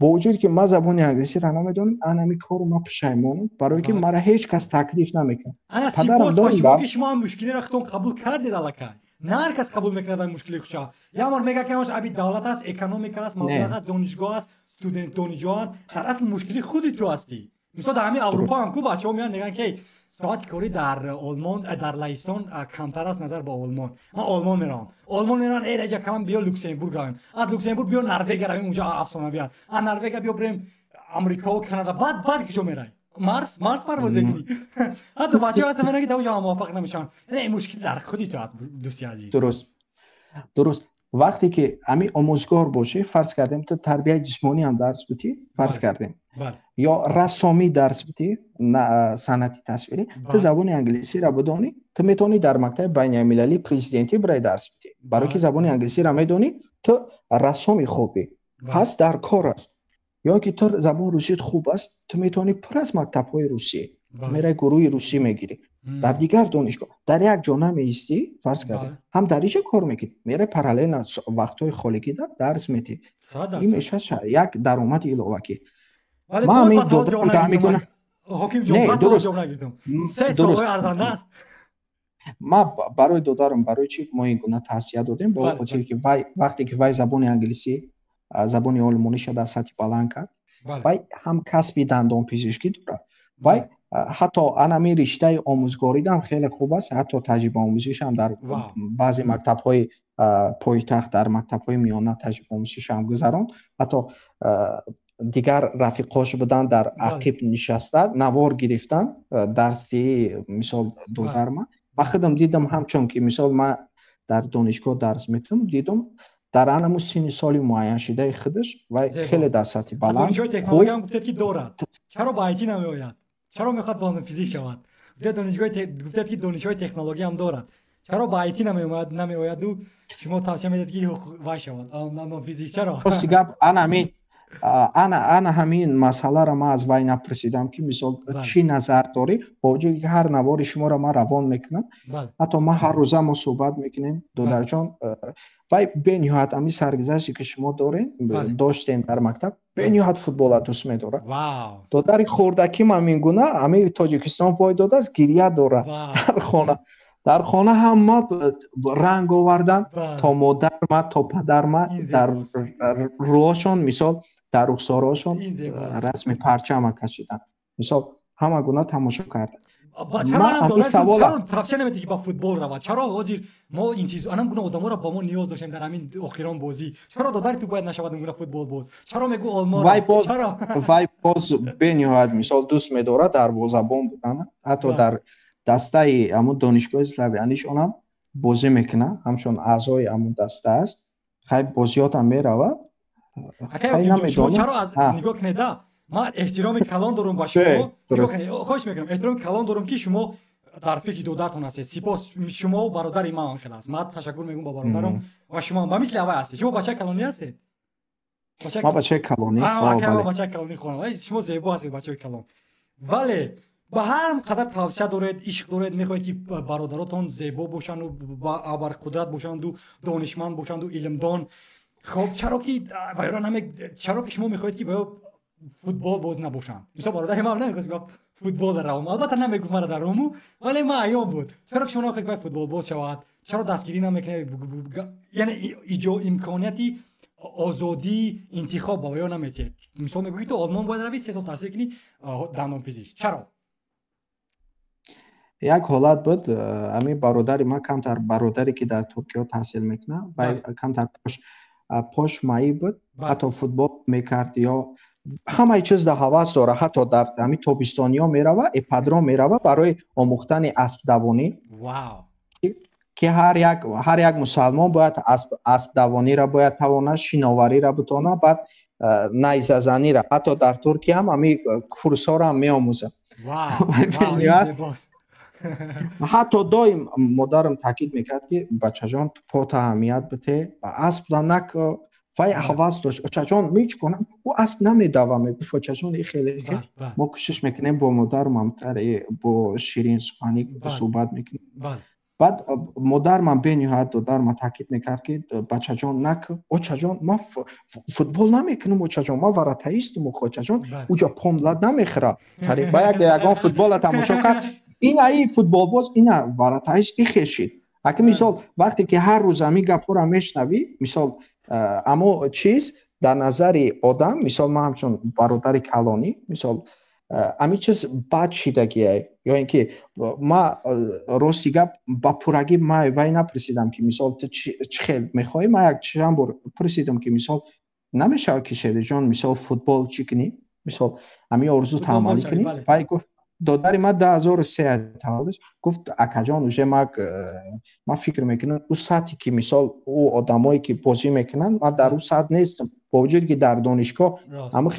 با وجودی که ما زبان انگلیسی را نمیدونم همین کارو ما پشیمونم برای که مرا هیچ کس تکلیف نمیکنه انا سیپوس باشیم که شما مشکلی را خودتون قبول کردید الکی نه هر کس قبول میکنه مشکلی خوشا یا مر میگه که همش ابی دولت است اکونومیک است مبلغ دانشگاه است استودنت دانشجویان در اصل مشکلی خودی تو هستی مثلا در همین اروپا هم کو بچه‌ها میان میگن که ساعت کاری در آلمان در لهستان کمتر است نظر با آلمان من آلمان میرم ای رجا کم بیا لوکسمبورگ رویم از لوکسمبورگ بیا نروژ رویم اونجا افسانه بیاد از نروژ بیا بریم آمریکا و کانادا بعد که جو میرای مارس پرواز کنی حتی بچه‌ها هستن میگن که اونجا موافق نمیشن نه مشکل در خودی تو هست دوستی عزیز درست وقتی که همین آموزگار باشه فرض کردیم تو تربیت جسمانی هم درس بودی فرض کردیم یا رسامی درس بدی صنعتی تصویری تو زبان انگلیسی را بدونی تو میتونی در مکتب بین المللی پرزیدنتی برای درس بدی برای که زبان انگلیسی را میدونی تو رسامی خوبی هست در کار است یا که تو زبان روسی خوب است تو میتونی پر از مکتب‌های روسی میره گروه روسی میگیری در دیگر دانشگاه در یک جا نمیستی فرض کردی هم در اینجا کار میکنی میره پارالل وقتهای خالگی درس میدی این میشه یک درآمد اضافی ما همین دو میگم حکیم جان درست نگیدم سه سال ارزنده است ما برای دادارم برای چی ما این گونه توصیه دادیم به خاطر که وقتی که وای زبان انگلیسی زبان آلمانی در سطح بلند کرد وای هم کسب دندان پزشکی داره وای حتی انمی رشته آموزگاری هم خیلی خوب است حتی تجربه آموزیش هم در بعضی مکتب‌های پایتخت در مکتب‌های میانه تجربه آموزیش هم گذران حتی دیگر رفیقاش بودن در عقب نشسته نوار گرفتن درسی مثال دادر ما خودم دیدم همچون که مثال ما در دانشگاه درس میتونم دیدم در انمو سن سالی معین شده خودش و خیلی در سطح بلند دانشگاه تکنولوژی هم گفتید که دارد چرا با آیتی نمیآید چرا میخواد دندان پزشک شود گفتید که دانشگاه تکنولوژی هم دارد چرا با آیتی نمیآید و شما توصیه میدید که وای شود دندان پزشک چرا انا همین مسئله را ما از وای نپرسیدم که مثال چی نظر داری با وجودی که هر نوار شما را ما روان میکنم حتی ما هر روزه ما صحبت میکنیم دادر جان وای بنیاد امی سرگذشتی که شما دارین داشتین در مکتب بنیاد فوتبال دوست میداره دادر خوردکی ما میگونه امی تاجیکستان پای داده است گریه داره در خانه هم ما رنگ آوردن تا مادر ما تا پدر ما در روشان مثال در رخسارهاشون رسم پرچم کشیدن مثال همه گونه تماشا کردن ما همین سوال تفسیر نمیدی که با فوتبال رو چرا واجر ما این چیز انم گونه آدما را با ما نیاز داشتیم در همین اخیران بازی چرا دادر تو باید نشود اون گونه فوتبال بود چرا میگو آلمان چرا وای باز بنیاد مثال دوست میداره دروازه‌بان بودن حتی در دسته همون دانشگاه اسلاویانیشون هم بازی میکنه همچون اعضای همون دسته است خیلی بازیات هم میروه شما چرا از نگاه کنید ما احترام کلان دارم با شما خوش میکنم احترام کلان دارم که شما در فکر دودتون هستید سپاس شما و برادر من خلاص ما تشکر میگم با برادرم و شما با مثل اوای هستید شما بچه کلانی هستید ما بچه کلانی بچه کلانی خونم شما زیبا هستید بچه کلان ولی با هر قدر توصیه دارید عشق دارید میخواهید که برادراتون زیبا باشند و با ابرقدرت باشند و دانشمند باشند و علمدان خب چرا که شما میخواهید که با فوتبال باز نباشند مثلا برادر ما نمیگه که فوتبال روم البته نمیگم مرا در رومو ولی ما ایام بود چرا که شما نمیخواهید که فوتبال باز شود چرا دستگیری نمیکنید یعنی ایجاد امکانیتی آزادی انتخاب با یا نمیتید مثلا میگویید تو آلمان باید روی 3 سال تحصیل کنی دندان پزشک چرا یک حالت بود امی برادری ما کمتر برادری که در ترکیه تحصیل میکنه و کمتر پاش مایی بود حتی فوتبال میکرد یا همه چیز در حواس داره حتی در امی تابستانیا میروه اپادرام میروه برای آموختن اسب دوانی که هر یک مسلمان باید اسب دوانی را باید تواند شناوری را بتونه بعد نیزه زنی را حتی در ترکیه هم امی کورس ها را هم میآموزه حتی دایم مادرم تاکید میکرد که بچه جان پات اهمیت بده و اسب را نک وای حواس داشت بچه جان میچ کنم او اسب نمیدوه میگفت بچه جان این خیلی ما کوشش میکنیم با مادرم هم با شیرین سخنی صحبت میکنیم بعد مادرم بنیاد دادرم تاکید میکرد که بچه جان نک بچه جان ما فوتبال نمیکنم بچه جان ما وراتاییستم بچه جان اوجا پاملت نمیخوره طریق یگان فوتبال تماشا کرد این فوتبال باز این وراتایش خشید اگه مثال وقتی که هر روز امی گپا را میشنوی مثال اما چیز در نظر آدم مثال ما همچون برادر کلانی مثال امی چیز بد شیدگیه یا اینکه ما راستی گپ با پورگی ما وای نپرسیدم که مثال تو چه خیلی میخوای ما یک چند بار پرسیدم که مثال نمیشه که شده جان مثال فوتبال چی کنی مثال امی آرزو تعاملی کنی وای گفت دادری ما 2003 تولدش گفت اکا جان اوجه ما فکر میکنم او ساعتی که مثال او آدمایی که بازی میکنن ما در اون ساعت نیستم با وجودی که در دانشگاه اما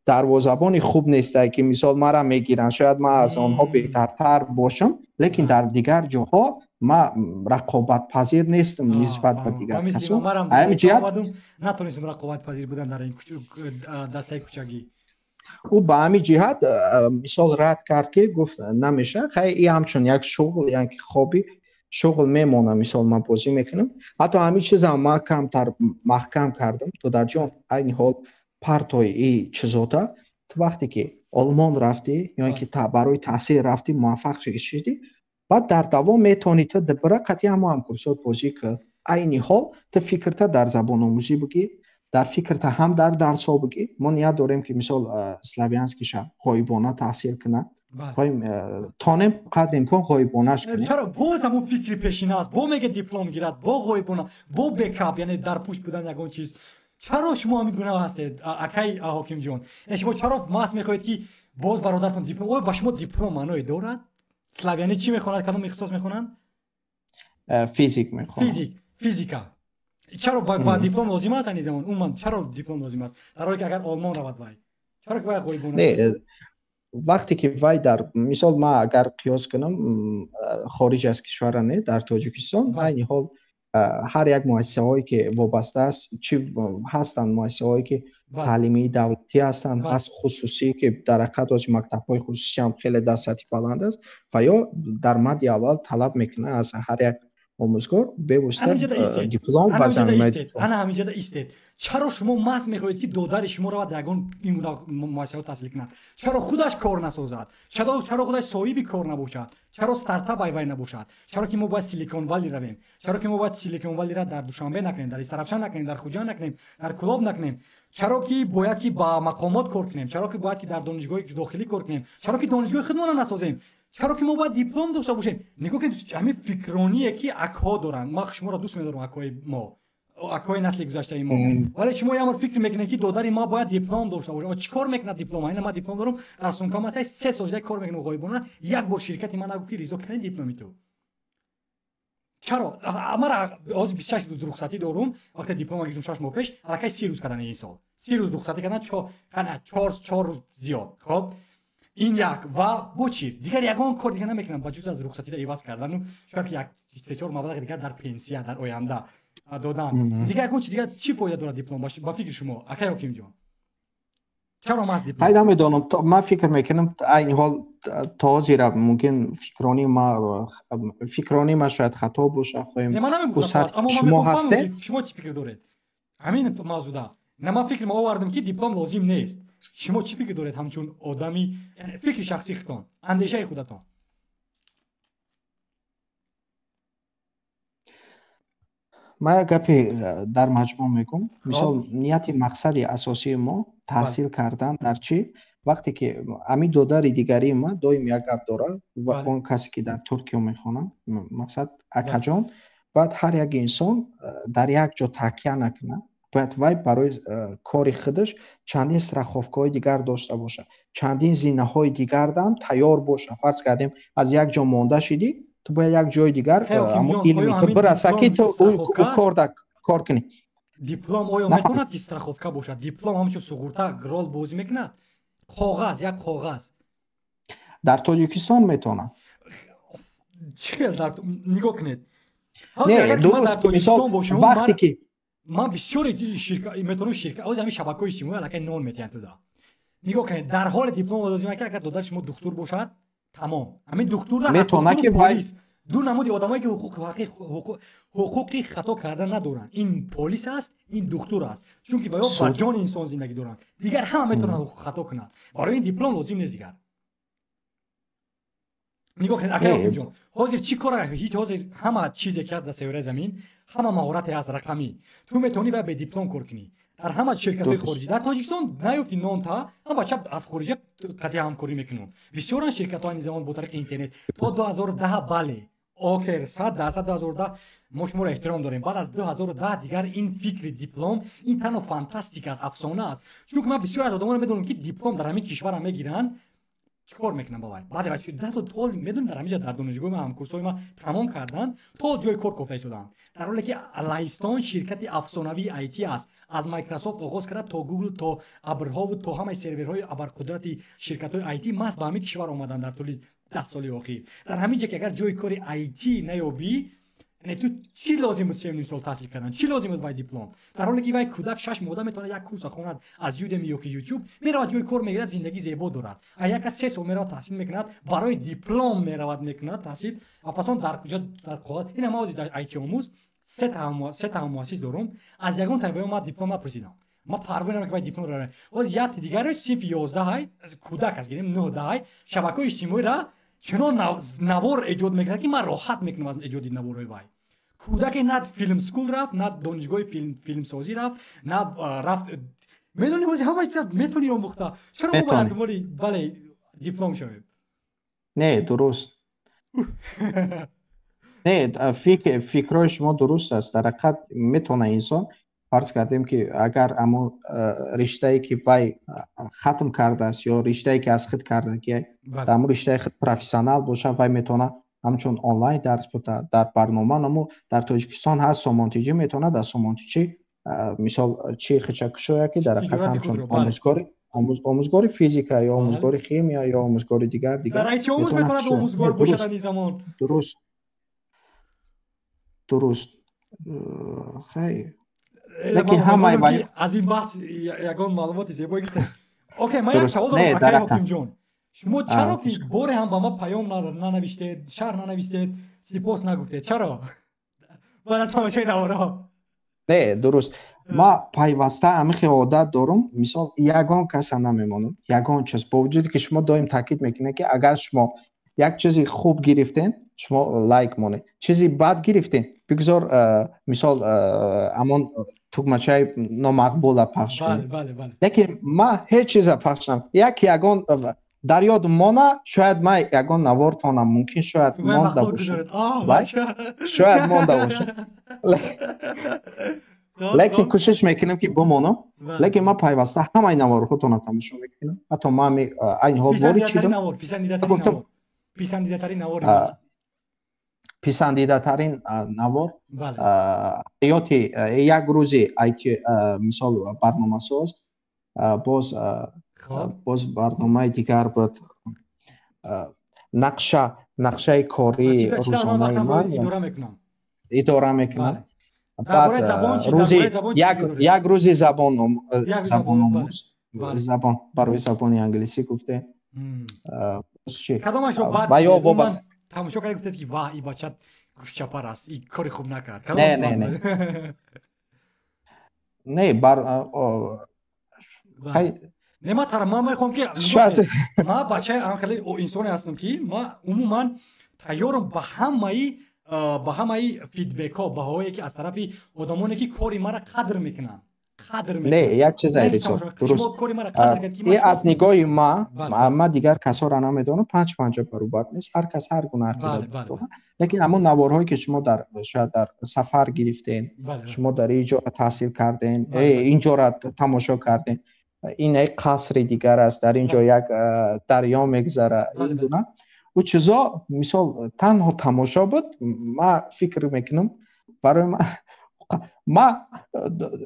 дарвозабони хуб нестае ки мисол мара мегиранд шояд ман аз онҳо беҳтартар бошам лекин дар дигар ҷоҳо ман рақобатпазир нестам нисбат ба дигар касо ҳамин ҷиҳат натонистам рақобатпазир будан дар ин дастаи кӯчагӣ ӯ ба ҳамин ҷиҳат мисол рад кард ки гуфт намешавад хай и ҳамчун як шуғл як хобби шуғл мемонам мисол ман бозӣ мекунам ҳатто ҳамин чизам ман камтар маҳкам кардам то дар ҷон айни ҳол партои и чизота ту вақте ки олмон рафтӣ ё ин ки барои таҳсил рафтӣ муваффақ шудӣ баъд дар давом метавонӣ ту бира қатъи ҳамон курсот бозӣ кунӣ айни ҳол ту фикрта дар забономӯзӣ бигӣ дар фикрта ҳам дар дарсҳо бигӣ мо ният дорем ки мисол славянски ша ғоибона таҳсил кунад хоҳем тонем қадри имкон ғоибонаш кунем чаро боз ҳамон фикри пешина аст бо мега диплом гирад бо ғоибона бо бекап яъне дар пӯшт будан ягон чиз чаро шумо ҳамин гуна ҳастед акай ҳокимҷон шумо чаро маҳз мекунед ки боз бародаратон диплом оя ба шумо диплом маъное дорад славянӣ чӣ мехонад кадом ихтисос мехонанд физик мехонад физика чаро ба диплом лозим аст айни замон умуман чаро диплом лозим аст дар ҳоле ки агар олмон равад вай чаро ки вай ғоибона вақте ки вай дар мисол ман агар қиёс кунам хориҷ аз кишвара не дар тоҷикистон айни ҳол ҳар як муассисаҳое ки вобаста аст чӣ ҳастанд муассисаҳое ки таълимии давлатӣ ҳастанд ҳаст хусусӣ ки дар ҳақиқат ози мактабҳои хусусӣ ҳам хеле дар сатҳи баланд аст ва ё дар мадди аввал талаб мекунад аз ҳар як омӯзгор бевосита диплом ва заминаи ана ҳаминҷода истед чаро шумо маҳз мехоҳед ки додари шумо равад ягон ин гуна муассисаҳо таҳсил кунад чаро худаш кор насозад чаро худаш соҳиби кор набошад чаро стартап вай набошад чаро ки мо бояд силикон вали равем чаро ки мо бояд силикон валиро дар душанбе накунем дар истарафшан накунем дар хуҷанд накунем дар кӯлоб накунем чаро ки бояд ки ба мақомот кор кунем чаро ки бояд ки дар донишгоҳи дохилӣ кор кунем чаро ки донишгоҳи худмона насозем чаро ки мо бояд диплом дошта бошем нигоҳ кунед ҳамин фикроние ки акҳо доранд ман шуморо дӯст медорам акҳои мо акҳои насли гузаштаи мо вале шумо ямар фикр мекунед ки додари ма бояд диплом дошта бошад чӣ кор мекунад диплом ина ман диплом дорам дар сумкам аст 3 соли кор мекунам ғоибона як бор ширкати ман нагӯ ки ризо кунед дипломи ту чаро мара ҳозир 26 рӯз рухсатӣ дорум вақте диплома гирифтам 6 моҳ пеш аллакай 30 рӯз кардани ин сол 30 рӯз рухсатӣ кардан 4 рӯз зиёд хоб ин як ва бо чӣ дигар ягон кор дигар намекунам ба ҷуз аз рухсатида иваз кардану шояд ки як 3-4 маблағи дигар дар пенсия дар оянда додан дигар ягон чи дигар чӣ фоида дорад диплом ба фикри шумо акай ҳокимҷон чаро маҳз диплом ҳай намедонам ман фикр мекунам айни ҳол то ҳозира мумкин фикрони ма шояд хато боша хоҳем шумо ҳастед шумо чӣ фикр доред ҳамин мавзуда на ман фикр ма овардам ки диплом лозим нест шумо чӣ фикр доред ҳамчун одами фикри шахсии худтон андешаи худатон ман як гапе дар маҷмӯъ мегӯм мисол нияти мақсади асосии мо таҳсил кардан дар чӣ вақте ки ҳамин додари дигари ма доим як гап дорад ва он касе ки дар туркиё мехонад мақсад акаҷон бояд ҳар як инсон дар як ҷо такя накунад бояд вай барои кори худаш чандин страховкаҳои дигар дошта бошад чандин зинаҳои дигарам тайёр боша фарз кардем аз як ҷо монда шудӣ ту бояд як ҷои дигар илми ту бираса ки ту кор кунӣ диплом оё метавонад ки страховка бошад диплом ҳамчун суғурта рол бозӣ мекунад коғаз як коғаз дар тоҷикистон метавонад нигоҳ кунед вақте ки ман бисёре метавонам ширкат ҳозир ҳамин шабакаҳои иҷтимоӣ аллакай нон метиҳанд туда нигоҳ кунед дар ҳоле диплом лозима ки агар додари шумо духтур бошад тамом ҳамин духтурда метавонад ки полис ду намуди одамое ки ҳуқуқи хато карда надоранд ин полис аст ин духтур аст чунки ба ба ҷони инсон зиндагӣ доранд дигар ҳама метавонанд хато кунанд барои ин диплом лозим нест дигар нигоҳ кунед акай ҳокимҷон ҳозир чӣ кора ҳеҷ ҳозир ҳама чизе ки аст дар сайёраи замин ҳама маҳорате аст рақамӣ ту метавонӣ вай бе диплом кор кунӣ дар ҳама ширкатҳои хориҷӣ дар тоҷикистон наёфти нонта ҳам бача аз хориҷа қатъи ҳамкорӣ мекунам бисёран ширкатҳо айни замон бо тариқи интернет то 2010 бале окер 100% 2010 мо шуморо эҳтиром дорем баъд аз 2010 дигар ин фикри диплом ин танҳо фантастика аст афсона аст чунки ман бисёр аз одаморо медонам ки диплом дар ҳамин кишварам мегиранд چیکار میکنم بابا بعد وقتی تو طول میدون در همینجا در دانشگاه ما هم کورسای ما تمام کردن تو جای کار کوفته شدن در حالی که لهستان شرکت افسانوی آیتی است از مایکروسافت آغاز کرد تا گوگل تا ابرها و تا همه سرورهای ابرقدرت شرکت‌های آیتی ماست به همین کشور اومدن در طول 10 سال اخیر در همینجا که اگر جای کار آیتی نیابی یعنی تو چی لازم است چه سال تحصیل کردن چی لازم است باید دیپلم در حالی که وای کودک 6 ماه میتونه یک کورس بخواند از یودمی یا یوتیوب میره جای کار میگیره زندگی زیبا دارد اگر یک 3 سال میره تحصیل میکند برای دیپلم میرود میکند تحصیل و پس در کجا در قوت این ما در آیتی آموز سه تا مؤسس دارم از یگان طرف ما دیپلم پرسیدم ما پروانه که باید دیپلم داره و یا دیگه صرف 11 های کودک از گیریم 9 های شبکه اجتماعی را چنان نوار ایجاد میکنه که من راحت میکنم از ایجاد نوارای وای کودک نه فیلم سکول رفت نه دانشگاه فیلم سازی رفت نه رفت میدونی واسه همه چیز میتونی آموخته چرا ما باید موری بله دیپلم شویم نه درست نه فکر شما درست است در حقیقت میتونه انسان فرض کردیم که اگر اما رشته‌ای که وای ختم کرده است یا رشته‌ای که از خود کرده که در مورد رشته خود پروفسیونال باشه وای میتونه همچون آنلاین درس بده در برنامه نمو در تاجیکستان هست سامانتیجی میتونه در سامانتیجی مثال چی خچکشویا که در حقیقت همچون آموزگاری فیزیکا یا آموزگاری شیمیا یا آموزگاری دیگر در ایتی آموز میتونه آموزگار باشه در این زمان درست خیلی لیکن همه از این بحث یگان معلومات زیبایی گرفتم اوکی من یک سوال دارم آقای حکیم جان شما چرا که باره هم با ما پیام ننوشتید شرح ننوشتید سپاس نگفتید چرا بعد از تماشای نوارا نه درست ما پیوسته همیشه عادت دارم مثال یگان کس نمیمونم یگان چیز با وجودی که شما دائم تاکید میکنه که اگر شما یک چیزی خوب گرفتین شما لایک مونه چیزی بد گرفتین بگذار مثال همون توگمچه نامقبول پخش کنید بله لیکن ما هیچ چیز پخش نکنم یگان در یاد مانه شاید ما یگان نوار تانم ممکن شاید مانده باشه شاید مانده باشه لیکن کوشش میکنم که بمانم لیکن ما پیوسته همه نوار خودتون تماشا میکنم حتی ما این حال باری چیدم پیسندیده ترین نوار پیسندیده ترین نوار حیاتی یک روزی ایتی مثال برنامه ساز باز برنامه دیگر بود نقشه کاری روزانه من اداره میکنم بعد روزی یک روزی زبان آموز زبان برای زبان انگلیسی گفته کدامش رو بعد تماشا کردی گفتید که واه این بچه گوش چپر است این کاری خوب نکرد نه نه ما ترمام میخوام که ما بچه انقلی انسانی هستم که ما عموما تیارم به همه فیدبک ها بهایی که از طرف آدمانی که کاری ما را قدر میکنن نه یک چیز ایریسو درست این از نگاه ما دیگر کسا را نمیدونم 5 برابر نیست هر کس هر گونه عقیده داره لیکن اما نوارهایی که شما شاید در سفر گرفتین شما در اینجا تحصیل کردین اینجا را تماشا کردین این یک قصر دیگر است در اینجا یک دریا میگذره این گونه و چیزا مثال تنها تماشا بود ما فکر میکنم برای ما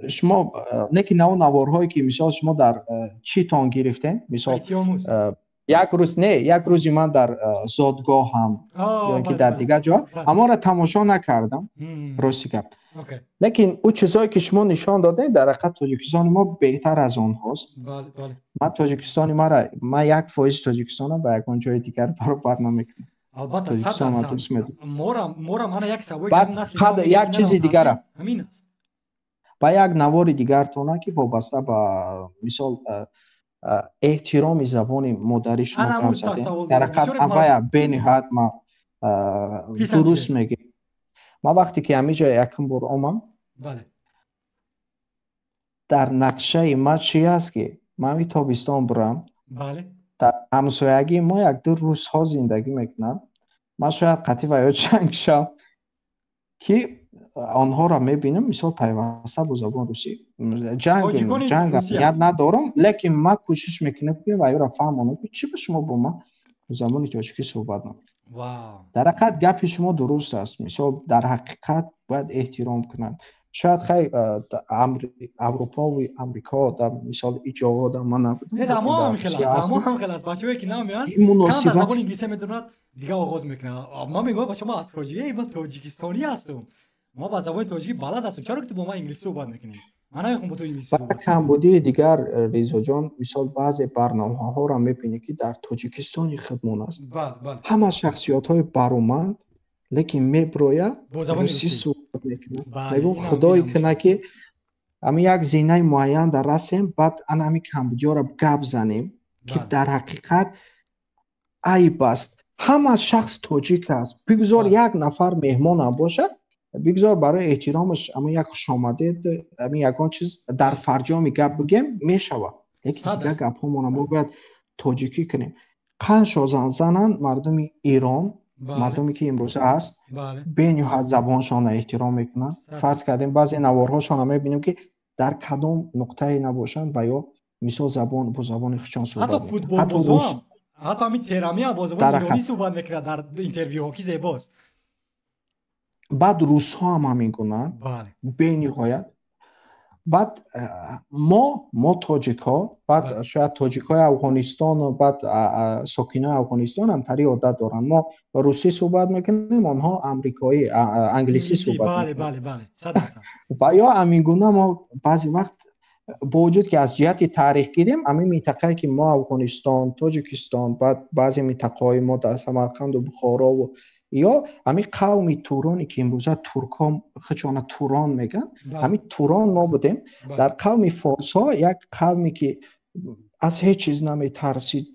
شما نکی نوارهایی که مثال شما در چی تان گرفتین مثال یک روزی من در زادگاه هم یا که در دیگر جا اما را تماشا نکردم راستی گفت لیکن او چیزایی که شما نشان داده در حقیقت تاجیکستان ما بهتر از اون هست ما تاجیکستانی ما 1% تاجیکستان با یک جای دیگر برنامه کنم البته 100% مورم انا یک سوای بعد یک چیزی دیگر همین است با یک نوار دیگر تونه که وابسته با مثال احترام زبان مادری شما کم زده در حقیقت اولا بنهایت ما درست میگه ما وقتی که همینجا یکم بار آمم در نقشه ما چی است که من می تابستان برم در همسایگی ما 1-2 روزها زندگی میکنم ما شاید قطعی و یا چنگ شم که آنها را میبینم مثال پیوسته با زبان روسی تاجیکان جنگ روسی نیت ندارم لیکن ما کوشش میکنم که و را فهمونم که چی به شما با ما زبان تاجیکی صحبت نکنید. واو در حقیقت گپ شما درست است. مثال در حقیقت باید احترام کنند. شاید خیلی اروپا و امریکا در مثال ایجاد من نبودم. نه در ما هم خیلی است بچه‌ای که نمیان مناسبت کم در زبان انگلیسی میدونن دیگه آغاز میکنه. ما میگم بچه ما از تاجیکی من تاجیکستانی هستم. ما با زبان تاجیکی بلد هستم. چرا که تو با ما انگلیسی صحبت میکنی؟ من نمیخوام با تو انگلیسی صحبت کنم. کمبودی دیگر ریزا جان مثال بعضی برنامه‌ها را میبینی که در تاجیکستان خدمت است. بله. همه شخصیت‌های برومند لیکن میبرویا با زبان روسی صحبت میکنه. میگم خدای کنه که اما یک زینه معین در رسیم بعد انمی کمبودیا را گپ زنیم که در حقیقت عیب است. همه شخص تاجیک است. بگذار یک نفر مهمان هم باشه، بگذار برای احترامش اما یک خوش آمدید اما یکان چیز در فرجام گپ بگیم میشوه. لیکن دیگه گپ همون ما باید تاجیکی کنیم. قنش زنن مردم ایران مردمی که امروزه هست به نهایت زبانشان احترام میکنن. فرض کردیم بعضی نوارهاشان هم میبینیم که در کدام نقطه نباشند و یا مثال زبان با زبان خودشان صحبت میکنن. حتی روس حتی همین تهرامی هم با زبان ایرانی صحبت میکنه در اینترویوها که زیباست. بعد روس ها هم همین گونن به نهایت. بعد ما تاجیک ها بعد شاید تاجیک های افغانستان و بعد ساکنای افغانستان هم تری عادت دارن. ما روسی صحبت میکنیم آنها امریکایی انگلیسی صحبت میکنن. بله. و یا همین گونه ما بعضی وقت با وجود که از جهت تاریخ گیریم همین منطقه که ما افغانستان تاجیکستان بعد بعضی منطقه های ما در سمرقند و بخارا و یا همین قوم تورانی که امروزه ترکان خودشان توران میگن همین توران ما بودیم. در قوم فارس ها یک قومی که از هیچ چیز نمیترسید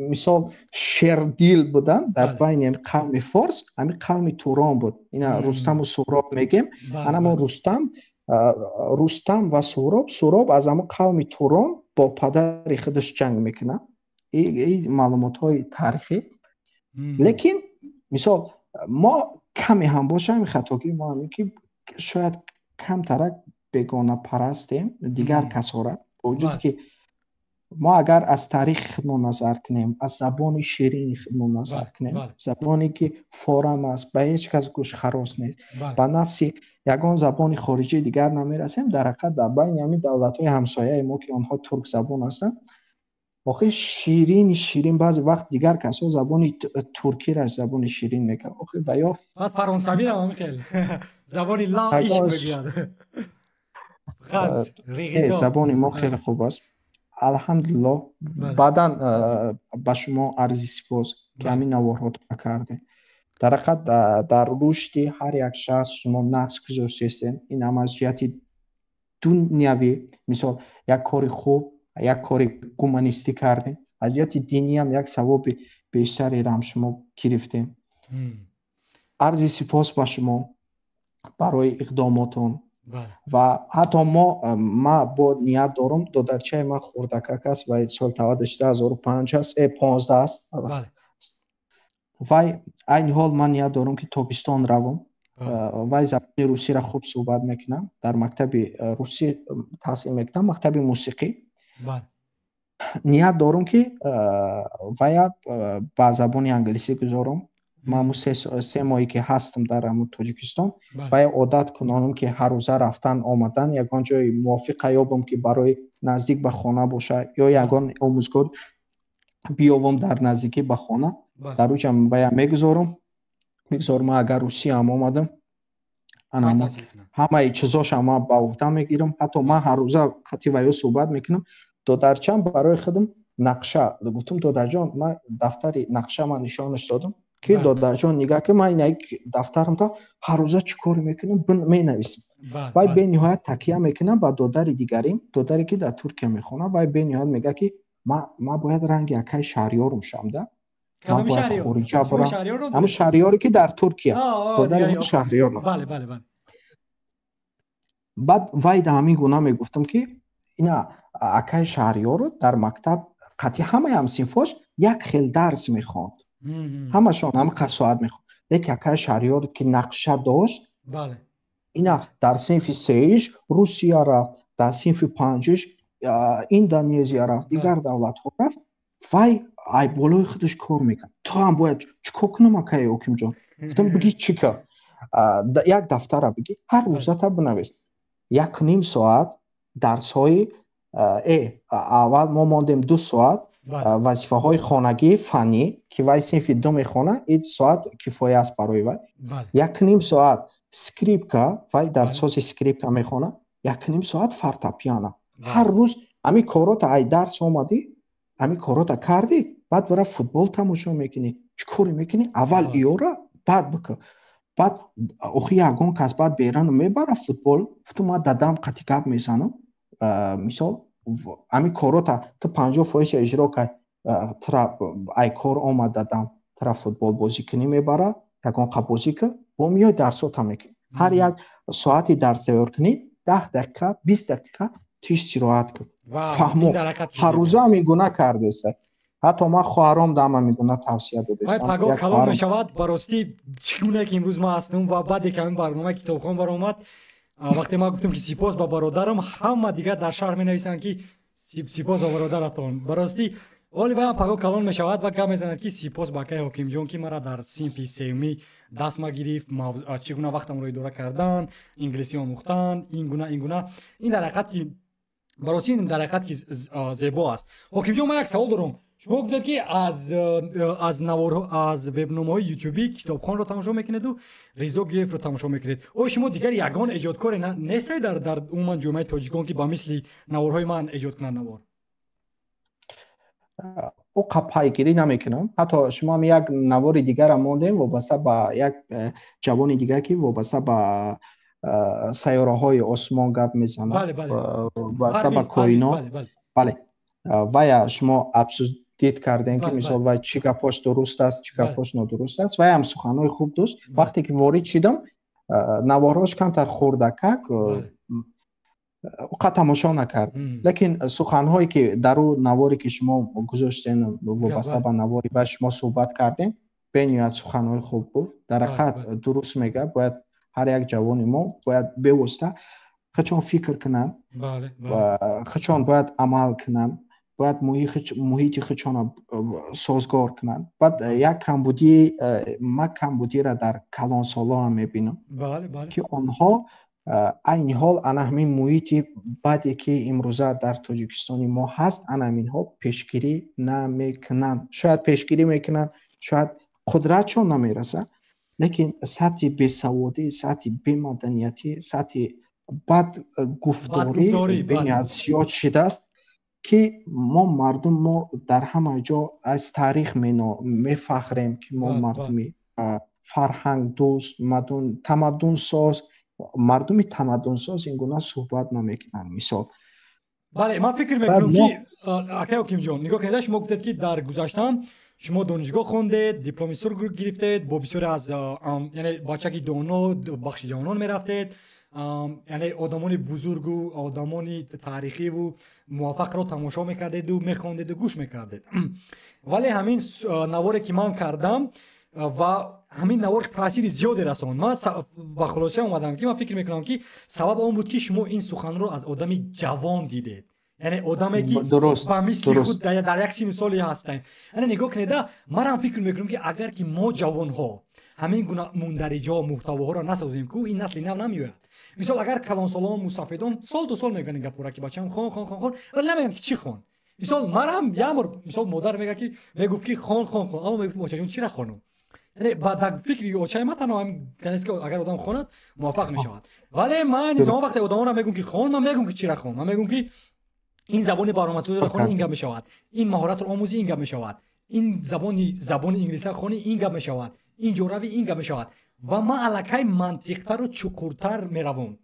مثال شردیل بودن در بین قوم فارس همین قوم توران بود. اینا رستم و سهراب میگیم. اما رستم و سهراب از همون قوم توران با پدر خودش جنگ میکنه. این معلومات های تاریخی. لیکن مثال ما کمی هم باشه خطاگی ما همین که شاید کم ترک بگانه پرستیم دیگر کسا را با وجود که ما اگر از تاریخ خدمت نظر کنیم از زبان شیرین خدمت نظر کنیم زبانی که فارم است به هیچ کس گوش خراس نیست به نفسی یگان زبان خارجی دیگر نمیرسیم. در حقیقت در بین همین دولت‌های همسایه ما که آنها ترک زبان هستند آخه شیرین بعضی وقت دیگر کسا زبان ترکی را زبان شیرین میگه. آخه و یا فرانسوی را خیلی زبان لا ایش بگیاد. زبان ما خیلی خوب است الحمدلله. بعداً به شما عرضی سپاس که همین نوارها کرده. در حقیقت در رشد هر یک شخص شما نقش گذاشتین. این هم از جهت دنیوی مثال یک کار خوب یک کار گومانیستی کردین از جهت دینی هم یک ثواب بیشتری را هم شما گرفتین. عرضی سپاس به شما برای اقداماتون. و حتی ما با نیت دارم دادرچه ما خوردکک است و سال تولدش 2005 است 15 است و این حال من نیت دارم که تابستان روم و زبان روسی را خوب صحبت میکنم. در مکتب روسی تحصیل میکنم مکتب موسیقی. نیت دارم که و با زبان انگلیسی گذارم. من 3 ماهی که هستم در تاجیکستان و عادت کنم که هر روز رفتن آمدن یگان جای موافق یابم که برای نزدیک به خانه باشه یا یگان آموزگار بیاوم در نزدیکی به خانه در روزم و میگذارم اگر روسی هم آمدم همه چیزاش هم با عهده میگیرم. حتی من هر روز خطی و یا صحبت میکنم. دادرچم برای خودم نقشه گفتم دادر جان من دفتر نقشه من نشانش دادم که دادر جان نگاه که من یک دفترم تا هر روز چی کار میکنم می نویسم و به نهایت تکیه میکنم با دادر دیگریم دادری که در ترکیه میخونه و به نهایت میگه که ما باید رنگ یکی شهریارم شم ما باید خارجه برم. همون شهریاری که در ترکیه دادر شهریار. بله بعد وای در همین گونه میگفتم که اینا اکای شهریار رو در مکتب قطعی همه هم صنفاش یک خیل درس میخواند همشون هم قصاعت میخوان. لیکن اکای شهریار که نقشه داشت بله اینا در صنف سهش روسیه رفت، در صنف پنجش اندونزیا رفت، دیگر دولت ها رفت. وای ای بالای خودش کار میکن. تو هم باید چیکار کنم اکای حکیم جان؟ گفتم بگی چیکار؟ یک دفتر را بگی هر روزه تا بنویس. 1.5 ساعت درس های اول ما ماندیم 2 ساعت وظیفه های خانگی فنی که وای صنف 2 میخونه، این ساعت کفایه است برای وای. 1.5 ساعت سکریپکا وای در ساز سکریپکا میخونه، 1.5 ساعت فورتپیانو. هر روز امی کارات ای درس اومدی، امی کارات کردی، بعد برای فوتبال تماشا میکنی. چیکار میکنی؟ اول ایورا بعد بکن. بعد اخی یگان کس بعد بیرون میبره فوتبال، ما دادم قطیقاب میزنم. مثال امی کاروتا تو 50% اجرا که ترا ای کار آمد دادم ترا فوتبال بازی کنی میبره، یگان قب بازی که با میای درسات هم میکنی. هر یک ساعتی درس تیار کنی 10 دقیقه 20 دقیقه تیش استراحت کن. فهمو هر روزه هم میگونه کرده است. حتی ما خواهرام دام میگونه توصیه دادم. پگاه کلام میشود براستی چگونه که امروز ما هستم و بعد که این برنامه کتابخوان برآمد وقتی ما گفتم که سپاس با برادرم، همه دیگه در شهر می‌نویسند که سپاس با برادرتون. براستی ولی و پگاه کلام میشود و گام میزند که سپاس با که حکیم جان که مرا در صنف سومی دست ما گرفت، چگونه وقتم رو اداره کردن، انگلیسی آموختن، این گونه این در حقیقت که براستی این در حقیقت که زیبا است. حکیم جان ما یک سوال دارم. شما گفتید که از وبنامه‌های یوتیوبی کتابخوان رو تماشا میکنید و ریزو گیف رو تماشا میکنید. او شما دیگر یگان ایجادکار نیستید در عموم جامعه تاجیکان که با مثل نوارهای من ایجاد کنند نوار؟ او قپایگیری نمیکنم. حتی شما یک نوار دیگر هم موندیم وابسته با یک جوان دیگر که وابسته با سیاره های آسمان گپ میزنه. بله وابسته با کوینا. بله و شما افسوس دید کردن که مثلا وای چی گپاش درست است چی گپاش نادرست است. وای هم سخنهای خوب داشت. وقتی که وارد شدم نواراش کمتر خوردکک اوقات تماشا نکرد. لیکن سخنهایی که در اون نواری که شما گذاشتین وابسته به نواری و شما صحبت کردین بنیاد سخنهای خوب گفت. در حقیقت درست میگه. باید هر یک جوان ما باید بوسته خچان فکر کنن و خچان باید عمل کنن، باید محیط خچان سازگار کنن. بعد یک کمبودی ما کمبودی را در کلان سالا هم میبینم که آنها این حال همین محیط بعدی که امروزه در تاجیکستان ما هست همین ها پیشگیری نمیکنن. شاید پیشگیری میکنن، شاید قدرتشون نمیرسه، لیکن سطح بیسوادی، سطح بیمدنیتی، سطح بد گفتاری بین زیاد شده است که ما مردم ما در همه جا از تاریخ میفخریم که ما مردمی فرهنگ دوست، تمدن ساز، مردمی تمدن ساز این گونه صحبت نمیکنن. مثال بله من فکر میکنم که اکای حکیم جان نگاه کنید، شما گفتید که در گذشته شما دانشگاه خوندید، دیپلم ماستر گرفتید، با بسیاری از یعنی بچگی دانا بخش جوانان میرفتید، یعنی آدمان بزرگ و آدمان تاریخی و موفق رو تماشا میکردید و میخواندید و گوش میکردید. ولی همین نواری که من کردم و همین نوار تاثیر زیادی رساند. من با خلاصه اومدم که من فکر میکنم که سبب اون بود که شما این سخن رو از آدمی جوان دیدید، یعنی آدمی که با مثل خود در یک سن سالی هستن. یعنی نگاه کنید من هم فکر میکنم که اگر که ما جوان ها همین گونه مندرجا محتواها را نسازیم که این نسل نو نمیاد. مثلا اگر کلان سالان مسافدان سال دو سال میگن گپورا که بچه‌م خون ولی نمیگم که چی خون. مثلا من هم مثلا مادر میگه که میگفت که خون اما میگفت بچه‌جون چی را خونم. یعنی بعد فکری اوچای ما تنها هم کنیست که اگر آدم خوند موفق میشود. ولی من نظام وقتی آدم را میگم که خون، من میگم که چی را خون. من میگم که این زبان برنامه‌سازی را خونی این گپ میشود، این مهارت را آموزی این گپ میشود، این زبان انگلیسی خونی این گپ میشود، این جوراوی این گپ میشود و ما الکای منطق‌تر و چقورتر میروم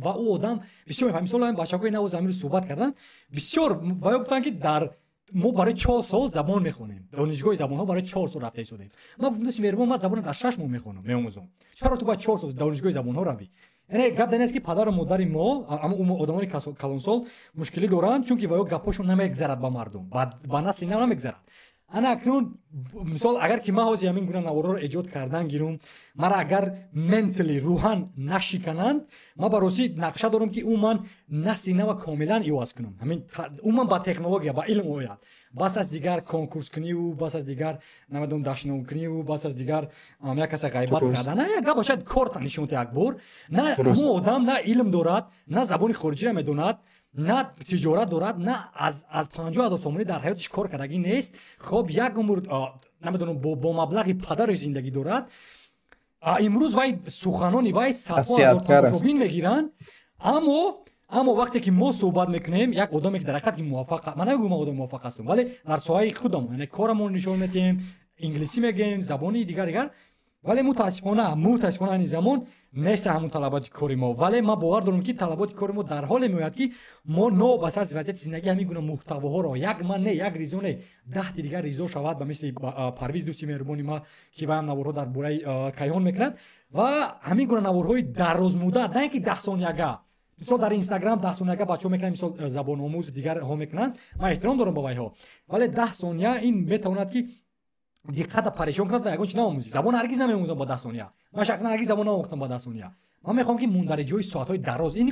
و او آدم بسیار میفهمه. مثلا بچه‌های نو زمین رو صحبت کردن بسیار و گفتن که در ما برای 4 سال زبان میخونیم، دانشگاه زبان‌ها برای 4 سال رفته شدیم. ما گفتم میرم من زبان در 6 ماه میخونم میآموزم. چرا تو باید 4 سال دانشگاه زبان‌ها روی؟ یعنی گپ دنیست که پدر و مادر ما اما اون آدمای کلان سال مشکلی دارن چون که وای گپاشون نمیگذرد با مردم، با نسل نمیگذرد. انا اکنون مثال اگر که ما حوزی همین گونه نوارا رو ایجاد کردن گیرم مرا اگر منتلی روحان نشکنند ما برای نقشه دارم که اون من نسل نو کاملا ایواز کنم همین اون من با تکنولوژی با علم اوید بس از دیگر کنکورس کنی و بس از دیگر نمیدونم داشتن کنی و بس از دیگر یک کس غیبت کردن نه یا باشد کارت نشون یک بار نه مو آدم نه علم دارد نه زبان خارجی را میدوند نه تجارت دارد نه از 50,000 سومانی در حیاتش کار کردگی نیست خب یک عمر نمیدونم با مبلغی پدر زندگی دارد امروز وای سخنانی وای صدها تماشابین میگیرن اما وقتی که ما صحبت میکنیم یک آدمی که در حقیقت موفق من نمیگم آدم موفق هستم ولی در ساحه خودم یعنی کارمون نشون میدیم انگلیسی میگیم زبانی دیگر ولی متاسفانه این زمان نیست همون طلبات کاری ما ولی ما باور دارم که طلبات کاری ما در حال میاد که ما نو بس از وضعیت زندگی همین گونه محتواها را یک من نه یک ریزو نه 10 دیگر ریزو شود به مثل پرویز دوستی مهربانی ما که با هم نوارها در باره کیهان میکنند و همین گونه نوارهای دراز مدت نه اینکه 10 ثانیه مثلا در اینستاگرام 10 ثانیه بچه‌ها میکنن مثلا زبان آموز دیگر ها میکنن ما احترام دارم با وایها ولی 10 ثانیه این میتواند که دقت پریشان کنه و یگان چی ناموزی زبان هرگز نمیموزم با 10 ثانیه من شخصا هرگز زبان نمیخوام با 10 ثانیه من میخوام که مندرجه ساعت‌های دراز این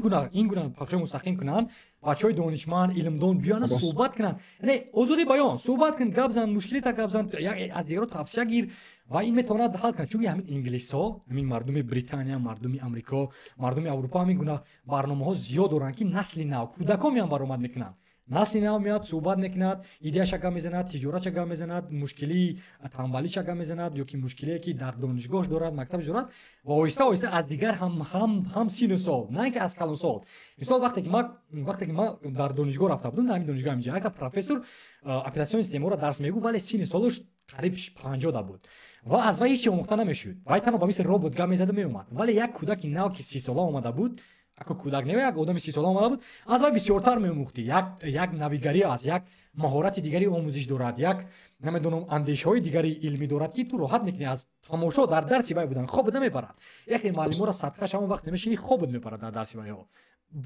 گونه پخش مستقیم کنن بچهای دانشمند علمدون بیان صحبت کنن یعنی آزادی بیان صحبت کن گپ زن مشکلی تا گپ زن از دیگران توصیه گیر و این میتواند حل کنه چون همین انگلیس‌ها همین مردم بریتانیا مردم آمریکا مردم اروپا همین گونه برنامه‌ها زیاد دارن که نسل نو کودکان میان برآمد میکنن نسل نو میاد صحبت میکند ایده شگا میزند تجارت شگا میزند مشکلی تنبلی شگا میزند یا که مشکلی که در دانشگاه دارد مکتب دارد و آهسته از دیگر هم سین سال نه اینکه از کلان سال مثلا وقتی که ما در دانشگاه رفته بودم در همین دانشگاه اینجا یک پروفسور اپلیکاسیون سیستم را درس میگو ولی سین سالش قریب 50 بود و از وی هیچ آموخته نمیشد ولی تنها با مثل ربات گام میزد میومد ولی یک کودک نو که 30 ساله اومده بود اگه کودک نمیاد یک آدم 30 ساله اومده بود از وی بسیارتر میوموختی یک نویگری از یک مهارت دیگری آموزش دارد یک نمیدونم اندیشه‌های دیگری علمی دارد که تو راحت میکنی از تماشا در درسی وی بودن خوب نمیبرد یک معلم را صدقه شما وقت نمیشینی خوب میبرد در درسی وی ها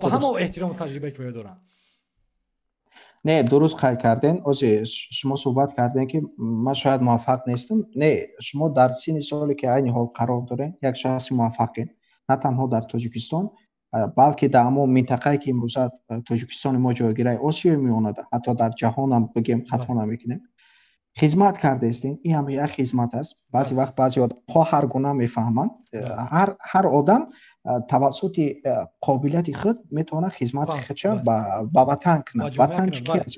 با هم احترام و تجربه که دارن نه درست خیلی کردین اوزی شما صحبت کردین که من شاید موفق نیستم نه شما در سین سالی که این حال قرار دارین یک شخص موفقین نه تنها در تاجیکستان بلکه در همون منطقه‌ای که امروز تاجیکستان ما جایگیری آسیا میموند حتی در جهان هم بگیم خطا نمیکنیم خدمت کرده استین این هم یک خدمت است بعضی وقت بعضی آدم‌ها هر گونه میفهمند هر آدم توسط قابلیت خود میتونه خدمت خودش با وطن کنه وطن چی است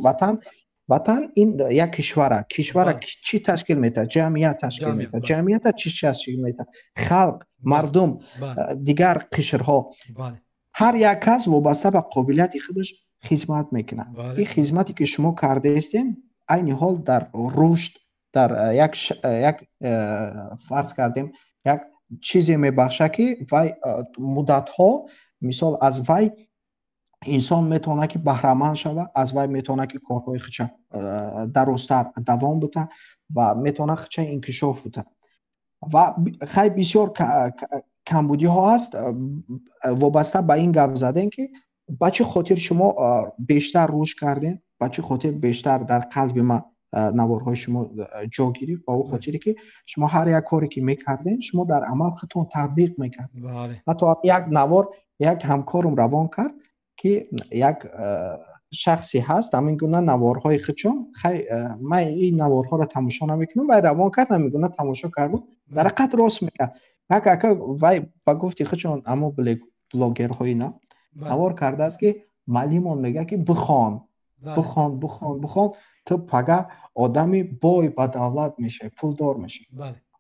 وطن این یک کشور چی تشکیل میده جمعیت تشکیل میده جمعیت چی تشکیل میده خلق مردم دیگر قشرها هر یک کس وابسته به قابلیت خودش خدمت میکنه این خدمتی که شما کرده استین این حال در رشد در یک فرض کردیم یک چیزی میبخشه که وای مدت ها مثال از وای انسان میتونه که بهره‌مند شود از وای میتونه که کارهای خودش درست‌تر دوام بده و میتونه خودش انکشاف بده و خیلی بسیار کمبودی ها هست وابسته به این گپ زدن که بچه خاطر شما بیشتر رشد کردین بچه خاطر بیشتر در قلب ما نوارهای شما جا گرفت با او خاطری که شما هر یک کاری که میکردین شما در عمل خودتون تطبیق میکردین حتی یک نوار یک همکارم روان کرد که یک شخصی هست همین گونه نوارهای خودشون من این نوارها رو تماشا نمیکنم و روان کرد همین گونه تماشا کردم در حقیقت راست میکرد یک وای با گفتی خودشون اما بلاگرهای نه نوار کرده است که معلمون میگه که بخوان تو پگه آدمی بای با دولت میشه پولدار میشه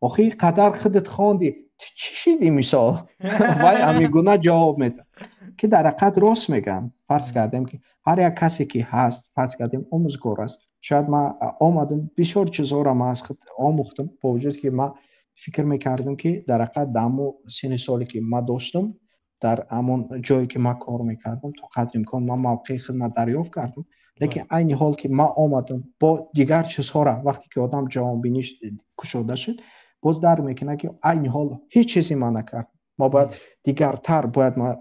آخه قدر خودت خواندی چی شدی مثال وای امیگونه جواب میده که در حقیقت راست میگن فرض کردیم که هر یک کسی که هست فرض کردیم آموزگار است شاید من آمدم بسیار چیزها را من از خود آموختم با وجود که من فکر میکردم که در حقیقت در همون سن سالی که من داشتم در همون جایی که من کار میکردم تا قدر امکان من موقع خدمت دریافت کردم لیکن این حال که من آمدم با دیگر چیزها را وقتی که آدم جوان بینیش کشوده شد باز در میکنه که این حال هیچ چیزی من نکرد ما باید دیگرتر باید ما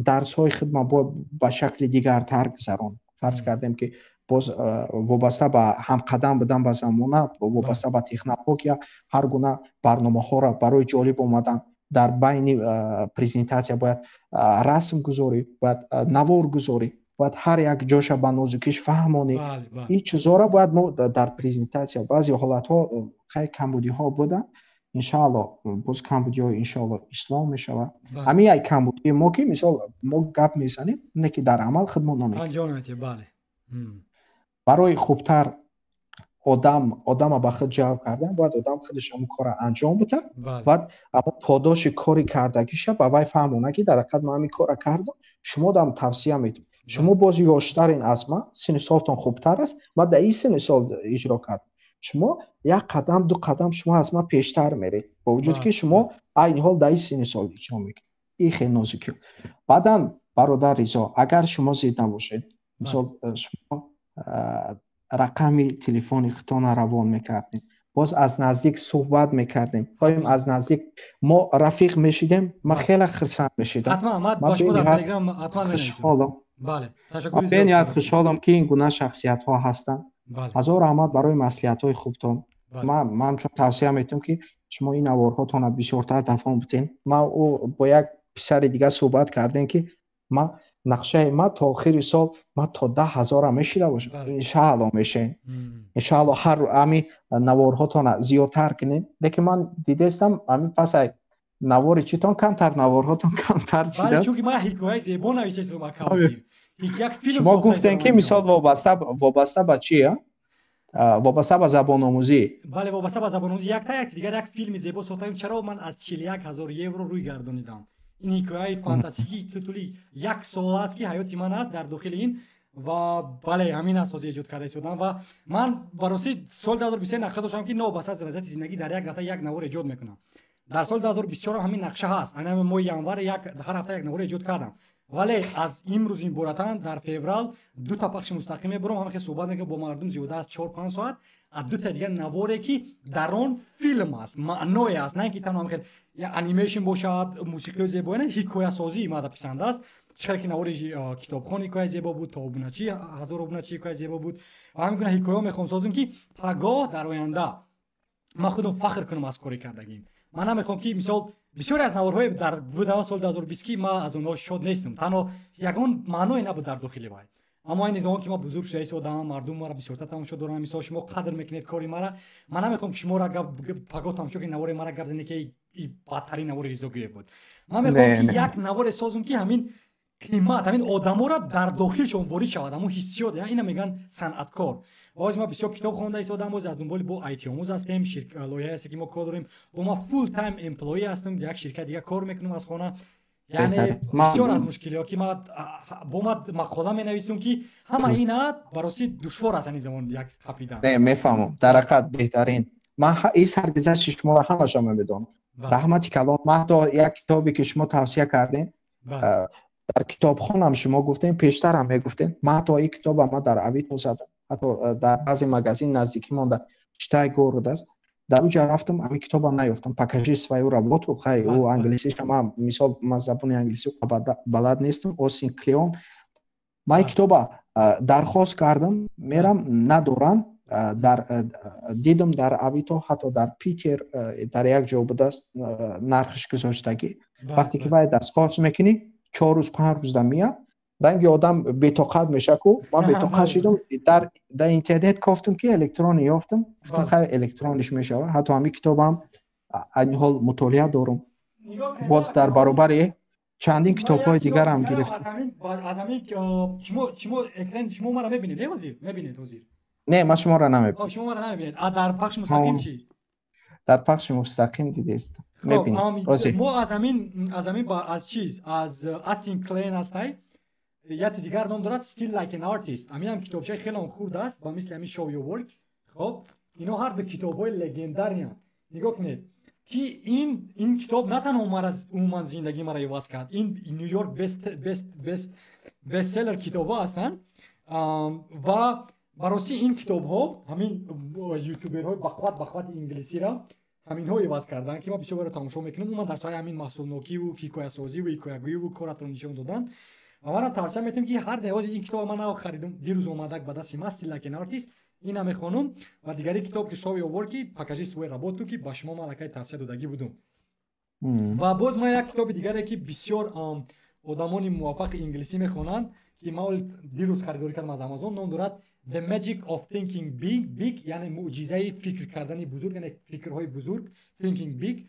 درس های خدمت باید با شکل دیگرتر گذران فرض کردیم که боз вобаста ба ҳамқадам будан ба замона, вобаста ба технология, ҳар гуна барномаҳоро барои ҷолиб омадан дар байни презентатсия бояд расм гузорӣ, бояд навор гузорӣ, бояд ҳар як ҷоша ба нозукиш фаҳмонӣ. ин чизора бояд мо дар презентатсия баъзе ҳолатҳо хай камбудиҳо буданд. иншаалло боз камбудиҳо иншаалло ислом мешавад. ҳамин як камбудии мо ки мисол мо гап мезанем не ки дар амал хидмат намекунем. барои хубтар одама ба худ ҷалб кардан бояд одам худаш ҳамн корро анҷом буда. баъд аммо подоши кори кардагиша ба вай фаҳмона ки дар ҳақиқат ман ҳамин корро кардам, шумо дам тавсия медиҳам. шумо боз ёштарин аз ман, сини солтон хубтар аст, ман дар ин сини сол иҷро кардам. шумо як қадам ду қадам шумо аз ман пештар меред, бо вуҷуди ки шумо айни ҳол дар ин сини сол иҷро мекунед. ин хеле нозуки. баъдан бародар Ризо, агар шумо зида бошед, мисол шумо рақами телефони худтонро равон мекардем, боз аз наздик суҳбат мекардем, хоҳем аз наздик мо рафиқ мешидем, ман хеле хурсанд мешидам. бениҳоят хушҳолам ки ин гуна шахсиятҳо ҳастанд. ҳазор раҳмат барои маслиҳатҳои хубтон. ман чун тавсия метавонам ки шумо ин наворҳотонро бисёртар дафон битен. ман бо як писари дигар суҳбат кардем ки ман нақшаи ман то охири сол ман то 10,000 мешида бошам. иншаалло мешавем. иншаалло ҳар ҳамин наворҳотонро зиёдтар кунем. лекин ман дидестам ҳамин пасай навори читон камтар, наворҳотон камтар чидааст. чунки ман ҳикояи зебо навишастам акафи. шумо гуфтем ки мисол вобаста ба чия? вобаста ба забономӯзӣ. бале, вобаста ба забономӯзӣ. як дигар як филми зебо сохтем. чаро ман аз 41,000 евро рӯй гардонидам. ин ҳикояи фантастикии тутули як сол аст ки ҳаёти ман аст дар дохили ин ва бале ҳамин аст ҳозир эҷод карда истодам ва ман бароси соли 2023 нақша доштам ки новобаста аз вазъияти зиндагӣ дар як дафъа як навор эҷод мекунам. дар соли 2024 ҳамин нақша ҳаст. ана моҳи январ ҳар ҳафта як навор эҷод кардам. вале аз имрӯз иборатан дар феврал дута пахши мустақим мебурам, ҳама хел суҳбат мекунам бо мардум зиёда аз 4-5 соат, аз дута дигар наворе ки дар он филм аст, маъное аст, не ки танҳо ҳамахел анимейшн бошад, мусиқиёи зебо, не ҳикоясозии мада писанд аст. чӣ ки навори китобхон ҳикоя зебо буд, то обуначӣ ҳазор обуначӣ ҳикоя зебо буд ва ҳамин гуна ҳикояҳо мехоҳам созем ки пагоҳ дар оянда ман худам фахр кунам аз кори кардагим. ман намехоҳам ки мисол бисёре аз наворҳои дар будава соли 2020 ки ман аз онҳо шод нестам, танҳо ягон маъное набуд дар дохили вай. аммо ин низомо ки ман бузург шуда истодам, мардум мара бисёртар тамошо дорам, мисол шумо қадр мекунед кори мара, ман намехоҳам ки шуморо пагоҳ тамошо ки навори мара гап зане ки бадтарин навори Ризогӯев буд. ман мехоҳам ки як наворе созам ки ҳамин қимат, ҳамин одаморо дар дохилшон ворид шавад, ҳамон ҳиссиёт, ина мегӯянд санъаткор. боз ма бисёр китоб хонда истодам, боз аз дунболи бо IT омӯз ҳастем, лоиҳае аст ки мо кор дорем, бо ма full time employee ҳастам, як ширкат дига кор мекунам аз хона. яъне бисёр аз мушкилиҳо ки ма мақола менависам ки ҳама ина бароси душвор аст ин замон як қапидан. не мефаҳмам, дар ҳақиқат беҳтарин. ман ин саргузашти шуморо ҳамаша мемедонам. раҳмати калон, ман то як китобе ки шумо тавсия кардем, дар китобхонам шумо гуфтем, пештарам мегуфтем, ман то ин китобам ман дар Авито задам, ҳатто дар баъзе магазин наздикӣ монда читай город аст. дар уҷа рафтам, ҳамин китобам наёфтам, пакажи свою работу, хай ӯ англисиша ман мисол ман забони англисӣ балад нестам, осин клеон. ман ин китоба дархост кардам, мерам надоранд, дидам дар Авито, ҳатто дар Питер дар як ҷо будааст нархиш гузоштагӣ. вақте ки вай дастхост мекунӣ 4 рӯз 5 рӯз да меяд, ранги одам бетоқат мешаку. ман бетоқат шидам, дар интернет кофтам ки электрони ёфтам, гуфтам хай электрониш мешава. ҳатто ҳамин китобам айни ҳол мутолиа дорам. боз дар баробари чандин китобҳои дигарам гирифтам. аз ҳамин шумо экран шумо мара мебинед ҳозир? мебинед ҳозир? не, ман шуморо намебинам. шумо мара намебинед. дар пахши мустақим чӣ? дар пахши мустақим дидест. мебинед. мо аз ҳамин аз чиз аз Астин Клейн ҳастай. яки дигар ном дорад Still Like an Artist. ҳамин китобчаи хеле хурд аст ба мисли ҳамин Show Your Work. хоб ино ҳар ду китобҳои легендариян. нигоҳ кунед ки ин китоб на танҳо мара умуман зиндагӣ мара иваз кард. ин Нью-Йорк бестселлер китобҳо ҳастанд ва бароси ин китобҳо ҳамин ютуберҳои бахвати инглисиро ҳаминҳо иваз кардан ки ма бисёр баро тамошо мекунам. умуман дар соҳаи ҳамин маҳсулнокиву ҳикоясозиву ҳикоягӯиву коратро нишон додан. و منم توصیه میتونم که هر لحاظ این کتاب من او خریدم دیروز اومدک به دست ما ستیل آرتیست اینا میخونم و دیگری کتاب که شاوی آورد که پاکیجی سوی رابطو که با شما مالکای توصیه دادگی بودم و باز ما یک کتاب دیگری که بسیار آدمانی موفق انگلیسی میخونن که ما دیروز خریداری کردم از آمازون نام دارد The Magic of Thinking Big یعنی معجزه فکر کردن بزرگ یعنی فکرهای بزرگ Thinking Big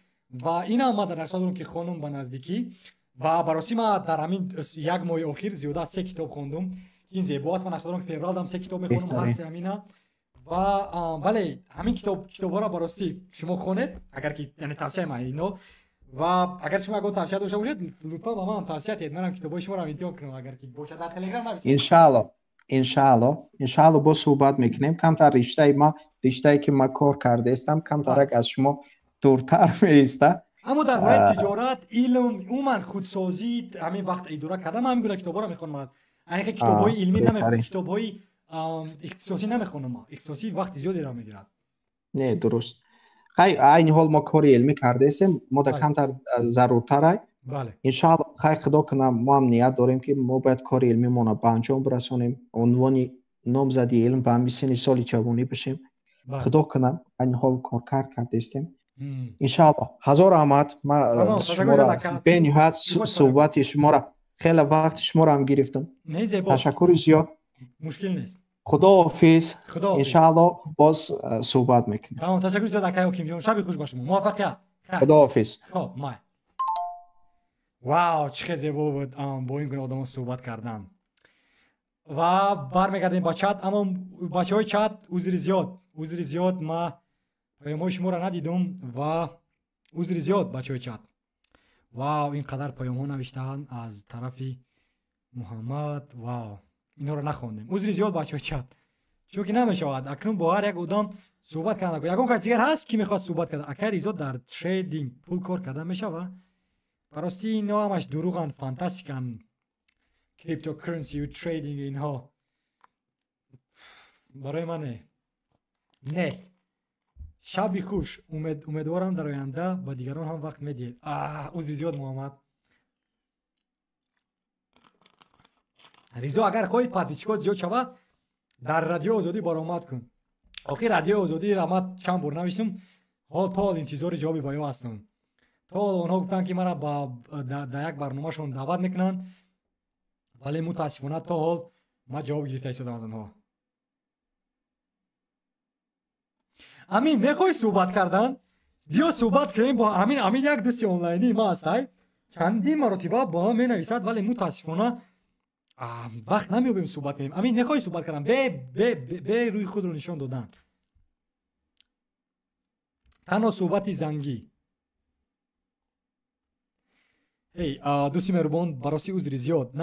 و اینا ما در نقشه دارم که خونم به نزدیکی و براسی ما در همین یک ماه اخیر زیاده 3 کتاب خوندم این زیباست من نقشه دارم که فوریه دام 3 کتاب میخونم هر سه همینا و بله همین کتابا را براستی شما خونید اگر که یعنی توصیه ما اینو و اگر شما گفت توصیه داشته باشید لطفا با من توصیه کنید منم کتابای شما را امتحان کنم اگر که باشه در تلگرام نویسید انشالله با صحبت میکنیم کمتر رشته که ما کار کرده استم کمتر از شما دورتر میسته اما در مورد تجارت علم عموما خودسازی همین وقت اداره کردم همین گونه کتابا را میخونم اینکه کتابای علمی نمیخونم کتابای اختصاصی نمیخونم اختصاصی وقت زیادی را میگیرد نه درست این حال ما کاری علمی کرده استیم ما در کمتر ضرورتره بله انشالله خدا کنه ما هم نیت داریم که ما باید کار علمی ما به انجام برسونیم عنوان نامزدی علم به همین سن سال جوانی بشیم خدا کنه این حال کار کرده استیم انشالله هزار رحمت ما شما را به نهایت صحبت شما را خیلی وقت شما را هم گرفتم تشکر زیاد مشکل نیست خداحافظ انشالله باز صحبت میکنیم تمام تشکر زیاد اکای حکیم جان شب خوش باشه موفقیت خداحافظ خب ما واو چه زیبا بود با این گونه آدم صحبت کردن و برمیگردیم با چت اما بچه های چت عذر زیاد ما پیام‌های شما را ندیدم و عذر زیاد بچه های چت واو اینقدر پیام‌ها نوشتن از طرف محمد واو اینا رو نخوندیم عذر زیاد بچه های چت چون که نمیشود اکنون با هر یک آدم صحبت کردن یکون کسی دیگر هست که میخواد صحبت کنه اگر ایزا در تریدینگ پول کار کردن میشوه براستی اینا همش دروغن فانتاستیکن کریپتوکرنسی و تریدینگ اینها برای منه نه شبی خوش امیدوارم در آینده با دیگران هم وقت میدید عذر زیاد محمد ریزا اگر خواهید پادپیچکات زیاد شوه در رادیو آزادی برآمد کن آخی رادیو آزادی رحمت چند بار نوشتم حال انتظار جوابی باید هستم تا آنها گفتن که مرا در یک برنامه شون دعوت میکنن ولی متاسفانه تا حال ما جواب گرفته ایستادم از آنها امین میخوای صحبت کردن بیا صحبت کنیم با امین یک دوستی آنلاینی ما هستای چندین مرتبه با هم مینویسد ولی متاسفانه وقت نمیابیم صحبت کنیم امین میخوای صحبت کردن به روی خود رو نشان دادن تنها صحبتی زنگی دوستی مهربان براستی عذر زیاد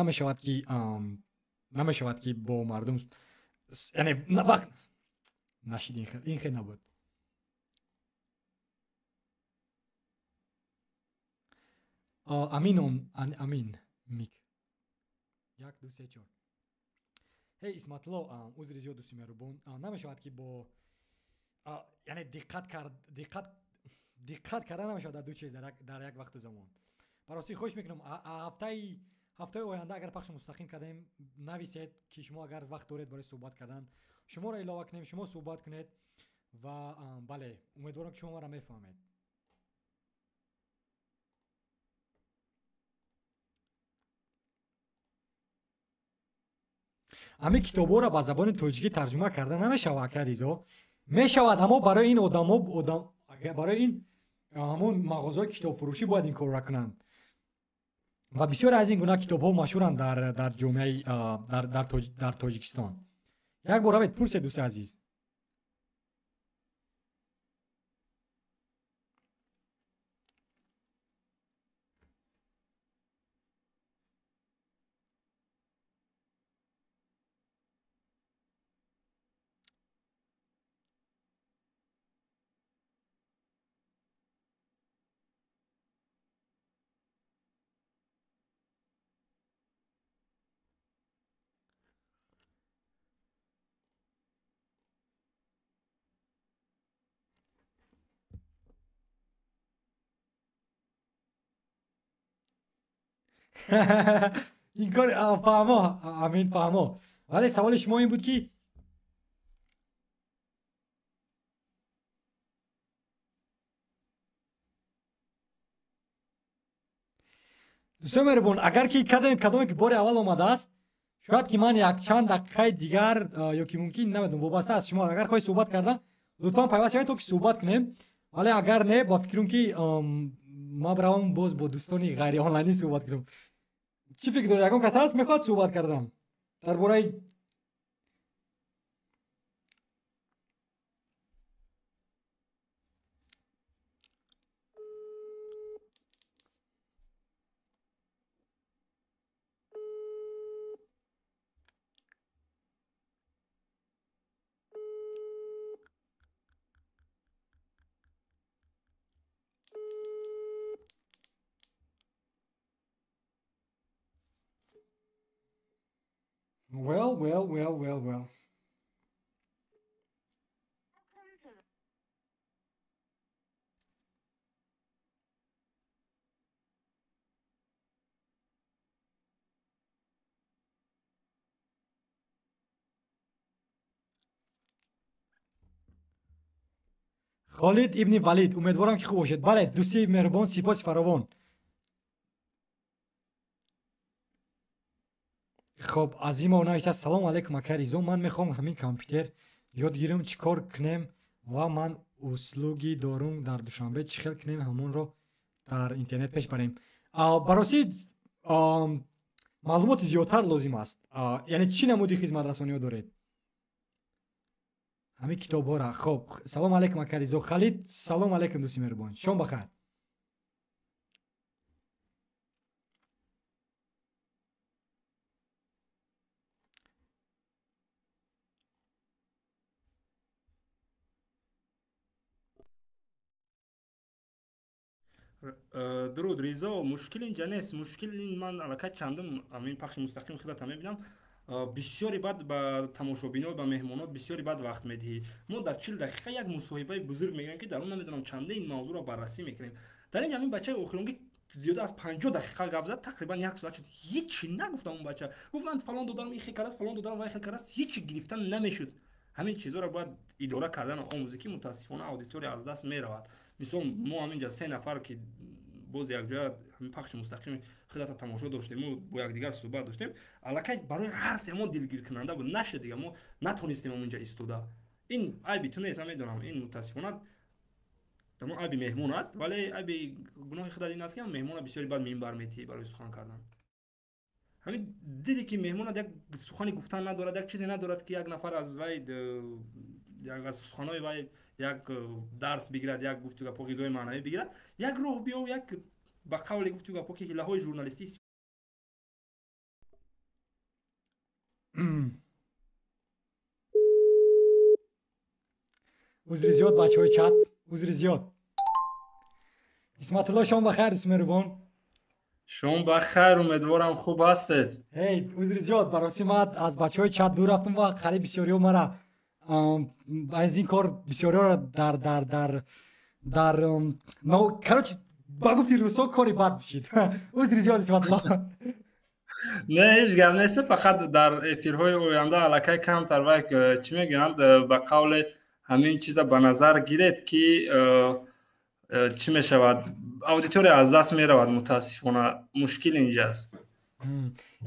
نمیشود که با مردم یعنی وقت نشید این خیلی نبود امین میک یک دو سه چهار اسمت الله عذر زیاد دوستی مهربان نمیشود که با یعنی دقت کردن نمیشود در دو چیز در یک وقت زمان براستی خوش میکنم هفته آینده اگر پخش مستقیم کردیم نویسید که شما اگر وقت دارید برای صحبت کردن شما را علاوه کنیم شما صحبت کنید و بله امیدوارم که شما را میفهمید همین کتابا را به زبان تاجیکی ترجمه کردن نمیشود که ریزا میشود اما برای این برای این همون مغازه کتاب فروشی باید این کار را کنند و بسیار از این گونه کتاب ها مشهورن در جامعه در تاجیکستان یک بار همید پرسید دوست عزیز این کار فهمو امین فهمو. ولی سوال شما این بود که دوستان مهربان اگر که کدامی که بار اول آمده است شاید که من یک چند دقیقه دیگر یا که ممکن نمیدونم وابسته است شما اگر خواهید صحبت کردن لطفا پیوست شوید تا که صحبت کنیم ولی اگر نه با فکرم که ما بروم باز با دوستانی غیر آنلاینی صحبت کنم. چی فکر داری؟ یکم کسی هست میخواد صحبت کردن درباره well. خالد ابن ولید امیدوارم که خوب باشید. بله دوستی مهربان سپاس فراوان. خب عظیم و نایست سلام علیکم اکریزو من میخوام همین کامپیوتر یاد گیرم چیکار کنم و من اسلوگی دارم در دوشنبه چیکار کنم همون رو در اینترنت پیش بریم. برای معلومات زیادتر لازم است. یعنی چی نمودی خدمت رسانی دارید؟ همین کتاب ها را. خب سلام علیکم اکریزو. خالد سلام علیکم دوستی مهربان شام بخیر. درود ریزا مشکل اینجا نیست. مشکل این من الکه چندم همین پخش مستقیم خودت میبینم بسیاری بعد با تماشابینان و با مهمانات بسیاری بعد وقت میدهی. ما در 40 دقیقه یک مصاحبه بزرگ میگیریم که در اون نمیدونم چنده این موضوع را بررسی میکنیم. در این همین بچه اخرونگی زیاده از 50 دقیقه گپ زد تقریبا یک ساعت شد هیچ نگفتم. اون بچه گفت من فلان دادم این خیلی فلان دادم و خیلی هیچ گرفتن نمیشد. همین چیزا را باید اداره کردن آموزشی متاسفانه اودیتوری از دست میرود. مثلا ما همینجا 3 نفر که باز یک جای همین پخش مستقیم خودت تماشا داشتیم و با یک دیگر صحبت داشتیم الکه برای هر سه ما دلگیر کننده بود نشد دیگه. ما نتونستیم اونجا ایستاده. این عیبی تو نیست میدونم. این متاسفانه تمام عیبی مهمون است ولی عیبی گناه خدا این است که مهمون بسیاری بعد منبر میتی برای سخن کردن. همین دیدی که مهمون یک سخنی گفتن ندارد یک چیزی ندارد که یک نفر از وی یک از سخنای وی یک درس بگیرد یک گفتگو با غذای معنوی بگیرد یک روح بیا و یک با قول گفتگو با که لهای ژورنالیستی است. عذر زیاد بچهای چت عذر زیاد. اسمت الله شام بخیر دوست مهربان. شام بخیر امیدوارم خوب هستید. هی عذر زیاد برای من از بچهای چت دور رفتم و خیلی بسیاری مرا از این کار بسیاری را در نو کراچ با گفتی روسا کاری بد بشید. عذر زیاد اسمت الله. نه هیچ گپ نیست فقط در افیرهای آینده الکه کمتر و چی میگن به قول همین چیزا به نظر گیرید که چی میشود اودیتوری از دست میرود. متاسفانه مشکل اینجاست.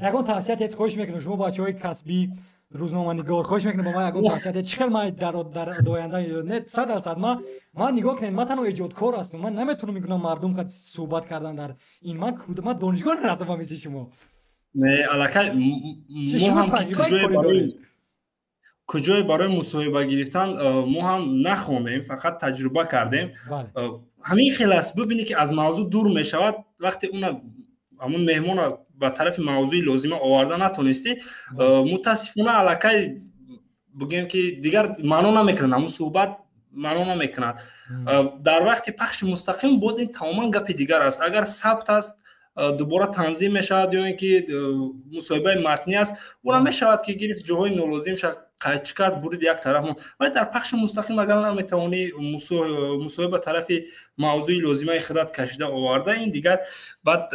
یگان توصیه‌ات خوش میکنم شما بچهای کسبی روزنامه‌نگار خوش میکنم با ما یگان توصیه‌ات چقدر ما در آینده نه 100% ما نگاه کنید ما تنها ایجادکار هستم. من نمیتونم میگم مردم خود صحبت کردن در این من دانشگاه نرفتم مثل شما. نه الکه ما هم کجای برای مصاحبه گرفتن ما هم نخوندیم فقط تجربه کردیم. همین خیلی است ببینید که از موضوع دور میشود وقتی اون همون مهمون به طرف موضوعی لازمه آوردن نتونستی متاسفانه الکه بگیم که دیگر معنا نمیکنه همون صحبت معنا نمیکند. در وقت پخش مستقیم باز این تماما گپ دیگر است. اگر ثبت است دوباره تنظیم میشود یا اینکه مصاحبه متنی است اون میشود که گرفت جاهای نالازم شد قیچ کرد برید یک طرف. ولی در پخش مستقیم اگر نمیتوانی مصاحبه طرف موضوعی لازمه خودت کشیده آورده این دیگر بعد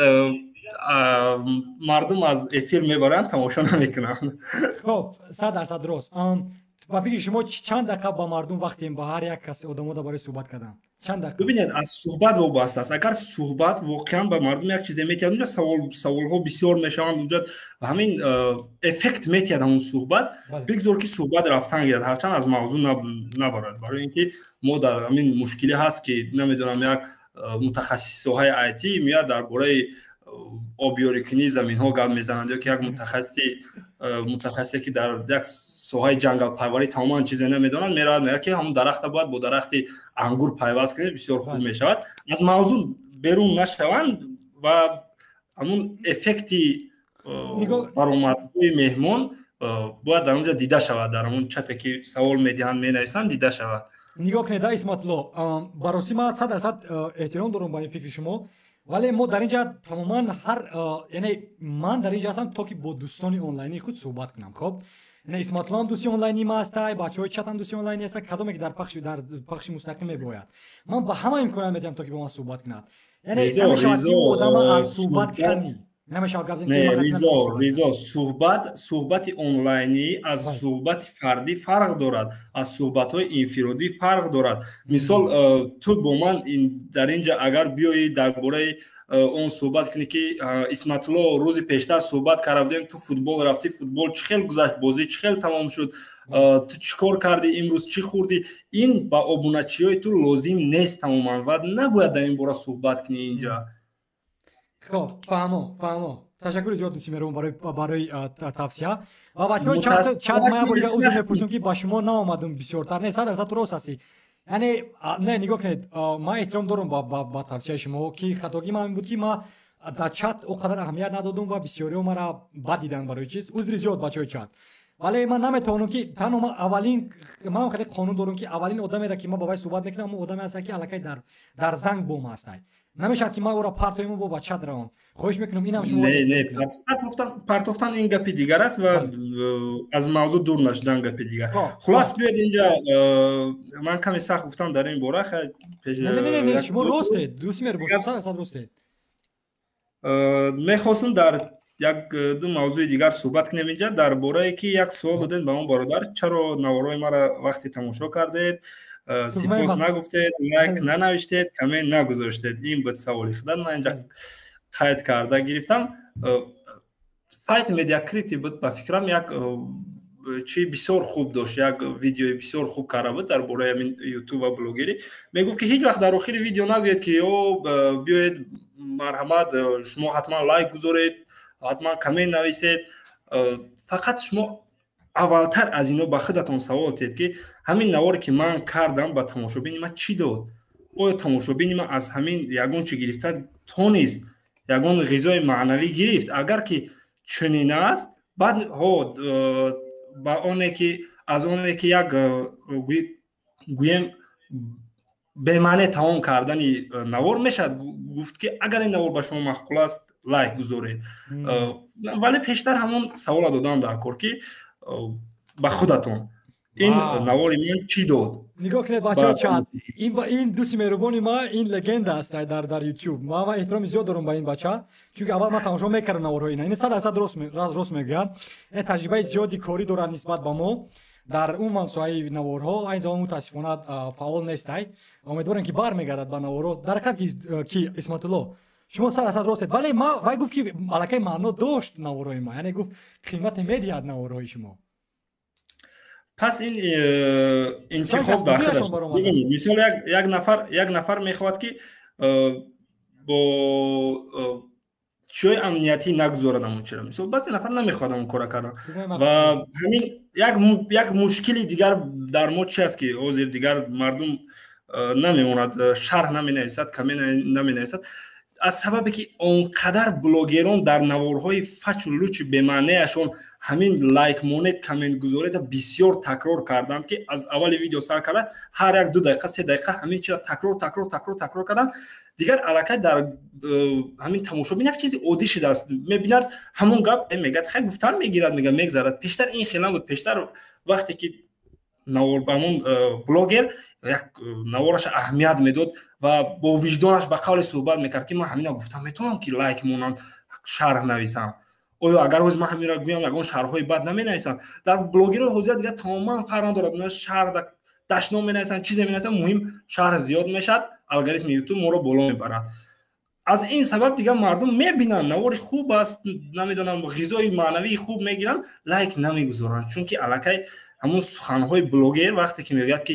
мардум аз эфир мебаранд тамошо намекунанд. хоб 100% рост. ба фикри шумо чанд дақиқа ба мардум вақтем ба ҳар як кас одамода барои суҳбат кардан? Чанд дақиқа? бубинед аз суҳбат вобаста аст. Агар суҳбат воқеан ба мардум як чизе метиҳад, унҷа саволҳо бисёр мешаванд, унҷа ҳамин эффект метиҳад ҳамун суҳбат. бигзор ки суҳбат рафтан гирад, ҳарчанд аз мавзӯъ набарад, барои ин ки мо дар ҳамин мушкиле ҳаст ки намедонам як мутахассиси соҳаи IT меяд дар бораи обёрикунии заминҳо гап мезанад, ё ки як мутахассисе ки дар як соҳаи ҷангалпарварӣ тамоман чизе намедонад меравад мегӯяд ки ҳамун дарахта бояд бо дарахти ангур пайваст кунед, бисёр хуб мешавад. аз мавзӯъ берун нашаванд ва ҳамун эффекти баромадҳои меҳмон бояд дар онҷа дида шавад, дар ҳамун чате ки савол медиҳанд менависанд дида шавад. нигоҳ кунед Исматулло, бароси ман 100% эҳтиром дорам ба ин фикри шумо, вале мо дар инҷа тамоман яъне ман дар инҷа ҳастам то ки бо дӯстони онлайни худ суҳбат кунам. хоб Исматулло ҳам дӯсти онлайни ма ҳастай, бачаҳои чат ҳам дӯсти онлайни ҳастанд, кадоме ки дар пахши мустақим мебояд. Ман ба ҳама имконият медиҳам то ки бо ман суҳбат кунад. Яъне намешавад ки одама аз суҳбат канӣ. ризо суҳбати онлайнӣ аз суҳбати фардӣ фарқ дорад, аз суҳбатҳои инфиродӣ фарқ дорад. мисол ту бо ман дар инҷа агар биёӣ дар бораи он суҳбат кунӣ ки Исматулло рӯзи пештар суҳбат карда будем, ту футбол рафтӣ, футбол чӣ хел гузашт, бозӣ чӣ хел тамом шуд, ту чӣ кор кардӣ, имрӯз чӣ хӯрдӣ, ин ба обуначиҳои ту лозим нест тамоман ва набояд дар ин бора суҳбат кунӣ инҷа. خب فهمو تشکر زیاد دوستی میرم برای توصیه و بچه‌ها چت ما باید عذر می‌پرسیم که با شما نآمدم بسیارتر نه 100% درست هستی. یعنی نه نگاه کنید ما احترام دارم با توصیه شما که خطاگی من بود که ما در چت اونقدر اهمیت ندادم و بسیاری مرا بد دیدن برای چیز عذر زیاد بچه‌های چت. ولی من نمیتونم که تنها ما خیلی قانون دارم که اولین آدمی را که ما باهاش صحبت میکنم اون آدمی است که الکی در زنگ بوم است. نمیشه که ما او را پرتویم با بچه درام خوش میکنم اینم شما نه پرتوفتن این گپی دیگر است و از موضوع دور نشدن گپی دیگر. خلاص بیاید اینجا من کمی سخت گفتم در این باره خیلی نه شما راسته دوست می‌ربوشم 100% راسته. میخواستم در یک دو موضوع دیگر صحبت کنیم اینجا در باره که یک سوال دادن به اون برادر چرا نوارای ما را وقتی تماشا کردید سپاس نگفتید، لایک ننوشتید، کامنت نگذاشتید. این بود سوالی خودم من اینجا قید کرده گرفتم. فایت مدیا کریتی بود با فکرم یک چی بسیار خوب داشت، یک ویدیوی بسیار خوب کرده بود در باره همین یوتیوب و بلوگری. میگفت که هیچ وقت در آخر ویدیو نگوید که بیاید مرحمت شما حتما لایک گذارید، حتما کامنت نویسید. فقط شما اولتر از اینو با خودتون سوال کنید که همین نواری که من کردم با تماشابین من چی داد؟ آیا تماشابین من از همین یگان چی گرفته تونست یگان غذای معنوی گرفت؟ اگر که چنین است بعد با اونه که از اونه که یک گویم به معنی تمام کردن نوار میشد گفت که اگر این نوار با شما معقول است لایک گذارید. ولی پیشتر همون سوال دادم در کار که با خودتون این نواری من چی داد؟ نگاه کنید بچه‌ها چت این دوستی مهربانی ما این لگند است در یوتیوب. ما احترام زیاد دارم با این بچه چون اول ما تماشا میکردم نوارهای اینا. این 100% درست میگن. این تجربه زیادی کاری دارن نسبت به ما در اون منصوعه نوارها. این زمان متاسفانه فعال نیست. امیدوارم که برمیگردد به نوارها. در حقیقت کی اسمتالله شما 100% درستید. ولی ما وای گفت که الکی معنا داشت نوارهای ما. یعنی گفت قیمت میدهد نوارهای شما. پس این انتخاب داخل است. مثلا یک نفر میخواد که با چای امنیتی نگذارد اون چرا. مثلا بعضی نفر نمیخواد اون کارا کردن و همین یک مشکلی دیگر در ما چی است که اوزیر دیگر مردم نمیموند، شرح نمینویسد، کامنت نمینویسد از سببی که اونقدر بلاگران در نوارهای فچ و لوچ به معنیشون همین لایک مونت کامنت گذاری تا بسیار تکرار کردن که از اول ویدیو سر کردن هر یک 2 دقیقه 3 دقیقه همین چیزا تکرار کردن دیگر الکی در همین تماشابین یک چیزی عادی شده است. میبیند همون گپ میگه خیلی گفتن میگیرد میگه میگذرد. پیشتر این خیلی بود. پیشتر وقتی که навор ба ҳамон блогер як навораш аҳамият медод ва бо виҷдонаш ба қавле суҳбат мекард ки ман ҳамина гуфтам метавонам ки лайк монанд шарҳ нависам. оё агар ҳоз ман ҳаминро гӯям ягон шарҳҳои бад наменависам. дар блогерои ҳозир дигар тамоман фарқ надорад шарҳ дашном менависанд чизе менависанд муҳим шарҳ зиёд мешавад алгоритми ютуб моро боло мебарад. аз ин сабаб дигар мардум мебинанд навори хуб аст намедонам ғизои маънавии хуб мегиранд лайк намегузоранд чунки аллакай ҳамон суханҳои блогер вақте ки мегӯяд ки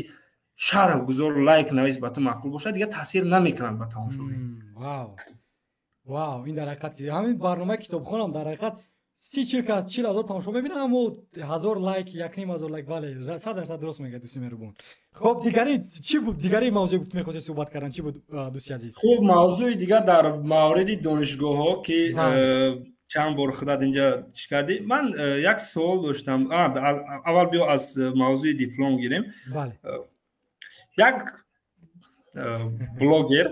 шарҳ гузор лайк навис ба ту маъқул бошад дигар таъсир намекунанд ба тамошобин. вау ин дар ҳақиқат ҳамин барномаи китобхонам дар ҳақиқат 40,000 тамошо мебинам аммо 1000 лайк 1500 лайк бале 100% дуруст мегӯяд дӯсти меҳрубон. хуб дигари чи буд дигари мавзӯи гуфт мехостед суҳбат кардан чи буд дӯсти азиз? хуб мавзӯи дигар дар мавриди донишгоҳҳо ки чанд бор худат инҷа чӣ кардӣ ман як суол доштам. аввал биё аз мавзӯи диплом гирем. як блогер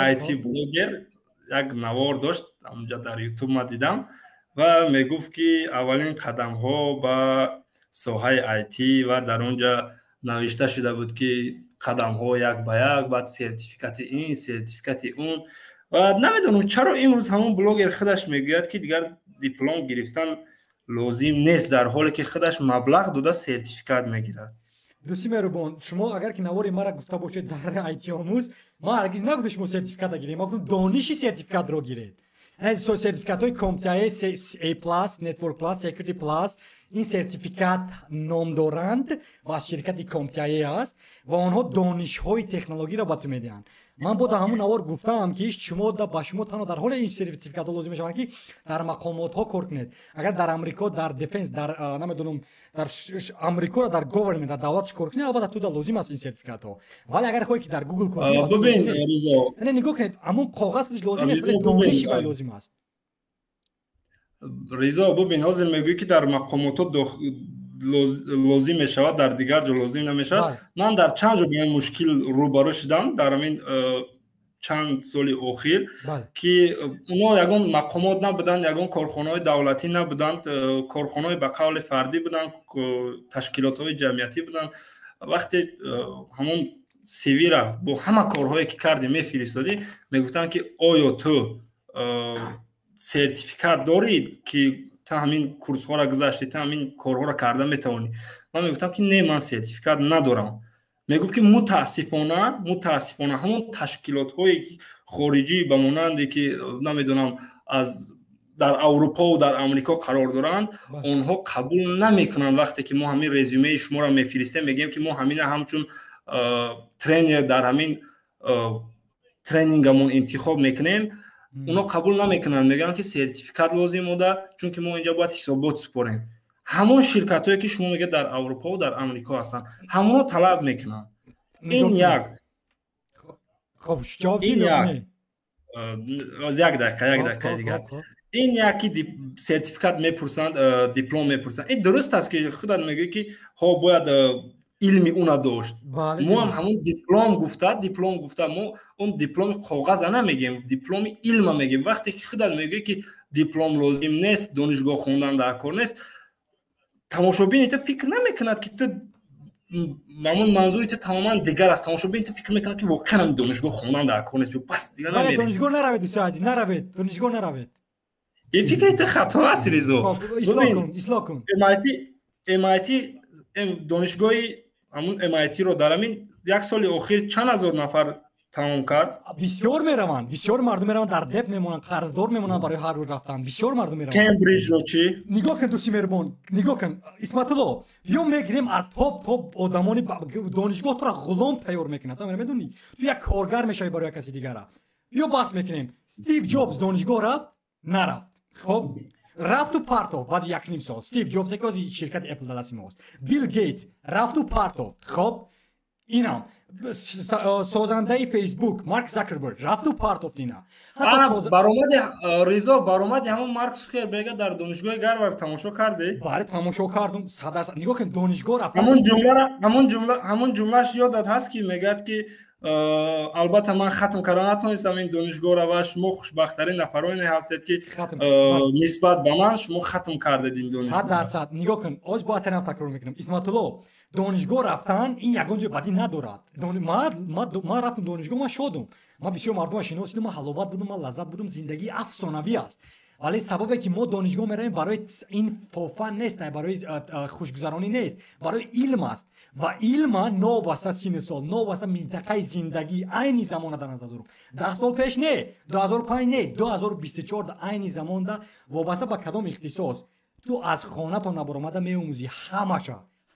IT блогер як навор дошт онҷа дар ютуб ма дидам ва мегуфт ки аввалин қадамҳо ба соҳаи IT ва дар онҷа навишта шуда буд ки қадамҳо як ба як баъд сертификати ин сертификати он ва намедонам чаро имрӯз ҳамон блогер худаш мегӯяд ки дигар диплом гирифтан лозим нест дар ҳоле ки худаш маблағ дода сертификат мегирад. дӯсти меҳрубон шумо агар ки навори мара гуфта бошед дар IT омӯз ман ҳаргиз нагуфтам шумо сертификата гиред ман гуфтам дониши сертификатро гиред. сертификатҳои CompTIA A+, Network Plus, Security Plus ин сертификат ном доранд ва аз ширкати CompTIA аст ва онҳо донишҳои технологиро ба ту медиҳанд. ман бо дар ҳамон навор гуфтам ки шумо ба шумо танҳо дар ҳоле ин сертификатҳо лозим мешаванд ки дар мақомотҳо кор кунед. агар дар амрико дар дефенс дар намедонам дар амрико дар government дар давлатш кор кунед албатта туда лозим аст ин сертификатҳо. вале агар хоҳед ки дар Google кор кунед бубин ризо не нигоҳ кунед ҳамон коғаз куш лозим аст вале дониши вай лозим аст. ризо бубин ҳозир мегӯӣ ки дар мақомотҳо лозим мешавад дар дигар ҷо лозим намешавад. ман дар чанд ҷо биён мушкил рӯбарӯ шудам дар ҳамин чанд соли охир ки оно ягон мақомот набуданд ягон корхонаҳои давлатӣ набуданд корхонаҳои ба қавли фардӣ буданд ташкилотҳои ҷамъиятӣ буданд. вақте ҳамон CV-ра бо ҳама корҳое ки кардӣ мефиристодӣ мегуфтанд ки оё ту сертификат доред ки та ҳамин курсҳоро гузашти та ҳамин корҳоро карда метавонӣ. ман мегуфтам ки не ман сертификат надорам. мегуфт ки мутаассифона ҳамон ташкилотҳои хориҷӣ ба монанде ки намедонам аз дар аврупо дар амрико қарор доранд онҳо қабул намекунанд. вақте ки мо ҳамин резюмеи шуморо мефиристем мегӯем ки мо ҳамина ҳамчун тренер дар ҳамин тренингамон интихоб мекунем اونا قبول نمیکنن میگن که سرتیفیکات لازم بوده چون که ما اینجا باید حسابات سپاریم. همون شرکتایی که شما میگه در اروپا و در آمریکا هستن همونو طلب میکنن. این یک خب جواب این یک دقیقه دیگه این یکی سرتیفیکات میپرسند دیپلم میپرسند. این درست است که خودت میگه که ها باید علمی اونا داشت. ما هم همون دیپلم گفته ما اون دیپلم کاغذ نمیگیم دیپلم علم میگیم. وقتی که خودت میگه که دیپلم لازم نیست دانشگاه خوندن در کار نیست تماشابین تو فکر نمیکند که تو معمول منظوری تو تماما دیگر است. تماشابین تو فکر میکند که واقعا دانشگاه خوندن در کار نیست بس دیگه نمیره. دانشگاه نروید دوست عزیز نروید دانشگاه نروید. این فکر تو خطا است ریزو. اصلاح کن. MIT دانشگاهی همون MIT رو در همین یک سال اخیر چند هزار نفر تمام کرد. بسیار میروند بسیار مردم میروند در دپ میمونن قرضدار میمونن برای هر روز رفتن بسیار مردم میروند. کمبریج رو چی نگاه کن دوستی میرمون نگاه کن اسمت الله بیا میگیریم از توپ آدمانی دانشگاه تو را غلام تیار میکنه تو میدونی تو یک کارگر میشی برای کسی دیگه را بیا بحث میکنیم استیو جابز دانشگاه رفت نرفت خب رفت تو پارتو بعد یک نیم سال استیو جابز که از شرکت اپل دست ماست بیل گیتس رفت تو پارتو خب اینم سازنده فیسبوک مارک زاکربرگ رفت تو پارتو اینا برآمد ریزا برآمد همون مارک زاکربرگ در دانشگاه هاروارد تماشا کردی؟ بله تماشا کردم 100% نگاه کن دانشگاه رفت همون جملهش یادت هست که میگه که البته من ختم کردن نتونستم این دانشگاه رو و شما خوشبخت‌ترین نفرانی هستید که نسبت به من شما ختم کردید این دانشگاه. 100% نگاه کن آج با تنم تکرار میکنم اسمت الله دانشگاه رفتن این یگان جای بدی ندارد ما رفتم دانشگاه ما شدم ما بسیار مردم شناسیدم ما حلاوت بودم ما لذت بودم زندگی افسانه‌ای است ولی سببی که ما دانشگاه میریم برای این فوفن نیست نه برای خوشگذرانی نیست برای علم است و علم نوبسته سین سال نوبسته منطقه زندگی عین زمان در نظر دارم 10 سال پیش نه 2005 نه 2024 عین زمان ده وابسته به کدام اختصاص تو از خانه تا نبرآمده میآموزی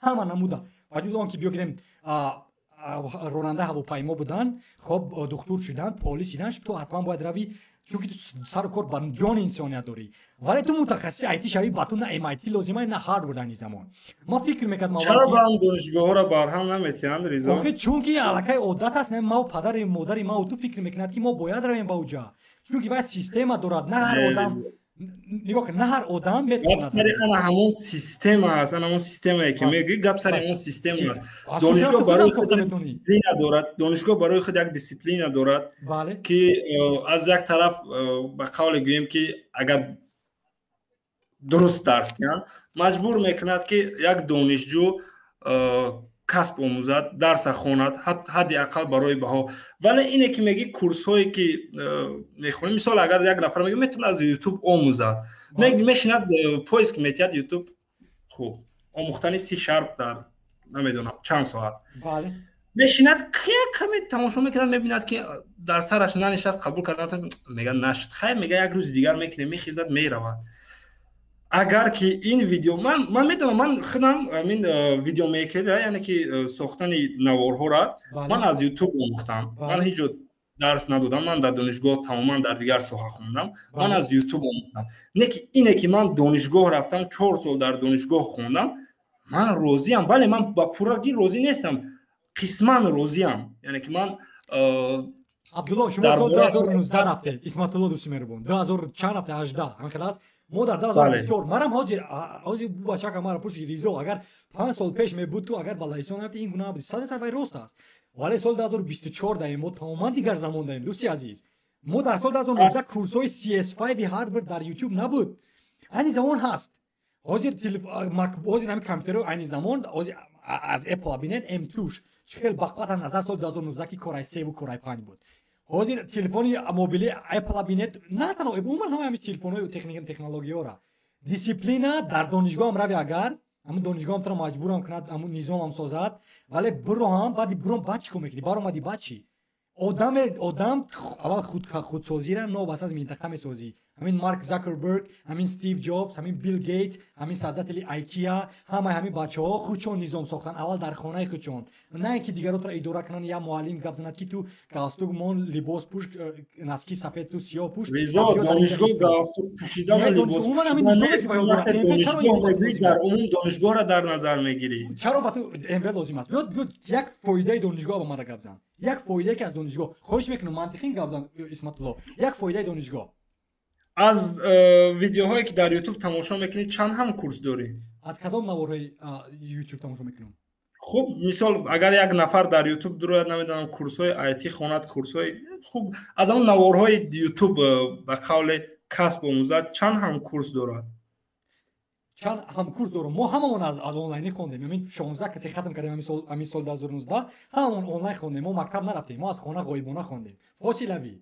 همه نموده وجود آن که بیاگیریم راننده هواپیما بودن خب دکتر شدن پلیس شدن تو حتما باید روی چونکه تو سر کار با جان انسانیت داری ولی تو متخصص آیتی شوی با تو نه MIT لازمه نه هاروارد این زمان ما فکر میکردم چرا با هم دانشگاه ها را برهم نمیتیند رضا آخه چونکه علاقه عادت است نه ما و پدر مادر ما و تو فکر میکند که ما باید رویم با اوجا چونکه باید سیستم دارد نه هر آدم نگاه کن نه هر آدم گپ سر همون سیستم است همون سیستمی که میگی گپ سر همون سیستم است دانشگاه برای خود دیسیپلین دارد دانشگاه برای خود یک دیسیپلین دارد که از یک طرف به قول گویم که اگر درست درس کنن مجبور میکند که یک دانشجو کسب آموزد درس خواند حد اقل برای بها ولی اینه که میگی کورس هایی که میخونیم مثال اگر یک نفر میگه میتونه از یوتیوب آموزد میشیند پویسک میتید یوتیوب خوب آموختن C# در نمیدونم چند ساعت میشیند کمی تماشا میکند میبیند که در سرش ننشست قبول کردن میگه نشد خیر میگه یک روز دیگر میکنه میخیزد میرود اگر که این ویدیو من میدونم من خودم این ویدیو میکر یعنی که ساختن نوارها را من از یوتیوب آموختم من هیچ درس ندادم من در دانشگاه تماما در دیگر ساحه خوندم من از یوتیوب آموختم اینه که من دانشگاه رفتم 4 سال در دانشگاه خوندم من راضی ام ولی من با پورگی راضی نیستم قسما راضی ام یعنی که من عبدالله شما سال 2019 رفته اسمت الله دوست میربون 2000 چند رفته 18 هم خلاص ما در 2024 مرم حاضر بچه که مرا پرسی ریزو اگر 5 سال پیش می بود تو اگر بالایسون رفتی این گناه بود 100% راست است ولی سال 2024 داریم ما تماما دیگر زمان داریم دوستی عزیز ما در سال 2019 کورس‌های CS5 هاروارد در یوتیوب نبود این زمان هست حاضر حاضر همین کامپیوتر این زمان از اپل ببینید M2 چقدر بقوت نظر سال 2019 که کورای 3 و کورای 5 بود حاضر تلفنی موبیلی اپل ببینید نه تنها عموما همه تلفن‌های تکنولوژی ها را دیسیپلین در دانشگاه هم روی اگر همون دانشگاه هم تو مجبورم کند همون نظام هم سازد ولی برو هم بعد چیکار میکنی بار اومدی بعد چی آدم اول خودسازی را نو بس از منطقه میسازی همین مارک زاکربرگ همین استیو جابز همین بیل گیتس همین سازنده ایکیا همین بچه‌ها خودشون نظام ساختن اول در خانه خودشون نه اینکه دیگران را اداره کنن یا معلم گپ زند که تو گاستوگ مون لباس پوش نسکی سفید تو سیاه پوش دانشگاه گاستوگ پوشیدن لباس همین نظام در عموم دانشگاه را در نظر میگیری چرا با تو امروز لازم است بیاد یک فایده دانشگاه به ما گپ زن یک فایده که از دانشگاه خواهش میکنم منطقی گپ زن اسمت الله یک فایده دانشگاه از ویدیوهایی که در یوتیوب تماشا میکنید چند هم کورس داری؟ از کدام نوارهای یوتیوب تماشا میکنم؟ خب مثال اگر یک نفر در یوتیوب دارد نمیدونم کورس‌های آیتی خواند کورس‌های خوب از اون نوارهای یوتیوب به قول کسب آموزد چند هم کورس دارد؟ چند هم کورس دارم ما هممون از آنلاینی خوندیم همین 16 کسی ختم کردیم همین سال 2019 هممون آنلاین خوندیم ما مکتب نرفتیم ما از خانه غایبانه خوندیم فاصله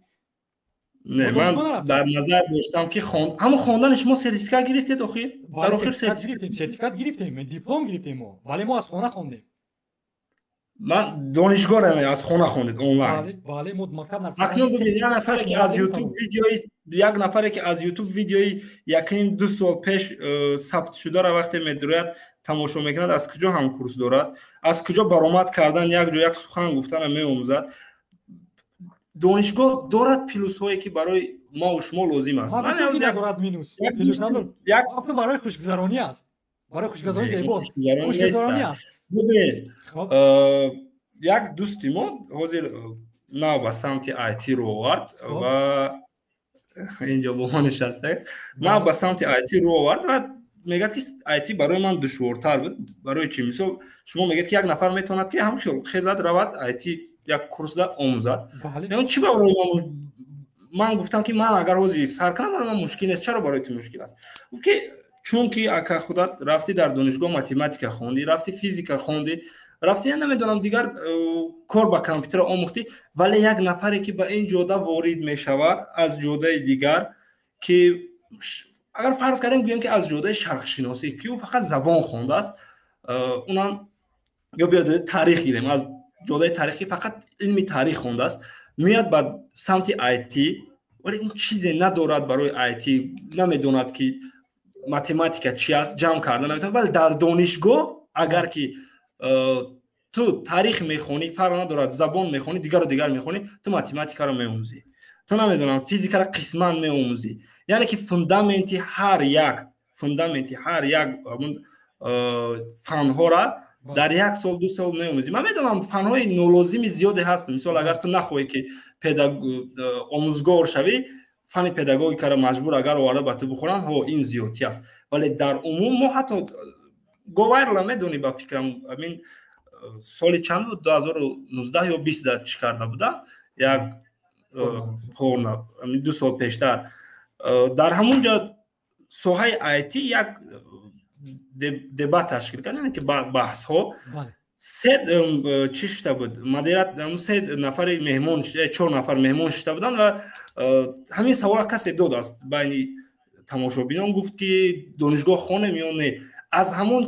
نه من در نظر داشتم که همون خواندن شما سرتیفیکات گرفتید آخر در آخر سرتیفیکات گرفتیم دیپلم گرفتیم ما ولی ما از خانه خوندیم من دانشگاه را از خانه خوندید آنلاین بله مکتب نرفتیم اکنون ببینید یک نفر که از یوتیوب ویدیوی یک نفری که از یوتیوب ویدیوی یکم 2 سال پیش ثبت شده را وقتی می‌دارد تماشا می‌کند از کجا هم کورس دارد از کجا برآمد کردن یک سخن گفتن می‌آموزد دانشگاه دارد پلوس هایی که برای ما و شما لازم است من ندارد مینوس پلوس ندارد یک برای خوشگذرانی است برای خوشگذرانی زیباست خوشگذرانی است ببین یک دوستی ما حاضر نه به سمت آیتی رو آورد و اینجا با ما نشسته نه به سمت آیتی رو آورد و میگه که آیتی برای من دشوارتر بود برای چی مثلا شما میگید که یک نفر میتواند که هم خیزد رود آیتی یک کورس در آموزد یعنی چی برای من گفتم که من اگر روزی سر کنم برای من مشکل نیست چرا برای تو مشکل است گفت که чунки ака худат рафти дар донишгоҳ математика хонди, рафти физика хонди, рафти намедонам дигар кор ба компютер омӯхтӣ, вале як нафаре ки ба ин ҷода ворид мешавад аз ҷодаи дигар, ки агар фарз кардем гӯем ки аз ҷодаи шарқшиносӣ ки ӯ фақат забон хондааст, унам ё биёд таърих гирем, аз ҷодаи таърих ки фақат илми таърих хондааст, меяд ба самти IT, вале ин чизе надорад барои IT, намедонад ки математика чи аст, ҷамъ карда наметавонад, вале дар донишгоҳ агар ки ту таърих мехонӣ, фарқ надорад, забон мехонӣ, дигару дигар мехонӣ, ту математикаро меомӯзӣ, ту намедонам физикаро қисман меомӯзӣ, яъне ки фундаменти ҳар як фанҳора дар 1 сол 2 сол меомӯзӣ. Ман медонам фанҳои нолозими зиёде ҳаст. Мисол агар ту нахоҳӣ ки омӯзгор шавӣ, фани педагогикаро маҷбур агар оварда ба ту бихӯранд, ин зиёдтӣ аст. Вале дар умум мо ҳатто говайрла медонӣ, ба фикрам амин соли чанд буд, 2019 ё 20 чӣ карда буда, як порна 2 сол пештар дар ҳамун ҷо соҳаи IT як дебат ташкил кард, яъне ки баҳсҳо чӣ шуда буд, модерат 3 нафари меҳмон, 4 нафар меҳмон шуда буданд ва ҳамин савола касе додааст байни тамошобинон, гуфт ки донишгоҳ хонем ё не. Аз ҳамон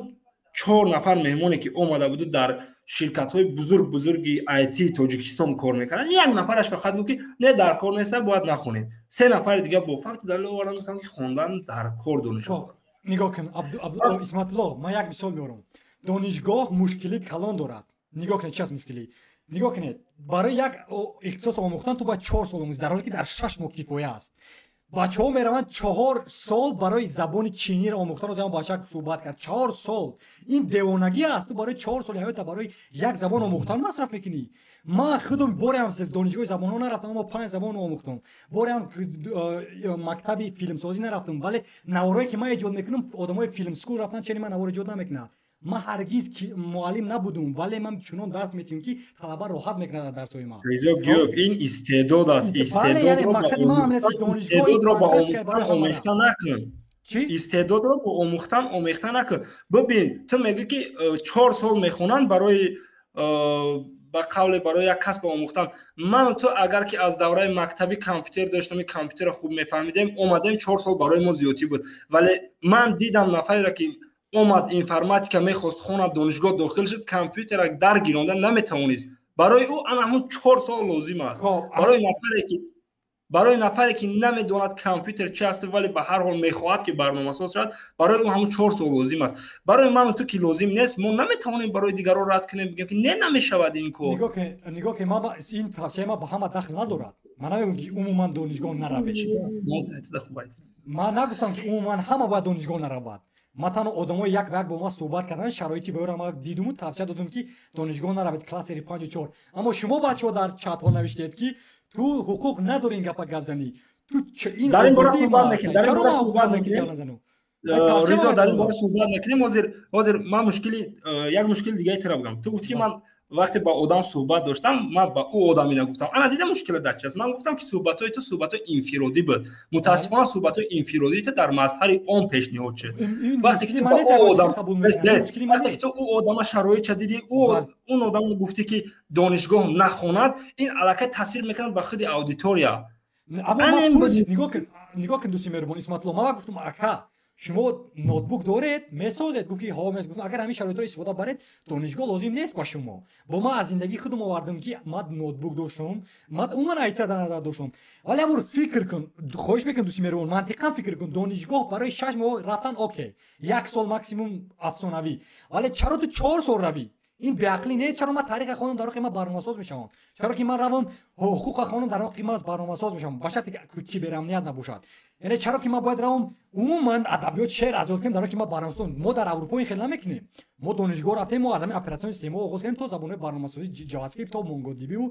4 нафар меҳмоне ки омада буду дар ширкатҳои бузурги IT Тоҷикистон кор мекарданд, як нафараш фақат гуфт ки не дар кор неста, бояд нахонем. 3 нафари дигар бо факти далил оварданд, гуфтанд ки хондан дар кор донишгоҳ. нигоҳ кун Исматулло, ман як мисол меорам. Донишгоҳ мушкили калон дорад. Нигоҳ кунед, чӣ аст мушкилӣ? нигоҳ кунед, барои як ихтисос омӯхтан ту бояд 4 сол омӯзӣ, дар ҳоле ки дар 6 моҳ кифоя аст. бачаҳо мераванд 4 сол барои забони чиниро омӯхтан. Роза бача суҳбат кард 4 сол. Ин девонагӣ аст. Ту барои 4 соли ҳаёта барои як забон омӯхтан масраф мекунӣ. Ман худам борам сез донишгоҳи забонҳо нарафтам, аммо 5 забон омӯхтам. Борам мактаби филмсозӣ нарафтам, вале наворое ки ман эҷод мекунам, одамои филмскул рафтан, чени ман навор эҷод намекунад. Ман ҳаргиз муаллим набудум, вале ман чунон дарс метиҳам ки талаба роҳат мекунад дар дарсҳои ман. Ризо Гиёв, ин истеъдод аст. Истеъдодро ба омӯхтан омехта накун. Истеъдодро ба омӯхтан омехта накун. Бибин, ту мегӯй ки 4 сол мехонанд барои ба қавле барои як касб омӯхтан. Ману ту агар ки аз давраи мактаби компютер доштам, компютерро хуб мефаҳмидем, омадем 4 сол барои мо зиёдтӣ буд. Вале ман дидам нафареро ки омад информатика мехост хонад, донишгоҳ дохил шуд, компютерро даргиронда наметавонист. Барои ӯ ана ҳамун 4 сол лозим аст. Барои нафаре ки намедонад компютер чӣ аст, вале ба ҳар ҳол мехоҳад ки барномасоз шавад, барои ӯ ҳамун 4 сол лозим аст. Барои ману ту ки лозим нест, мо наметавонем барои дигарон рад кунем, бигем ки не намешавад ин кор. нигоҳ ки ин тавсияи ман ба ҳама дахл надорад. Ман намегӯям ки умуман донишгоҳ наравед. Ман нагуфтам ки умуман ҳама бояд донишгоҳ наравад. Ман танҳо одамои як ба як бо ман суҳбат кардан, шароити вайро ман дидуму тавсия додам ки донишгоҳ наравед, классери 5-4. Аммо шумо бачаҳо дар чатҳо навиштед ки ту ҳуқуқ надорӣ ин гапа гап занӣ. Ту дар ин бора суҳбат мекунем. Ризо, дар ин бора суҳбат мекунем. Ҳозир ман як мушкили дигаи тира бугам. Ту гуфти ки ман вақте ба одам суҳбат доштам, ман ба ӯ одами нагуфтам. Ана дида мушкила дар чи аст. Ман гуфтам ки суҳбатҳои ту суҳбатҳои инфиродӣ буд. Мутаассифона суҳбатҳои инфиродии ту дар мазҳари он пешниҳод шуд. Вақте ки ту ба ӯ одам, вақте ки ту ӯ одама шароитша диди, он одам гуфти ки донишгоҳ нахонад, ин аллакай таъсир мекунад ба худи аудитория. нигоҳ кун дӯсти меҳрубон Исматулло, ман гуфтам ака шумо ноутбук доред, месозед? Гуфт ки ҳо месозед. Гуфтам агар ҳамин шароитро истифода баред, донишгоҳ лозим нест ба шумо. Бо ман аз зиндагии худам овардам ки ман ноутбук доштам, ман умуман айтра дар назар доштам. Вале амур фикр кун, хоҳиш мекунам дӯсти меҳрубон, мантиқан фикр кун, донишгоҳ барои 6 моҳ рафтан окей, 1 сол максимум афсонавӣ. Вале чаро ту 4 сол равӣ? ин беақлӣ нест. Чаро ман тариха хонам дар ҳоле ки ман барномасоз мешавам? Чаро ки ман равам ҳуқуқа хонам дар ҳоле ки ман барномасоз мешавам? ба шарти ки киберамният набошад. яъне чаро ки ман бояд равам умуман адабиёт шеър азёд кунем дар ҳоле ки ман барномасоз? мо дар Аврупо ин хел намекунем. мо донишгоҳ рафтем, мо аз ҳамин оператсиони система оғоз кардем то забонҳои барномасозӣ, JavaScript то MongoDB ва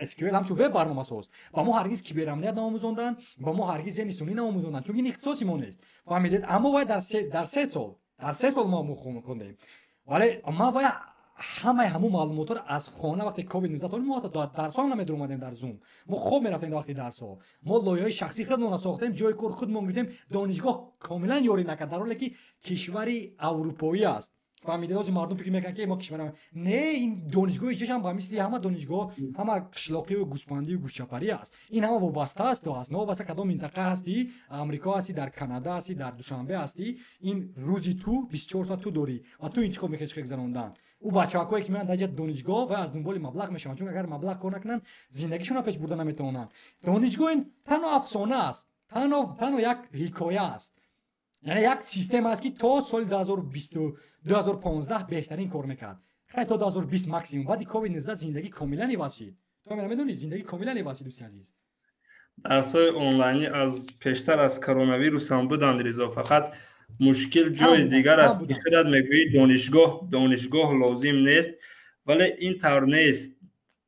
SQL ҳамчун веб барномасоз. ба мо ҳаргиз киберамният наомӯзондан, ба мо ҳаргиз зени сунӣ наомӯзондан, чунки ин ихтисоси мо нест. фаҳмидед? Аммо бояд дар 3 сол мо хондем. Вале ман бояд همه معلومات رو از خانه وقتی کووید 19 ما تا درس هم نمیدر اومدیم در زوم ما خوب میرفتیم وقتی درس ها ما لایه‌های شخصی خودمون ساختیم جای کار خودمون گرفتیم دانشگاه کاملا یاری نکرد در حالی که کشوری اروپایی است فهمیده از مردم فکر میکنن که ما کشور نه این دانشگاه ایجاش هم با مثل همه دانشگاه همه قشلاقی و گوسپندی و گوشچپری است این همه وابسته است تو است نه وابسته کدام منطقه هستی آمریکا هستی در کانادا هستی در دوشنبه هستی این روزی تو 24 ساعت تو داری و تو انتخاب میکنی چه گذروندن او بچه‌ها که میان در دانشگاه و از دنبال مبلغ میشن چون اگر مبلغ کار نکنن زندگیشون رو پیش بردن نمیتونن دانشگاه این تنها افسانه است تنها یک حکایه است یعنی یک سیستم است که تا سال 2015 بهترین کار میکرد خیلی تا 2020 ماکسیمم بعد کووید 19 زندگی کاملا عوض شد تو میدونی زندگی کاملا عوض شد دوست عزیز درس‌های آنلاینی از پیشتر از کرونا ویروس هم بودند رضا فقط مشکل جای دیگر است خودت میگویی دانشگاه لازم نیست ولی این طور نیست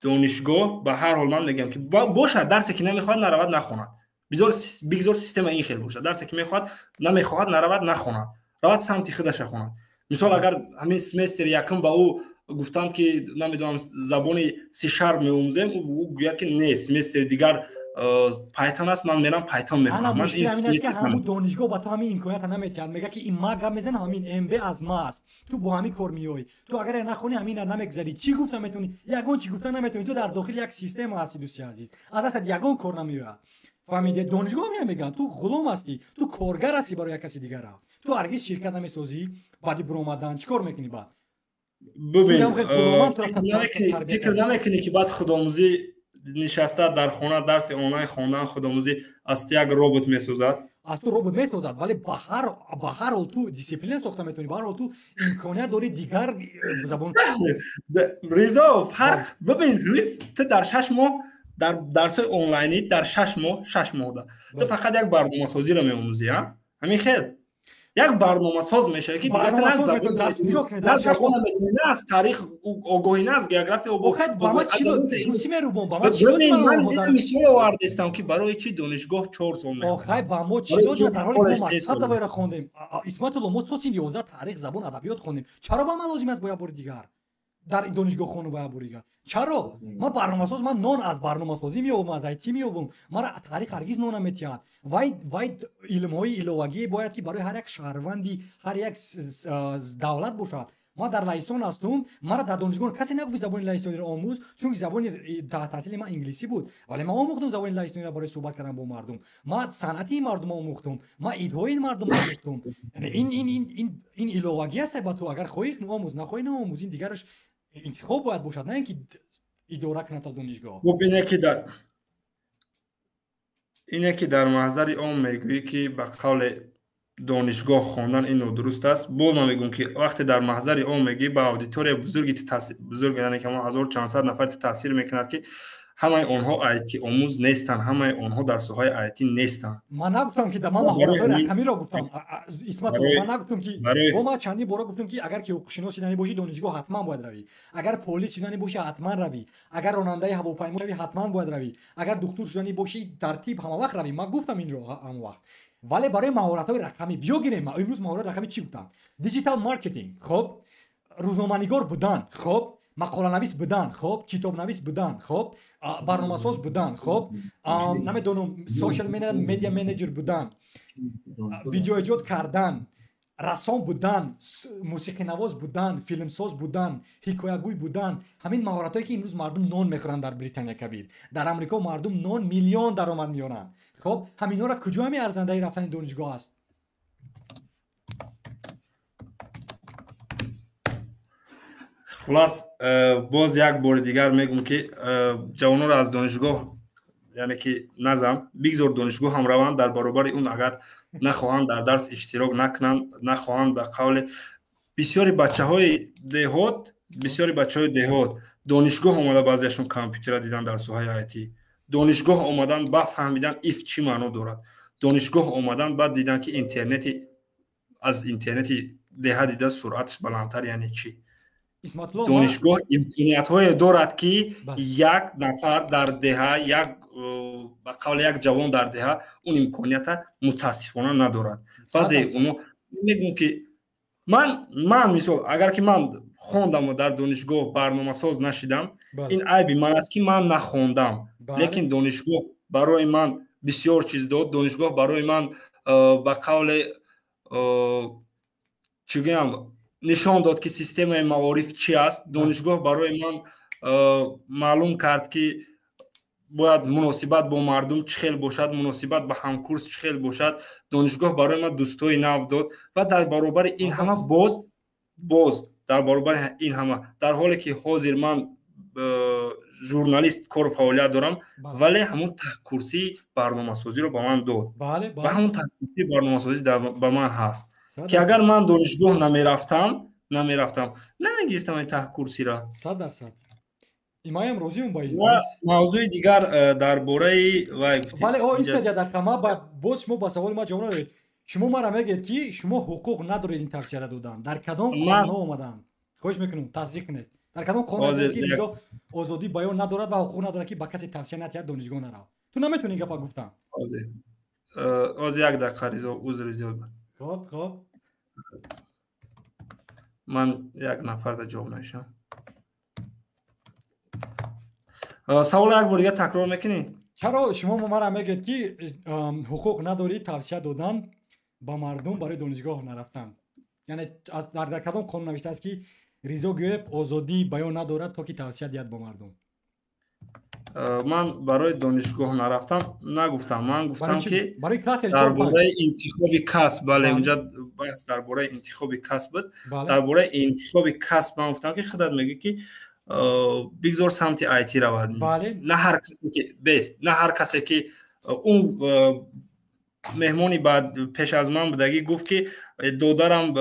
دانشگاه به هر حال من میگم که باشه درسی که نمیخواد نرود نخواند بگذار سیستم این خیلی باشه درسی که میخواد نمیخواد نرود نخواند رود سمت خودش خواند مثال اگر همین سمستر یکم با او گفتند که نمیدونم زبان سی شارپ میآموزیم او گوید که نه سمستر دیگر پایتون است من میرم پایتون میخونم من این همون دانشگاه با تو همین امکانات نمیتید میگه که این ما میزنه همین ام بی از ما است تو با همین کار میوی تو اگر نخونی همین نمیگذری چی گفتم میتونی یگون چی گفتن نمیتونی تو در داخل یک سیستم هستی دوستی عزیز از اصل یگون کار نمیوی فهمیدی دانشگاه میگن تو غلام هستی تو کارگر هستی برای یک کسی دیگر تو هرگز شرکت نمیسازی بعد برو اومدن چیکار میکنی بعد ببین فکر نمیکنی که بعد خودآموزی نشسته در خانه درس آنلاین خواندن خودآموزی از یک ربات میسازد از تو ربات میسازد ولی به هر حال تو دیسیپلین ساخته میتونی به هر حال تو امکانیت داری دیگر زبان رضا فرق ببین تو در 6 ماه در درس آنلاینی در 6 ماه ده تو فقط یک برنامه سازی رو میآموزی همین خیر یک برنامه ساز میشه که دیگه نه در زبان نه از تاریخ آگاهی نه از جغرافی آگاهی با ما چی روسی میرو با ما چی من دیدم مثال آوردم که برای چی دانشگاه 4 سال میخواد آخه با ما چی داد در حالی که ما مکتب دوباره خوندیم اسمت الله ما تو 11 تاریخ زبان ادبیات خوندیم چرا با ما لازم است باید بر دیگر در دانشگاه خونه باید بریگم چرا ما برنامه‌ساز من نون از برنامه‌سازی میابم از ایتی میابم ما را تاریخ هرگز نون نمیتیاد وای علم‌های الهی باید که برای هر یک شهروندی هر یک دولت باشد ما در لایسون هستم ما را در دانشگاه کسی نگفت زبان لایسونی را آموز چون زبان تحصیل ما انگلیسی بود ولی ما آموختم زبان لایسونی را برای صحبت کردن با مردم ما صنعتی مردم آموختم ما ایدهای مردم آموختم این الهی است با تو اگر خواهی آموز نخواهی نآموز این دیگرش انتخاب باید باشد نه اینکه اداره کنه تا دانشگاه اینه که در محضر عام میگویی که به قول دانشگاه خواندن این درست است با من میگم که وقتی در محضر عام میگی با اودیتوری بزرگ یعنی که ما 1400 نفر تاثیر میکند که همه آنها آیتی آموز نیستن همه آنها در سوهای آیتی نیستن من نگفتم که ما مهارت رقمی را گفتم اسمت من نگفتم که ما چندی بار گفتم که اگر که حقوق شناس شدنی باشی دانشگاه حتما باید روی اگر پلیس شدنی باشی حتما روی اگر راننده هواپیما شوی حتما باید روی اگر دکتر شدنی باشی ترتیب همه وقت روی من گفتم این رو همه وقت ولی برای مهارت رقمی بیا گیریم امروز مهارت رقمی چی گفتم دیجیتال مارکتینگ خب روزنامه‌نگار بودن خب مقاله نویس بودن خب کتاب نویس بودن خب برنامه ساز بودن خب نمیدونم سوشال مدیا منیجر بودن ویدیو ایجاد کردن رسام بودن موسیقی نواز بودن فیلم ساز بودن حکایه گوی بودن همین مهارتایی که امروز مردم نان میخورن در بریتانیا کبیر در آمریکا مردم نان میلیون درآمد میارن خب همینا را کجا همین ارزنده رفتن دانشگاه است خلاص باز یک بار دیگر میگم که جوانان را از دانشگاه یعنی که نزن بگذار دانشگاه هم روند در برابر اون اگر نخواهند در درس اشتراک نکنند نخواهند به قول بسیاری بچه‌های دهات دانشگاه اومده بعضیشون کامپیوتر دیدن در سوهای آیتی دانشگاه اومدن بعد فهمیدن ایف چی معنی دارد دانشگاه اومدن بعد دیدن که اینترنت ده دیده سرعتش بلندتر یعنی چی دانشگاه امکانیت‌های دارد که یک نفر در دهه یک به قول یک جوان در دهه اون امکانیت متاسفانه ندارد. پس اونو میگم که من مثال اگر که من خوندم و در دانشگاه برنامه‌ساز نشدم. این عیبی من است که من نخوندم. لیکن دانشگاه برای من بسیار چیز داد. دانشگاه برای من به قول چی گویم نشان داد که سیستم معارف چی است. دانشگاه برای من معلوم کرد که باید مناسبت با مردم چه خیلی باشد، مناسبت با همکورس چه خیلی باشد. دانشگاه برای من دوستای نو داد و در برابر این همه باز در برابر این همه در حالی که حاضر من ژورنالیست کار فعالیت دارم ولی همون تحکورسی برنامه‌سازی رو به من داد و همون تحکورسی برنامه‌سازی به من هست که اگر من دانشگاه نمیرفتم نمیگرفتم این تحکورسی را. 100%. ایمایم روزیم با این موضوع دیگر درباره وای گفتید. ولی این سجاده دقیقا ما باز شما با سوال ما جواب ندادید. شما ما را میگید که شما حقوق ندارید این توصیه را دادن. در کدام قانون اومدن؟ خوش میکنم تصدیق کنید. در کدام قانون است که رضا آزادی بیان ندارد و حقوق ندارد که با کسی توصیه نتید دانشگاه نرو؟ تو نمیتونی گپا گفتن. از یک دقیقه رضا عذر زیاد. خب من یک نفر را جواب نشم. سوال یک بار دیگه تکرار میکنی؟ چرا شما ما را میگید که حقوق نداری توصیه دادن با مردم برای دانشگاه نرفتن؟ یعنی در کدام قانون نوشته است که رضا گویب آزادی بیان ندارد تا که توصیه دهد با مردم؟ من برای دانشگاه نرفتم نگفتم. من گفتم که برای کلاس درباره انتخاب کسب بله اونجا بحث درباره انتخاب کسب بود. درباره انتخاب کسب من گفتم که خودت میگی که بگذار سمت آیتی رود. نه هر کسی که اون مهمانی بعد پیش از من بودگی گفت که دادرم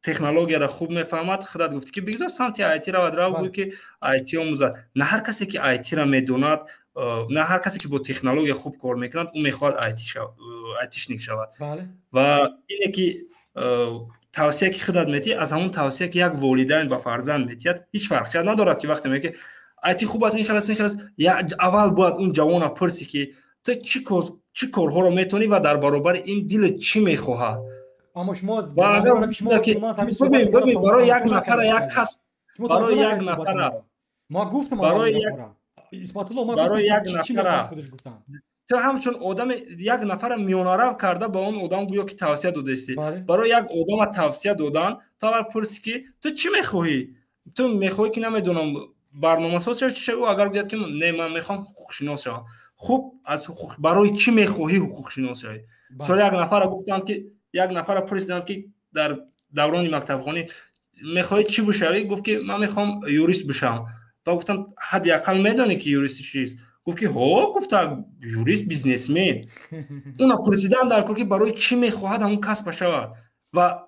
تکنولوژی را خوب میفهمد خودت گفتی که بگذار سمت آیتی رود گوی که آیتی آموزد. نه هر کسی که آیتی را میدوند نه هر کسی که با تکنولوژی خوب کار میکند اون میخواد آیتیشنیک شود. و اینه که توصیه که خودت میتی از همون توصیه که یک والدین به فرزند میتید هیچ فرقی ندارد که وقتی میگه آیتی خوب است این خلاص اول باید اون جوان پرسی که تو چی کارها رو میتونی و در برابر این دل چی میخواهد. اما شما برای یک نفر یک کسب برای یک نفر ما گفتم برای یک نفر تو همچون آدم یک نفر میانه کرده با اون آدم گویا که توصیه دادستی. برای یک آدم توصیه دادن تو اول پرسی که تو چی میخواهی؟ تو میخواهی که نمیدونم برنامه‌ساز چی او اگر بگید که نه من میخوام حقوق شناس شوم. خوب از حقوق برای چی میخواهی حقوق شناس شوی؟ چون یک نفر گفتند که یک نفر پرسیدند که در دوران مکتب خوانی میخواهی چی بشوی؟ گفت که من میخوام یوریست بشم. تا گفتم حداقل میدونی که یوریست چیست؟ گفت که ها گفت یوریست بیزنسمن. اونا پرسیدم در کار که برای چی میخواهد همون کسب شود و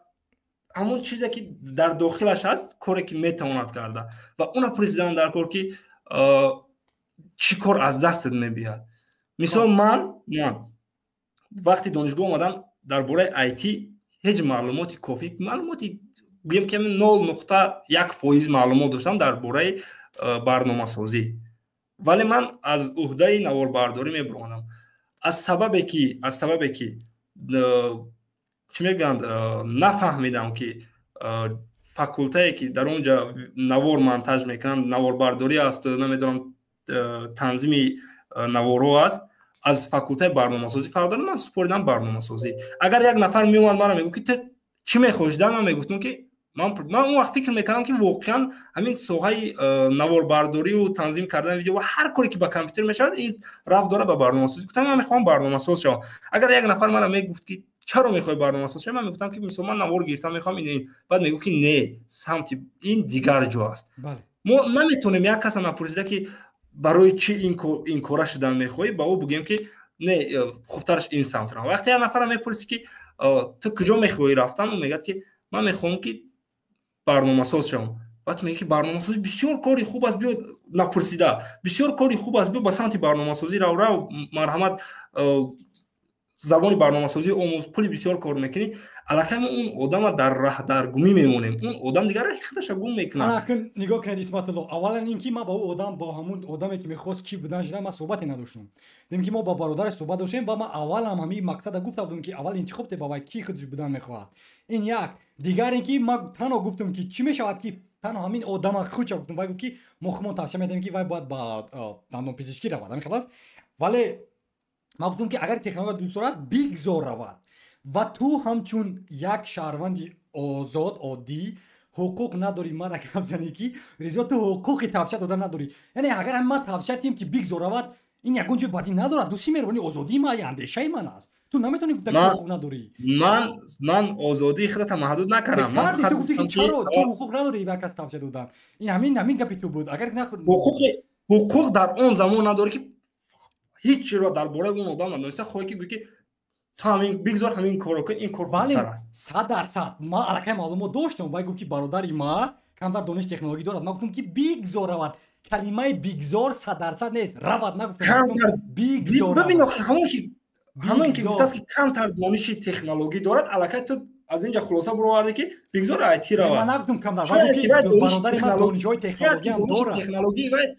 همون چیزی که در داخلش هست کاری که میتواند کرده و اونا پرسیدم در کار که چی کار از دستت میبیاد. مثلا من وقتی دانشگاه اومدم درباره آیتی هیچ معلوماتی کافی معلوماتی بگم که 0.1% معلومات داشتم درباره برنامه‌سازی. ولی من از عهده نواربرداری میبرانم از سببی که چی میگن نفهمیدم که فاکولته که در اونجا نوار منتج میکنن نواربرداری است نمیدونم تنظیم نوارها است از فاکولته برنامه‌سازی فرار من سپردم برنامه‌سازی. اگر یک نفر میومد منو میگفت که تو چی میخوای من میگفتم که من اون وقت فکر میکردم که واقعا همین ساحه نواربرداری و تنظیم کردن ویدیو و هر کاری که با کامپیوتر میشود این رفت داره به برنامه‌سازی. گفتم من میخوام برنامه‌ساز شم. اگر یک نفر منو میگفت که چرا میخوای برنامه‌ساز شم من میگفتم که مثلا من نوار گرفتم میخوام این بعد میگفت که نه سمت این دیگر جو است. ما نمیتونیم یک کس نپرسیده که برای چی این کارا شدن میخوای با او بگیم که نه خوبترش این سمت رو. وقتی یک نفر میپرسی که تو کجا میخوای رفتن اون میگه که من میخوام که برنامه‌ساز شم. بعد میگه که برنامه‌سازی بسیار کاری خوب است بیاد نپرسیده بسیار کاری خوب است بیاد با سمت برنامه‌سازی رو مرحمت زبان برنامه‌سازی آموز پولی بسیار کار میکنی الکم اون آدم در راه درگمی میمونیم اون آدم دیگه راه خودش گم میکنه. الکن نگاه کنید اسمت الله اولا اینکه ما با اون آدم با همون آدمی که میخواست کی بودن شده ما صحبتی نداشتم. دیدیم که ما با برادر صحبت داشتیم و ما اول هم همین مقصد گفتم که اول انتخاب ته با کی خودش بودن میخواد. این یک دیگر اینکه ما تنها گفتم که چی میشود که تنها همین آدم خوچ گفتم وای گفت که ما توصیه میدیم که وای باید با دندان پزشکی رود همین خلاص ولی ما گفتم که اگر تکنولوژی دوست دارد بگذار رود و تو همچون یک شهروند آزاد عادی حقوق نداری ما رقم زنی که رضا تو حقوق توصیه دادن نداری یعنی اگر هم ما توصیه دیم که بگذار رود این یکون جای بدی ندارد دوستی مهربانی آزادی ما اندیشه من است تو نمیتونی گفت حقوق نداری من آزادی خودت محدود نکردم من فقط گفتی که چرا تو حقوق نداری به کس توصیه دادن این همین گپی تو بود اگر نخود حقوق در اون زمان نداری که هیچ چیز را درباره اون آدم ندونسته خواهی که بگی تو همین بگذار همین کارو کن این کار خوبتر است 100% ما علاقه معلومات داشتم وای گفت که برادری ما کمتر دانش تکنولوژی دارد ما گفتم که بگذار رود کلمه بگذار 100% نیست رود نگفتم بگذار ببین همون که گفت است که کمتر دانش تکنولوژی دارد علاقه تو از اینجا خلاصه برو آورده که بگذار آیتی رود من نگفتم کمتر وای گفت که برادری ما دانش‌های تکنولوژی هم دارد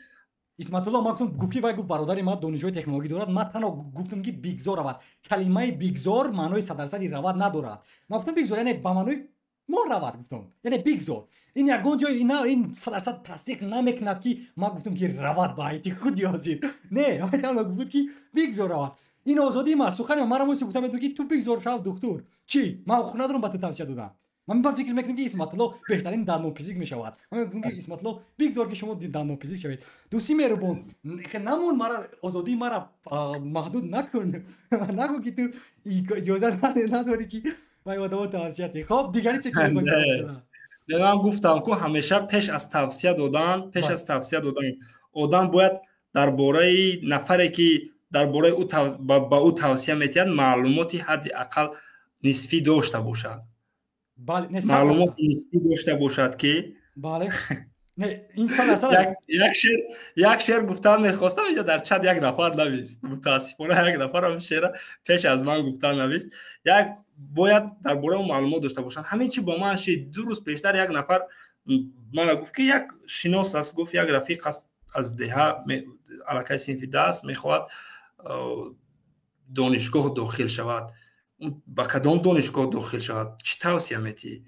اسمت الله ما گفتم گفتی وای گفت برادر ما دانشجوی تکنولوژی دارد ما تنها گفتم که بگذار رود کلمه بگذار معنای 100% رود ندارد ما گفتم بگذار یعنی به معنای ما رود گفتم یعنی بگذار این یگان جای این 100% تصدیق نمیکند که ما گفتم که رود با ایتی خود یازید نه حالا گفت که بگذار رود این آزادی ما سخن ما رو گفتم که تو بگذار شو دکتر چی ما حق ندارم به تو توصیه دادم من با فکر میکنم که اسمت الله بهترین دندانپزشک میشود من میگم که اسمت الله بگذار که شما دندانپزشک شوید دوستی مهربان نمون مرا آزادی مرا محدود نکن نگو که تو اجازه نداری که وای آدم توصیه خب دیگری چه کاری باشه من گفتم که همیشه پیش از توصیه دادن آدم باید درباره نفری که درباره او با او توصیه میتید معلوماتی حداقل نسبی داشته باشد بله معلومات نسبی داشته باشد که بله نه این سال یک شعر گفتم میخواستم اینجا در چت یک نفر نویست متاسفانه یک نفر هم شعر پیش از من گفتم نویست یک باید درباره اون معلومات داشته باشن همین چی با من شد 2 روز پیشتر یک نفر من گفت که یک شناس است گفت یک رفیق از دهه علاقه صنف دست میخواد دانشگاه داخل شود با کدام دانشگاه داخل شود چی توصیه میتی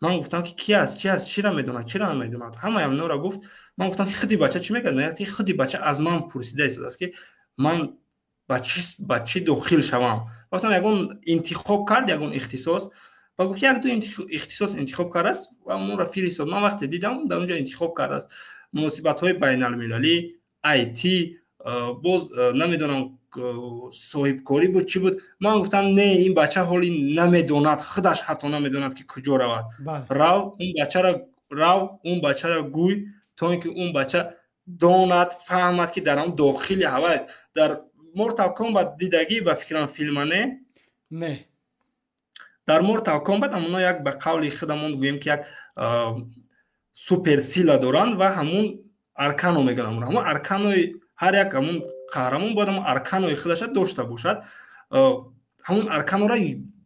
من گفتم که کی است چی را میدوند همه هم نورا گفت من گفتم که خودی بچه چی میگه میگه که خودی بچه از من پرسیده است که من بچه داخل شوم گفتم یگون انتخاب کرد یگون اختصاص و گفت یک دو اختصاص انتخاب کرده است و اون را فرستاد من وقتی دیدم در اونجا انتخاب کرده است مناسبت های بین المللی آیتی باز نمیدونم صاحب کاری بود چی بود من گفتم نه این بچه حالی نمیدوند خودش حتی نمیدوند که کجا رود رو اون بچه را گوی تا اینکه اون بچه داند فهمد که در اون داخلی هوا در مورتال کامبات دیدگی به فکرم فیلم نه در مورتال کامبات امونا یک به قول خودمون گوییم که یک سوپر سیلا دارند و همون ارکانو میگن همون ارکانوی هر یک همون قهرمان باید همون ارکانوی خودش داشته باشد همون ارکانو را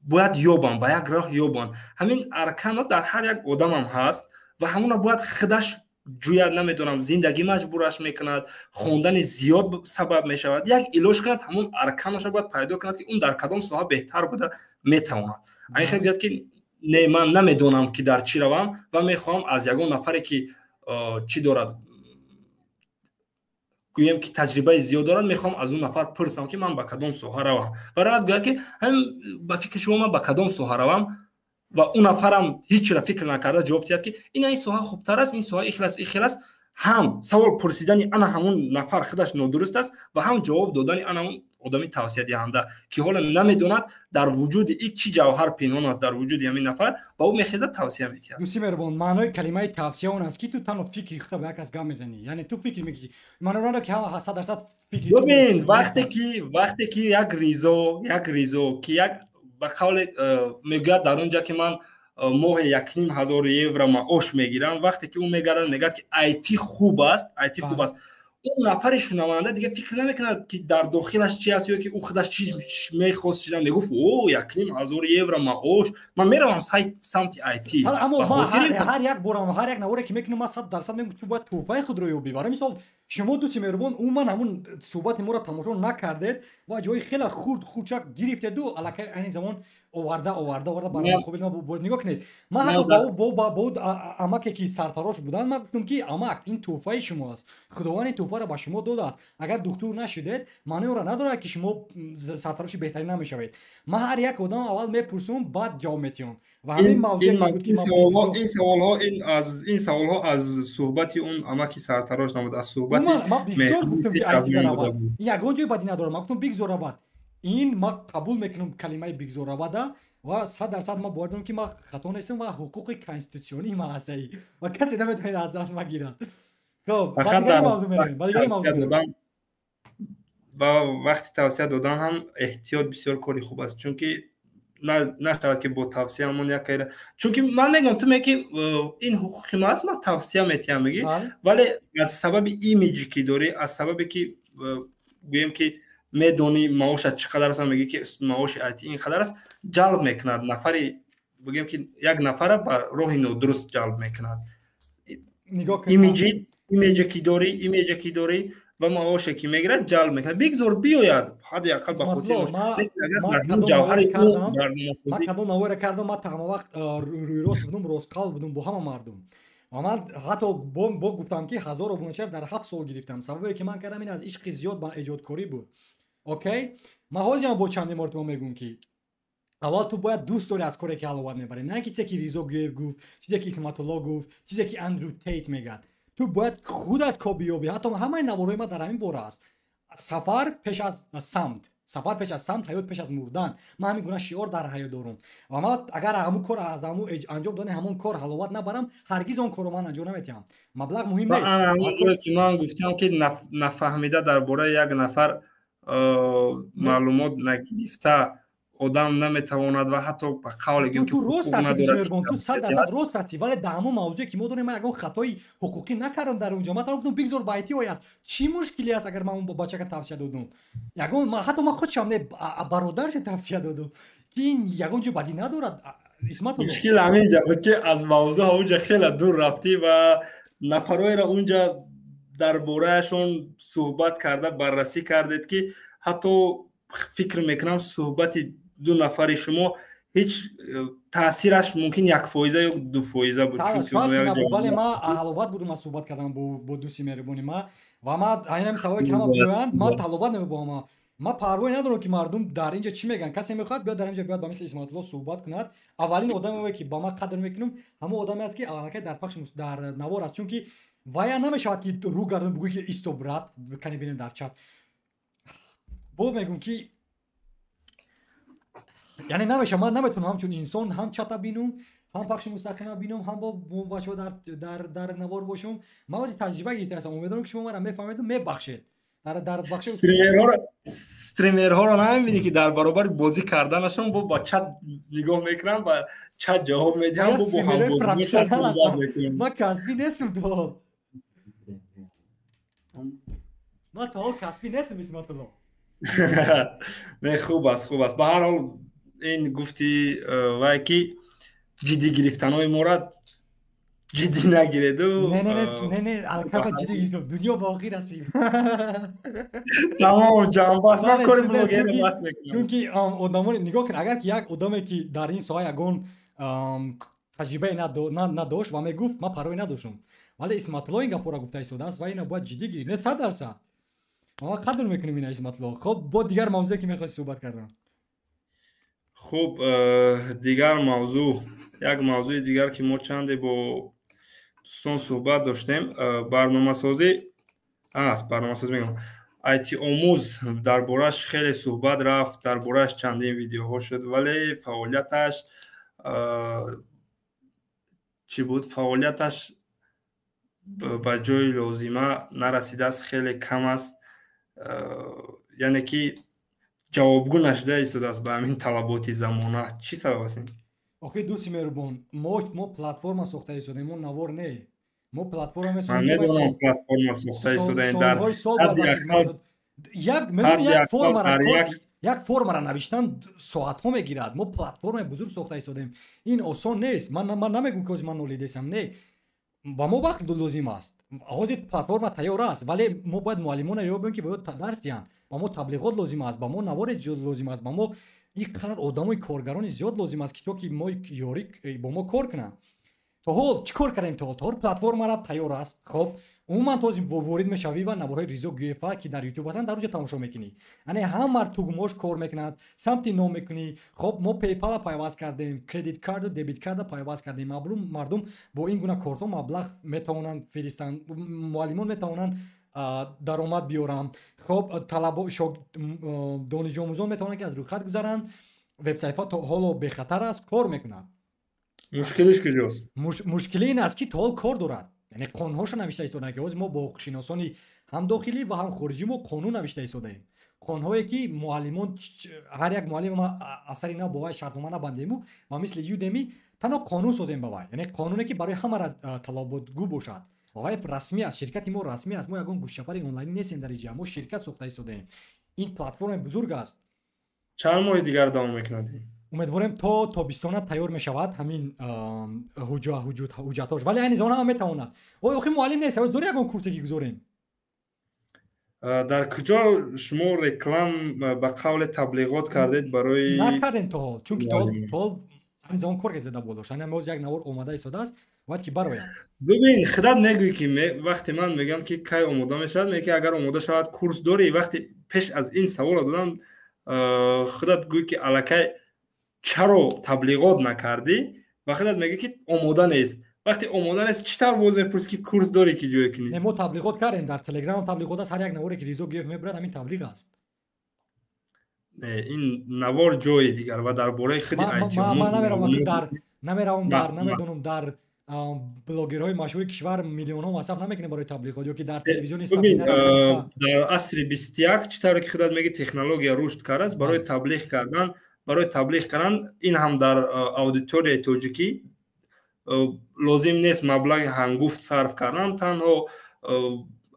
باید یابن با یک راه یابن همین ارکانو در هر یک آدم هم هست و همون را باید خودش جوید نمیدونم زندگی مجبورش میکند خوندن زیاد سبب میشود یک علاج کند همون ارکانش را باید پیدا کند که اون در کدام ساحه بهتر بوده میتواند این خیلی بیاد که نه من نمیدونم که در چی روم و میخوام از یگان نفری که چی دارد گویم که تجربه زیاد دارد میخوام از اون نفر پرسم که من با کدام ساحه روم و راحت گوید که هم با فکر شما من با کدام ساحه روم و اون نفرم هیچ را فکر نکرده جواب داد که این ساحه خوبتر است این ساحه اخلاص هم سوال پرسیدنی انا همون نفر خودش نادرست است و هم جواب دادنی انا همون آدمی توصیه دهنده که حالا نمیدوند در وجود این چی جوهر پنهان است در وجود همین نفر با او میخیزد توصیه میکنه دوستی مهربان معنای کلمه توصیه اون است که تو تنها فکری خود به یک از گام میزنی یعنی تو فکر میکنی من را که 100% فکری ببین وقتی که یک ریزو که یک به قول میگه در اونجا که من ماه 1,500 یورو معاش میگیرم وقتی که اون میگه که آیتی خوب است اون نفر شنونده دیگه فکر نمیکنه که در داخلش چی هست یا که او خودش چی میخواست چیزا میگفت او 1,500 یورو معاش من میروم سمت آیتی. اما ما هر یک بارم هر یک نواره که میکنم 100% میگم تو باید توفای خود رو یابی. برای مثال شما دوست مهربان من همون صحبت ما رو تماشا نکردید و جای خیلی خردچک گرفتید و الکی این زمان آورده برای خوب ما بود نگاه کنید. ما حتی با اماکی که سرتراش بودن ما گفتم که اماک این توفای شماست، خداوند توفا رو به شما داده. اگر دکتر نشدید معنی اون را نداره که شما سرتراش بهتری نمیشوید. ما هر یک آدم اول میپرسم بعد جواب میدیم و همین موضوعی که بود که این سوال ها از صحبت اون اماکی سرتراش نبود، از صحبت ما بگذار گفتم که آیتی برابر یگان جای بدی نداره. ما گفتم بگذار بعد این ما قبول میکنم کلمه بگذار بعد و 100% ما باردم که ما خطا نیستم و حقوق کانستیتوسیونی ما هستی و کسی نمیتونه از دست ما گیره. خب بعد موضوع میریم و وقتی توصیه دادن هم احتیاط بسیار کاری خوب است، چون که نه شاید که با توصیه همون یک کاری، چون که من میگم تو میگی این حقوق ما است، ما توصیه میتیم میگی ولی از سبب ایمیجی که داری، از سببی که گویم که میدونی معاشت چقدر است، میگی که معاش آیتی این قدر است، جلب میکند نفری بگیم که یک نفر به راه نادرست جلب میکند. ایمیجی که داری و معاشی که میگیرد جلب میکنه. بگذار بیاید حداقل به خاطر ما کدوم نواره کردم. ما تمام وقت روی راست بودم، راستقال بودم با همه مردم و من حتی با گفتم که 1000 ابونچر در 7 سال گرفتم. سببی که من کردم این از عشق زیاد با ایجادکاری بود. اوکی ما حاضرم با چند مرتبه میگم که اول تو باید دوست داری از کاری که علاوه میبری، نه که چیزی که ریزا گفت، چیزی که اسمت الله گفت، چیزی که اندرو تیت میگه. تو باید خودت کا بیابی. حتی همه نوارای ما در همین باره است. سفر پیش از سمت، حیات پیش از مردن. من همین گونه شعار در حیات دارم و ما اگر همون کار از همون انجام دادن همون کار حلاوت نبرم هرگز اون کارو من انجام نمیتونم. مبلغ مهم نیست. همونطور که من گفتم که نفهمیده درباره یک نفر معلومات نگرفته آدم نمیتواند و حتی به قول گیم که حقوق نداره. تو 100% راست هستی ولی در همون موضوعی که ما داریم من اگه خطای حقوقی نکردم در اونجا ما گفتم بگذار بایتی آید چی مشکلی است اگر من با بچه که توصیه دادم یگان ما حتی ما خودشم نه برادرش توصیه دادم که این یگان جو بدی ندارد. اسمت الله مشکل همینجا بود که از موضوع اونجا خیلی دور رفتی و نفرای را اونجا دربارهشون صحبت کرده بررسی کردید که حتی فکر میکنم صحبت دو نفر شما هیچ تاثیرش ممکن 1% یا 2% بود. ولی ما علاوت بودم صحبت کردم با دوستی مهربانی ما و ما اینم سوایی که همه بیان ما طلبات نمیبام. ما پروایی ندارم که مردم در اینجا چی میگن. کسی میخواد بیاد در اینجا بیاد با مثل اسمت الله صحبت کند. اولین آدمی که با ما قدر میکنم همون آدمی است که الکی در پخش در نوار است، چون که وای نمیشود که رو گردن بگویی که استوبرات کنی ببینیم در چت با میگم که یعنی نمیشه. من نمیتونم همچون انسان هم چت ببینم هم پخش مستقیم ببینم هم با بچه‌ها در نوار باشم. من از تجربه گرفتم. امیدوارم که شما مرا میفهمید و میبخشید. در بخش استریمرها رو نمیبینی که در برابر بازی کردنشون با چت نگاه میکنن و چت جواب میدن با هم. ما کسبی نیستم تو. ما تو کسبی نیستم اسمت الله. نه خوب است به هر حال این گفتی وای که جدی گرفتنهای مورد جدی نگیرید و نه البته جدی گرفتم دنیا باقی رسید تمام جان باز من کاری بلوگر باز میکنم. چون که آدمان نگاه کن اگر که یک آدمی که در این سایه یگان تجربه نداشت و میگفت ما پروایی نداشتم ولی اسمت الله این گپا را گفته ایستاده است و اینا باید جدی گیرید. نه 100% ما قدر میکنیم این اسمت الله. خب با دیگر موضوعی که میخواستی صحبت کردم. خب دیگر موضوع یک موضوع دیگر که ما چند با دوستان صحبت داشتیم برنامه‌سازی میگم آیتی آموز دربارش خیلی صحبت رفت، دربارش چندین ویدیوها شد ولی فعالیتش چی بود؟ فعالیتش به جای لازمه نرسیده است، خیلی کم است. یعنی که جوابگو نشده ایستاده است به همین طلبات زمانه. چی سبب است این؟ آخه دوستی مهربان ما پلتفرم ساخته ایستادیم، ما نوار نه. ما پلتفرم من سونیم ندونم پلتفرم ساخته ایستاده در سالهای سال هر باید یک وقتی سال یک فرم را در یک فرم را نوشتن ساعت ها میگیرد. ما پلتفرم بزرگ ساخته ایستادیم، این آسان نیست. من نمیگم که من نولیدم، نه، با ما وقت لازم است. حاضر پلتفرم تیار است، ولی ما باید معلمان را ببینیم که باید درس دهند. با ما تبلیغات لازم است، با ما نوار لازم است، با ما این قدر آدمای کارگران زیاد لازم است که تو که ما یاری با ما کار کنن. تو حال چیکار کردیم؟ تو حال پلتفرم را تیار است. خب عموما تو وارد میشوی و نوارهای ریزو گیفا که در یوتیوب هستن در اونجا تماشا میکنی. یعنی همه تو گماش کار میکنند، سمت نو میکنی. خب ما پیپال پایواز کردیم، کردیت کارت و دبیت کارت پایواز کردیم. مردم با این گونه کارت مبلغ میتونن فرستن، معلمان میتونن درآمد بیارن. خب طلبه دانش آموزان میتونن که از روی خط گذارن. وبسایت ها تا حالا به خطر است، کار میکنن. مشکلش کجاست؟ مشکلی این است که تا حال کار دارد. یعنی قانونهاش نوشته ایستاده که ما با شناسانی هم داخلی و هم خارجی ما قانون نوشته ایستاده ایم. قانونهایی که معلمان هر یک معلم ما اثر اینا با شرطنامه نبندیم و مثل یودمی تنها قانون سازیم با. یعنی قانونی که برای همه را طلباتگو باشد. وای رسمی است، شرکت ما رسمی است. ما یگان گوشه‌پر آنلاین نیستیم در اینجا، ما شرکت ساخته ایستاده ایم. این پلتفرم بزرگ است. چند ماه دیگر دوام میکنید؟ امیدواریم تا تابستان تیار میشود همین حجتاش، ولی این زمان هم میتواند. آخه معلم نیست، از دوری یگان کورسی گذاریم. در کجا شما رکلام به قول تبلیغات کردید برای نکردیم تا حال، چون که تا حال این زمان کار زده بودش. یعنی امروز یک نوار اومده ایستاده است باید که برایم. ببین خودت میگویی که وقتی من میگم که کی آماده میشود، میگی اگر آماده شود کورس داری. وقتی پیش از این سوال دادم خودت گویی که الکی چرا تبلیغات نکردی و خودت میگی که آماده نیست. وقتی آماده نیست چطور باز میپرسی که کورس داری که جوی کنی؟ ما تبلیغات کردیم، در تلگرام تبلیغات است. هر یک نواری که ریزو گیف میبرد همین تبلیغ است. این نوار جای دیگر و درباره خود ایتیوم نمیرم نمیدونم در بلاگرهای مشهور کشور میلیون ها مصرف نمیکنه برای تبلیغات یا که در تلویزیون سمینه در عصر 21 چطور که خودت میگی تکنولوژی رشد کرده است برای تبلیغ کردن این هم در اودیتوری توجیکی لازم نیست مبلغ هنگفت صرف کردن، تنها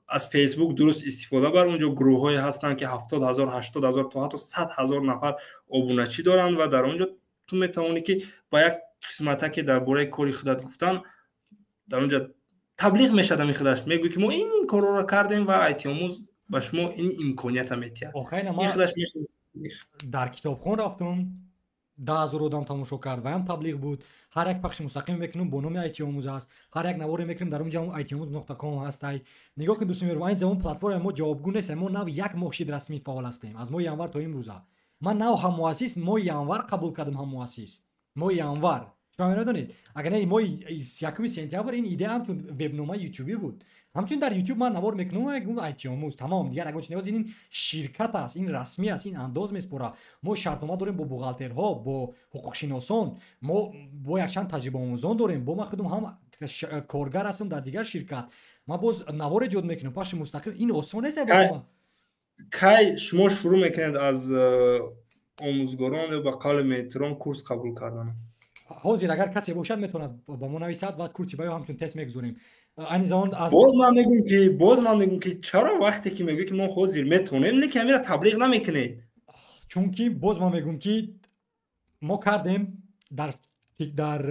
از فیسبوک درست استفاده بر اونجا گروه های هستن که 70,000 80,000 تا حتی 100,000 نفر ابونچی دارن و در اونجا تو میتونی که با یک قسمت که درباره کاری خودت گفتن در اونجا تبلیغ میشه. در خودش میگوی که ما این کارا را کردیم و ایتی آموز به شما این امکانیت هم میتید. این خودش میشه. در کتابخانه رفتم 10,000 آدم تماشا کرد و هم تبلیغ بود. هر یک پخش مستقیم میکنم با نام ایتی آموز است. هر یک نوار میکنم در اونجا itiomuz.com هست. نگاه کن دوستان، این زمان پلتفرم ما جوابگو نیست. ما نو یک ماه رسمی فعال هستیم از ماه ینور تا امروز. من نو هم مؤسس ماه ینور قبول کردم، هم مؤسس ماه ینور. شما میدونید اگر نه ماه 1 سپتامبر این ایده هم تو وبنامه یوتیوبی بود. همچون در یوتیوب من نوار میکنم میگم ایتی آموز تمام دیگه اگه چنین این شرکت است، این رسمی است، این انداز میسپره. ما شرطنامه داریم با بوغالترها، با حقوق شناسان، ما با یک چند تجربه آموزان داریم، با مقدم هم کارگر هستم در دیگر شرکت. ما باز نوار ایجاد میکنم پخش مستقیم. این آسان نیست. کی شما شروع میکنید از آموزگاران با قال میتران کورس قبول کردن؟ حاضر اگر کسی باشد میتونه با ما نویسد و کورس باید همچون تست میگذاریم. این زمان از باز من میگم که چرا وقتی که میگی که ما حاضر میتونیم لیکن میره تبلیغ نمیکنید؟ چون که باز ما میگم که ما کردیم در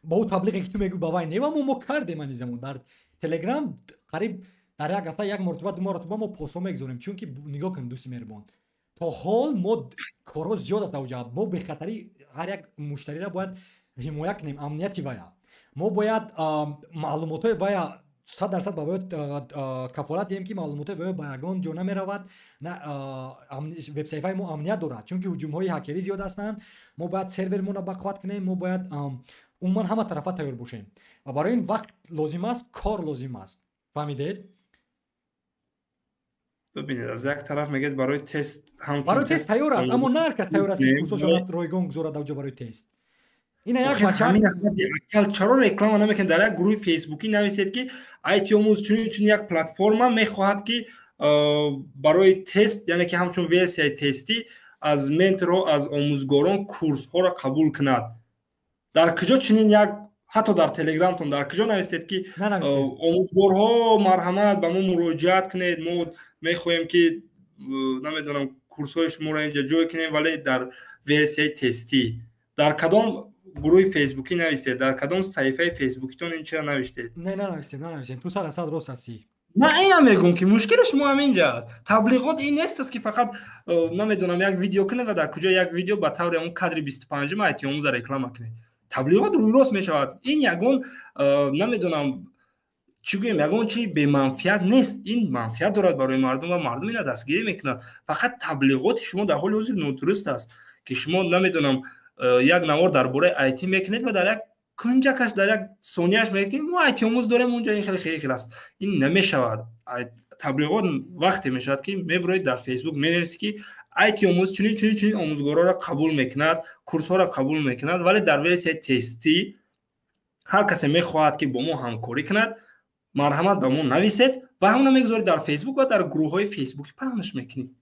با اون تبلیغی که تو میگی بابا نه و ما کردیم. این زمان در تلگرام قریب در یک هفته یک مرتبه دو مرتبه ما پستو میگذاریم. چون که نگاه کن دوستی مهربان تا حال ما کارو زیاد است اوجا. ما به خاطری هر یک مشتری را باید حمایت کنیم، امنیتی باید ما باید معلوماتای باید 100% باید کفالت دهیم که معلوماتای باید با یگان جا نمیرود. نه وبسایت های ما امنیت دارد چون که هجوم های هکری زیاد هستند. ما باید سرورمون را بقوت کنیم، ما باید عموما همه طرفا تیار باشیم و برای این وقت لازم است، کار لازم است. فهمیدید؟ ببینید از یک طرف میگید برای تست هم برای تست تیار است، اما نه هر کس تیار است که کورسش رایگان گذارد اوجا برای تست. این یک بچه چرا رکلام نمیکنه در یک گروه فیسبوکی نویسید که ایتی آموز چون یک پلتفرم میخواهد که برای تست یعنی که همچون ویسی تستی از منتور از آموزگاران کورس ها را قبول کند. در کجا چنین یک ҳатто дар телеграмтон дар куҷо навистед ки нанавистед. омӯзгорҳо марҳамат ба мо муроҷиат кунед, мо мехоҳем ки намедонам курсҳои шуморо инҷа ҷой кунем, вале дар версияи тестӣ. дар кадом гурӯҳи фейсбукӣ навистед, дар кадом саҳифаи фейсбукитон ин чиро навиштед? нанавистем. Ту 100% рост ҳастӣ. من اینم میگم که مشکل شما همینجاست. تبلیغات این نیست است که فقط نمیدونم یک ویدیو کنه و در کجا یک ویدیو با طور اون کادر 25 ایتی آموز رکلام کنه. تبلیغات روی راست میشود. این یگان نمیدونم چی گویم، یگان چی به منفعت نیست. این منفعت دارد برای مردم و مردم اینا دستگیری میکنند. فقط تبلیغات شما در حال حاضر نادرست است که شما نمیدونم یک نوار درباره ایتی میکنید و در یک کنجکش در یک ثانیه‌اش میگه که ما ایتی آموز داریم اونجا، این خیلی است. این نمیشود. تبلیغات وقتی میشود که میبرید در فیسبوک مینویسید که ایتی آموز چنین آموزگارا را قبول میکند، کورس ها را قبول میکند، ولی در ورسیه تستی هر کسی میخواهد که با ما همکاری کند مرحمت به ما نویسید و همون میگذارید در فیسبوک و در گروه های فیسبوکی پخش میکنید.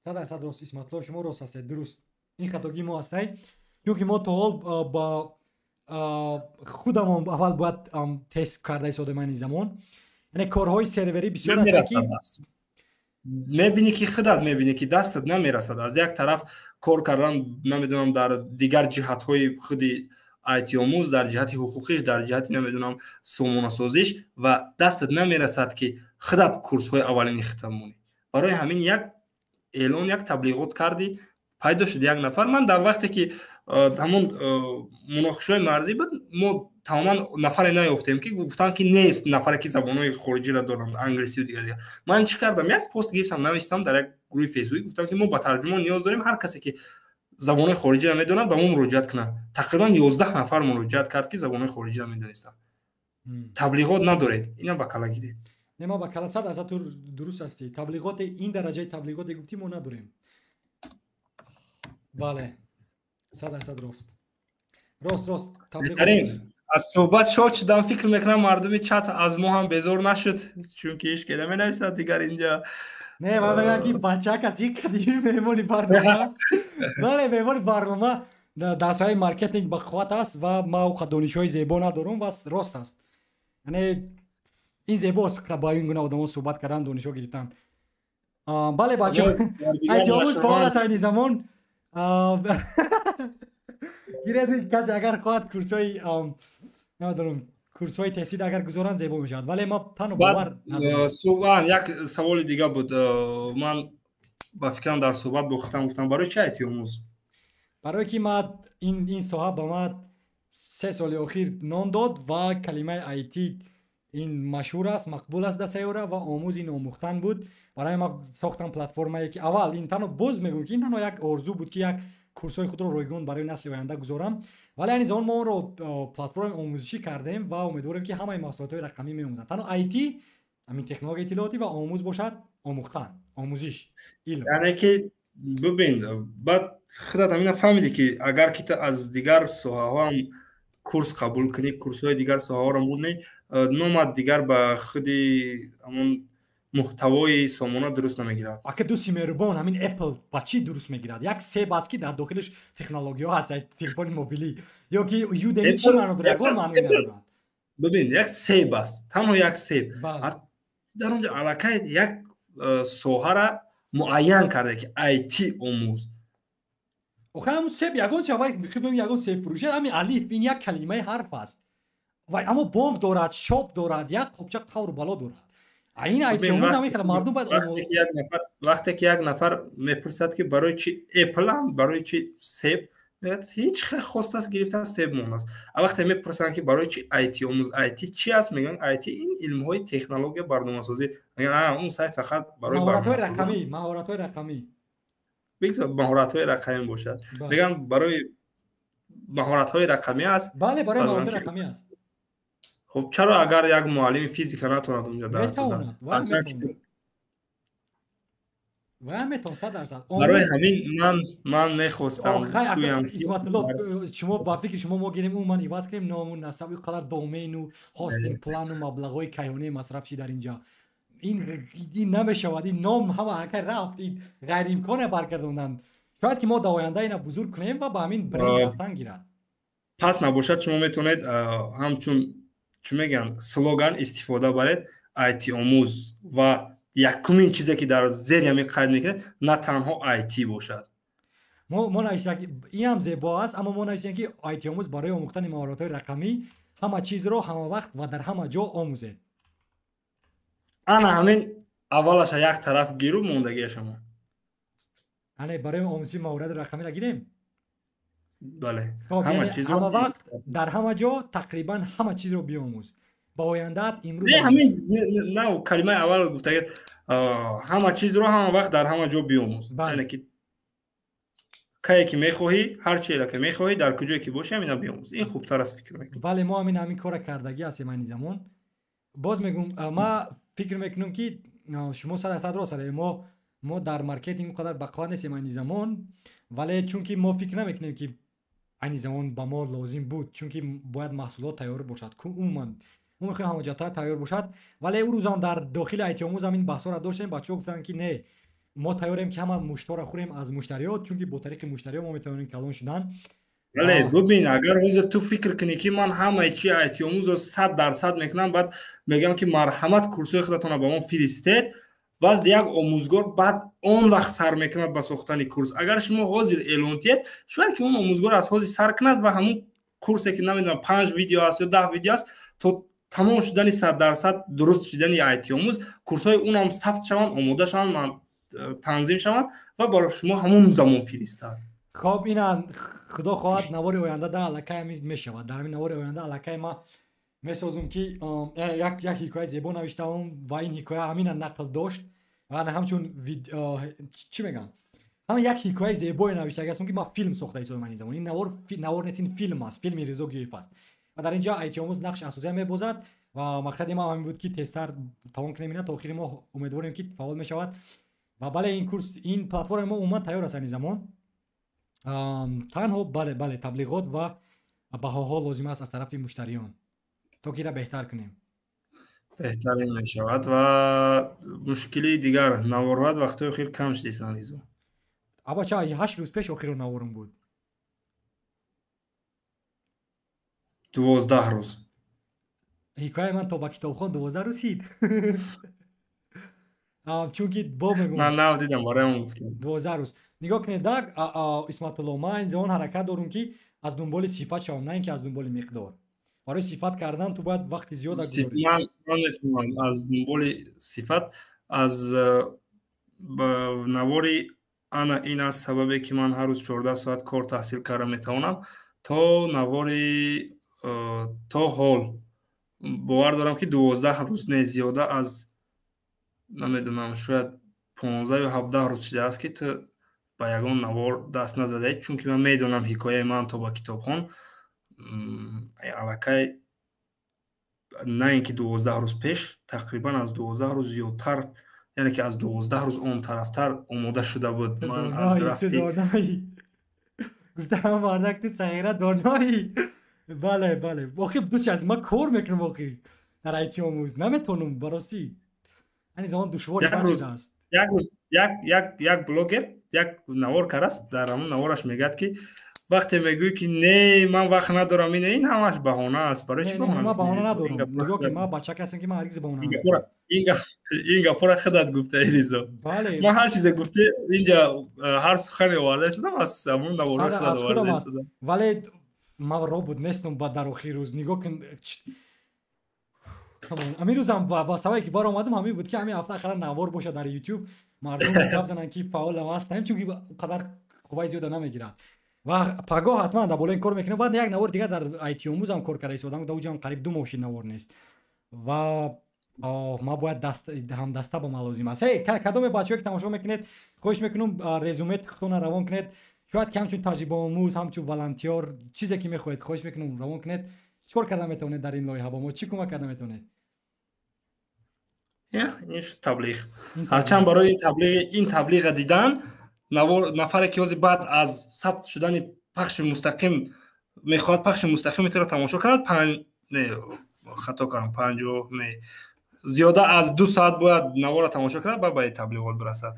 100% راست اسمت الله، شما راست هستید، درست. این خطاگی ما هستید، چون ما تا حال با خودم اول باید تست کرده ایستاده من این زمان، یعنی کارهای سروری بسیار است. میبینی که خودت میبینی که دستت نمیرسد. از یک طرف کار کردن نمیدونم در دیگر جهت های خودی ایتی آموز، در جهت حقوقیش، در جهت نمیدونم سامانه سازیش و دستت نمیرسد که خودت کورس های اولینی ختمونی. برای همین یک اعلان، یک تبلیغات کردی، پیدا شد یک نفر. من در وقتی که همون مناقشه مرزی بود ما تماما نفر نیافتیم که گفتن که نیست نفری که زبانهای خارجی را دارن، انگلیسی و دیگر. من چی کردم؟ یک پست گرفتم نوشتم در یک گروه فیسبوک، گفتم که ما با ترجمان نیاز داریم، هر کسی که زبانهای خارجی را میدونه به ما مراجعت کنه. تقریبا 11 نفر مراجعت کرد که زبانهای خارجی را میدونستن. تبلیغات ندارید، اینا با کلا گیرید. نه ما با کلا 100% درست هستی. تبلیغات این درجه تبلیغات گفتیم ما نداریم. بله 100% راست تبلیغات. از صحبت شاد شدم، فکر میکنم مردم چت از ما هم بیزار نشد، چون که هیچ کلمه نویسد دیگر اینجا. نه من میگم که بچه کسی قدیمی مهمانی برنامه بله مهمانی برنامه درس‌های مارکتینگ بخوات است و ما دانش‌های زیبا ندارم و راست است. یعنی این زیباست که با این گونه آدم‌ها صحبت کردن، دانش‌ها گرفتن. بله بچه‌ها ایجاموز فعال است این زمان. گیرد کسی اگر خواهد کورس‌های نمیدونم کورس‌های تحصیل اگر گذارن زیبا میشود، ولی ما تنها باور نداریم. صحبت یک سوال دیگه بود. من با فکرم در صحبت گفتم برای چه ایتی آموز؟ برای که ما این صاحب با ما 3 سال اخیر نام داد و کلمه ایتی این مشهور است، مقبول است در سیاره و آموز این آموختن بود. برای ما ساختم پلتفرمی که اول این تنها باز میگم که این تنها یک آرزو بود که یک کورس‌های خود رو رایگان برای نسل آینده گذارم، ولی این زمان ما رو پلتفرم آموزشی کردیم و امیدواریم که همه محصولات رقمی می‌آموزند. تنها ایتی همین تکنولوژی اطلاعاتی و آموز باشد، آموختن، آموزش، علم. یعنی که ببین بعد خودت همین فهمیدی که اگر که تو از دیگر ساحه‌ها هم کورس قبول کنی، کورس‌های دیگر ساحه‌ها رو مونی نومد دیگر به خودی همون محتوای سامانه درست نمیگیرد. اگه دوستی مهربان همین اپل با چی درست میگیرد؟ یک سیب است که در داخلش تکنولوژی ها هست، تلفن موبیلی، یا که یودمی چی معنی داره؟ گل معنی نداره. ببین یک سیب است، تنها یک سیب. در اونجا علاقه یک ساحه را معین کرده که ایتی آموز. آخه همون سیب یگان چه وقت میخوام یگان سیب فروشه همین الف این یک کلمه حرف است. و اما بانک دارد، شاپ دارد، یک خوبچه قور بالا دارد. این ایتی آموز هم که مردم باید وقتی که یک نفر میپرسد که برای چی اپل هم برای چی سیب، هیچ خواسته است گرفتن سیب مون است. وقتی میپرسن که برای چی ایتی آموز، ایتی چی است؟ میگن ایتی این علم های تکنولوژی برنامه‌سازی. میگن اون سایت فقط برای مهارت‌های رقمی بگذار مهارت‌های رقمی باشد. میگن برای مهارت‌های رقمی است. بله برای مهارت‌های رقمی است. خب چرا اگر یک معلم فیزیک نتواند اونجا درس بده؟ و میتونه 100%. برای همین من میخواستم اسمت الله شما با فکر شما ما گیریم اون من ایواز کنیم نامون نسبی قدر دومین و هاستینگ پلان و مبلغای کیهانی مصرف شد در اینجا. این نمیشود، این نام همه هکر رفت، این غیر امکانه برگردوندن. شاید که ما در آینده اینا بزرگ کنیم و با همین برین رفتن گیرد. пас набошад шумо метавонед ҳамчун чӣ мегӯянд слоган истифода баред IT омӯз ва якумин чизе ки дар зери ҳамин қайд мекунед на танҳо IT бошад. мо навиштем ки ин ҳам зебо аст, аммо мо навиштем ки IT омӯз барои омӯхтани маҳоратҳои рақамӣ ҳама чизро ҳама вақт ва дар ҳама ҷо омӯзед. ана ҳамин аввалаша як тараф гиру мондагия шумо. ане барои омӯзиши маҳорати рақамиро гирем. бале ҳама чизро ҳама вақт дар ҳама ҷо тақрибан ҳама чизро биомӯз. ба ояндаат имрӯз не ҳамин на калимаи аввал гуфтаги ҳама чизро ҳама вақт дар ҳама ҷо биомӯз. яъне ки кае ки мехоҳӣ ҳар чиеро ки мехоҳӣ дар куҷое ки бошӣ ҳамина биомӯз. ин хубтар аст фикр мекунам. бале мо ҳамин кора кардагӣ ҳастем айни замон. боз мегӯм ма фикр мекунам ки шумо 100% рост аст. мо дар маркетинг инқадар бақоа нестем айни замон, вале чунки мо фикр намекунем ки айни замон ба мо лозим буд, чунки бояд маҳсулот тайёр бошад. умуман мо мехоҳем ҳама ҷота тайёр бошад, вале ӯ рӯзам дар дохили IT омӯз ҳамин баҳсоро доштем. бачаҳо гуфтанд ки не, мо тайёрем ки ҳама муштора хӯрем аз муштариёт, чунки бо тариқи муштариё мо метавонем калон шудан. бале бубин агар ҳозир ту фикр кунӣ ки ман ҳамаи чи IT омӯзро 100% мекунам, баъд мегӯям ки марҳамат курсои худатонро ба мо фиристед, баъд як омӯзгор баъд он вақт сар мекунад ба сохтани курс. агар шумо ҳозир эълон диҳед, шояд ки он омӯзгор аз ҳозир сар кунад ва ҳамун курсе ки намедонам 5 видео аст ё 10 видео аст, то тамом шудани 100% дуруст шудани IT омӯз курсҳои унам сабт шаванд, омода шаванд, танзим шаванд ва барои шумо ҳамун замон фиристад. хоб ина худо хоҳад навори оянда да аллакай ҳамин мешавад. дар ҳамин навори оянда аллакай ма месозум ки як ҳикояи зебо навиштам ва ин ҳикоя ҳамина нақл дошт ва ҳамчун чӣ мегам ҳамин як ҳикояи зебое навиштагиастм ки ма филм сохта исодам айни замон. ин навор нест, ин филм аст, филми Ризо Гӯев аст ва дар ин ҷо IT омӯз нақш асосия мебозад ва мақсади ма ҳамин буд ки тезтар тавон кунем ина то охири моҳ умедворем ки фаъол мешавад. ва бале ин курс, ин платформаи мо умуман тайёр аст айни замон. танҳо бале таблиғот ва баҳоҳо лозим аст аз тарафи муштариён то ки ира беҳтар кунем. беҳтарин мешавад ва мушкили дигар наворҳоят вақтҳои охир кам шудисан Ризо. абача 8 рӯз пеш охиро наворум буд. 12 рӯз. ҳикояи ман то ба китобхон 12 рӯз шид. чунки бо мегӯям ман навдидам бораам гуфтам 12 рӯз. нигоҳ кунед даг исматулло, ман ин замон ҳаракат дорум ки аз дунболи сифат шавам, на ин ки аз дунболи миқдор. барои сифат кардан ту бояд вақти зиёда гузорӣ. ман мефаҳмам аз дунболи сифат аз навори ана ин аст сабабе ки ман ҳар рӯз 14 соат кор таҳсил карда метавонам то навори то ҳол бовар дорам ки 12 рӯз не зиёда аз намедонам шояд 15 ё 17 рӯз шудааст ки ту ба ягон навор даст назадаед, чунки ман медонам ҳикояи ман то ба китобхон аллакай на ин ки 12 рӯз пеш тақрибан аз 12 рӯз зиёдтар, яъне ки аз 12 рӯз он тарафтар омода шуда буд. ман аз рафти гуфтам мардак ту сағира доноӣ. бале охир души аз ма кор мекунам, охир дар IT омӯз наметавонам барости айни замон душвори бачидааст. як блогер як наворкар аст, дар ҳамон навораш мегӯяд ки вақте мегӯӣ ки не ман вақт надорам, ин ҳамаш баҳона аст. барои чӣ баҳона? ман баҳона надорам. нигоҳ ки ман бачак ҳастам ки ман ҳаргиз баҳона надорам. ин гапора худат гуфтаи Ризо. ман ҳар чизе гуфте инҷа ҳар сухане оварда истодам аз ҳамон навораш оварда истодам. вале ман робот нестам ба дар охири рӯз. нигоҳ кун амин рӯзам ба сабаби ки баромадам ҳамин буд ки ҳамин ҳафта ақаллан навор бошад дар YouTube, мардум гап зананд ки фаъолам ҳастем, чунки қадар қувваи зиёда намегирад ва пагоҳ ҳатман дар болои ин кор мекунам. баъд як навор дигар дар IT омӯзам кор карда истодам, дар уҷам қариб 2 моҳ шид навор нест ва ма бояд ҳамдаста ба ман лозим аст. кадоме бачаҳое ки тамошо мекунед, хоҳиш мекунам резюметона равон кунед. шояд ки ҳамчун таҷрибаомӯз, ҳамчун волонтёр чизе ки мехоҳед хоҳиш мекунам равон кунед. чӣ кор карда метавонед дар ин лоиҳа ба мо чӣ кӯмак карда метавонед? ин шуд таблиғ. ҳарчанд барои ин таблиға дидан нафаре ки ҳозир баъд аз сабт шудани пахши мустақим мехоҳад пахши мустақим метавонад тамошо кунад. хато кардам 50 не зиёда аз 2 соат бояд навора тамошо кунад, баъд ба таблиғот бирасад.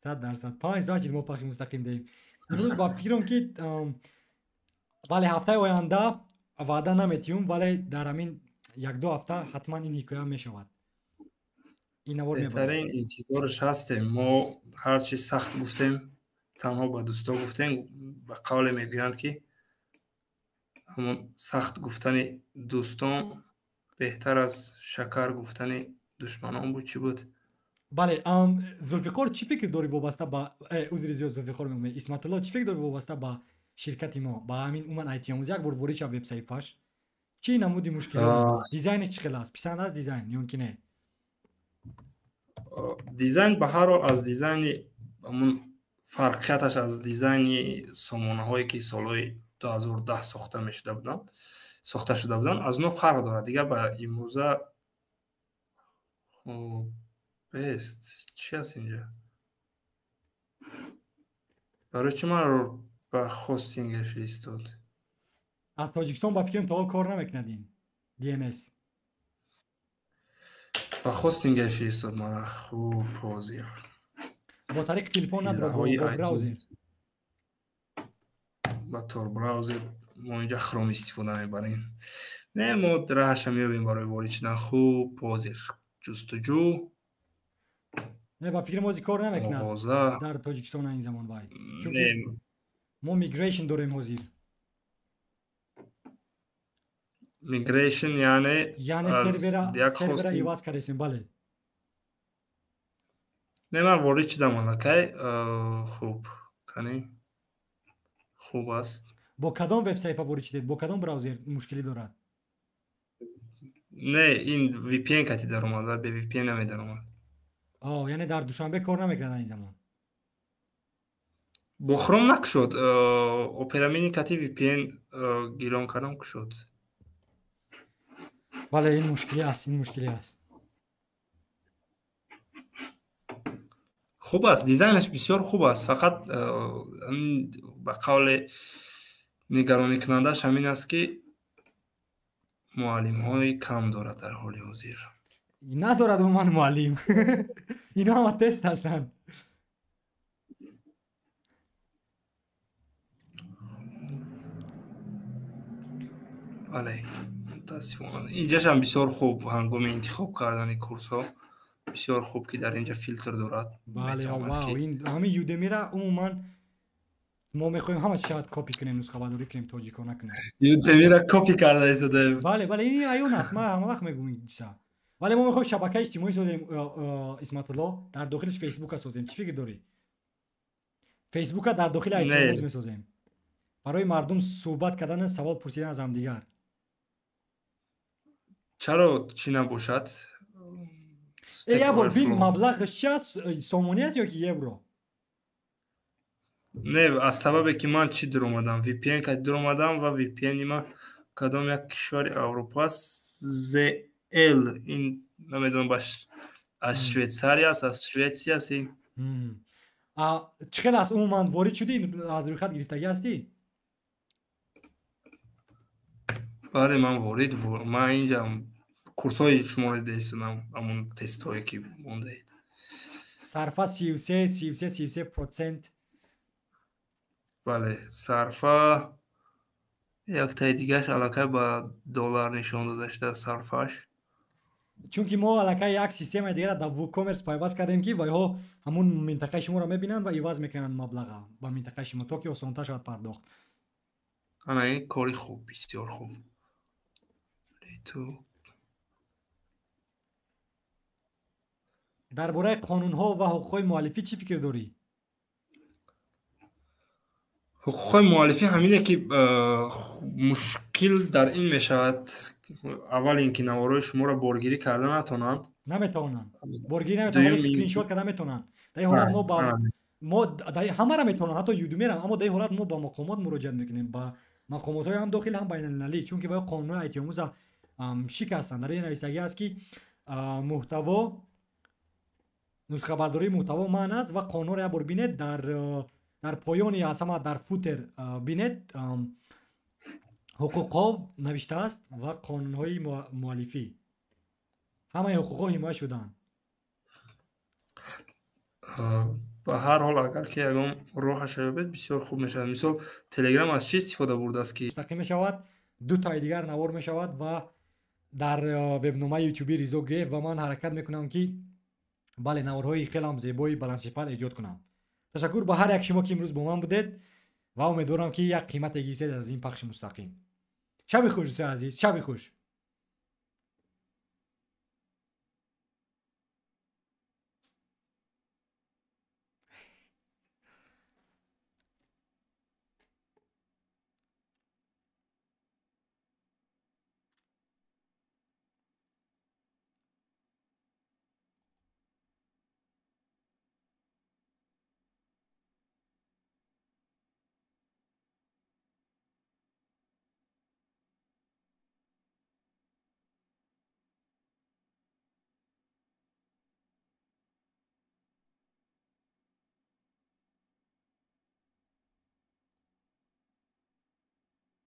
100%. 5 соат мо пахши мустақим деҳем. имрӯз ба фикрам ки бале ҳафтаи оянда ваъда наметиҳем, вале дар ҳамин 1-2 ҳафта ҳатман ин ҳикоя мешавад. ин навор мебарад. беҳтарин интизорш ҳастем. мо ҳар чи сахт гуфтем, танҳо ба дӯстон гуфтем. ба қавле мегӯянд ки ҳамон сахт гуфтани дӯстон беҳтар аз шакар гуфтани душманон буд. Чӣ буд? бале зулфиқор чӣ фикр дорӣ вобаста ба узри зиёд зулфиқор мегӯям, исматулло чӣ фикр дорӣ вобаста ба ширкати мо, ба ҳамин уман айтиомуз як бор ворид шав вебсайфаш? чӣ намуди мушкилот? дизайниш чӣ хел аст? писанд аст дизайн ё ки не? дизайн ба ҳар ҳол аз дизайни ҳамон фарқияташ аз дизайни сомонаҳое ки солҳои 2010 сохта шуда буданд аз он фарқ дорад. Дигар ба имрӯза бест чӣ аст инҷа? барои чӣ маро ба хостинге фиристод? аз тоҷикистон ба фикрам то ҳол кор намекунадин DNS? ба хостинге фиристод мана. хуб ҳозир бо тариқи телефон надорад, бо браузер? ба тор браузер мо инҷа хром истифода мебарем. Не, мо раҳаша меёбем барои ворид шудан. хуб ҳозир ҷустуҷӯ. Не, ба фикри мози кор намекунад дар тоҷикистон ин замон вай. Чунки мо migration дорем ҳозир. Migration яъне сервера иваз кардесем, бале. Не, ман ворид шудам аллакай. хуб кани хуб аст. бо кадом вебсайфа ворид шудед? бо кадом браузер мушкилӣ дорад? Не, ин VPN кати даромад ва бе VPN намедаромад. яъне дар душанбе кор намекунад ин замон. бо хром накушод. Opera Mini кати VPN гирон кардам кушод. бале ин мушкилӣ аст, ин мушкилӣ аст. хуб аст, дизайнаш бисёр хуб аст. фақат ба қавле нигароникунандаш ҳамин аст ки муаллимҳои кам дорад дар ҳоли ҳозир. надорад умуман муаллим. ино ҳама тест ҳастанд. бале мутаассифона инҷашам бисёр хуб ҳангоми интихоб кардани курсҳо бисёр хуб ки дар инҷа филтр дорад. бале вау, ин ҳамин Udemy-ра умуман мо мехоҳем ҳама шаҳад копӣ кунем, нусхабардорӣ кунем, тоҷикона кунем. Udemy-ра копӣ карда истодем. бале ин аён аст, ман ҳама вақт мегӯям ин чиза. вале мо мехоҳем шабакаи иҷтимоӣ созем, исматулло, дар дохилиш фейсбука созем. чӣ фикр дорӣ? фейсбука дар дохили айтиомуз месозем. барои мардум суҳбат кардан, савол пурсидан аз ҳамдигар. чаро чӣ набошад? як бор бин маблағ чӣ аст? сомонӣ аст ё ки евро? не, аз сабабе ки ман чӣ дуромадам, VPN кати дуромадам ва VPN-и ман кадом як кишвари Аврупо аст, ZL, ин намедонам баш аз Швейтсария аст, аз Шветсия аст. ин чӣ хел аст умуман ворид шудӣ? аз рӯйхат гирифтагӣ ҳастӣ? бале ман ворид ман инҷа курсҳои шуморо дида истодам, ҳамон тестҳое ки мондаед. сарфа 33%. бале сарфа яктаи дигараш аллакай ба доллар нишон дода шуда сарфаш. чунки мо аллакай як системаи дигара дар WooCommerce пайваст кардем ки вайҳо ҳамун минтақаи шуморо мебинанд ва иваз мекунанд маблаға ба минтақаи шумо, то ки осонтар шавад пардохт. ана ин кори хуб, бисёр хуб. дар бораи қонунҳо ва ҳуқуқҳои муаллифӣ чӣ фикр дорӣ? ҳуқуқҳои муаллифӣ ҳамине ки мушкил дар ин мешавад, аввал ин ки наворҳои шуморо боргирӣ карда наметавонанд. боргирӣ наметавонанд, вале скриншот карда метавонанд. дар ин ҳолат мо ҳамаро метавонанд, ҳатто Udemy-ро, аммо дар ин ҳолат мо ба мақомот муроҷиат мекунем, ба мақомотҳои ҳам дохили ҳам байналмилалӣ, чунки ваё қонунҳои айтиомуза шикастанд. дар ин навистагӣ аст ки муҳтаво, нусхабардории муҳтаво маън аст ва қонунро як бор бинед, дар поёни асама дар футер бинед, ҳуқуқҳо навиштааст ва қонунҳои муаллифӣ. ҳамаи ҳуқуқҳо ҳимоя шудаанд. ба ҳар ҳол агар ки ягон роҳаш ёбед бисёр хуб мешавад. Мисол Telegram аз чӣ истифода бурдааст ки мустақим мешавад, ду таи дигар навор мешавад ва дар вебномаи ютюби Ризо Гев ва ман ҳаракат мекунам ки бале наворҳои хелам зебои баландсифат эҷод кунам. Ташаккур ба ҳар як шумо ки имрӯз бо ман будед ва умедворам ки як қимате гирифтед аз ин пахши мустақим. Шаби хуш дӯстои азиз, шаби хуш.